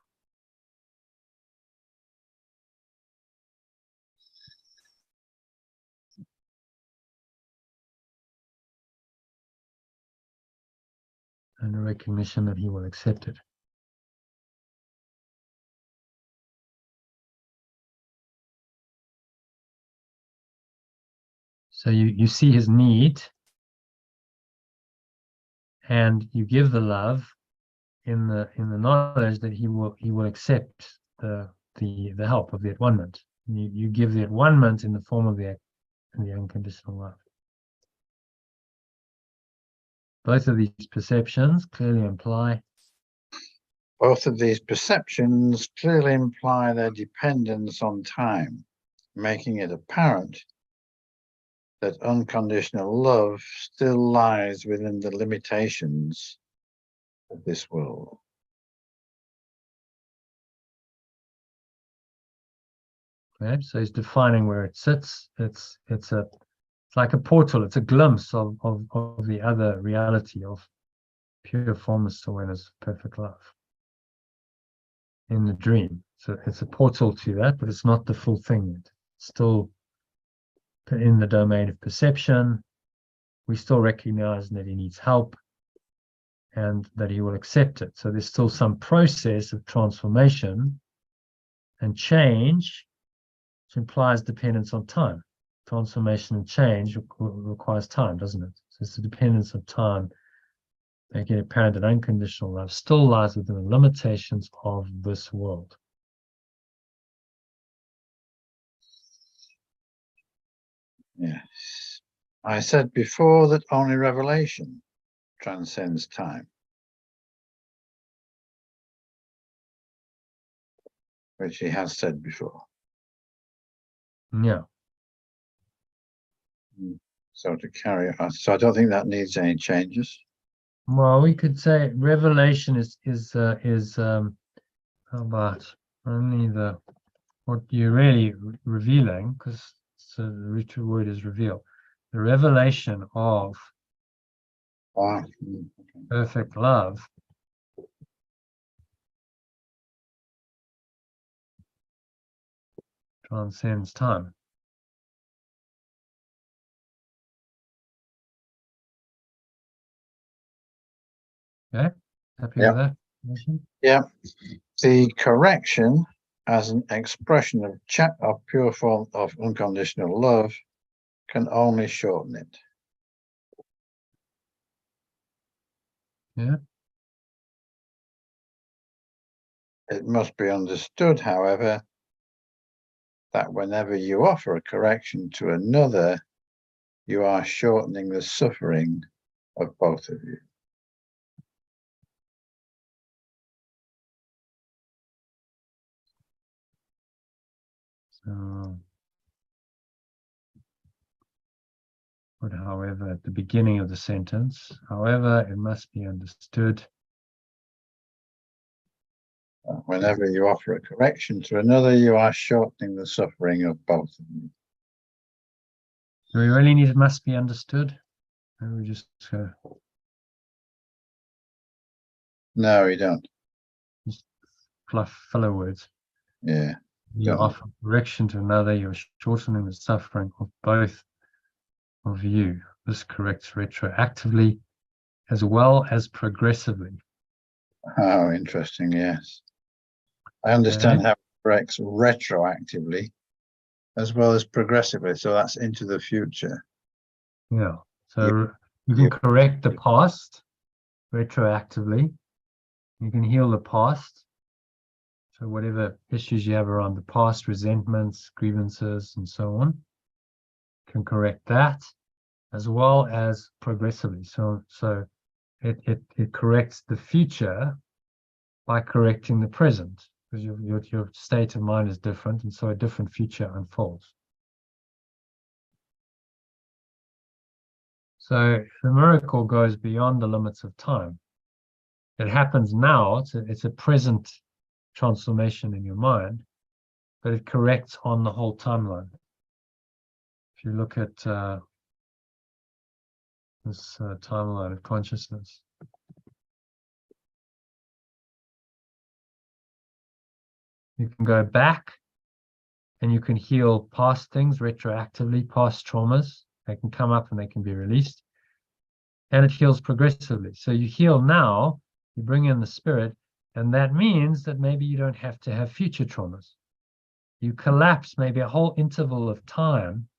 and a recognition that he will accept it. So you see his need and you give the love in the knowledge that he will accept the help of the at-one-ment. You give the at-one-ment in the form of the unconditional love. Both of these perceptions clearly imply. Both of these perceptions clearly imply their dependence on time, making it apparent that unconditional love still lies within the limitations of this world. Okay, so he's defining where it sits. It's like a portal. It's a glimpse of the other reality of pure formless awareness, perfect love in the dream. So it's a portal to that, but it's not the full thing yet. It's still in the domain of perception. We still recognize that he needs help and that he will accept it. So there's still some process of transformation and change, which implies dependence on time. Transformation and change requires time, doesn't it? So it's the dependence of time, making it apparent that unconditional love still lies within the limitations of this world. Yes. I said before that only revelation transcends time, which he has said before. Yeah. So to carry on, so I don't think that needs any changes. Well, we could say revelation is how about only the what you're really revealing, because the root word is reveal. The revelation of perfect love transcends time. Okay, happy with that? Yeah. The correction as an expression of pure form of unconditional love can only shorten it. Yeah. It must be understood, however, that whenever you offer a correction to another, you are shortening the suffering of both of you. So, but however, at the beginning of the sentence, however, it must be understood. Whenever you offer a correction to another, you are shortening the suffering of both of you. Do we really need it must be understood? Or we just No, you don't. fluff filler words. Yeah. You offer correction to another, you're shortening the suffering of both of you. This corrects retroactively as well as progressively. Oh, interesting. Yes. I understand how it corrects retroactively as well as progressively. So that's into the future. Yeah. So you can correct the past retroactively. You can heal the past. So whatever issues you have around the past, resentments, grievances, and so on, can correct that as well as progressively. So it corrects the future by correcting the present, because your state of mind is different, and so a different future unfolds. So the miracle goes beyond the limits of time. It happens now. It's a present transformation in your mind, but it corrects on the whole timeline. If you look at this timeline of consciousness, you can go back and you can heal past things retroactively, past traumas. They can come up and they can be released. And it heals progressively. So you heal now, you bring in the spirit, and that means that maybe you don't have to have future traumas. You collapse maybe a whole interval of time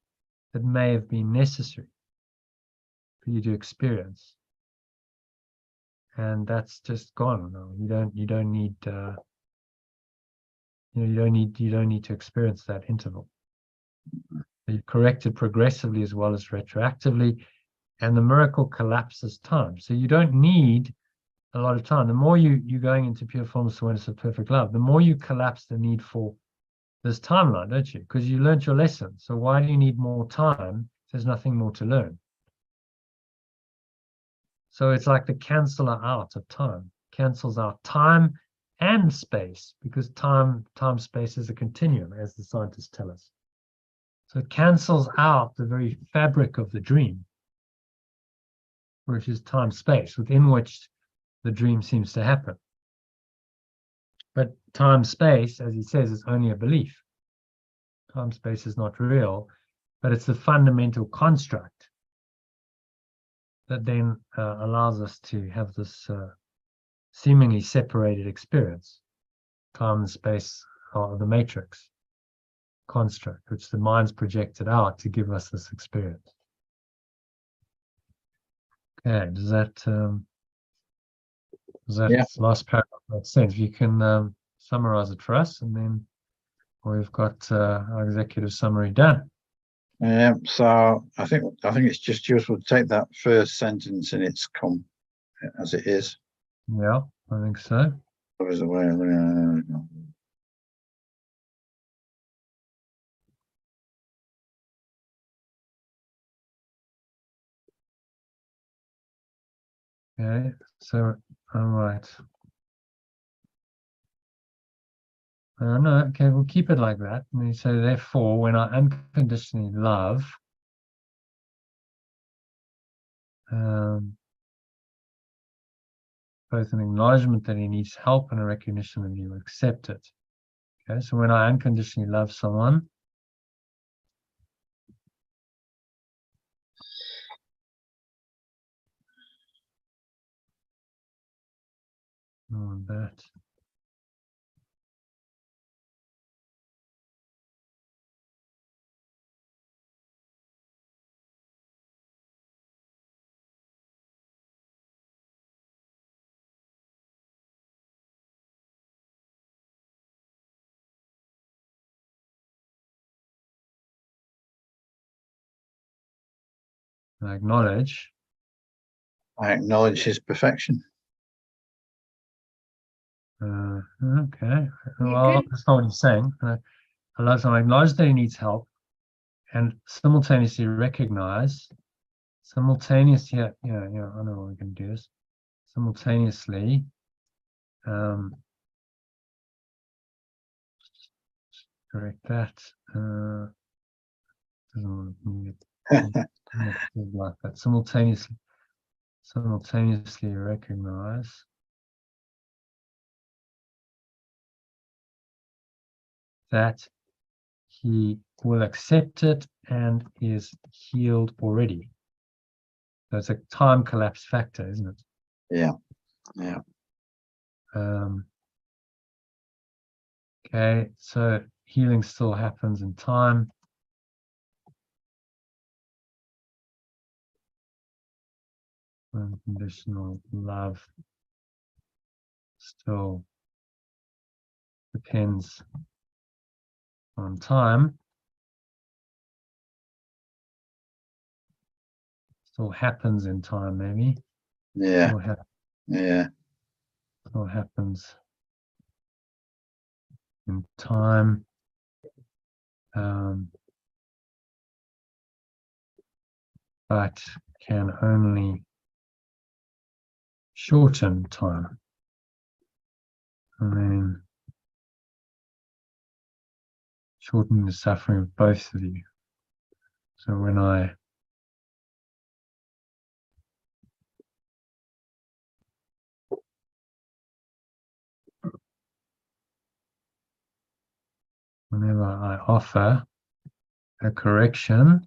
that may have been necessary for you to experience. And that's just gone. No, you don't need you don't need to experience that interval. You've corrected progressively as well as retroactively, and the miracle collapses time. So you don't need a lot of time. The more you're going into pure formless awareness of perfect love, the more you collapse the need for this timeline, don't you? Because you learned your lesson. So why do you need more time if there's nothing more to learn? So it's like the canceller out of time, cancels out time and space, because time space is a continuum, as the scientists tell us. So it cancels out the very fabric of the dream, which is time space, within which the dream seems to happen. But time space, as he says, is only a belief. Time space is not real, but it's the fundamental construct that then allows us to have this seemingly separated experience. Time and space are the matrix construct, which the mind's projected out to give us this experience. Okay, does that last paragraph make sense? If you can summarize it for us, and then we've got our executive summary done. So I think it's just useful to take that first sentence in its as it is. Yeah, I think so. Covers the way. Okay, so all right. No, okay, we'll keep it like that. And you say, therefore, when I unconditionally love, both an acknowledgement that he needs help and a recognition that you accept it. Okay, so when I unconditionally love someone, that. I acknowledge his perfection. Okay, well, that's not what he's saying. I acknowledge that he needs help, and simultaneously recognize, I know we can do this. Simultaneously, correct that. Like that. Simultaneously recognize that he will accept it and is healed already. So it's a time collapse factor, isn't it? Yeah. Okay, so healing still happens in time. Unconditional love still depends on time. Still happens in time, maybe. Yeah. Still happens in time. But can only shorten time. And then shorten the suffering of both of you. So whenever I offer a correction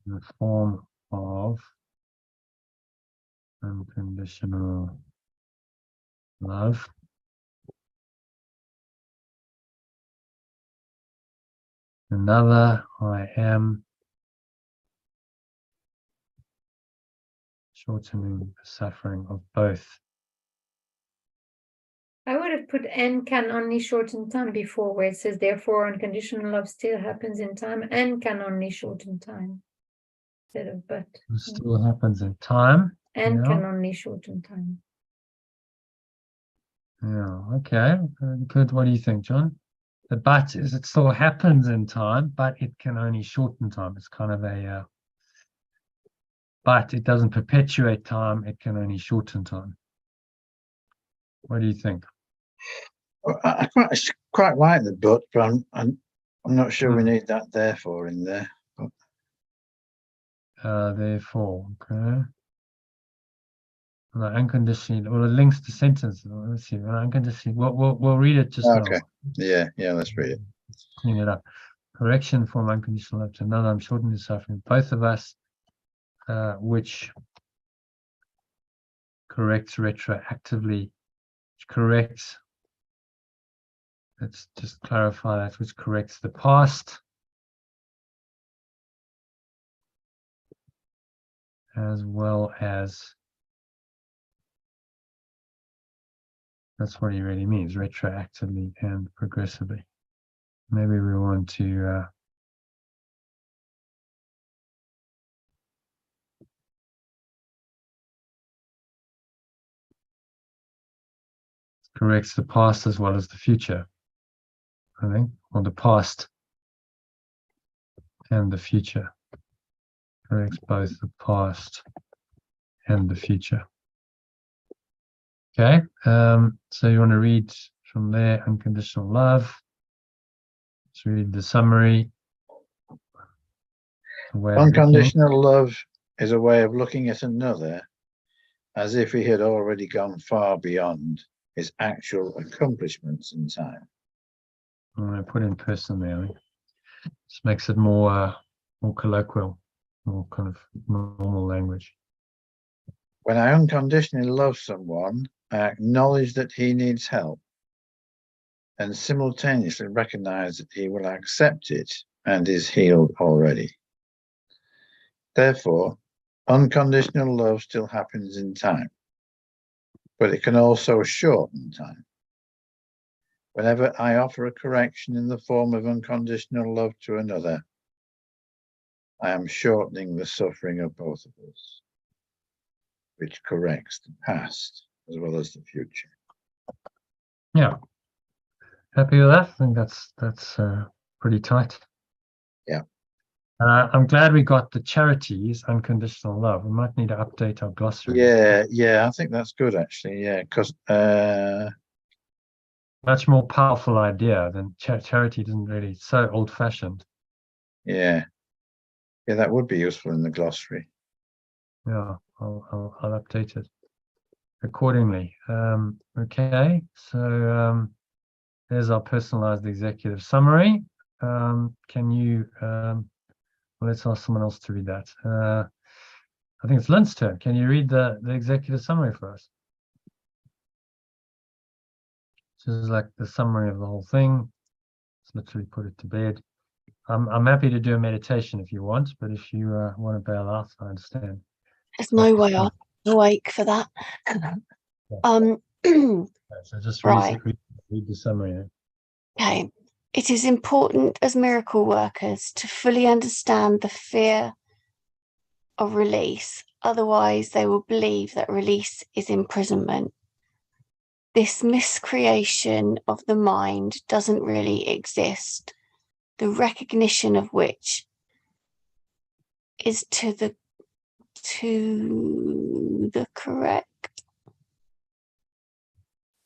in the form of unconditional love, another, I am shortening the suffering of both. I would have put and can only shorten time before, where it says therefore unconditional love still happens in time and can only shorten time. instead of but. It still happens in time. And can Yeah. only shorten time. Yeah. Okay. Good. What do you think, John? The but is it still happens in time, but it can only shorten time. It's kind of a but it doesn't perpetuate time. It can only shorten time. What do you think? I quite like the but I'm not sure we need that therefore in there. Therefore, okay. Well, unconditionally, well, it links to sentences. Let's see. Well, unconditionally, we'll read it just Okay. now. Yeah, let's read it. Clean it up. Correction from unconditional love to another. I'm shortening the suffering. Both of us, which corrects retroactively, which corrects. Let's just clarify that, which corrects the past. As well as, that's what he really means, retroactively and progressively. Maybe we want to corrects the past as well as the future, I think, or the past and the future. Corrects both the past and the future. Okay, so you want to read from there, unconditional love. Let's read the summary. Unconditional love is a way of looking at another as if he had already gone far beyond his actual accomplishments in time. I'm going to put in person there. This makes it more colloquial, more kind of normal language. When I unconditionally love someone, I acknowledge that he needs help and simultaneously recognize that he will accept it and is healed already. Therefore, unconditional love still happens in time, but it can also shorten time. Whenever I offer a correction in the form of unconditional love to another, I am shortening the suffering of both of us, which corrects the past as well as the future. Yeah. Happy with that? I think that's pretty tight. Yeah. I'm glad we got the charities unconditional love. We might need to update our glossary. Yeah, I think that's good actually. Yeah, because much more powerful idea than charity. Doesn't really, so old-fashioned. Yeah, that would be useful in the glossary. Yeah, I'll update it accordingly. Okay, so there's our personalized executive summary. Can you well, let's ask someone else to read that. I think it's Lynn's turn. Can you read the executive summary for us? This is like the summary of the whole thing. Let's literally put it to bed. I'm happy to do a meditation if you want, but if you want to bail out, I understand. There's no way I'm awake for that. So just right. read the summary then. Okay. It is important as miracle workers to fully understand the fear of release. Otherwise, they will believe that release is imprisonment. This miscreation of the mind doesn't really exist, the recognition of which is to the correct.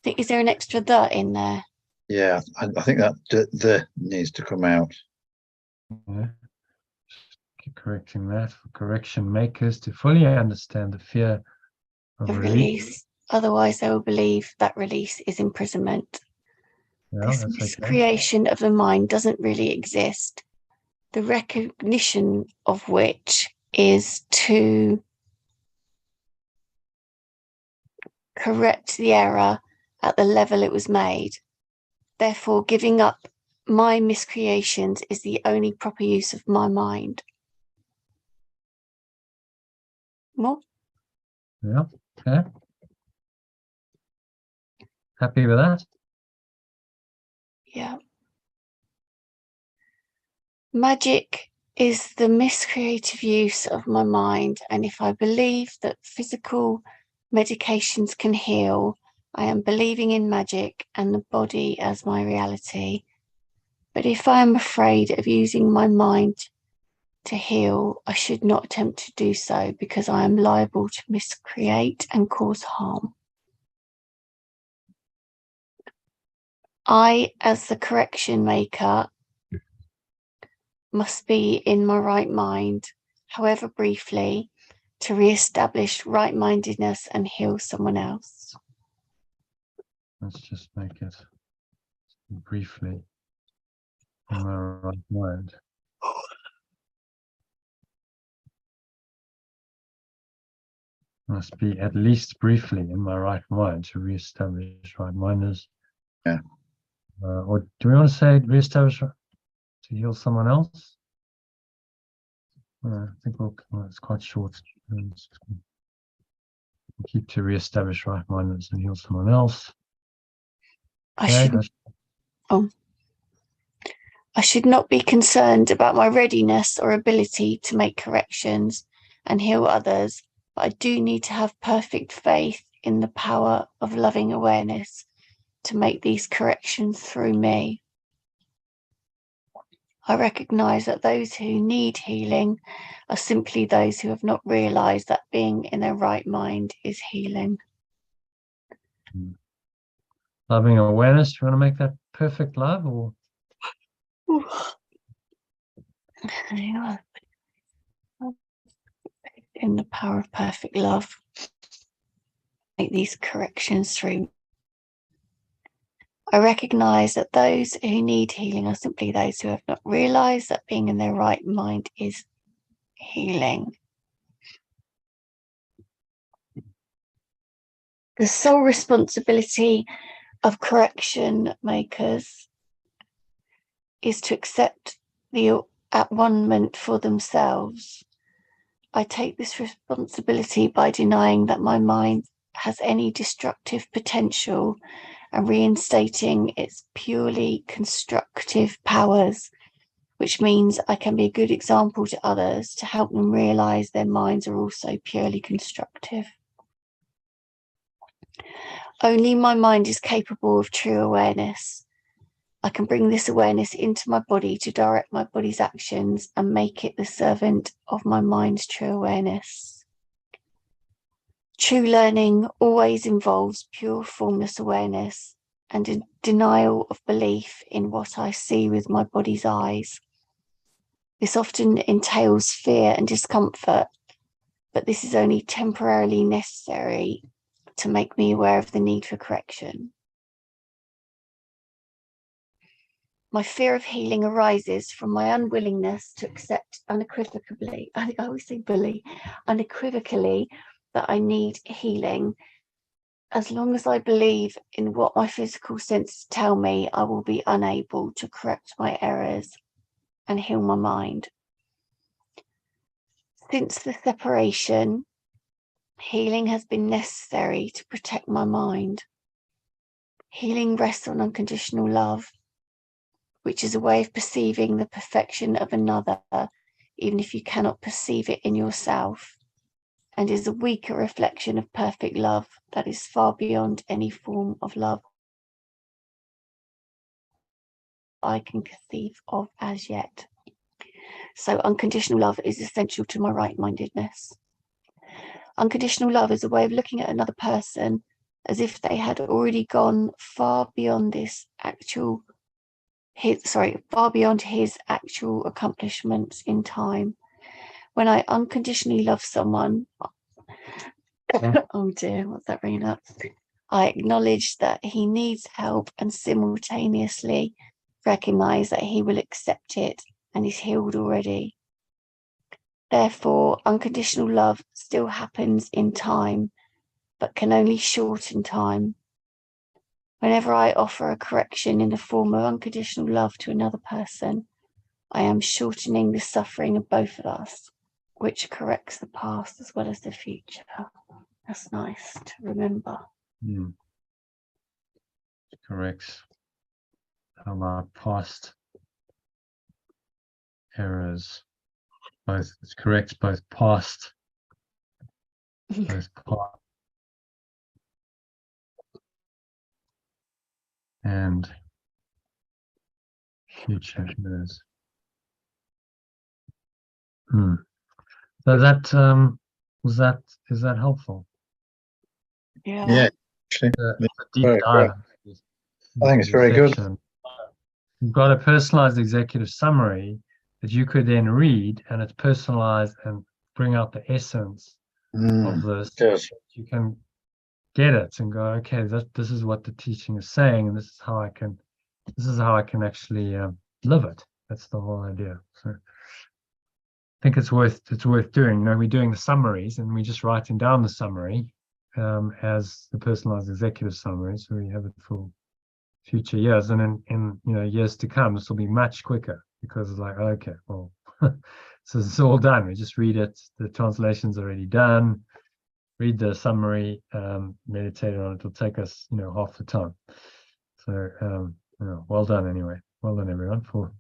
Is there an extra "the" in there? Yeah, I think that the needs to come out. Yeah. Keep correcting that for correction makers to fully understand the fear of release. Otherwise, they will believe that release is imprisonment. Yeah, this miscreation of the mind doesn't really exist, the recognition of which is to correct the error at the level it was made. Therefore, giving up my miscreations is the only proper use of my mind. More? Yeah, okay. Happy with that? Yeah. Magic is the miscreative use of my mind. And if I believe that physical medications can heal, I am believing in magic and the body as my reality. But if I am afraid of using my mind to heal, I should not attempt to do so because I am liable to miscreate and cause harm. I, as the correction maker, must be in my right mind, however briefly, to re-establish right-mindedness and heal someone else. Let's just make it briefly in my right mind. Must be at least briefly in my right mind to re-establish right-minders. Yeah. Or do we want to say re-establish to heal someone else? I think it's quite short. We'll keep to re-establish right-mindedness and heal someone else. I should not be concerned about my readiness or ability to make corrections and heal others, but I do need to have perfect faith in the power of loving awareness to make these corrections through me. I recognize that those who need healing are simply those who have not realized that being in their right mind is healing. Loving awareness, do you want to make that perfect love or? In the power of perfect love, make these corrections through. I recognize that those who need healing are simply those who have not realized that being in their right mind is healing. The sole responsibility of correction makers is to accept the at-one-ment for themselves. I take this responsibility by denying that my mind has any destructive potential and reinstating its purely constructive powers, which means I can be a good example to others to help them realize their minds are also purely constructive. Only my mind is capable of true awareness. I can bring this awareness into my body to direct my body's actions and make it the servant of my mind's true awareness. True learning always involves pure formless awareness and a denial of belief in what I see with my body's eyes. This often entails fear and discomfort, but this is only temporarily necessary to make me aware of the need for correction. My fear of healing arises from my unwillingness to accept unequivocally, I think I always say unequivocally, that I need healing. As long as I believe in what my physical senses tell me, I will be unable to correct my errors and heal my mind. Since the separation, healing has been necessary to protect my mind. Healing rests on unconditional love, which is a way of perceiving the perfection of another, even if you cannot perceive it in yourself, and is a weaker reflection of perfect love that is far beyond any form of love I can conceive of as yet. So unconditional love is essential to my right-mindedness. Unconditional love is a way of looking at another person as if they had already gone far beyond his actual accomplishments in time. When I unconditionally love someone, oh dear, what's that bringing up? I acknowledge that he needs help and simultaneously recognize that he will accept it and is healed already. Therefore, unconditional love still happens in time, but can only shorten time. Whenever I offer a correction in the form of unconditional love to another person, I am shortening the suffering of both of us, which corrects the past as well as the future. That's nice to remember. Corrects our past errors. both, it's correct, both past, and future is. So that is that helpful? Yeah, actually, It's a deep very dive. I think it's very good. You've got a personalized executive summary that you could then read, and it's personalized and bring out the essence of this. Yes. You can get it and go, okay, this is what the teaching is saying, and this is how I can actually live it. That's the whole idea. So I think it's worth doing. You know, we're doing the summaries, and we're just writing down the summary as the personalized executive summary, so we have it for future years, and in years to come, this will be much quicker, because it's like, okay, well, so it's all done. We just read it. The translation's already done. Read the summary, meditate on it. It'll take us, half the time. So, well done anyway. Well done, everyone, for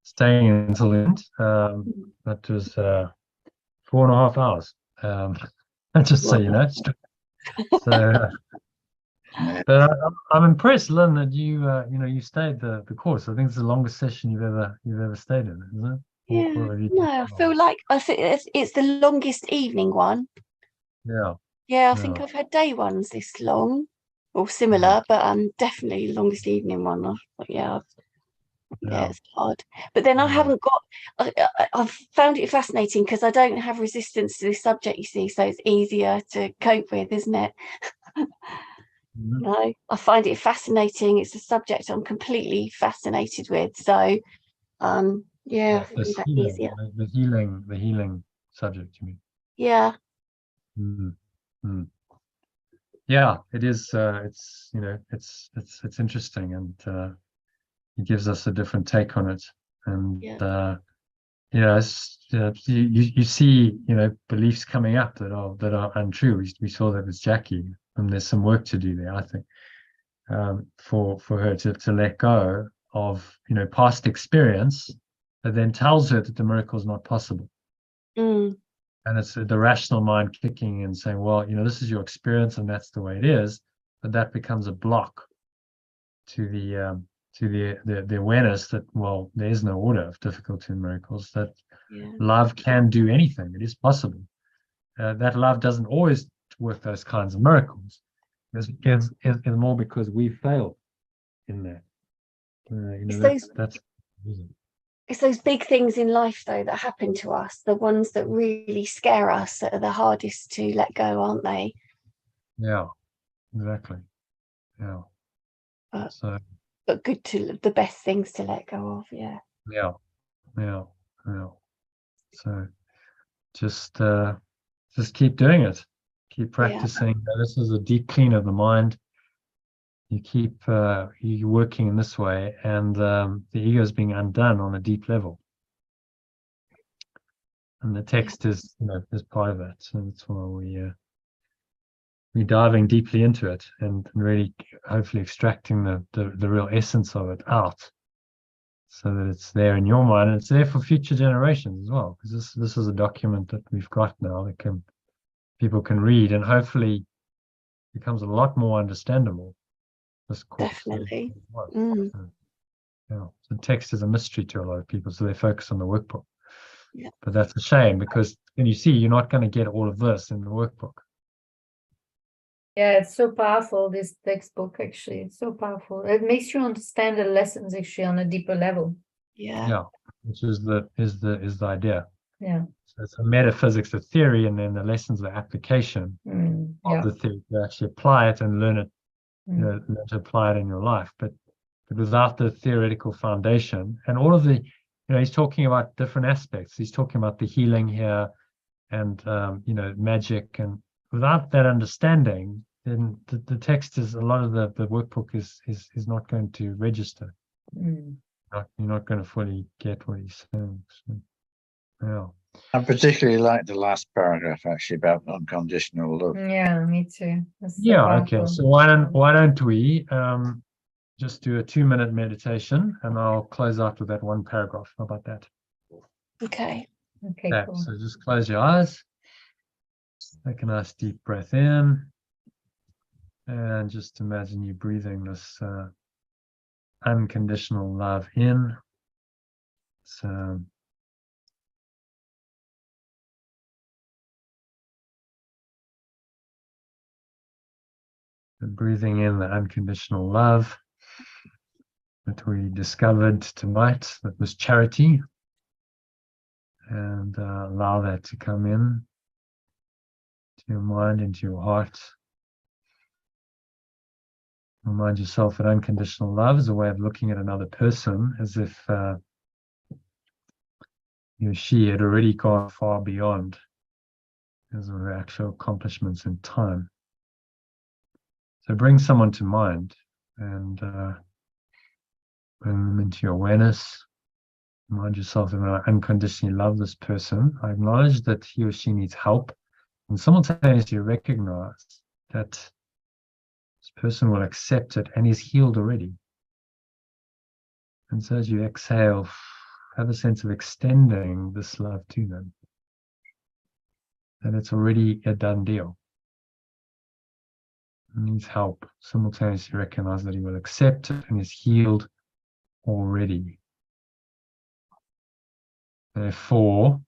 staying until the end. That was 4.5 hours. Just so you know. So, but I'm impressed, Lynn, that you stayed the course. I think it's the longest session you've ever stayed in, isn't it? Yeah, I feel like it's the longest evening one. Yeah, I think I've had day ones this long or similar, but definitely the longest evening one. It's hard, but then I haven't got. I've found it fascinating because I don't have resistance to this subject, you see, so it's easier to cope with, isn't it? No, I find it fascinating. It's a subject I'm completely fascinated with. So, I find that easier. The healing subject, you mean? Yeah. Yeah, it is. It's interesting, and it gives us a different take on it. And you see, beliefs coming up that are untrue. We saw that with Jackie, and there's some work to do there, I think, for her to let go of past experience that then tells her that the miracle is not possible. And it's the rational mind kicking and saying, well, this is your experience and that's the way it is, but that becomes a block to the awareness that, well, there is no order of difficulty in miracles, that love can do anything. It is possible. That love doesn't always work those kinds of miracles. It's more because we failed in that. That's the reason. It's those big things in life, though, that happen to us, the ones that really scare us, that are the hardest to let go, aren't they? Yeah, exactly. Yeah. But good the best things to let go of, yeah. Yeah. So just keep doing it. Keep practicing. This is a deep clean of the mind. You keep you working in this way, and the ego is being undone on a deep level. And the text is part of that. So that's why we're diving deeply into it and really hopefully extracting the real essence of it out, so that it's there in your mind, and it's there for future generations as well, because this is a document that we've got now that people can read, and hopefully becomes a lot more understandable. This course. Definitely. So the text is a mystery to a lot of people, so they focus on the workbook. Yeah. But that's a shame, because when you see, you're not going to get all of this in the workbook. Yeah, it's so powerful, this textbook, actually. It's so powerful. It makes you understand the lessons actually on a deeper level. Yeah, which is the idea. Yeah. So it's a metaphysics, the theory, and then the lessons, the application of the theory, to actually apply it and learn it, learn to apply it in your life. But without the theoretical foundation and all of the, he's talking about different aspects. He's talking about the healing here, and magic, and without that understanding, then the text is, a lot of the workbook is not going to register. You're not going to fully get what he's saying. So, I particularly like the last paragraph, actually, about unconditional love. Yeah, me too. So okay. So why don't we just do a 2-minute meditation, and I'll close out with that one paragraph. How about that? okay. Okay, Okay, cool. so just close your eyes. Take a nice deep breath in. And just imagine you breathing this unconditional love in. So breathing in the unconditional love that we discovered tonight, that was charity, and allow that to come in to your mind, into your heart. Remind yourself that unconditional love is a way of looking at another person as if he or she had already gone far beyond as of actual accomplishments in time. So bring someone to mind and bring them into your awareness. Remind yourself that when I unconditionally love this person, I acknowledge that he or she needs help, and simultaneously recognize that this person will accept it and is healed already. And so as you exhale, have a sense of extending this love to them. And it's already a done deal. He needs help. Simultaneously recognize that he will accept it and is healed already. Therefore,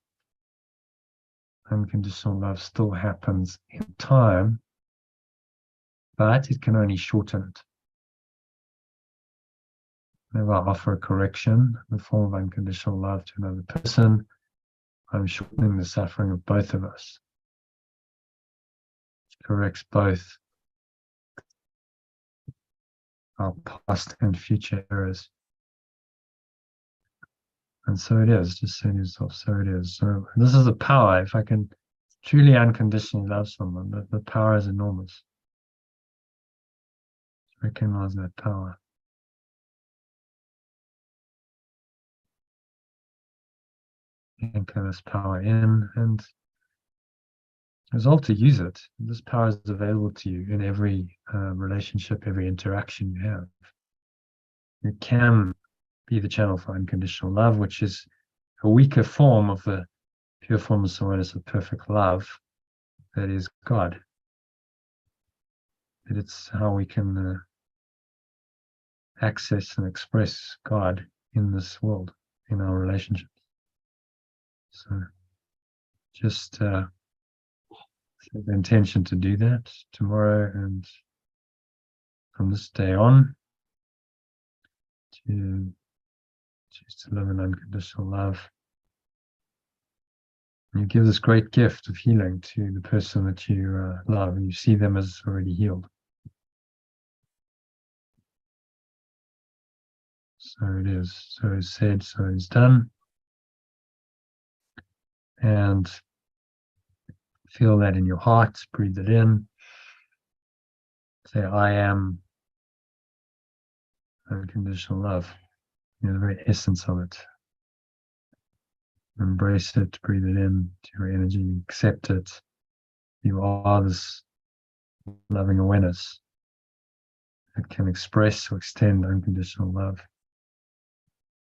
unconditional love still happens in time, but it can only shorten it. Whenever I offer a correction in the form of unconditional love to another person, I'm shortening the suffering of both of us. It corrects both our past and future errors. And so it is, just say to yourself, so it is. So this is the power. If I can truly unconditionally love someone, the power is enormous. Recognize that power. Anchor this power in and resolve to use it. This power is available to you in every relationship, every interaction you have. You can be the channel for unconditional love, which is a weaker form of the pure form of awareness of perfect love that is God. That it's how we can access and express God in this world, in our relationships. So just the intention to do that tomorrow and from this day on, to choose to live in unconditional love. You give this great gift of healing to the person that you love, and you see them as already healed. So it is, so is said, so is done. And feel that in your heart, breathe it in. Say, I am unconditional love. You know, the very essence of it. Embrace it, breathe it in to your energy, accept it. You are this loving awareness that can express or extend unconditional love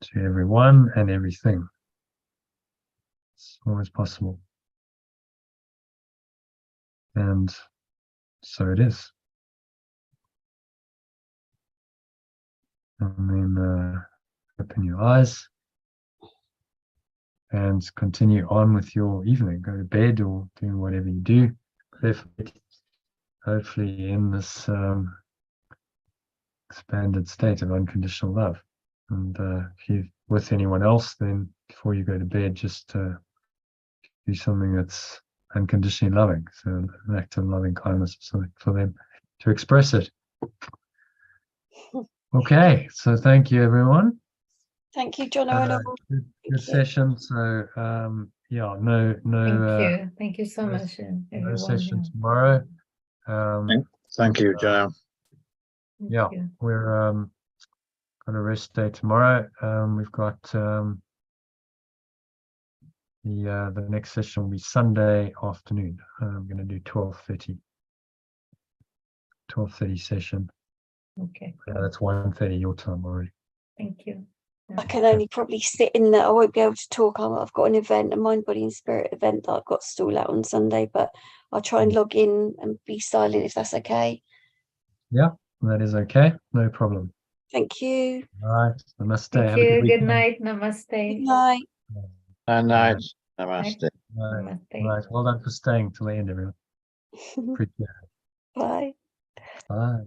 to everyone and everything. It's always possible. And so it is. And then open your eyes and continue on with your evening. Go to bed or do whatever you do. Hopefully in this expanded state of unconditional love. And if you're with anyone else, then before you go to bed, just do something that's unconditionally loving. So an act of loving kindness or something for them to express it. Okay, so thank you, everyone. Thank you, John Arnold. Good session. So yeah, no. Thank you so much, No everyone. session tomorrow. Thank you, Joe. Yeah, we're got a rest day tomorrow. We've got the next session will be Sunday afternoon. I'm going to do 12:30 session. Okay. That's 1:30 your time already. Thank you. I can only probably sit in there. I won't be able to talk. I've got an event, a mind, body and spirit event that I've got to stall out on Sunday, but I'll try and log in and be silent if that's okay. Yeah, that is okay. No problem. Thank you. All right. Namaste. Thank Have a you. good Good weekend. night. Good Namaste. night. And night. Namaste. Right. Namaste. Right. Well done for staying till the end, everyone. Appreciate it. Bye. Bye.